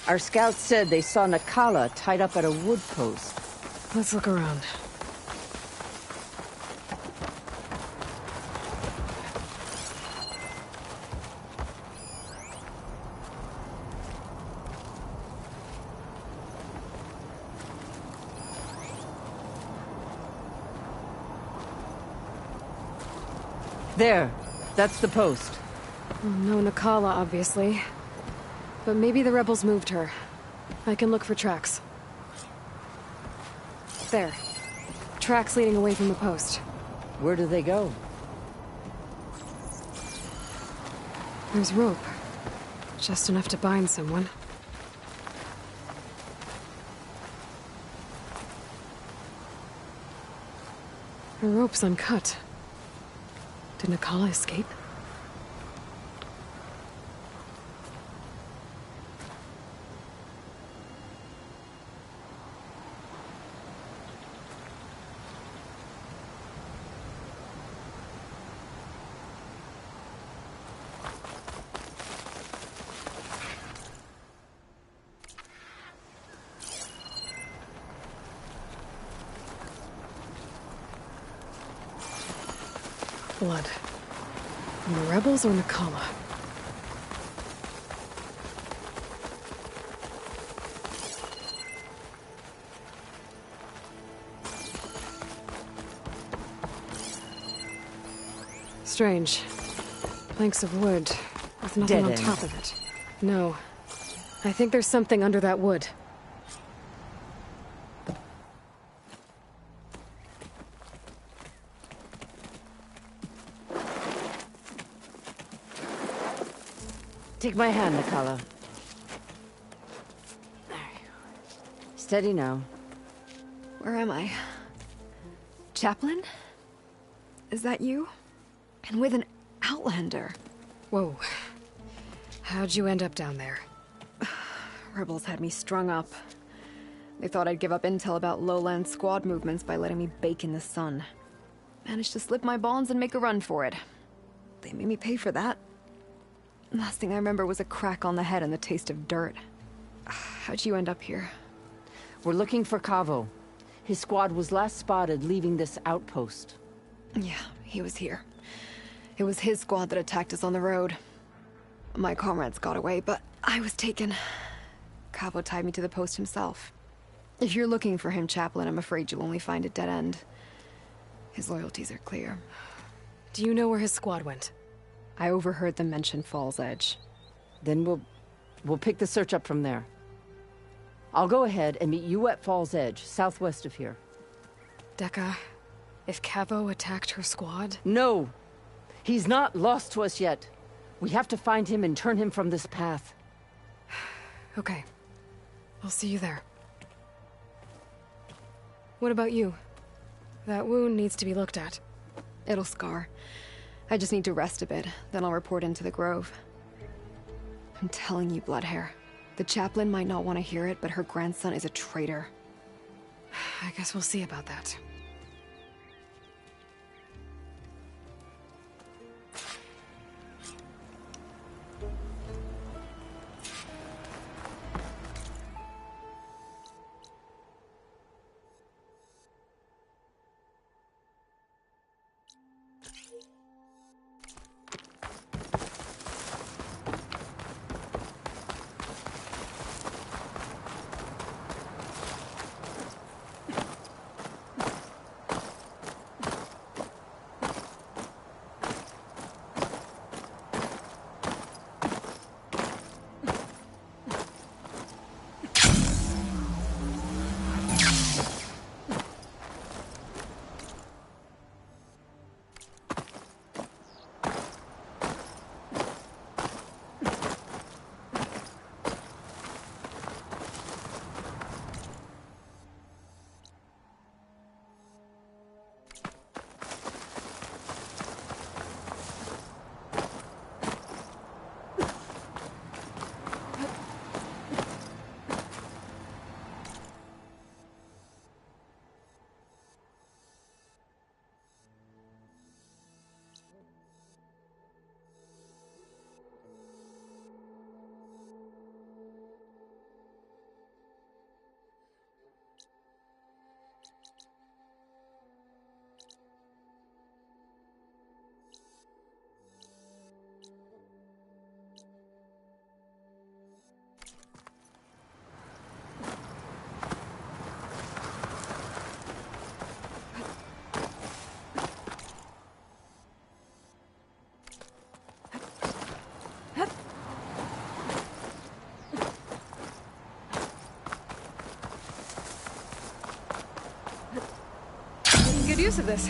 Our scouts said they saw Nakala tied up at a wood post. Let's look around. There. That's the post. No Nakala, obviously. But maybe the rebels moved her. I can look for tracks. There. Tracks leading away from the post. Where do they go? There's rope. Just enough to bind someone. The rope's uncut. Did Nakala escape? Blood. From the rebels or Nakala? Strange. Planks of wood, with nothing on top of it. No. I think there's something under that wood. Take my hand, Nakala. Steady now. Where am I? Chaplain? Is that you? And with an Outlander. Whoa. How'd you end up down there? Rebels had me strung up. They thought I'd give up intel about lowland squad movements by letting me bake in the sun. Managed to slip my bonds and make a run for it. They made me pay for that. Last thing I remember was a crack on the head and the taste of dirt. How'd you end up here? We're looking for Cavo. His squad was last spotted leaving this outpost. Yeah, he was here. It was his squad that attacked us on the road. My comrades got away, but I was taken. Cavo tied me to the post himself. If you're looking for him, Chaplain, I'm afraid you'll only find a dead end. His loyalties are clear. Do you know where his squad went? I overheard them mention Fall's Edge. Then we'll pick the search up from there. I'll go ahead and meet you at Fall's Edge, southwest of here. Dekka, if Cavo attacked her squad? No! He's not lost to us yet. We have to find him and turn him from this path. Okay. I'll see you there. What about you? That wound needs to be looked at. It'll scar. I just need to rest a bit, then I'll report into the Grove. I'm telling you, Bloodhair. The chaplain might not want to hear it, but her grandson is a traitor. I guess we'll see about that. good use of this.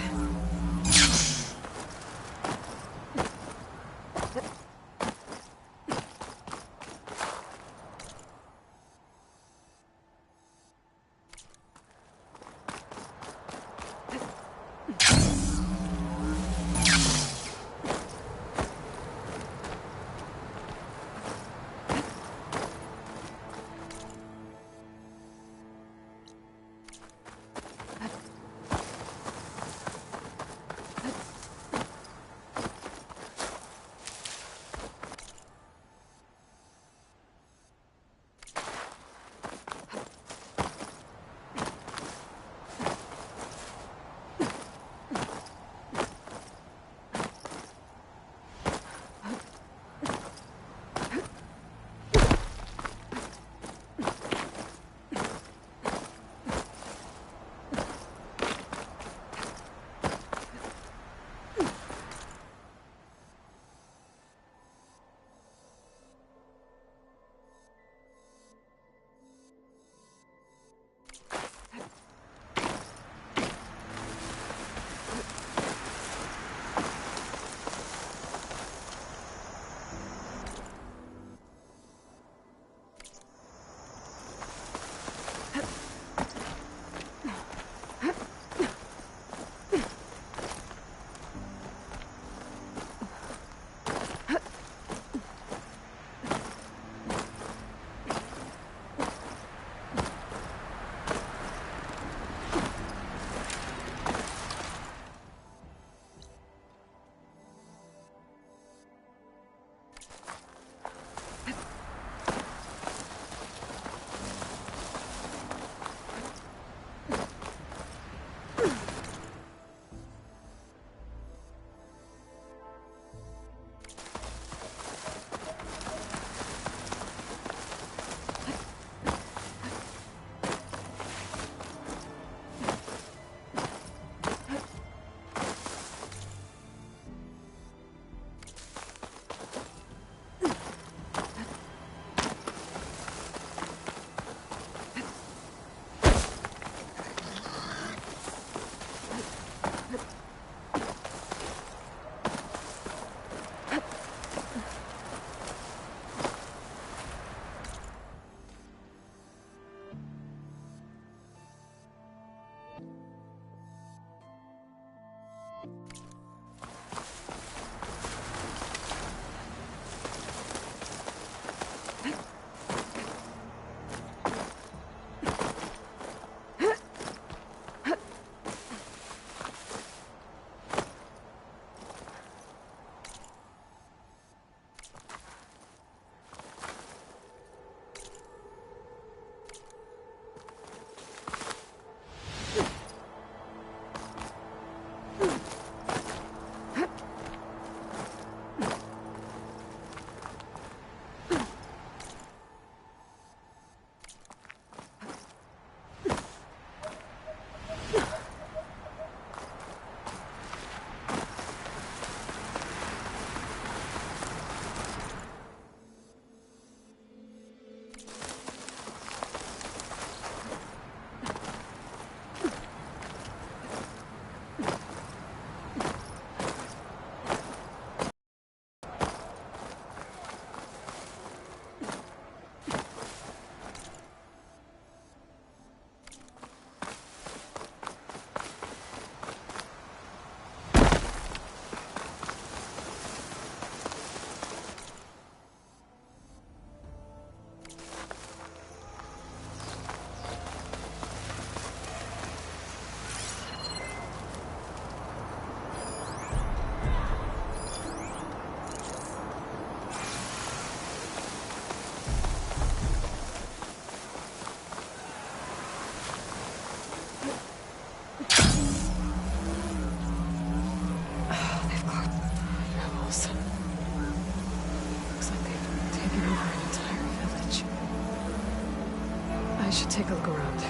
I should take a look around.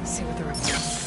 See what they're up to.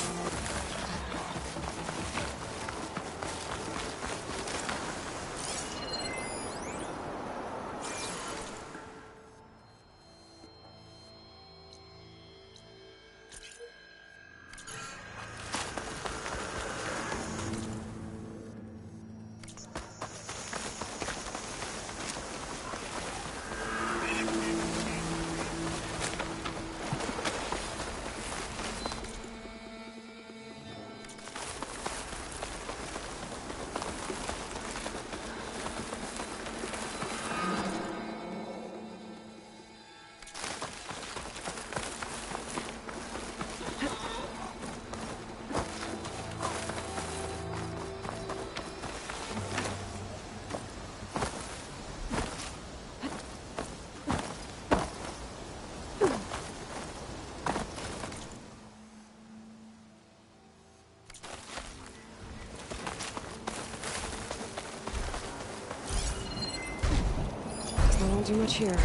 Can't do much here. Another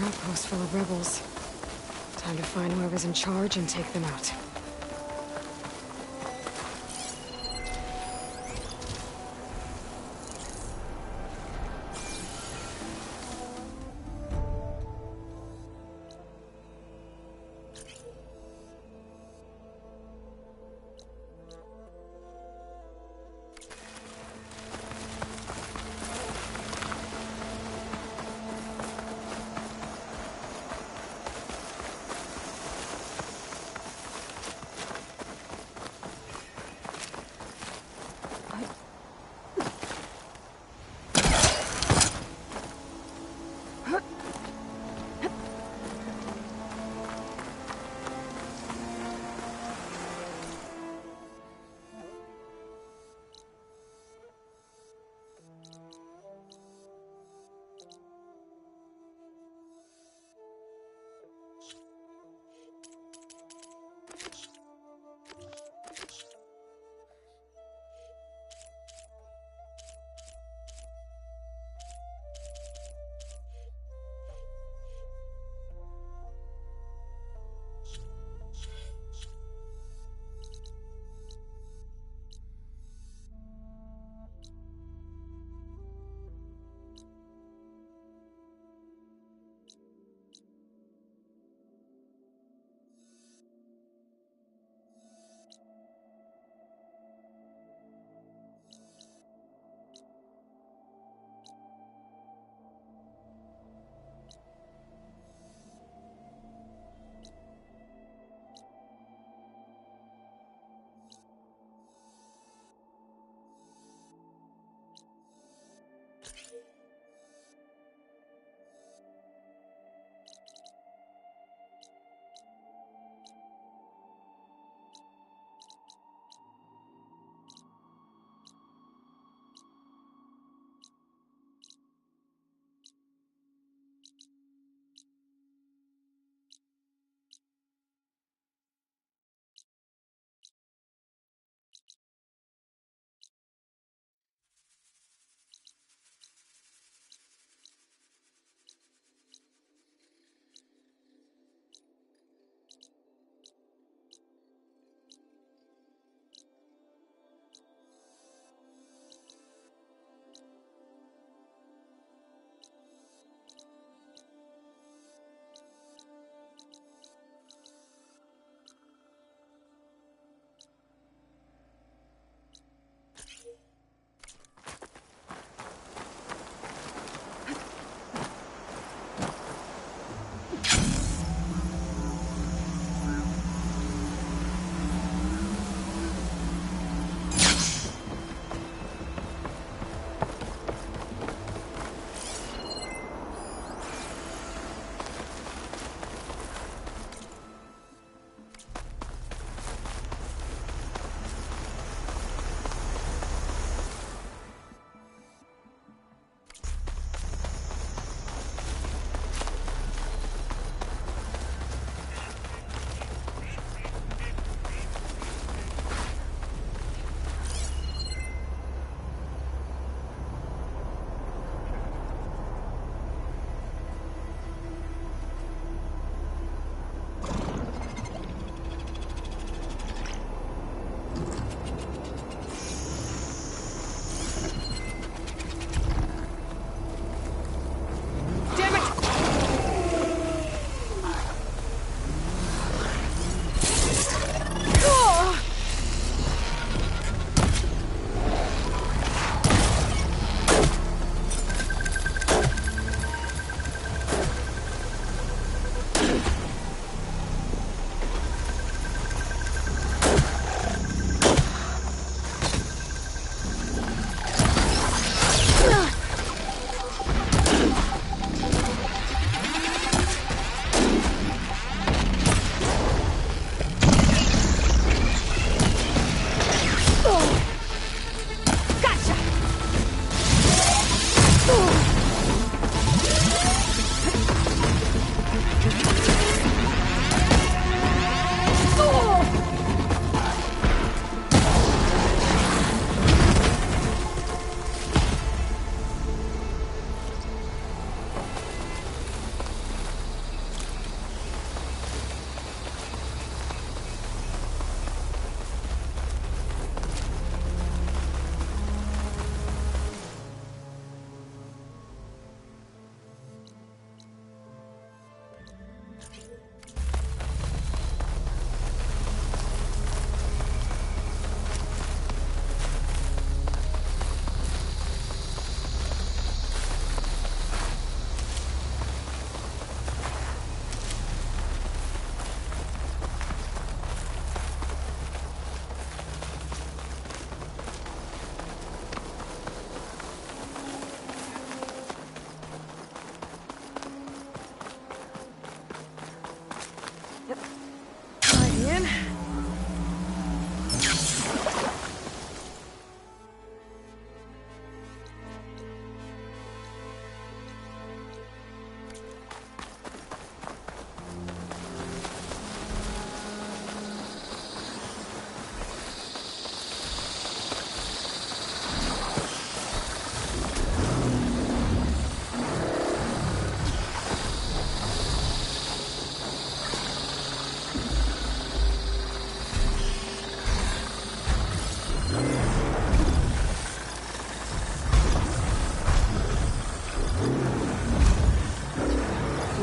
outpost full of rebels. Time to find whoever's in charge and take them out.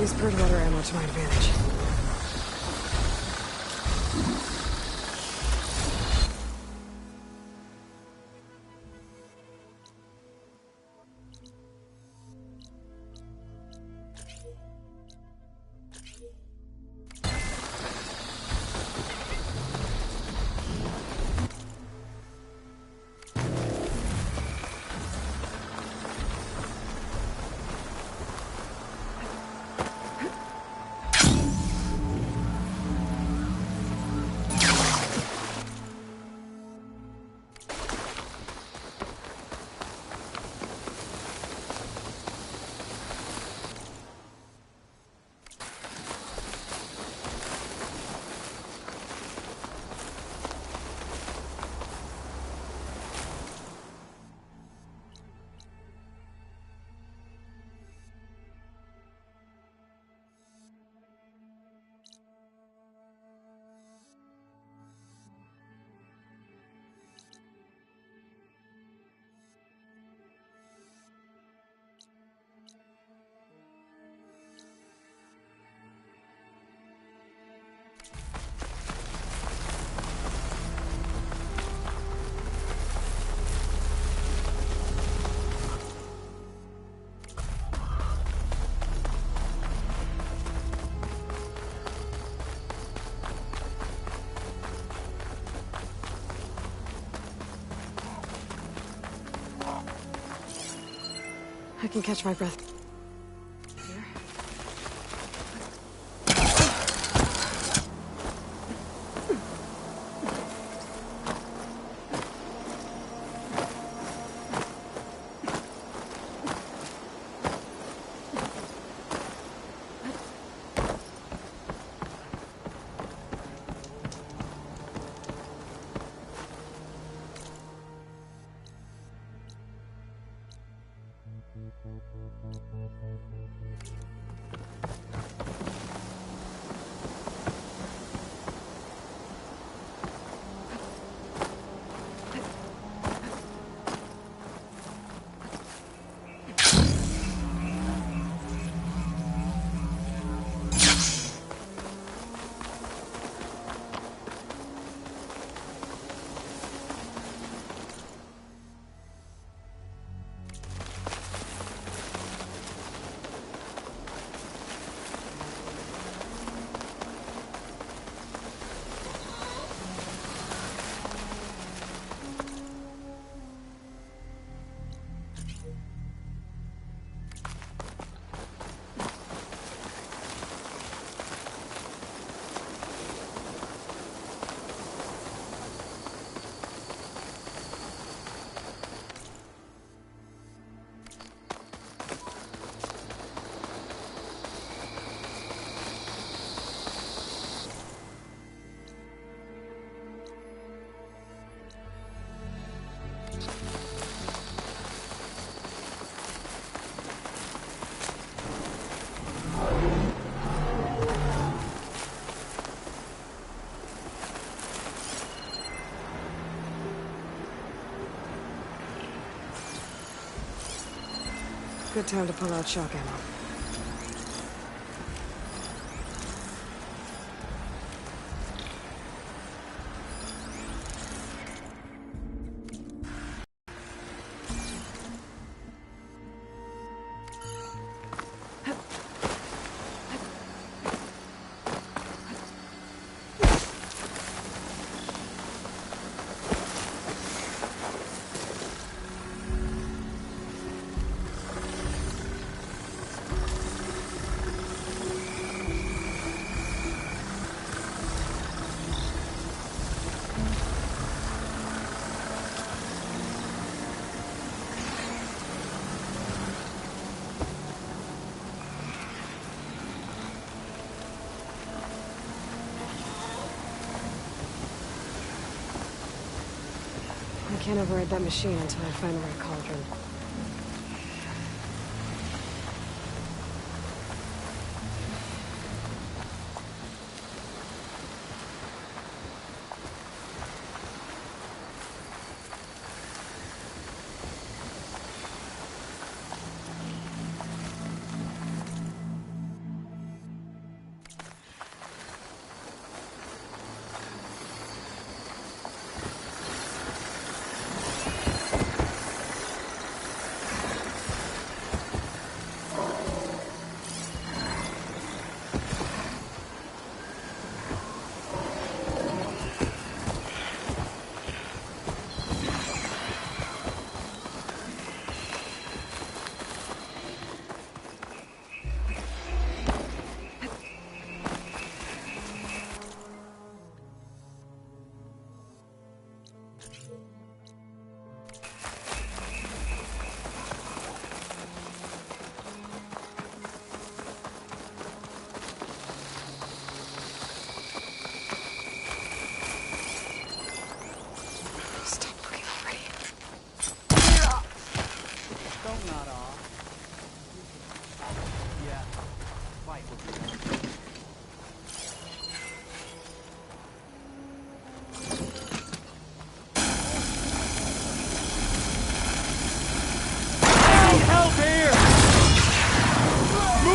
use purge water ammo to my advantage. I can catch my breath. Here. Good time to pull out shock ammo. I can't override that machine until I find the right cauldron.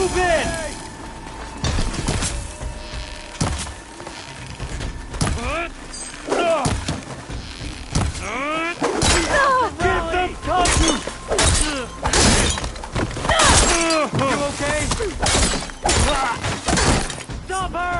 Move in! Give them cover! You okay? Stop her!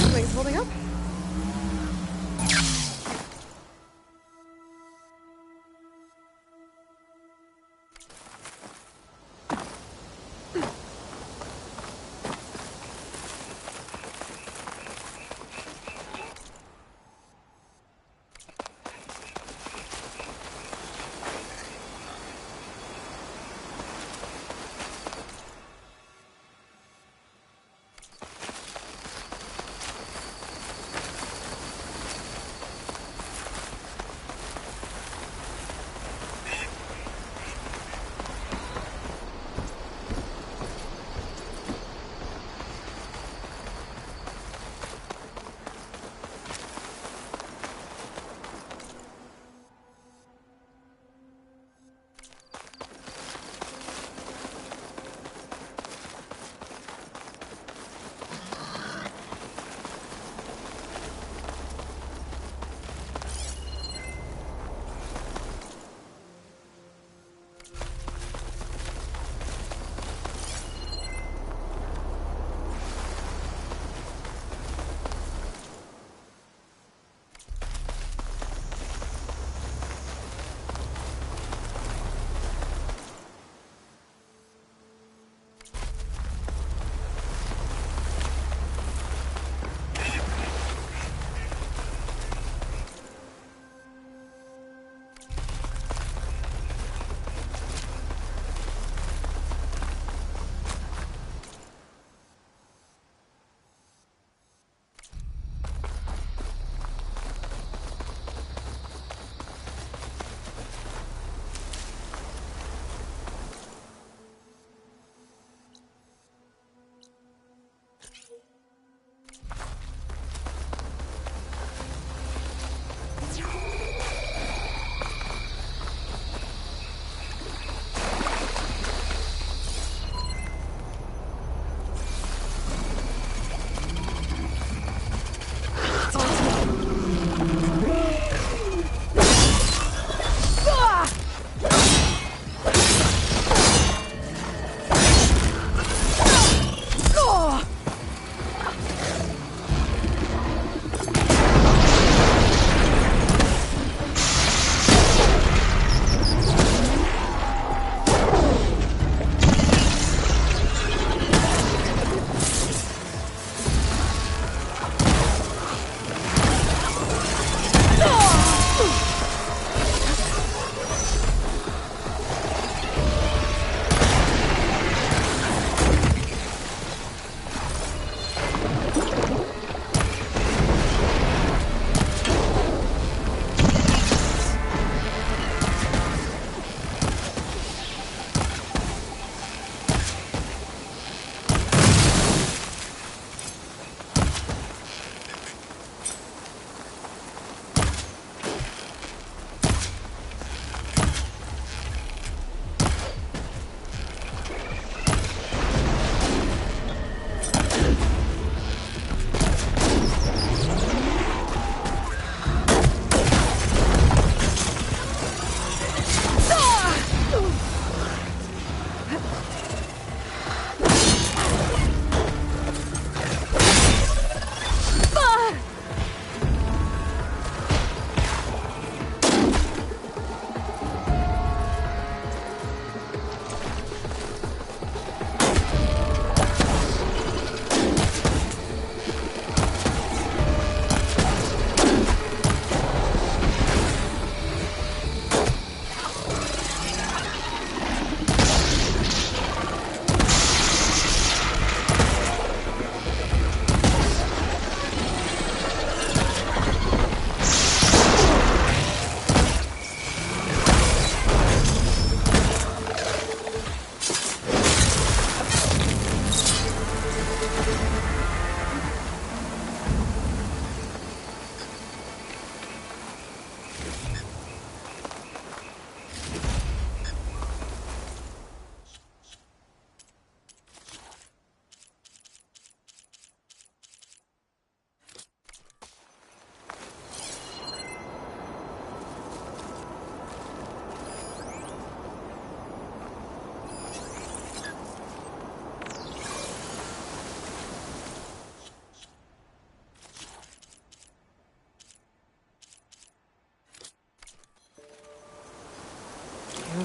Everything's holding up?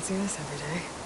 see this every day.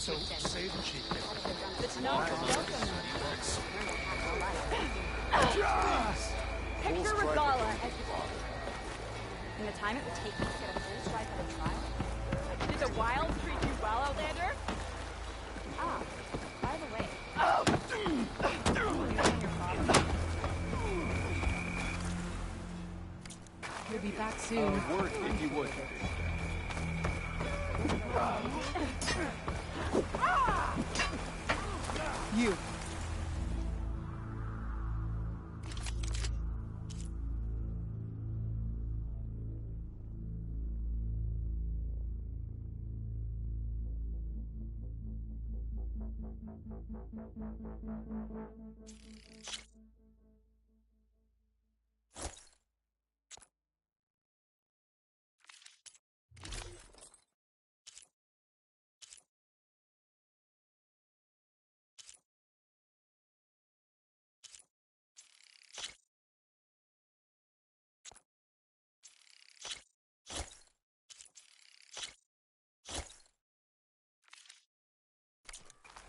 so safe and cheap. Picture Regala as in the time it would take me to get a full strike on a trial. Did the wild treat you well, Outlander? Ah, by the way. We'll be back soon. Word if you would. You.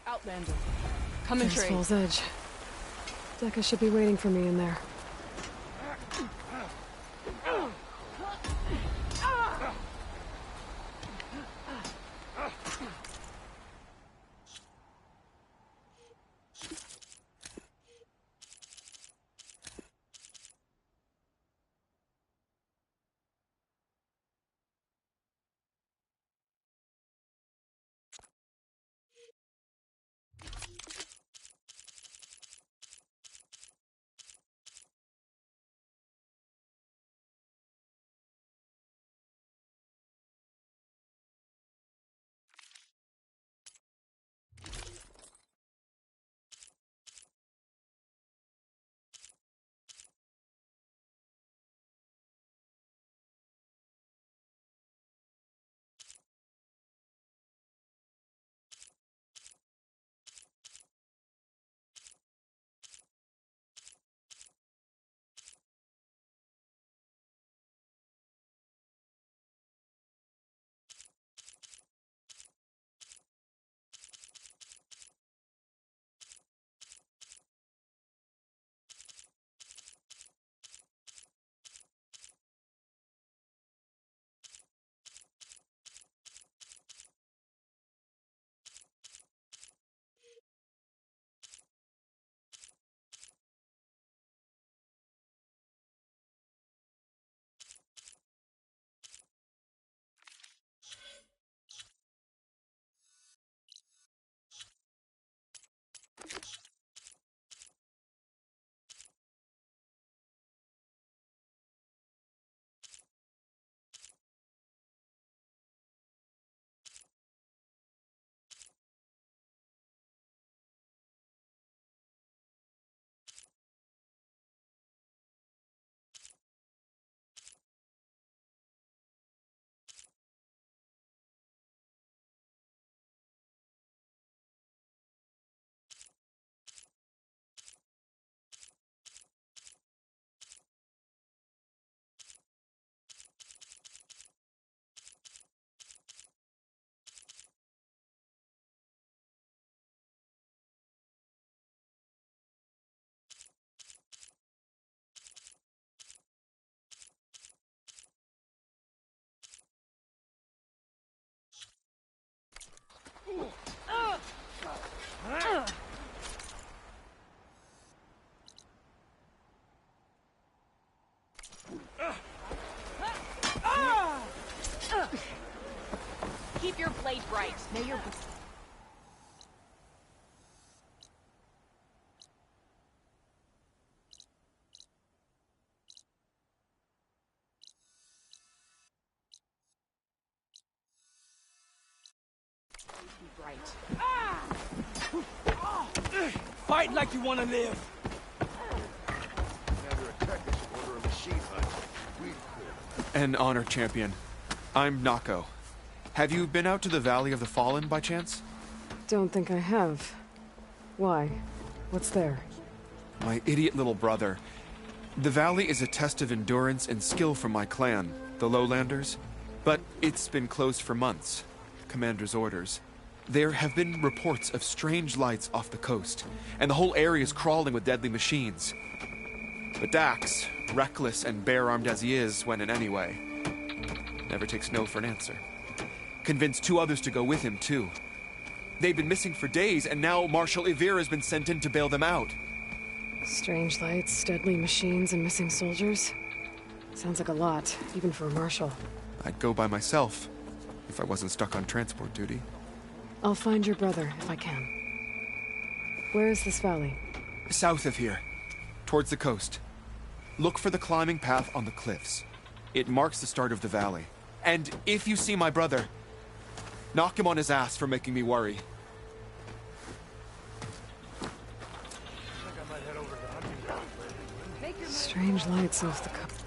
Outlander, come and There's trade. Fool's Edge. Decca should be waiting for me in there. Keep your blade bright. May your... Fight like you want to live. An honor, champion. I'm Nako. Have you been out to the Valley of the Fallen by chance? Don't think I have. Why? What's there? My idiot little brother. The valley is a test of endurance and skill for my clan, the Lowlanders. But it's been closed for months. Commander's orders. There have been reports of strange lights off the coast, and the whole area is crawling with deadly machines. But Dax, reckless and bare-armed as he is when in any way, never takes no for an answer. Convinced 2 others to go with him, too. They've been missing for days, and now Marshal Ivir has been sent in to bail them out. Strange lights, deadly machines, and missing soldiers. Sounds like a lot, even for a marshal. I'd go by myself, if I wasn't stuck on transport duty. I'll find your brother, if I can. Where is this valley? South of here, towards the coast. Look for the climbing path on the cliffs. It marks the start of the valley. And if you see my brother, knock him on his ass for making me worry. Strange lights off the coast.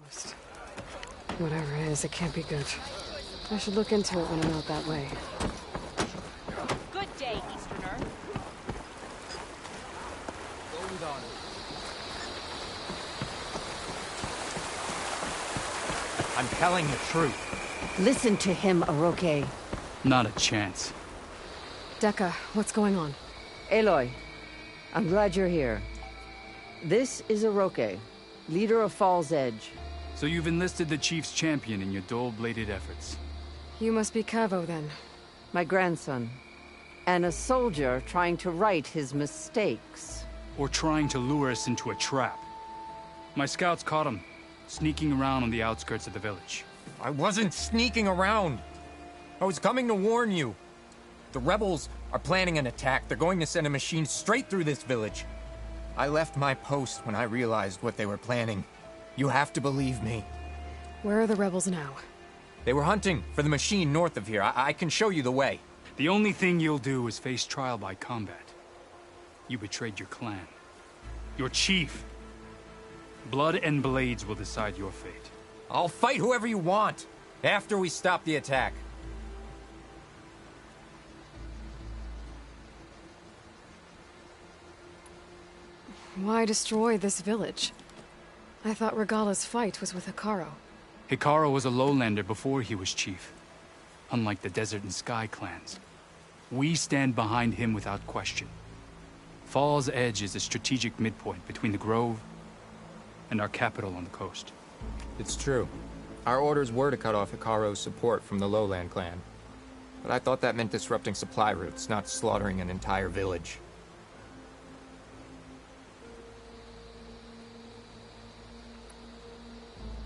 coast. Whatever it is, it can't be good. I should look into it when I'm out that way. Good day, Easterner. Hold on. I'm telling the truth. Listen to him, Aroke. Not a chance. Dekka, what's going on? Aloy, I'm glad you're here. This is Aroke, leader of Fall's Edge. So you've enlisted the Chief's champion in your dull-bladed efforts. You must be Cavo, then. My grandson. And a soldier trying to right his mistakes. Or trying to lure us into a trap. My scouts caught him, sneaking around on the outskirts of the village. I wasn't sneaking around. I was coming to warn you. The rebels are planning an attack. They're going to send a machine straight through this village. I left my post when I realized what they were planning. You have to believe me. Where are the rebels now? They were hunting for the machine north of here. I can show you the way. The only thing you'll do is face trial by combat. You betrayed your clan. Your chief. Blood and blades will decide your fate. I'll fight whoever you want, after we stop the attack. Why destroy this village? I thought Regala's fight was with Hikaru. Hikaru was a lowlander before he was chief. Unlike the Desert and Sky clans. We stand behind him without question. Fall's Edge is a strategic midpoint between the Grove and our capital on the coast. It's true. Our orders were to cut off Hikaru's support from the Lowland clan. But I thought that meant disrupting supply routes, not slaughtering an entire village.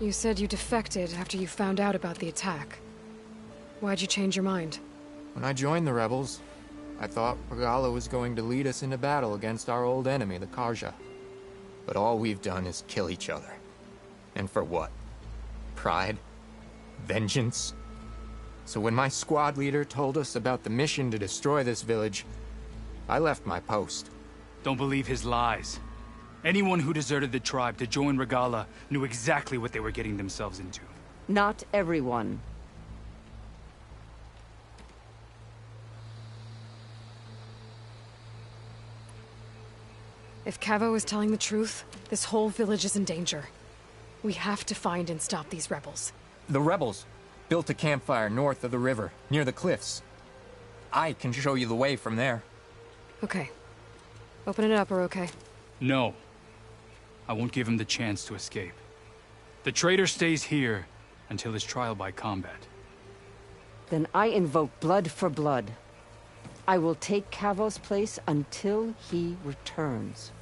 You said you defected after you found out about the attack. Why'd you change your mind? When I joined the rebels, I thought Regala was going to lead us into battle against our old enemy, the Karja. But all we've done is kill each other. And for what? Pride? Vengeance? So when my squad leader told us about the mission to destroy this village, I left my post. Don't believe his lies. Anyone who deserted the tribe to join Regala knew exactly what they were getting themselves into. Not everyone. If Cavo is telling the truth, this whole village is in danger. We have to find and stop these rebels. The rebels built a campfire north of the river, near the cliffs. I can show you the way from there. Okay. Open it up, Aroke. No. I won't give him the chance to escape. The traitor stays here until his trial by combat. Then I invoke blood for blood. I will take Cavo's place until he returns.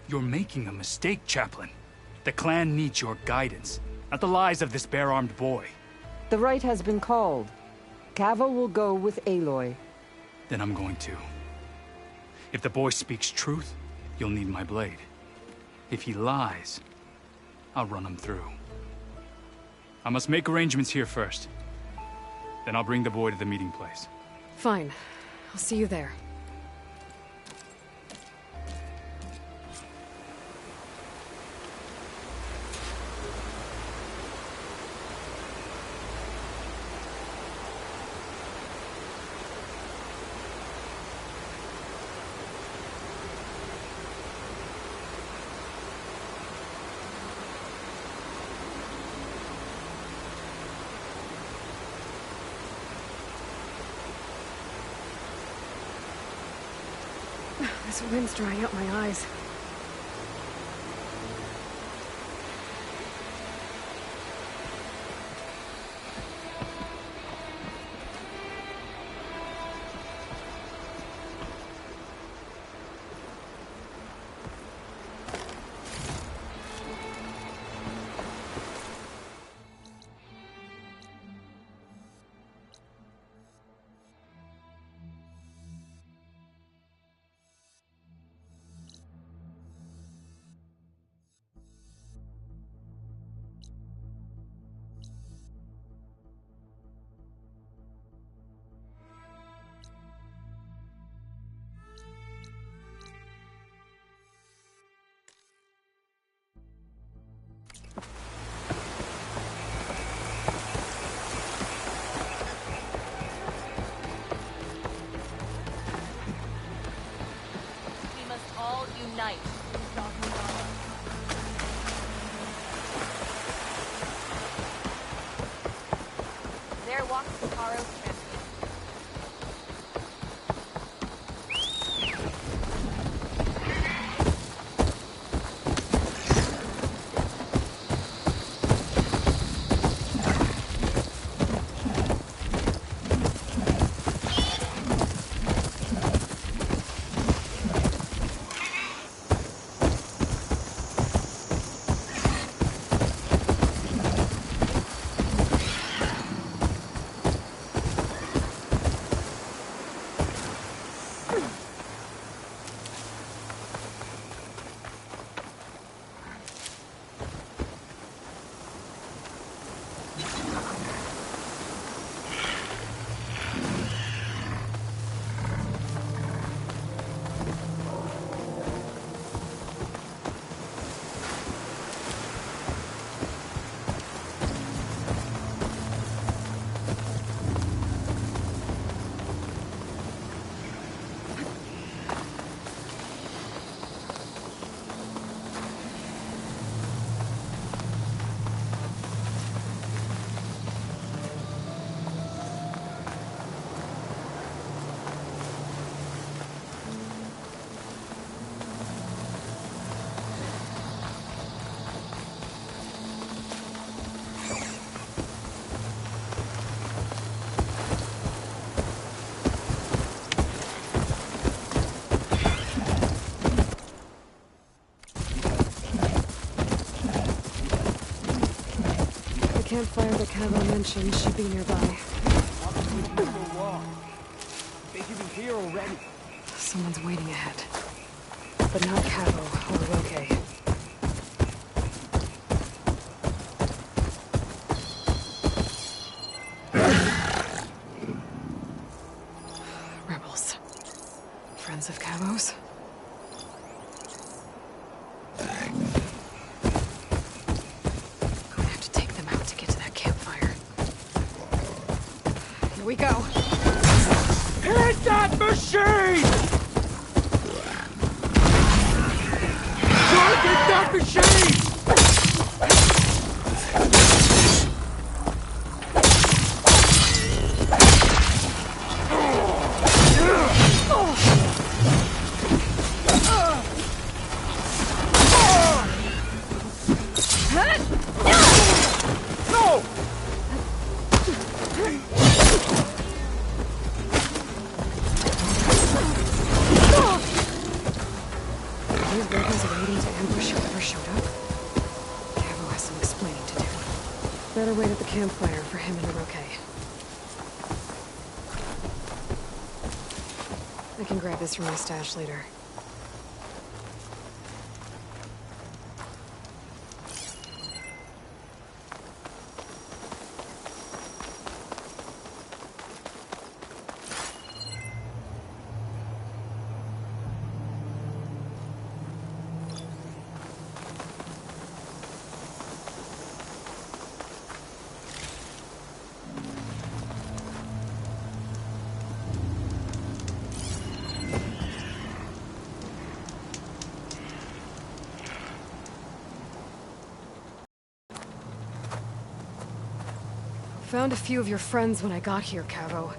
You're making a mistake, Chaplain. The clan needs your guidance, not the lies of this bare-armed boy. The right has been called. Cavo will go with Aloy. Then I'm going to. If the boy speaks truth, you'll need my blade. If he lies, I'll run him through. I must make arrangements here first. Then I'll bring the boy to the meeting place. Fine. I'll see you there. This wind's drying out my eyes. unite to stop Regala. There walks Takaro's champion. The campfire that Cavo mentioned should be nearby. They could be here already. Someone's waiting ahead. But not Cavo or Roque. Rebels. Friends of Cavo's? Here we go. Hit that machine! Target that machine! Better wait at the campfire for him and Roque. I can grab this from my stash later. Found a few of your friends when I got here, Cavo.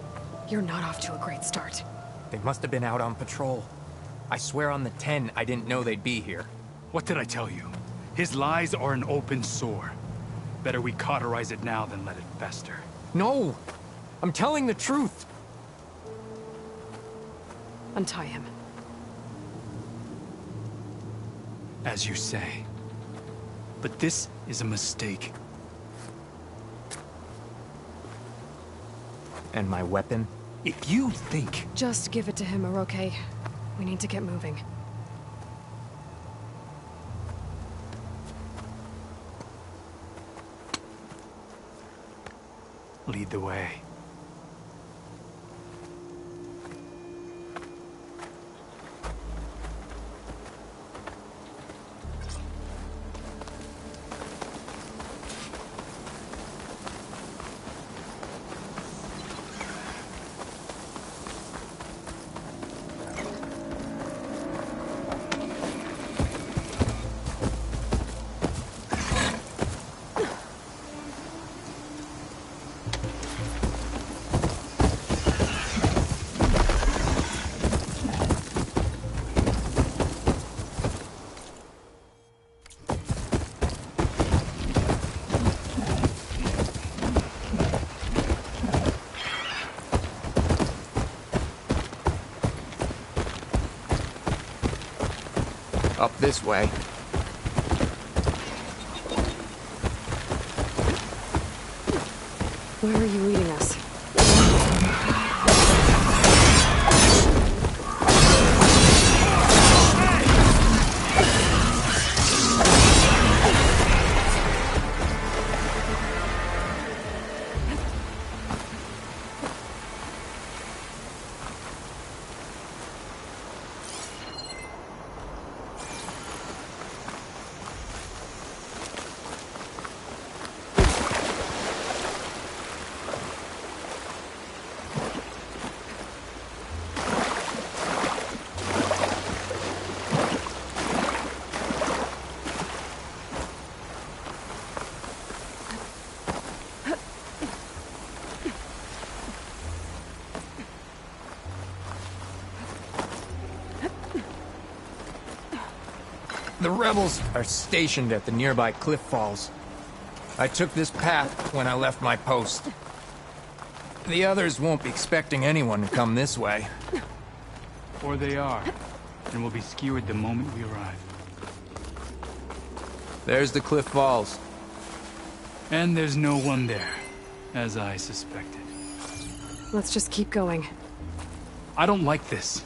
You're not off to a great start. They must have been out on patrol. I swear on the 10, I didn't know they'd be here. What did I tell you? His lies are an open sore. Better we cauterize it now than let it fester. No! I'm telling the truth! Untie him. As you say. But this is a mistake. And my weapon? If you think... Just give it to him, Roque. We need to get moving. Lead the way. Up this way. Where are you leading us? The rebels are stationed at the nearby cliff falls. I took this path when I left my post. The others won't be expecting anyone to come this way. Or they are, and will be skewered the moment we arrive. There's the cliff falls. And there's no one there, as I suspected. Let's just keep going. I don't like this.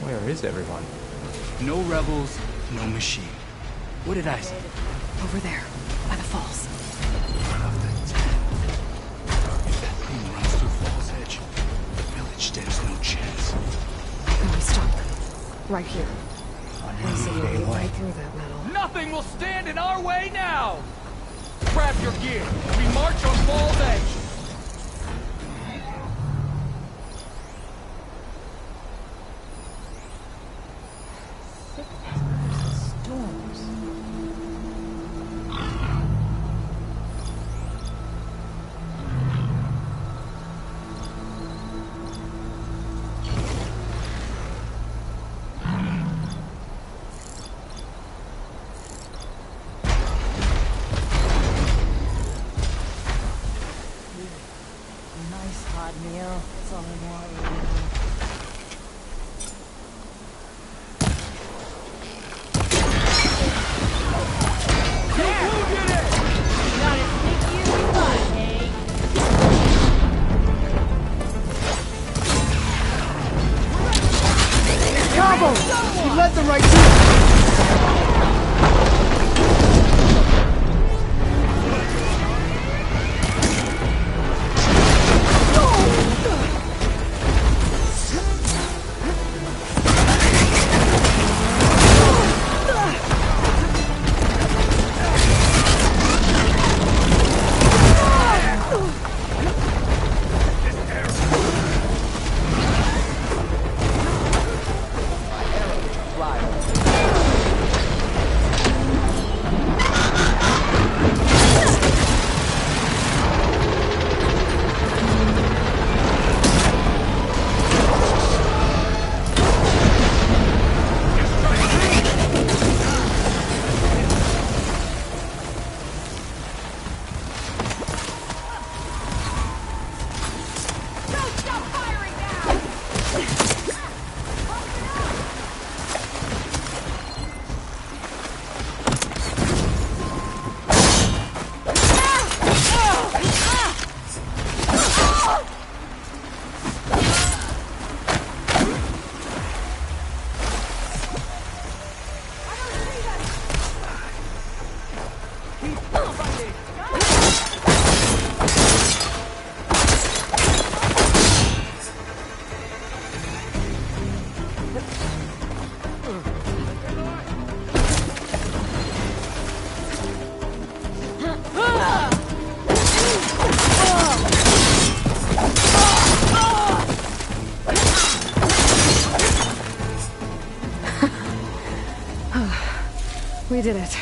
Where is everyone? No rebels, no machine. What did I say? Over there, by the falls. If that thing runs through Fall's Edge, the village stands no chance. Can we stop them? Right here. Absolutely right through that metal. Nothing will stand in our way now! Grab your gear. We march on Fall's Edge. We did it.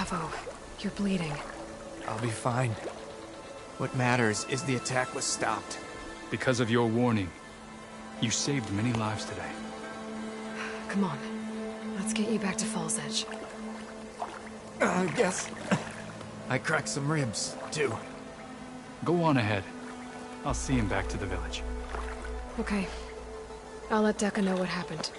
Cavo, you're bleeding. I'll be fine. What matters is the attack was stopped. Because of your warning, you saved many lives today. Come on. Let's get you back to Falls Edge. I guess I cracked some ribs, too. Go on ahead. I'll see him back to the village. Okay. I'll let Dekka know what happened.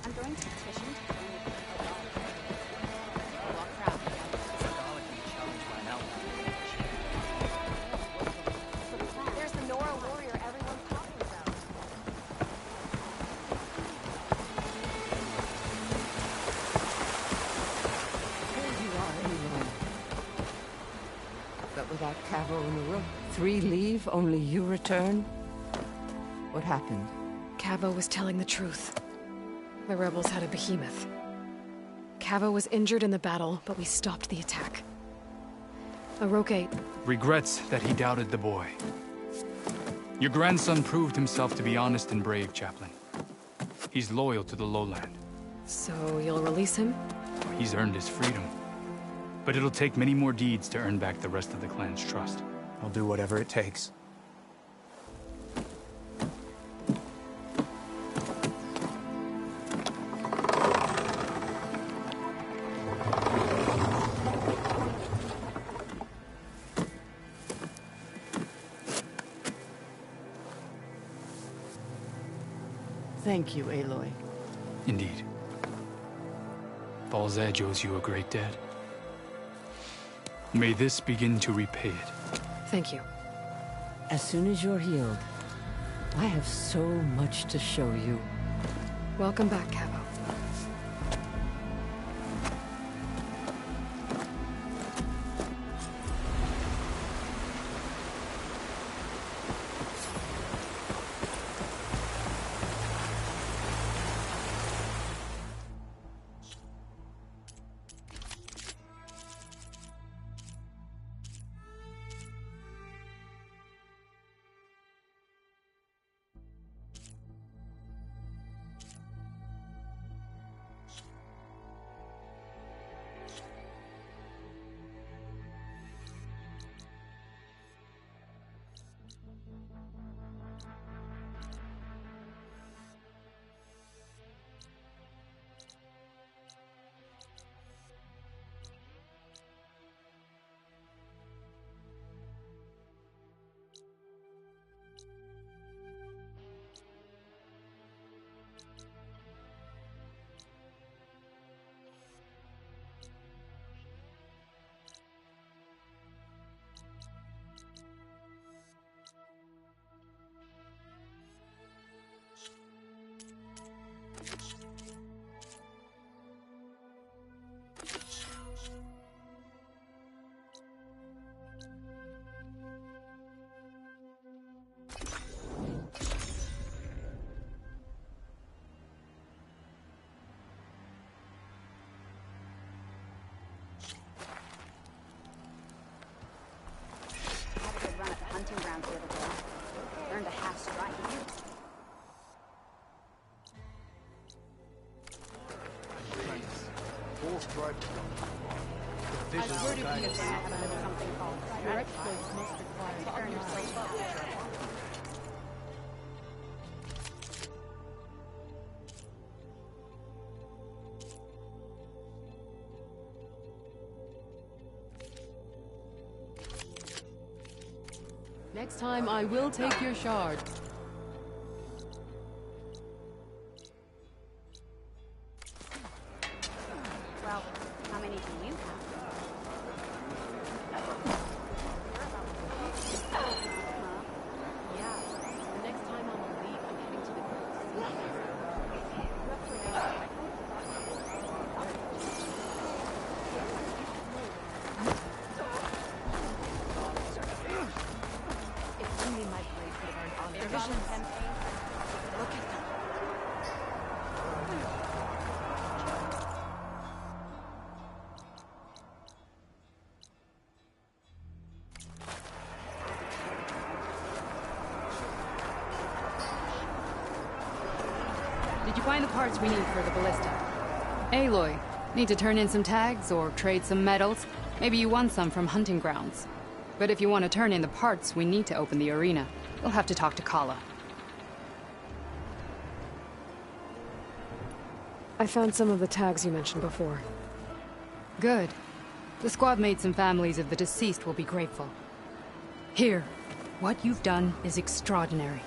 I'm going to petition to join the Gala. Well, crap. Gala can be challenged by an outlaw. There's the Nora warrior everyone's talking about. Here you are, Aloy. But without Cavo and the Rook, 3 leave, only you return? What happened? Cavo was telling the truth. The rebels had a behemoth. Cavo was injured in the battle, but we stopped the attack. Aroke... Regrets that he doubted the boy. Your grandson proved himself to be honest and brave, Chaplain. He's loyal to the lowland. So you'll release him? He's earned his freedom. But it'll take many more deeds to earn back the rest of the clan's trust. I'll do whatever it takes. Thank you, Aloy. Indeed. Baal's Edge owes you a great debt. May this begin to repay it. Thank you. As soon as you're healed, I have so much to show you. Welcome back, Cavo. Hunting grounds the other day. Learned a half strike. Full strike. I swear to be a something called your exploits must require to earn yourself up. Next time, I will take your shard. Well, how many do you have? Yeah. The next time I'm on leave, I'm heading to the If only my blade could have earned on their visions. Look at them. Did you find the parts we need for the ballista? Aloy, need to turn in some tags or trade some medals? Maybe you won some from hunting grounds. But if you want to turn in the parts, we need to open the arena. We'll have to talk to Kala. I found some of the tags you mentioned before. Good. The squad mates and families of the deceased will be grateful. Here, what you've done is extraordinary.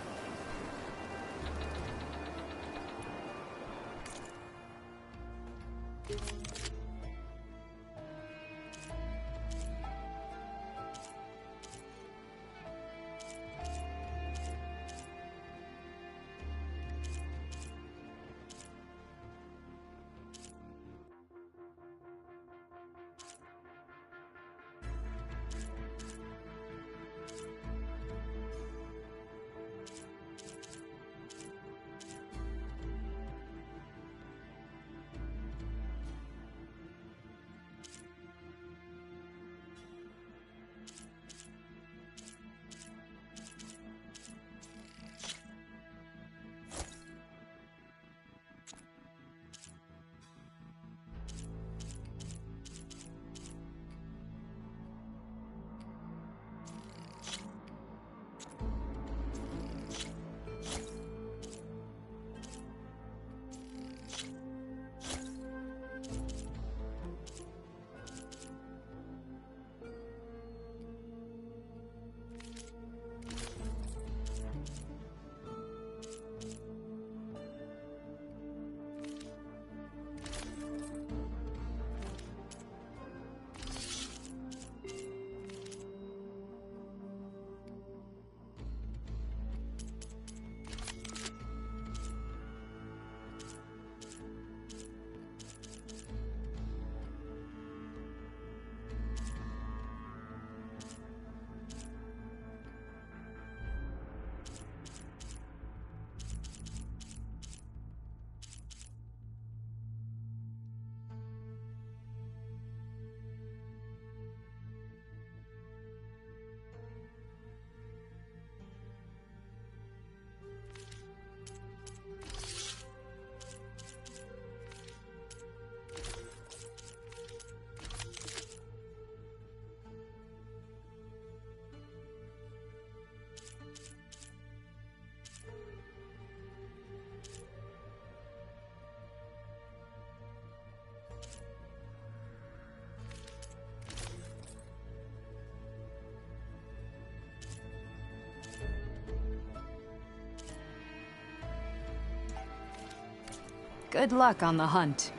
Good luck on the hunt.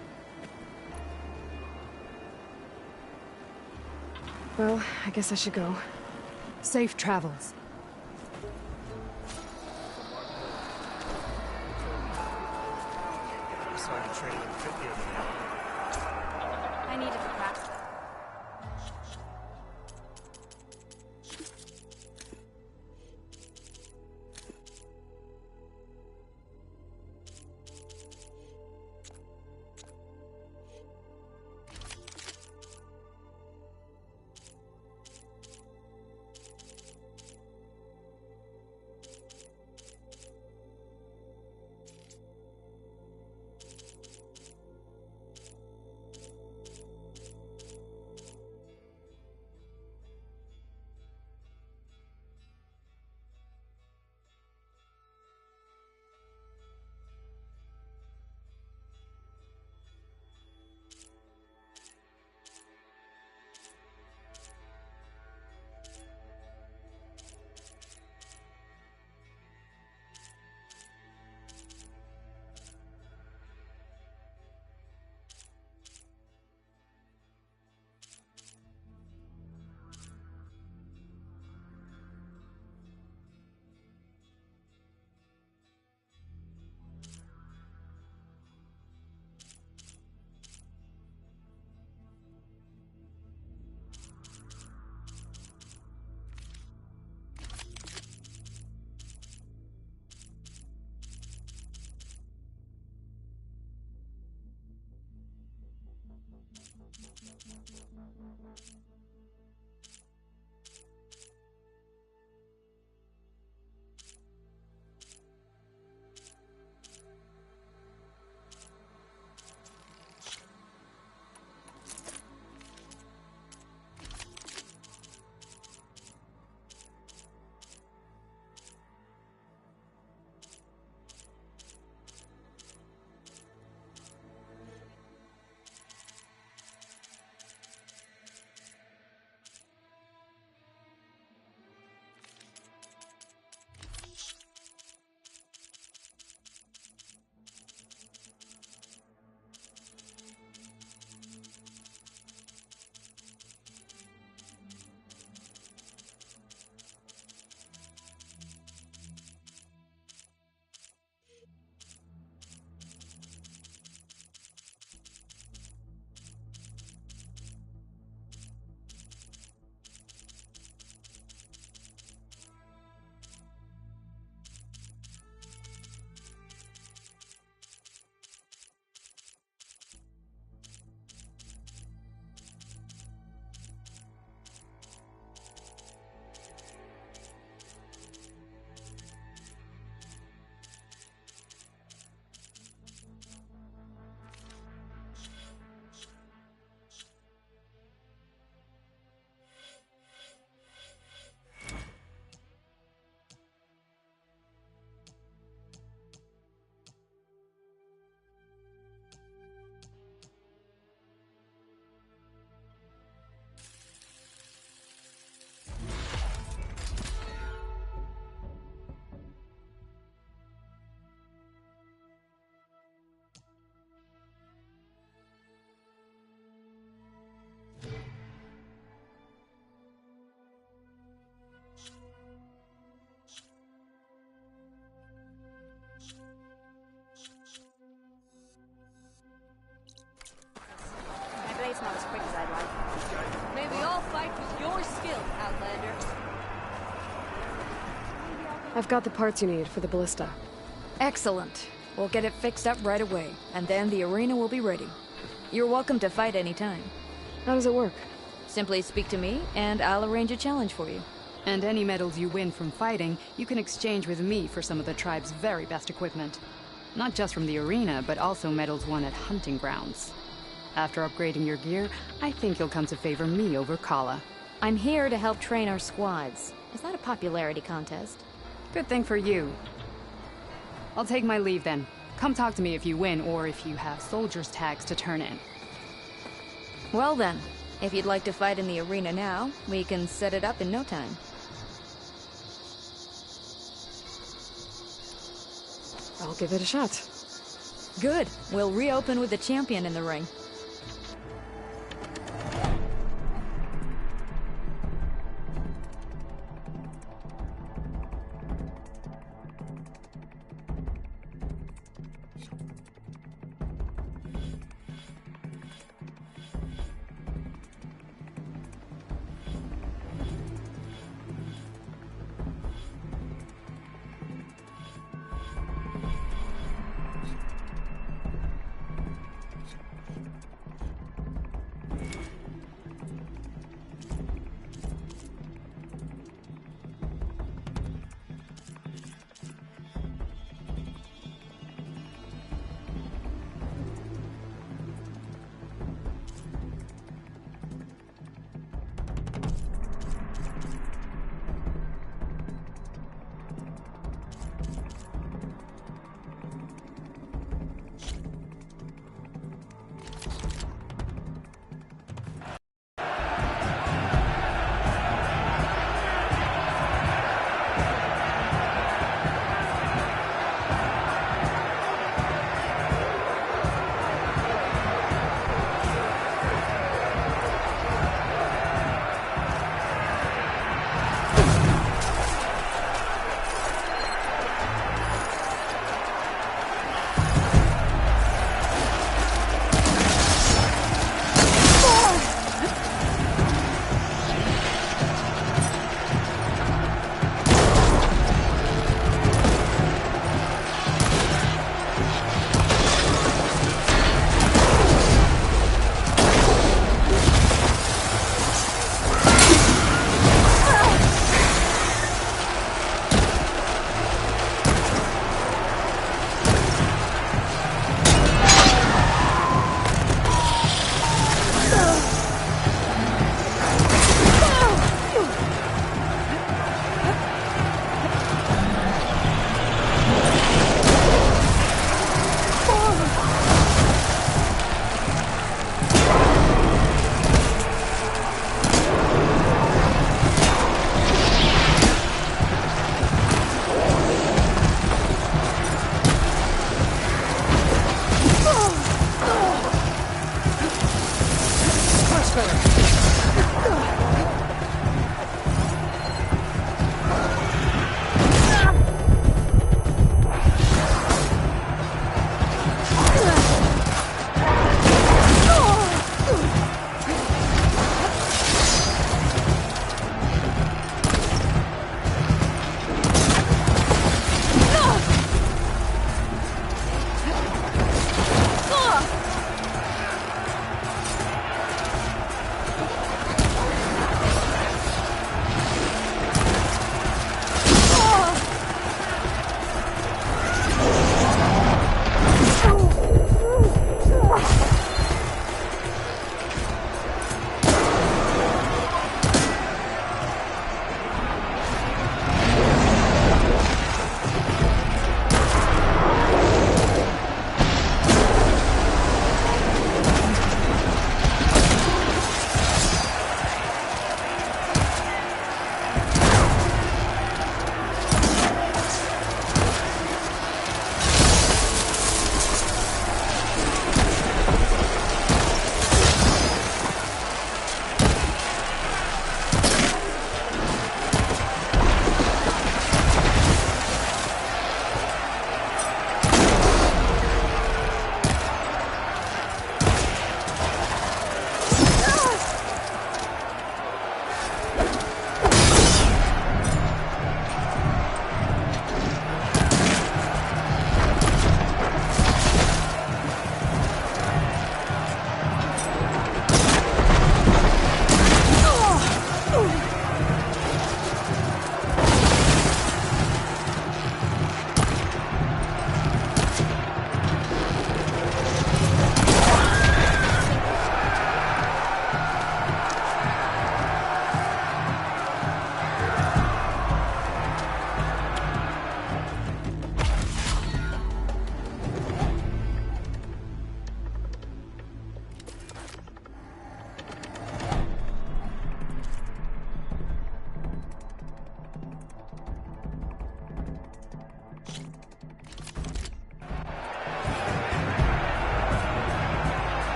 Well, I guess I should go. Safe travels. Started trading in 50 of them. I needed to practice. I've got the parts you need for the ballista. Excellent. We'll get it fixed up right away, and then the arena will be ready. You're welcome to fight anytime. How does it work? Simply speak to me, and I'll arrange a challenge for you. And any medals you win from fighting, you can exchange with me for some of the tribe's very best equipment. Not just from the arena, but also medals won at hunting grounds. After upgrading your gear, I think you'll come to favor me over Kala. I'm here to help train our squads. Is that a popularity contest? Good thing for you. I'll take my leave then. Come talk to me if you win, or if you have soldiers' tags to turn in. Well then, if you'd like to fight in the arena now, we can set it up in no time. I'll give it a shot. Good. We'll reopen with the champion in the ring.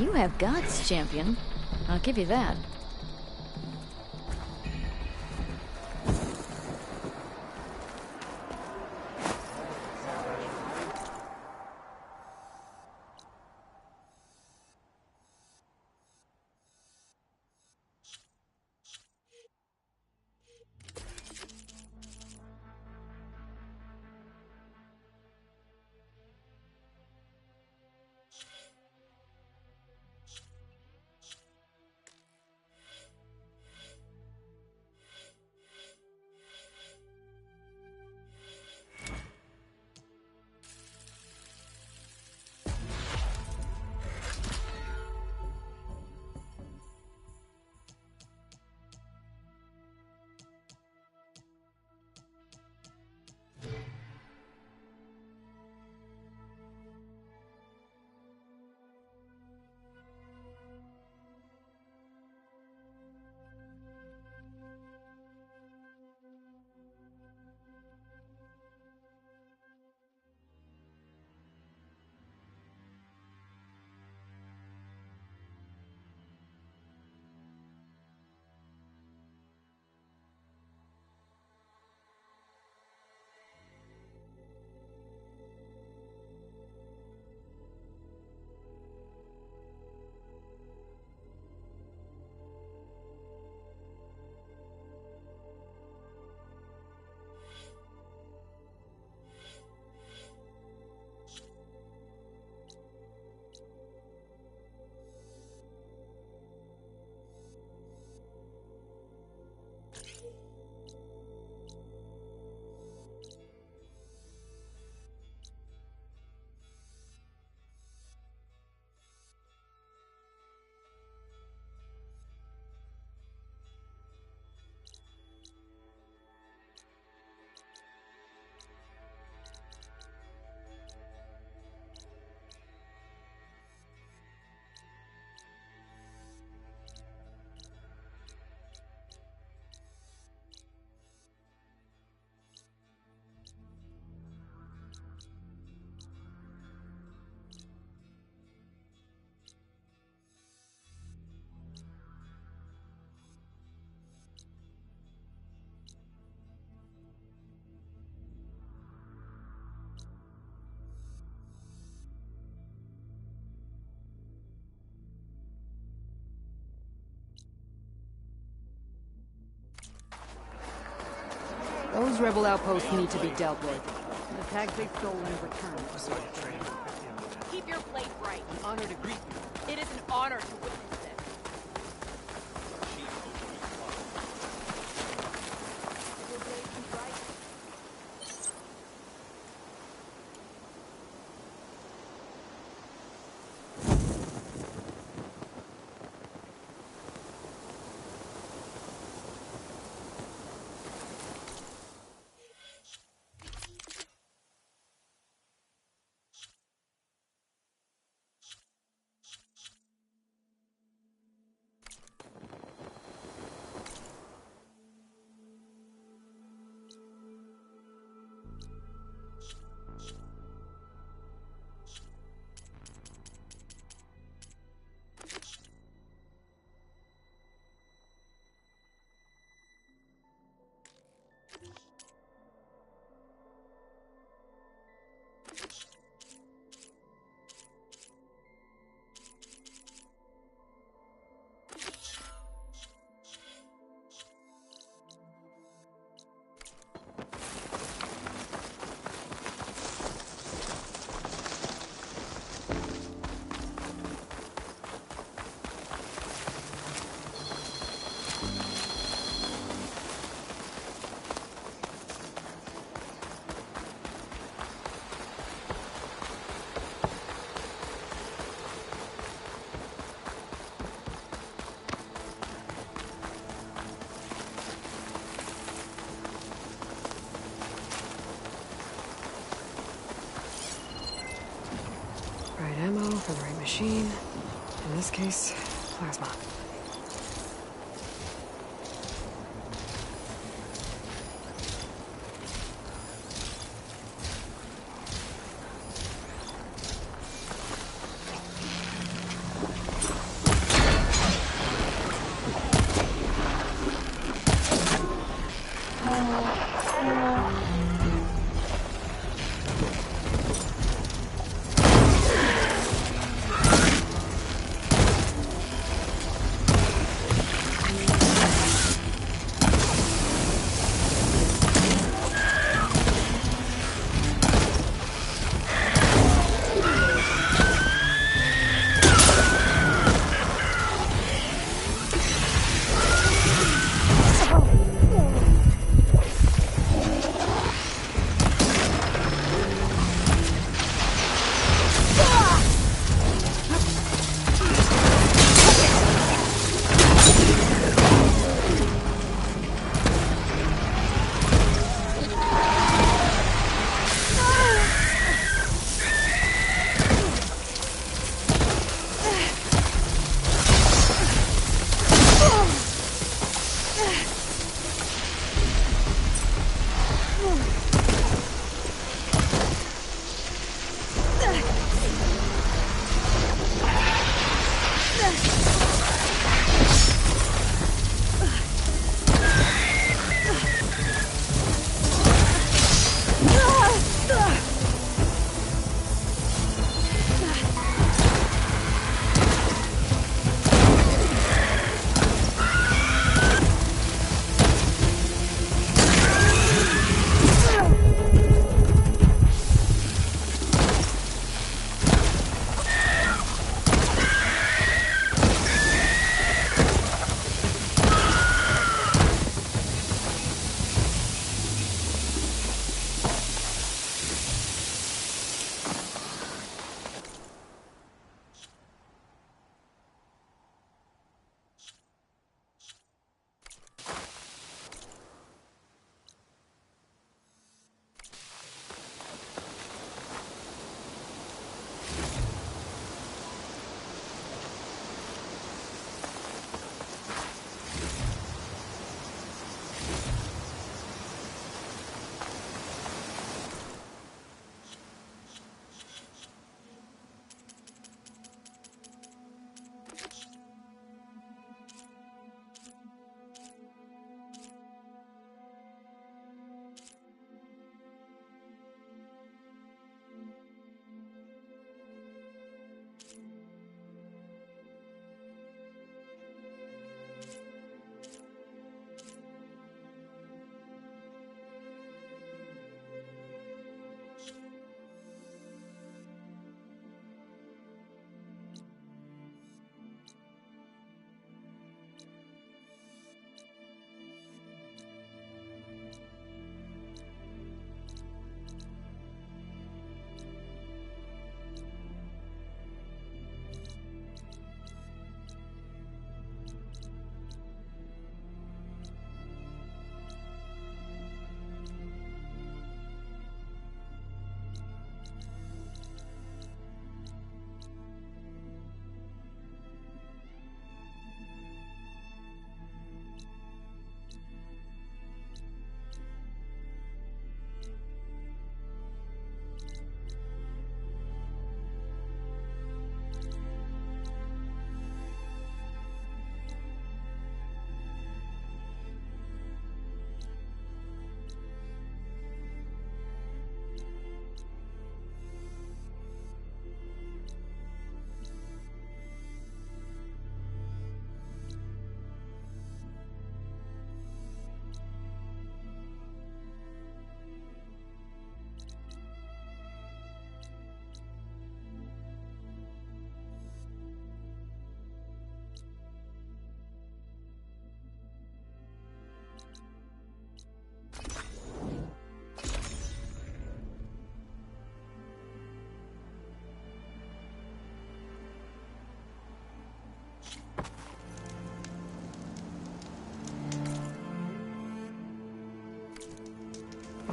You have guts, champion. I'll give you that. Those rebel outposts need to be dealt with. The tags they've stolen returned. Keep your blade bright. An honor to greet you. It is an honor to witness this. Your blade be bright. Right ammo for the right machine. In this case, plasma.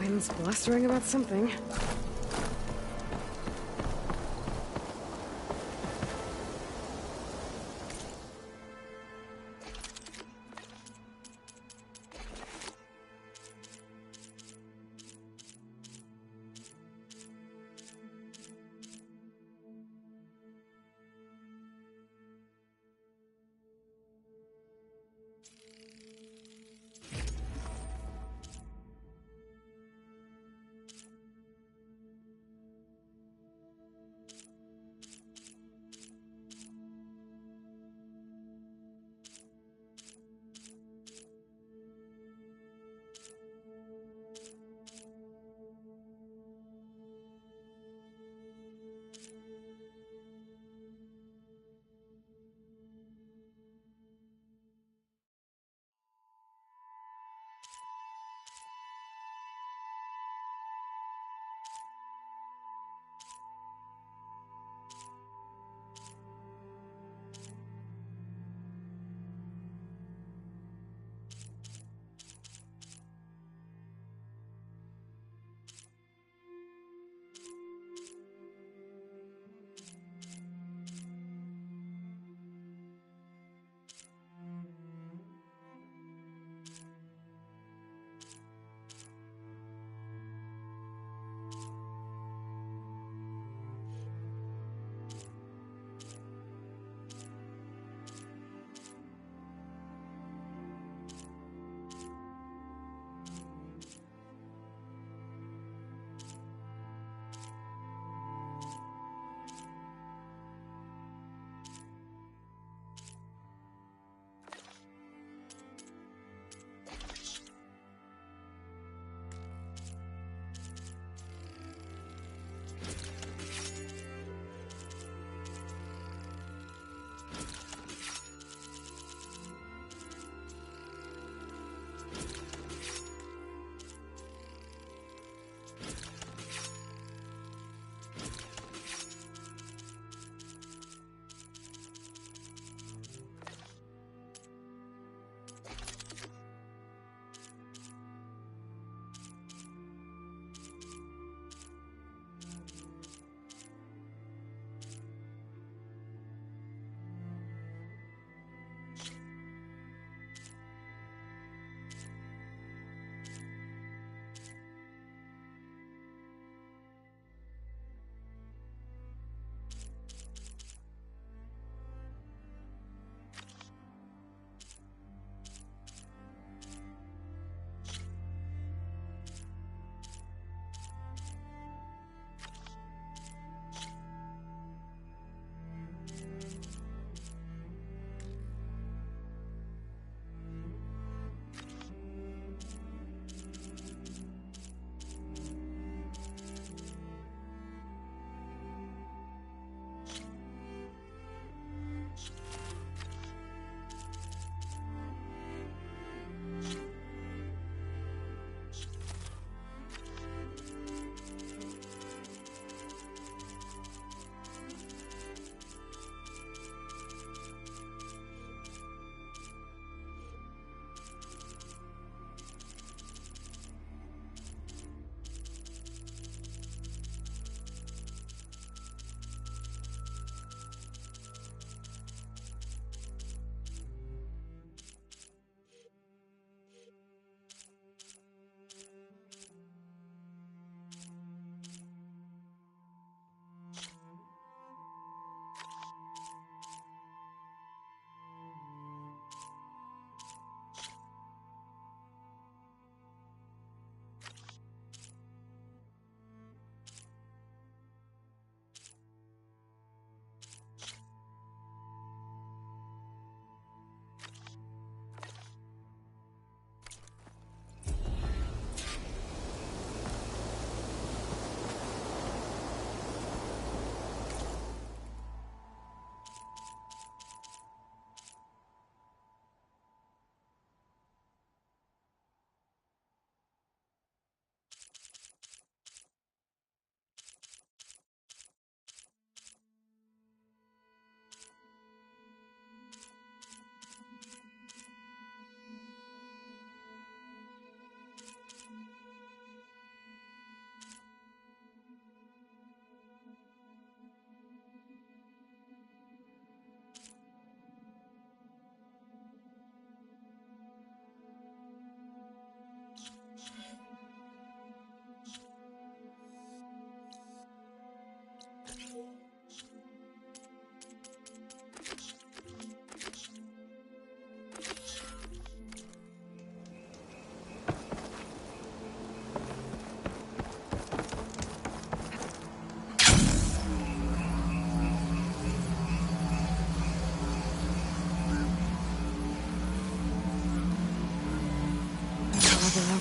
Wind's blustering about something.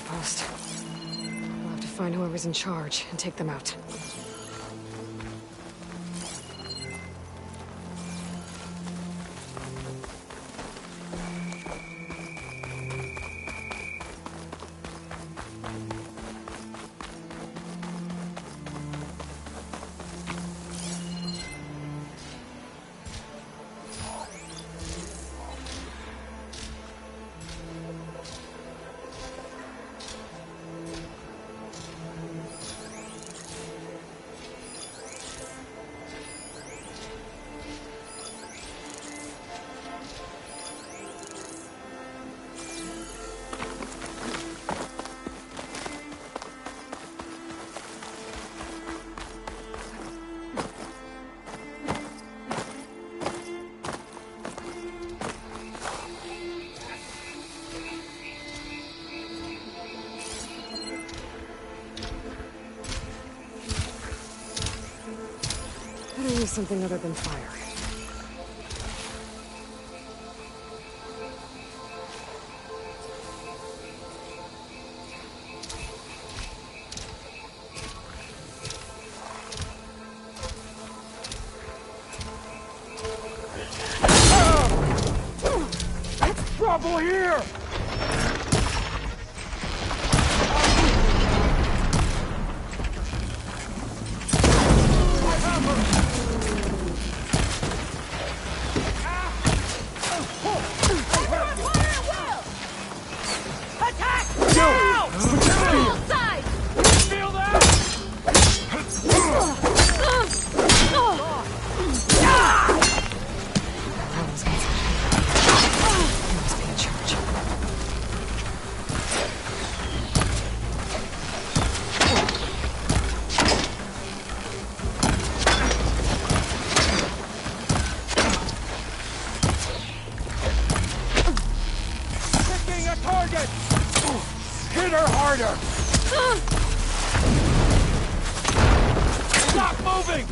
outpost. We'll have to find whoever's in charge and take them out. Better use something other than fire. Trouble here! Hit her harder! Stop moving!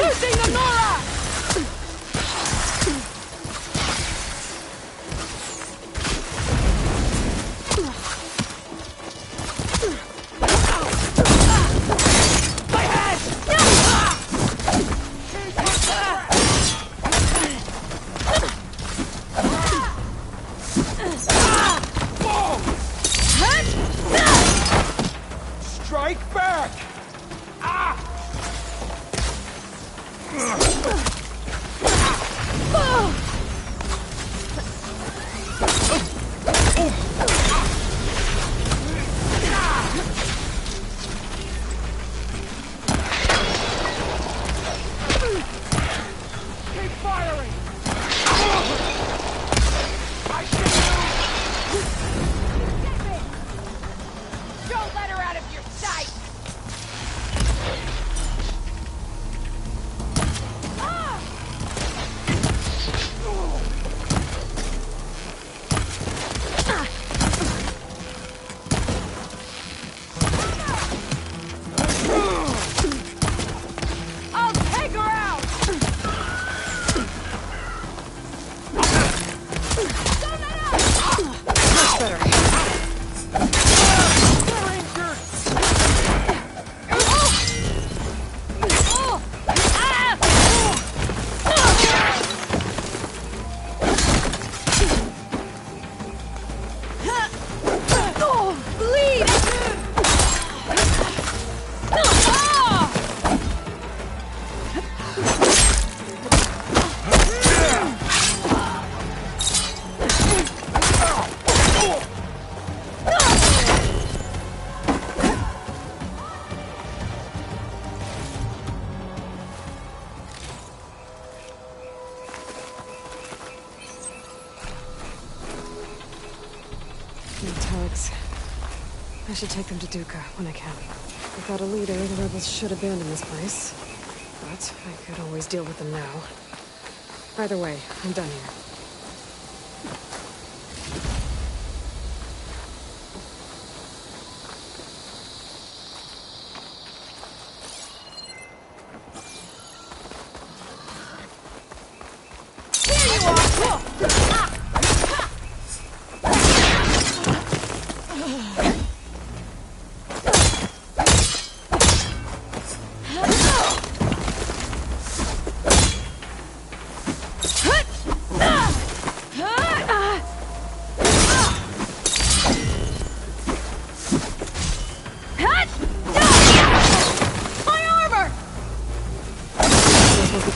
Using the Nora! Take back! Ah! Keep firing! I see you! Don't let her out of your sight! I'll take her out! Don't let up! Much better. You're injured! Bleed! Telex. I should take them to Duca when I can. Without a leader, the rebels should abandon this place. But I could always deal with them now. Either way, I'm done here.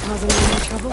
Causing me any trouble?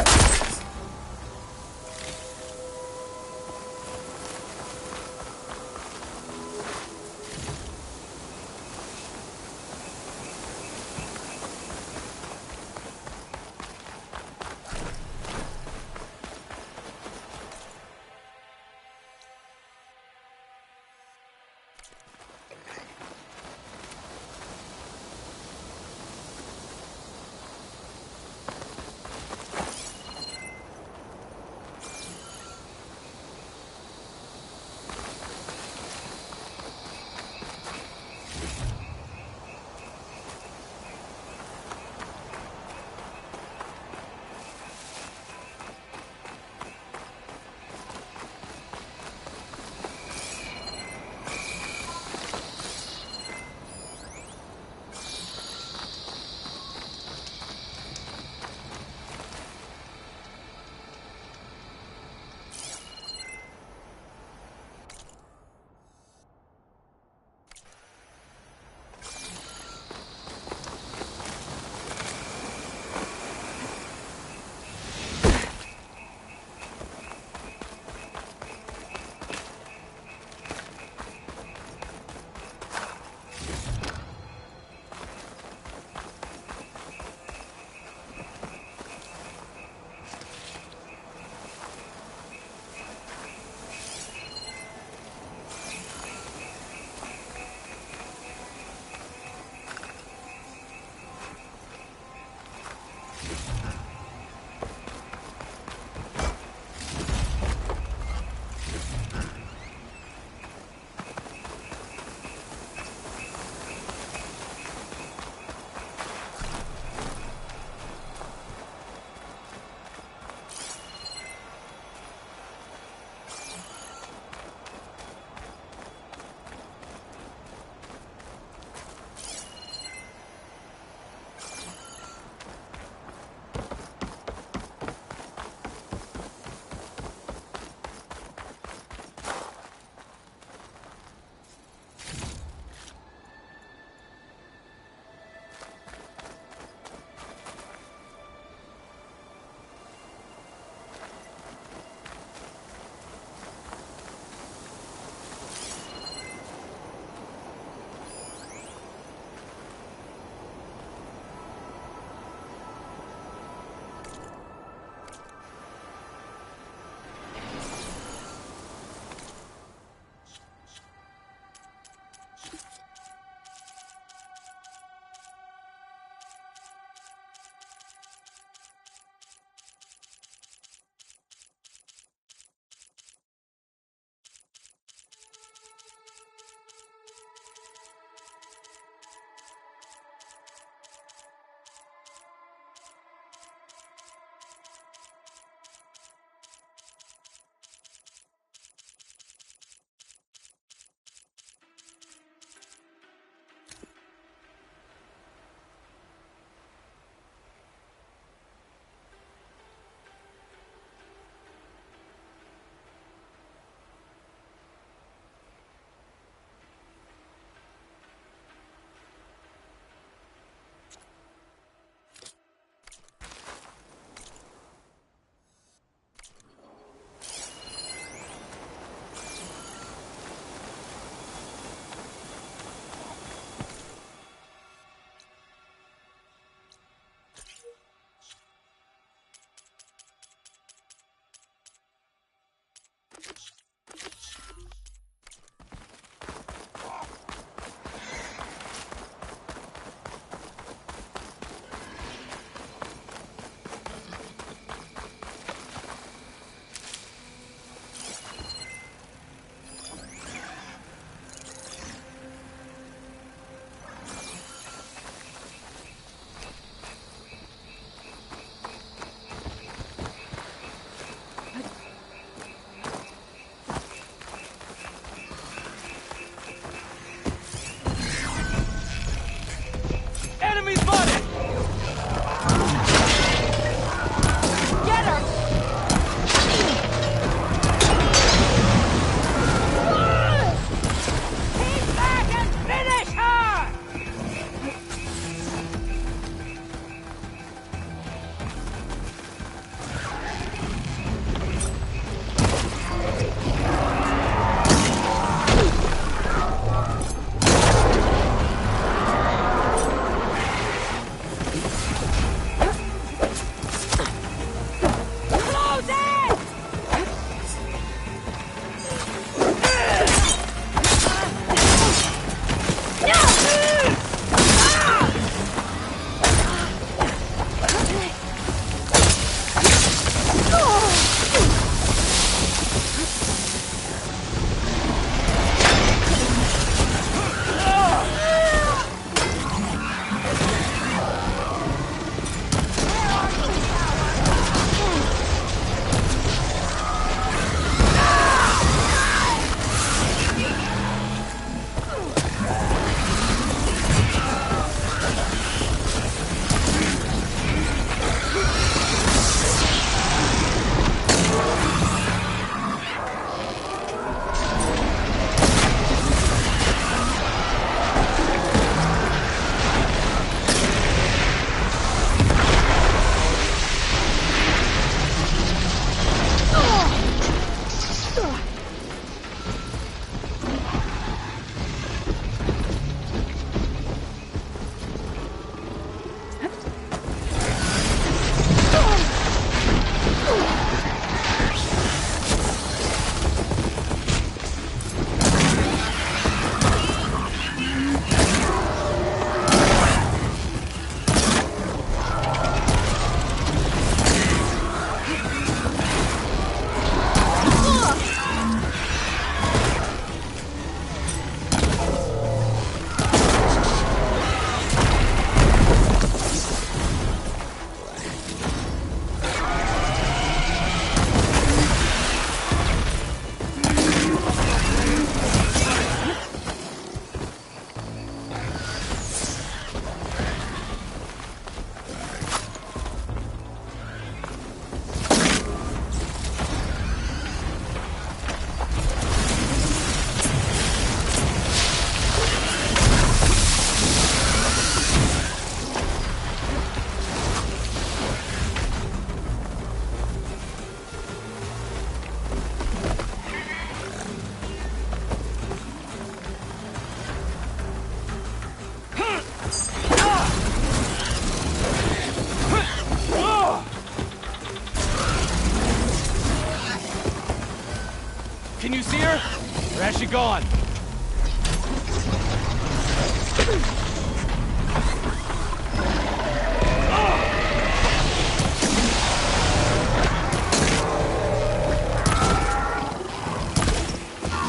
Where's she gone?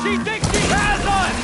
She thinks she has us!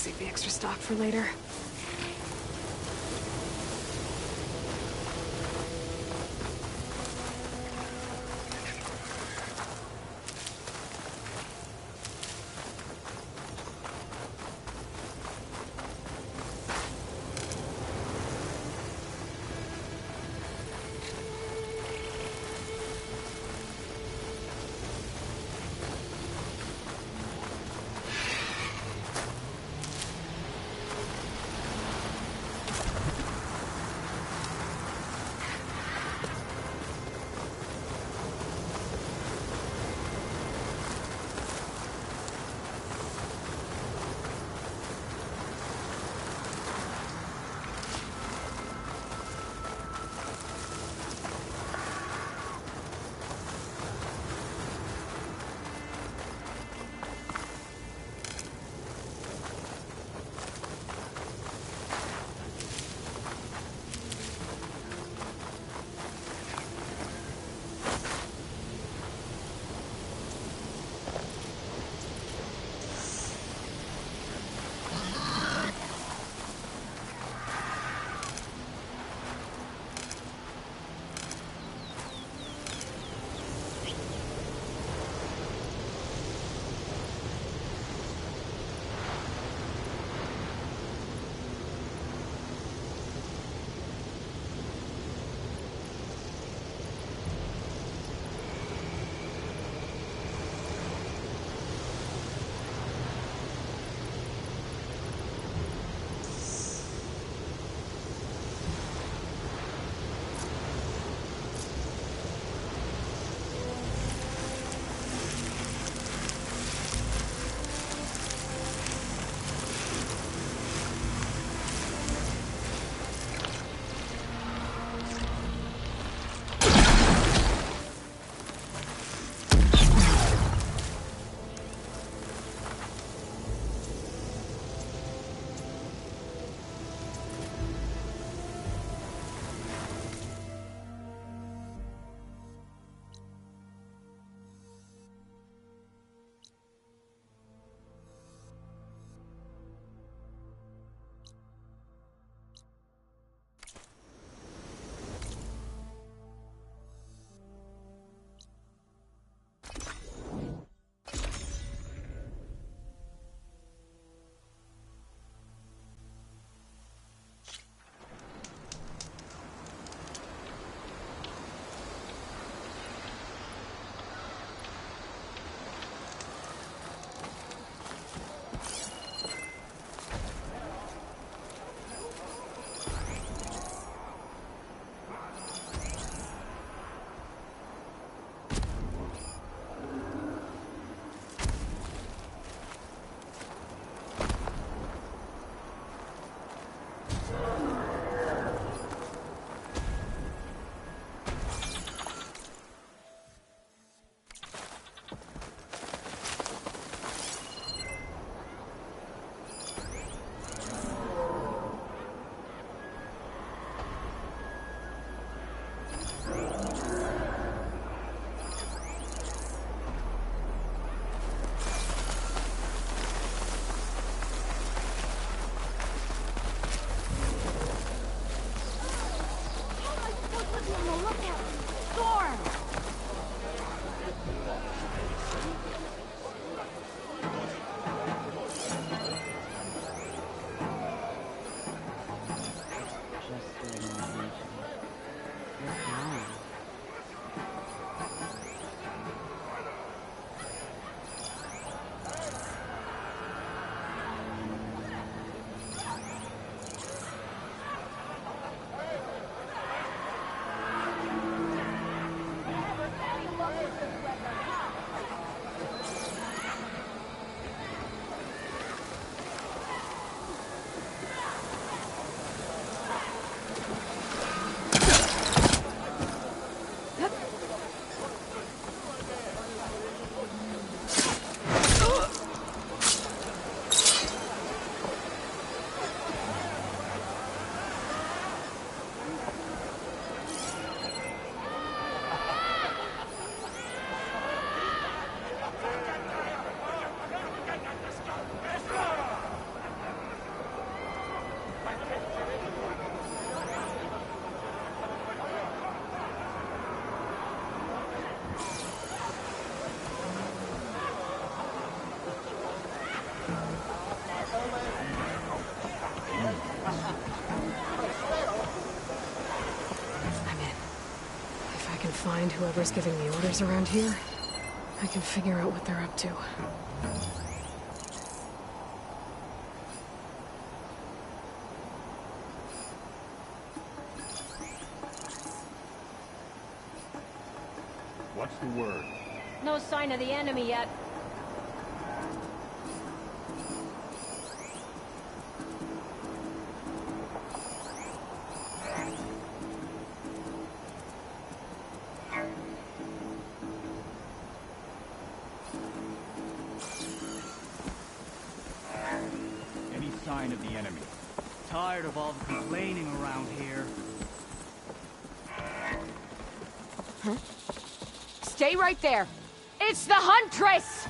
Save the extra stock for later. find whoever's giving the orders around here, I can figure out what they're up to. What's the word? No sign of the enemy yet. Any sign of the enemy? Tired of all the complaining around here. Stay right there. It's the Huntress!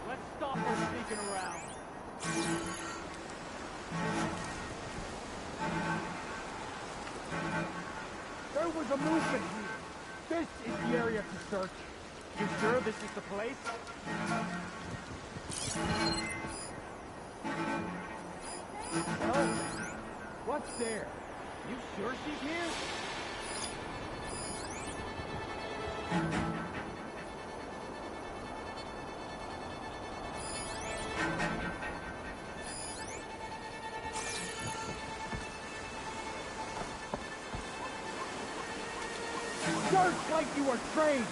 Let's stop her sneaking around. There was a movement here. This is the area to search. You sure this is the place? Oh, what's there? You sure she's here? Search like you are trained.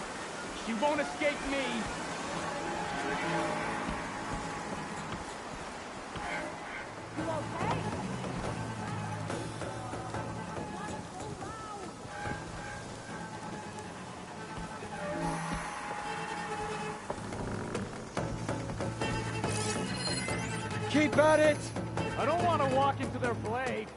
She won't escape me. Keep at it. I don't want to walk into their blade.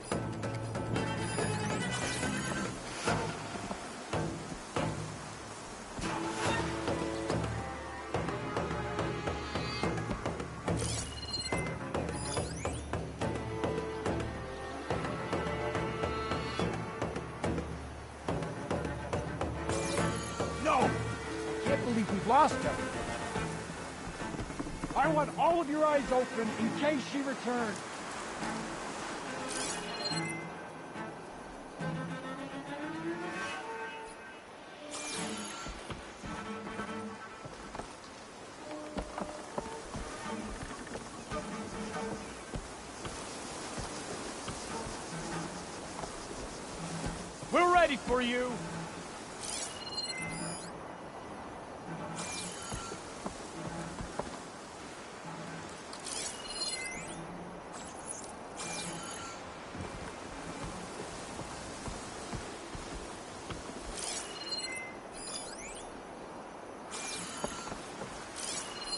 No! I can't believe we've lost everything. I want all of your eyes open in case she returns. We're ready for you.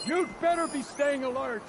You'd better be staying alert.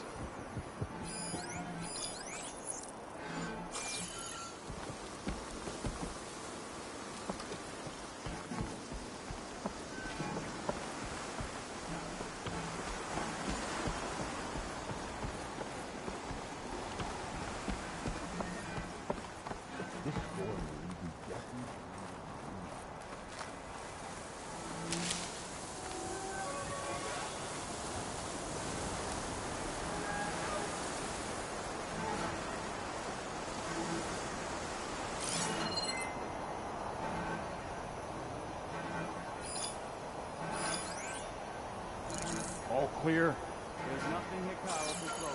All clear. There's nothing Hikawa can throw.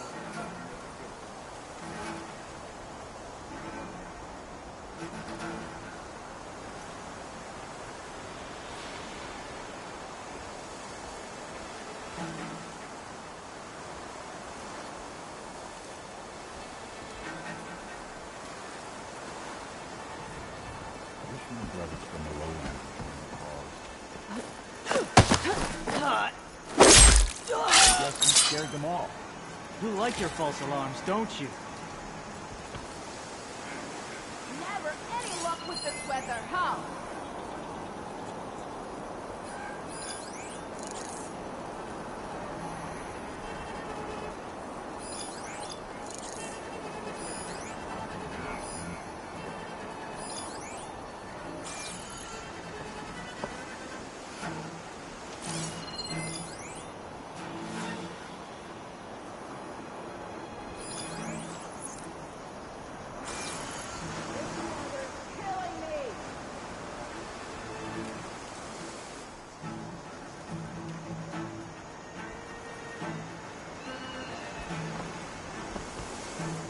Brothers from the lowlands. I guess you scared them all. You like your false alarms, don't you? together, huh?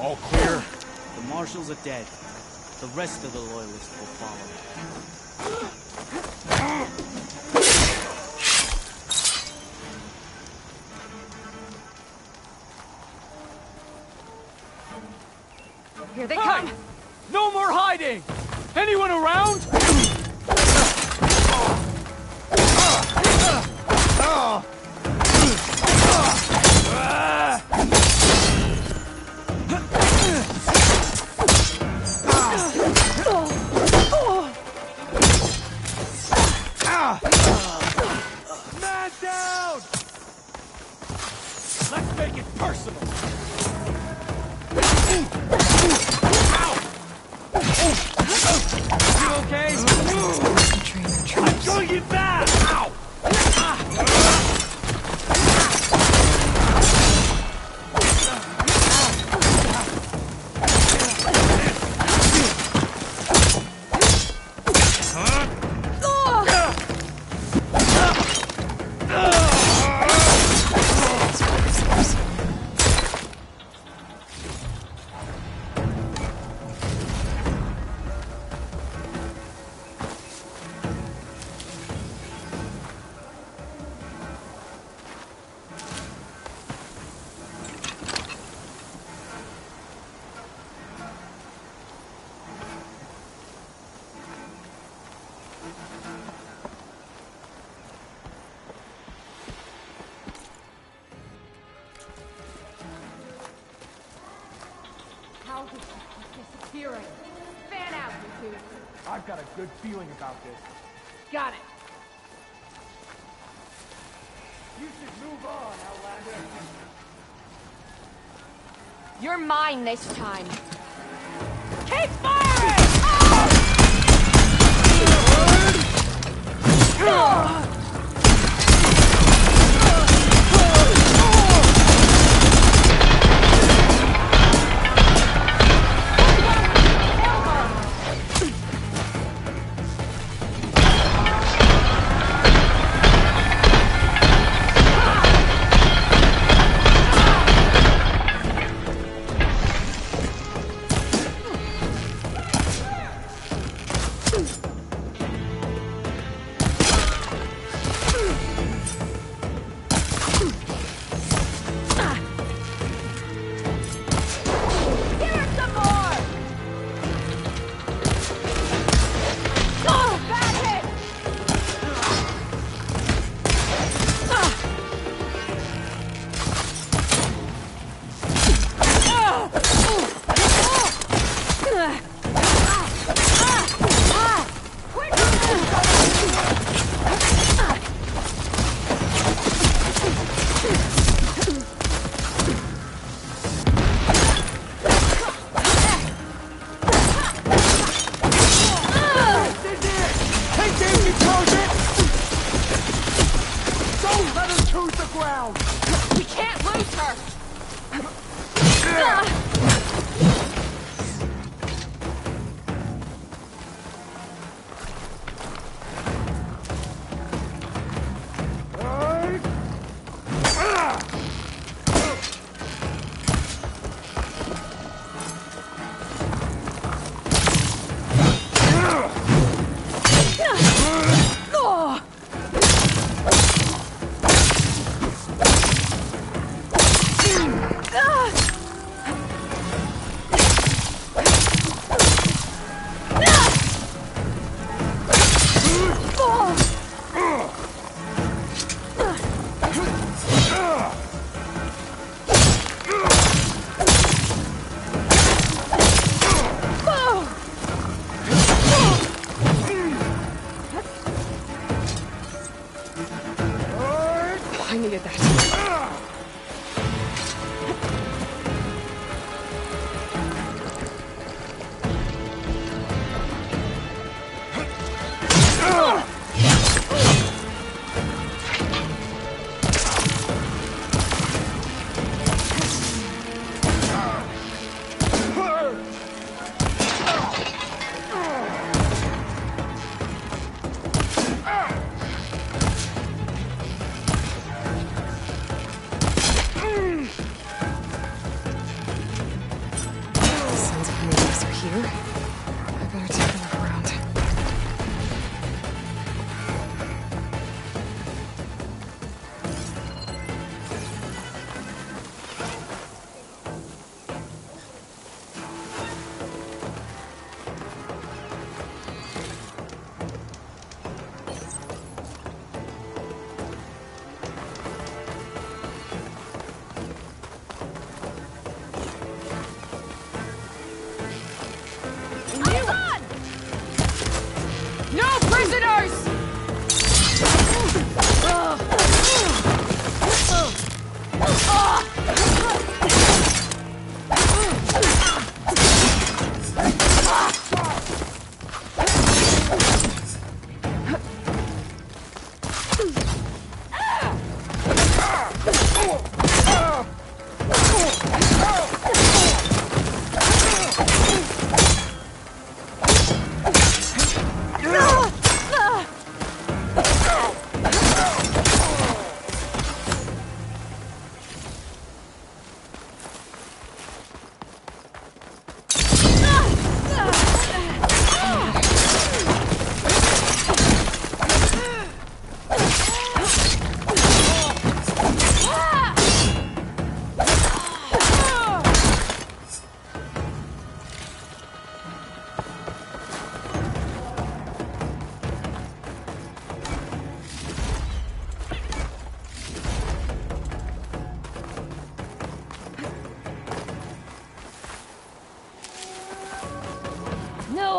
All clear? The marshals are dead. The rest of the loyalists will follow. Here they Hey! come! No more hiding! Anyone around? Man down! Let's make it personal! You okay? I'm going you back! Ow! How did you keep disappearing? Fan out, you two. I've got a good feeling about this. Got it. You should move on, Outlander. You're mine this time. Keep firing! We can't lose her! I needed that.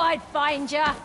I'd find ya.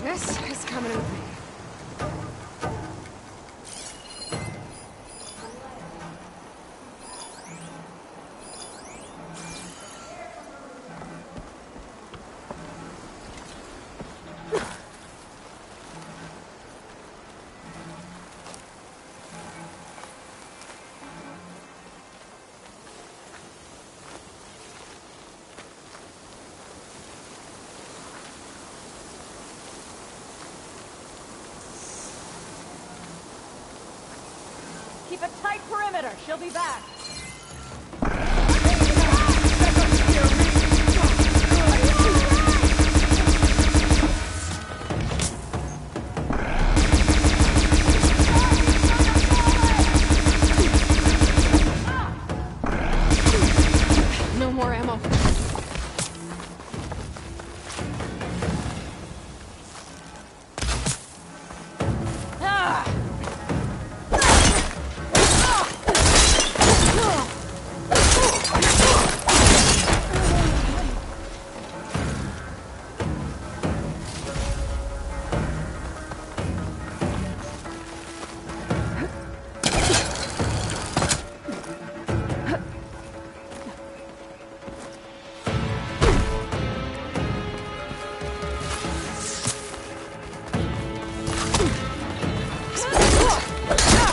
This is coming with me. Keep a tight perimeter. She'll be back.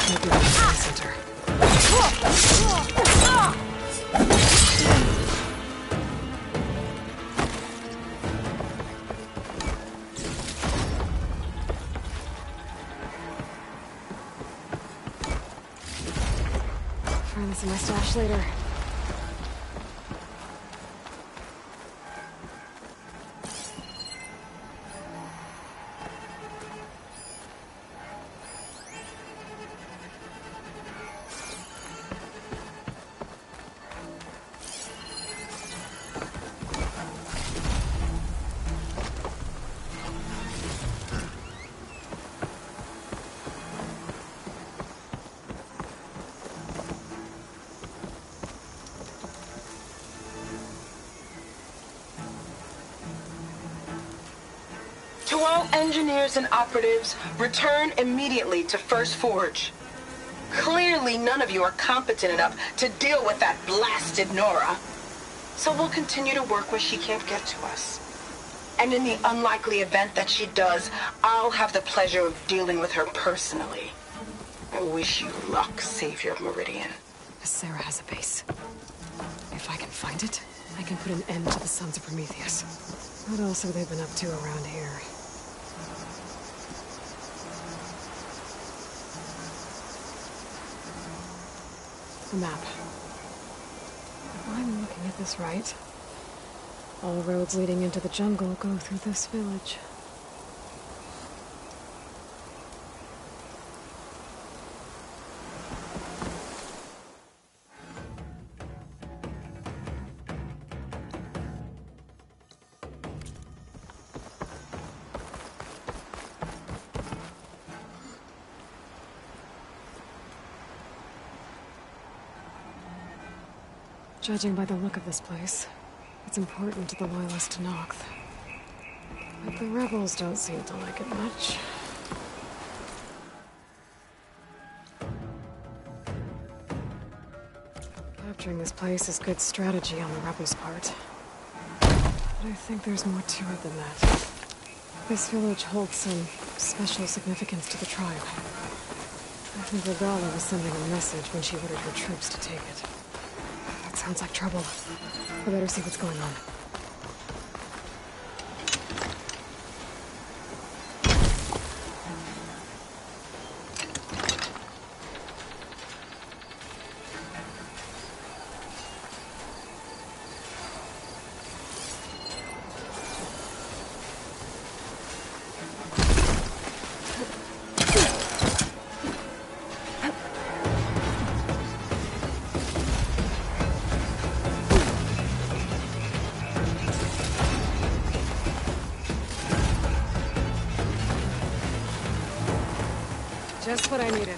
Maybe that's the center. Try this in my stash later. To all engineers and operatives, return immediately to First Forge. Clearly none of you are competent enough to deal with that blasted Nora. So we'll continue to work where she can't get to us. And in the unlikely event that she does, I'll have the pleasure of dealing with her personally. I wish you luck, Savior of Meridian. Sarah has a base. If I can find it, I can put an end to the Sons of Prometheus. What else have they been up to around here? A map. If I'm looking at this right, all roads leading into the jungle go through this village. Judging by the look of this place, it's important to the loyalists to Noct. But the rebels don't seem to like it much. Capturing this place is good strategy on the rebels' part. But I think there's more to it than that. This village holds some special significance to the tribe. I think Regala was sending a message when she ordered her troops to take it. Sounds like trouble. I better see what's going on. Just what I needed.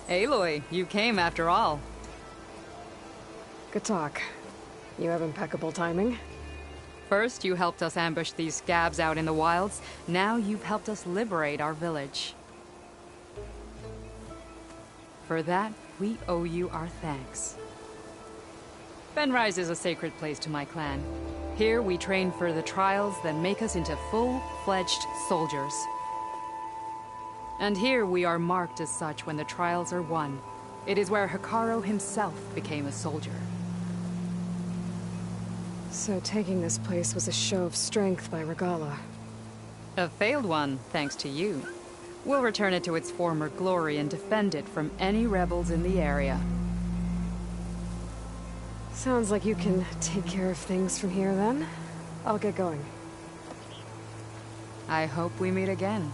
Aloy, you came after all. Good talk. You have impeccable timing. First, you helped us ambush these scabs out in the wilds. Now you've helped us liberate our village. For that, we owe you our thanks. Benrise is a sacred place to my clan. Here we train for the trials that make us into full-fledged soldiers. And here we are marked as such when the trials are won. It is where Hikaru himself became a soldier. So taking this place was a show of strength by Regala. A failed one, thanks to you. We'll return it to its former glory and defend it from any rebels in the area. Sounds like you can take care of things from here then. I'll get going. I hope we meet again.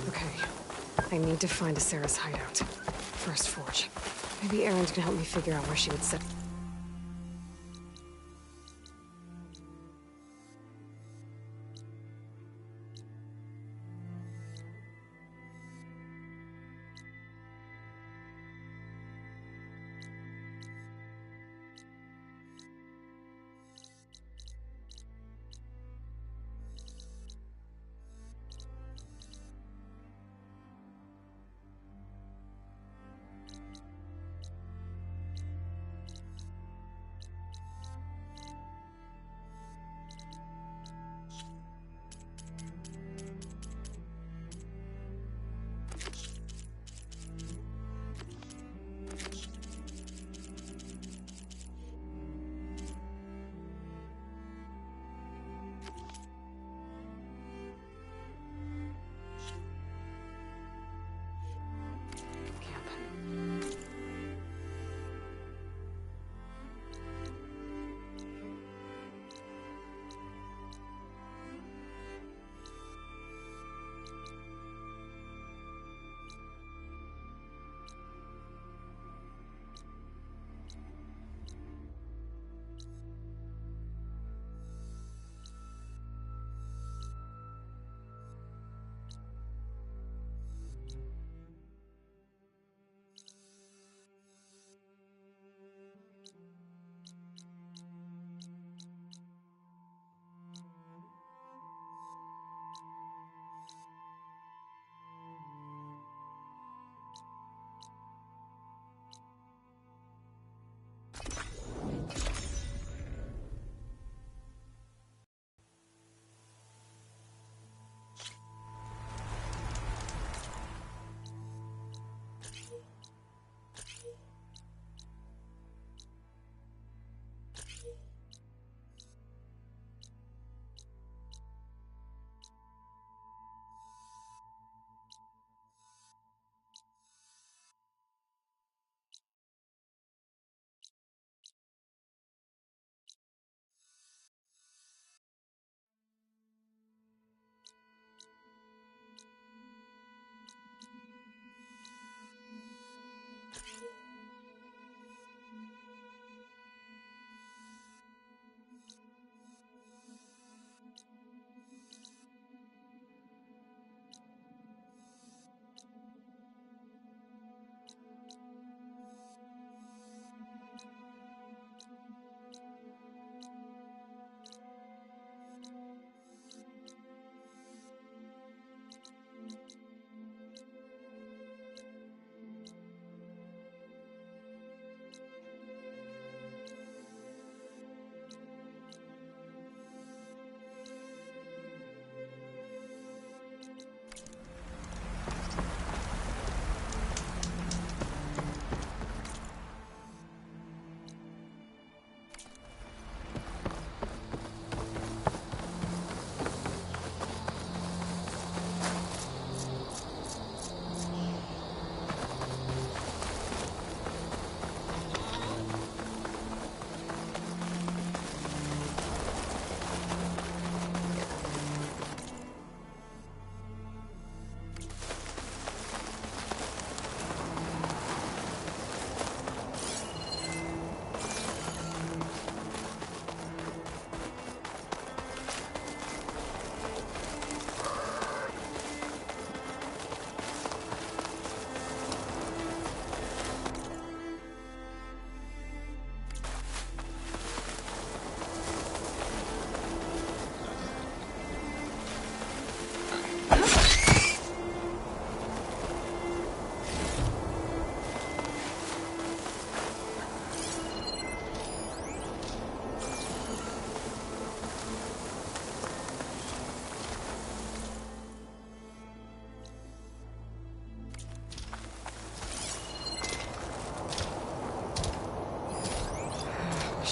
Okay. I need to find Sarah's hideout. First Forge. Maybe Aaron can help me figure out where she would sit.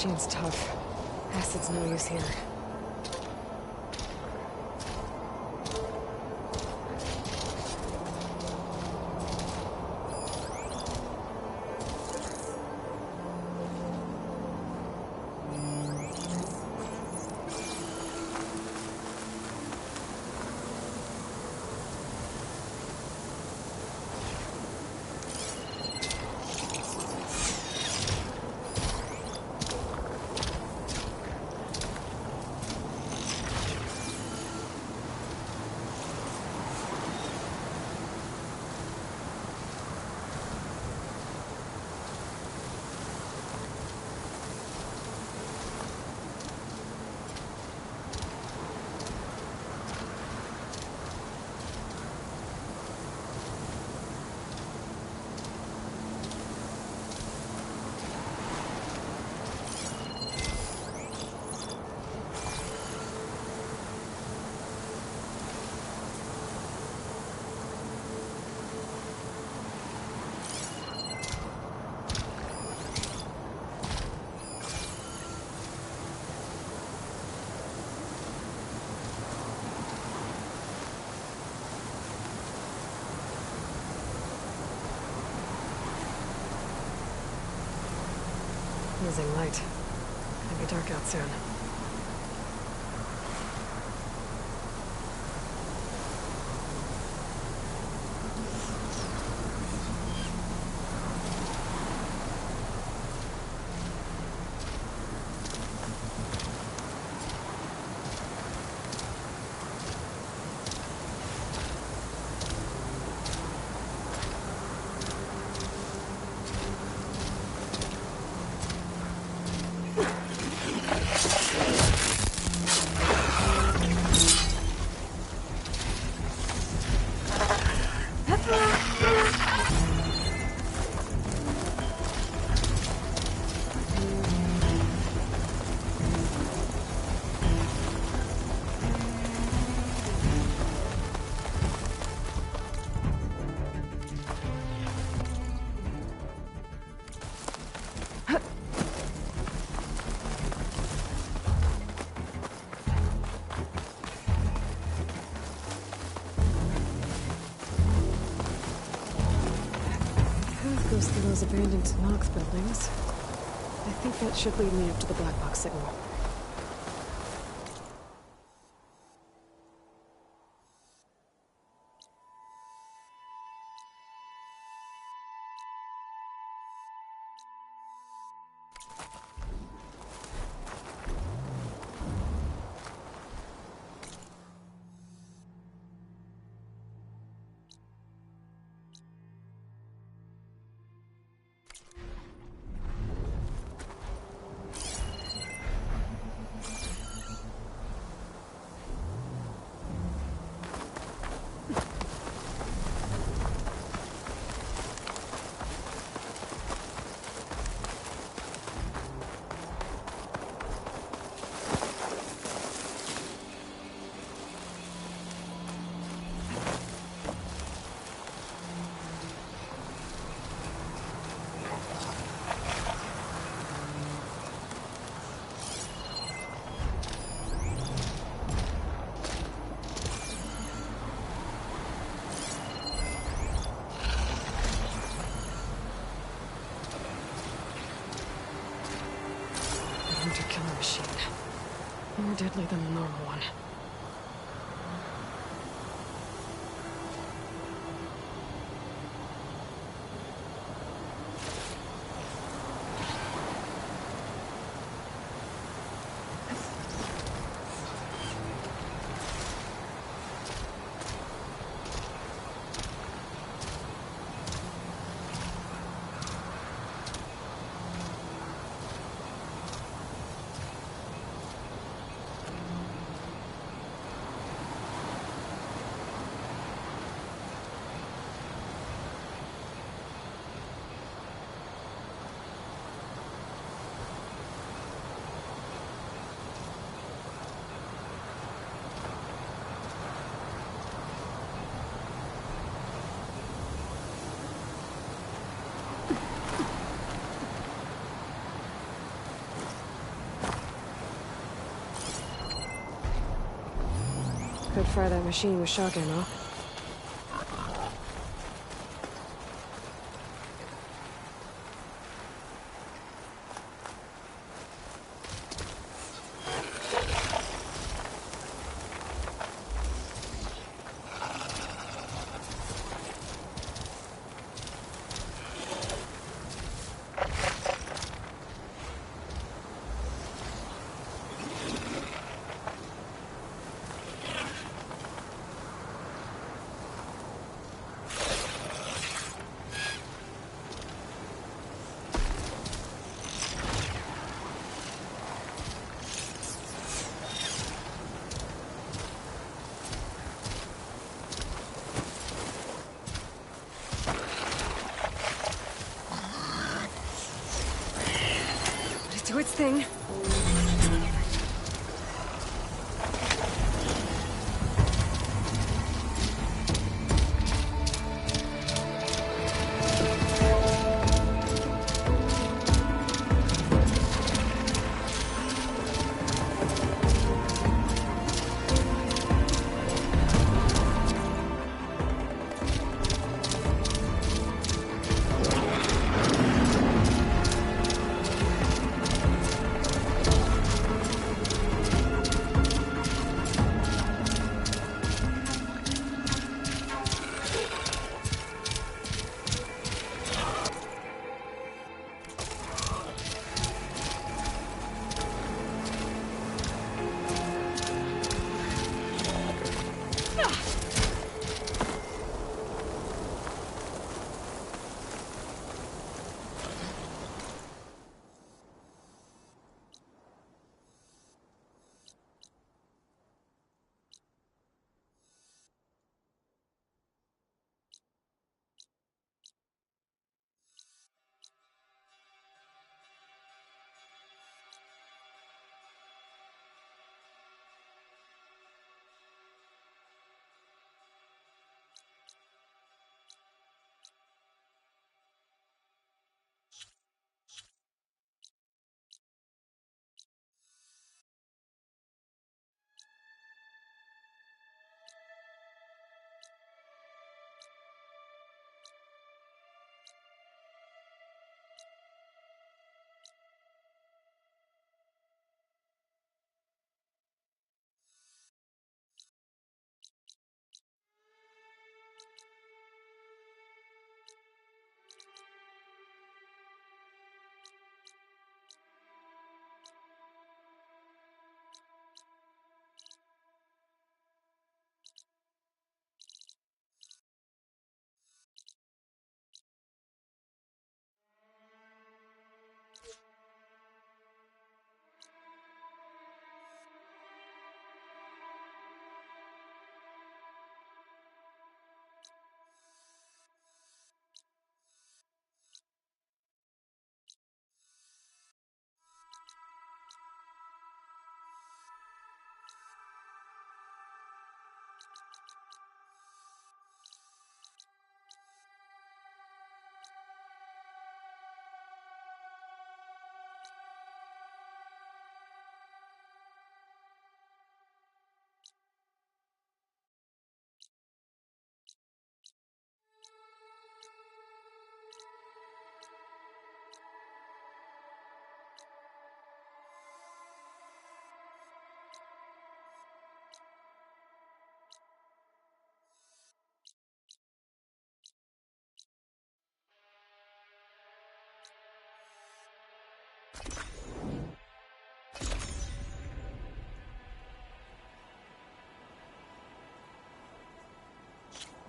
machine's tough. Acid's no use here. Losing light. Gonna be dark out soon. Goes through those abandoned Knox buildings. I think that should lead me up to the black box signal. Killer machine. More deadly than the normal one. Could fry that machine with shock ammo. Do its thing.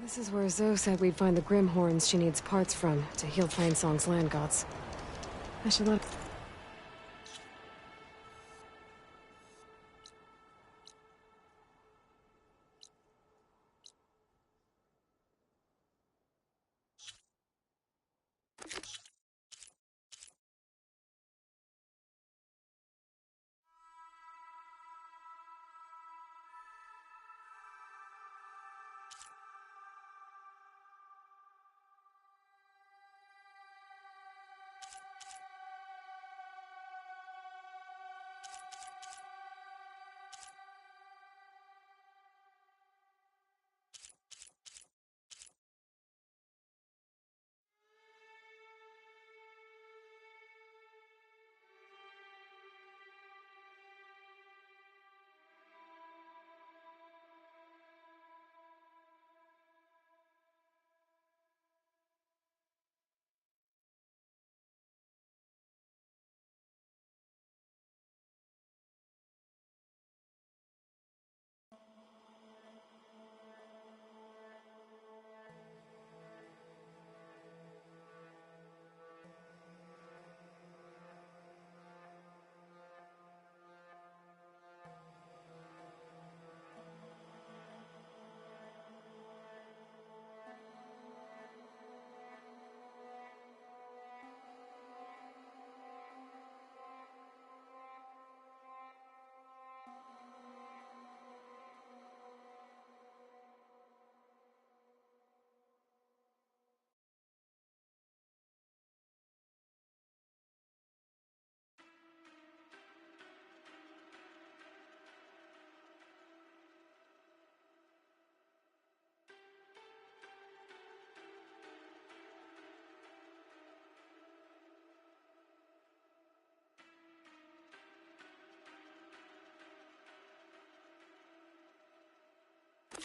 This is where Zoe said we'd find the Grimhorns she needs parts from to heal Plainsong's land gods. I should let...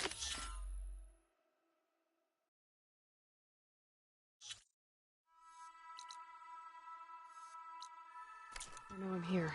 I know I'm here.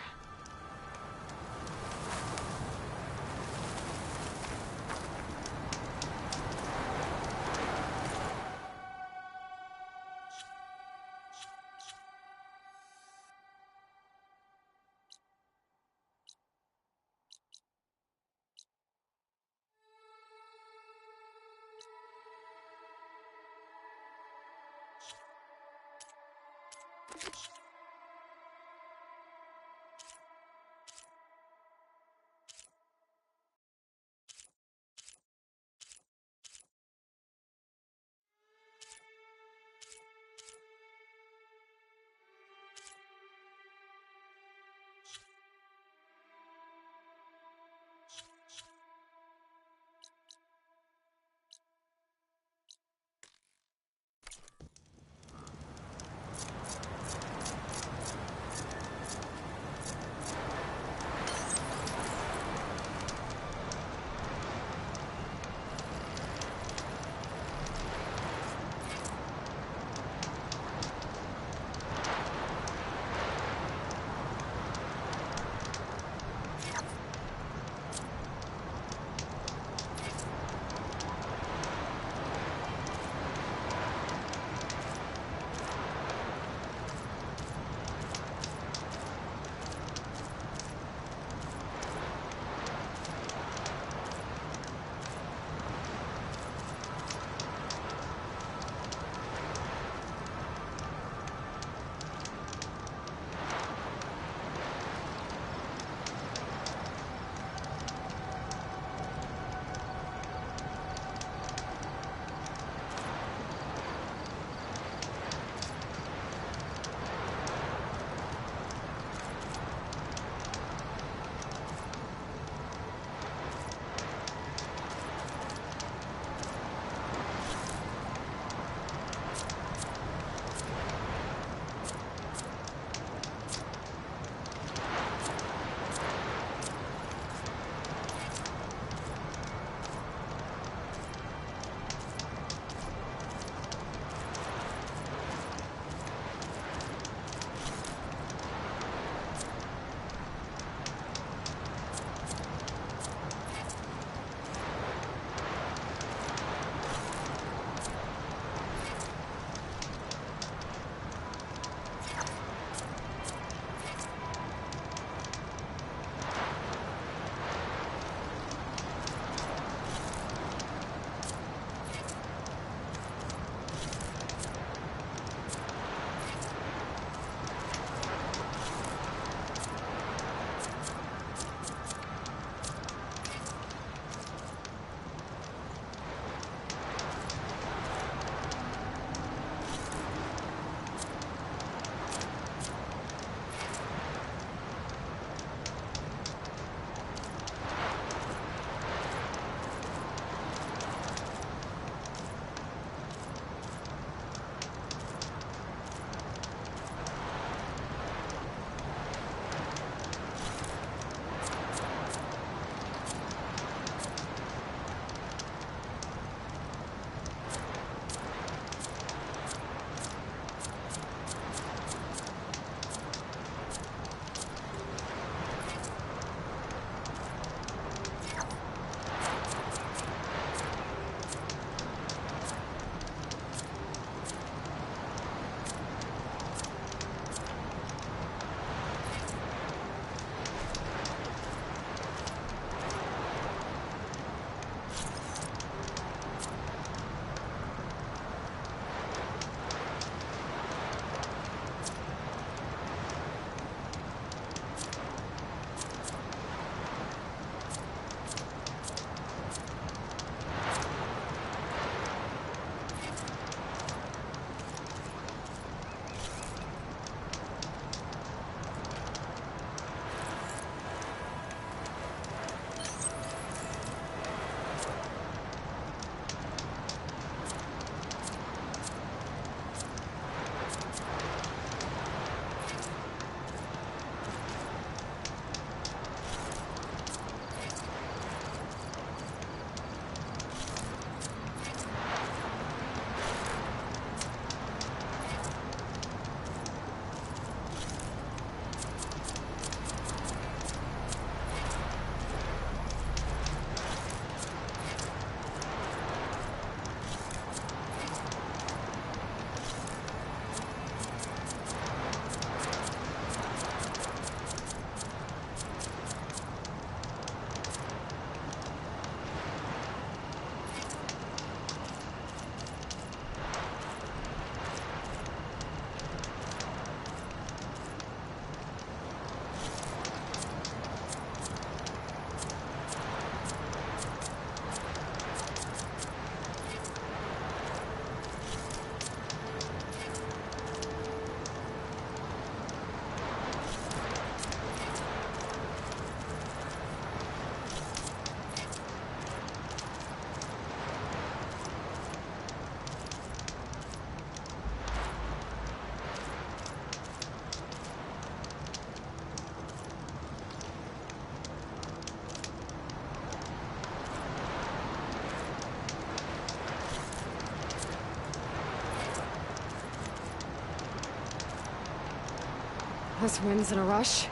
This wind's in a rush.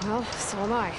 Well, so am I.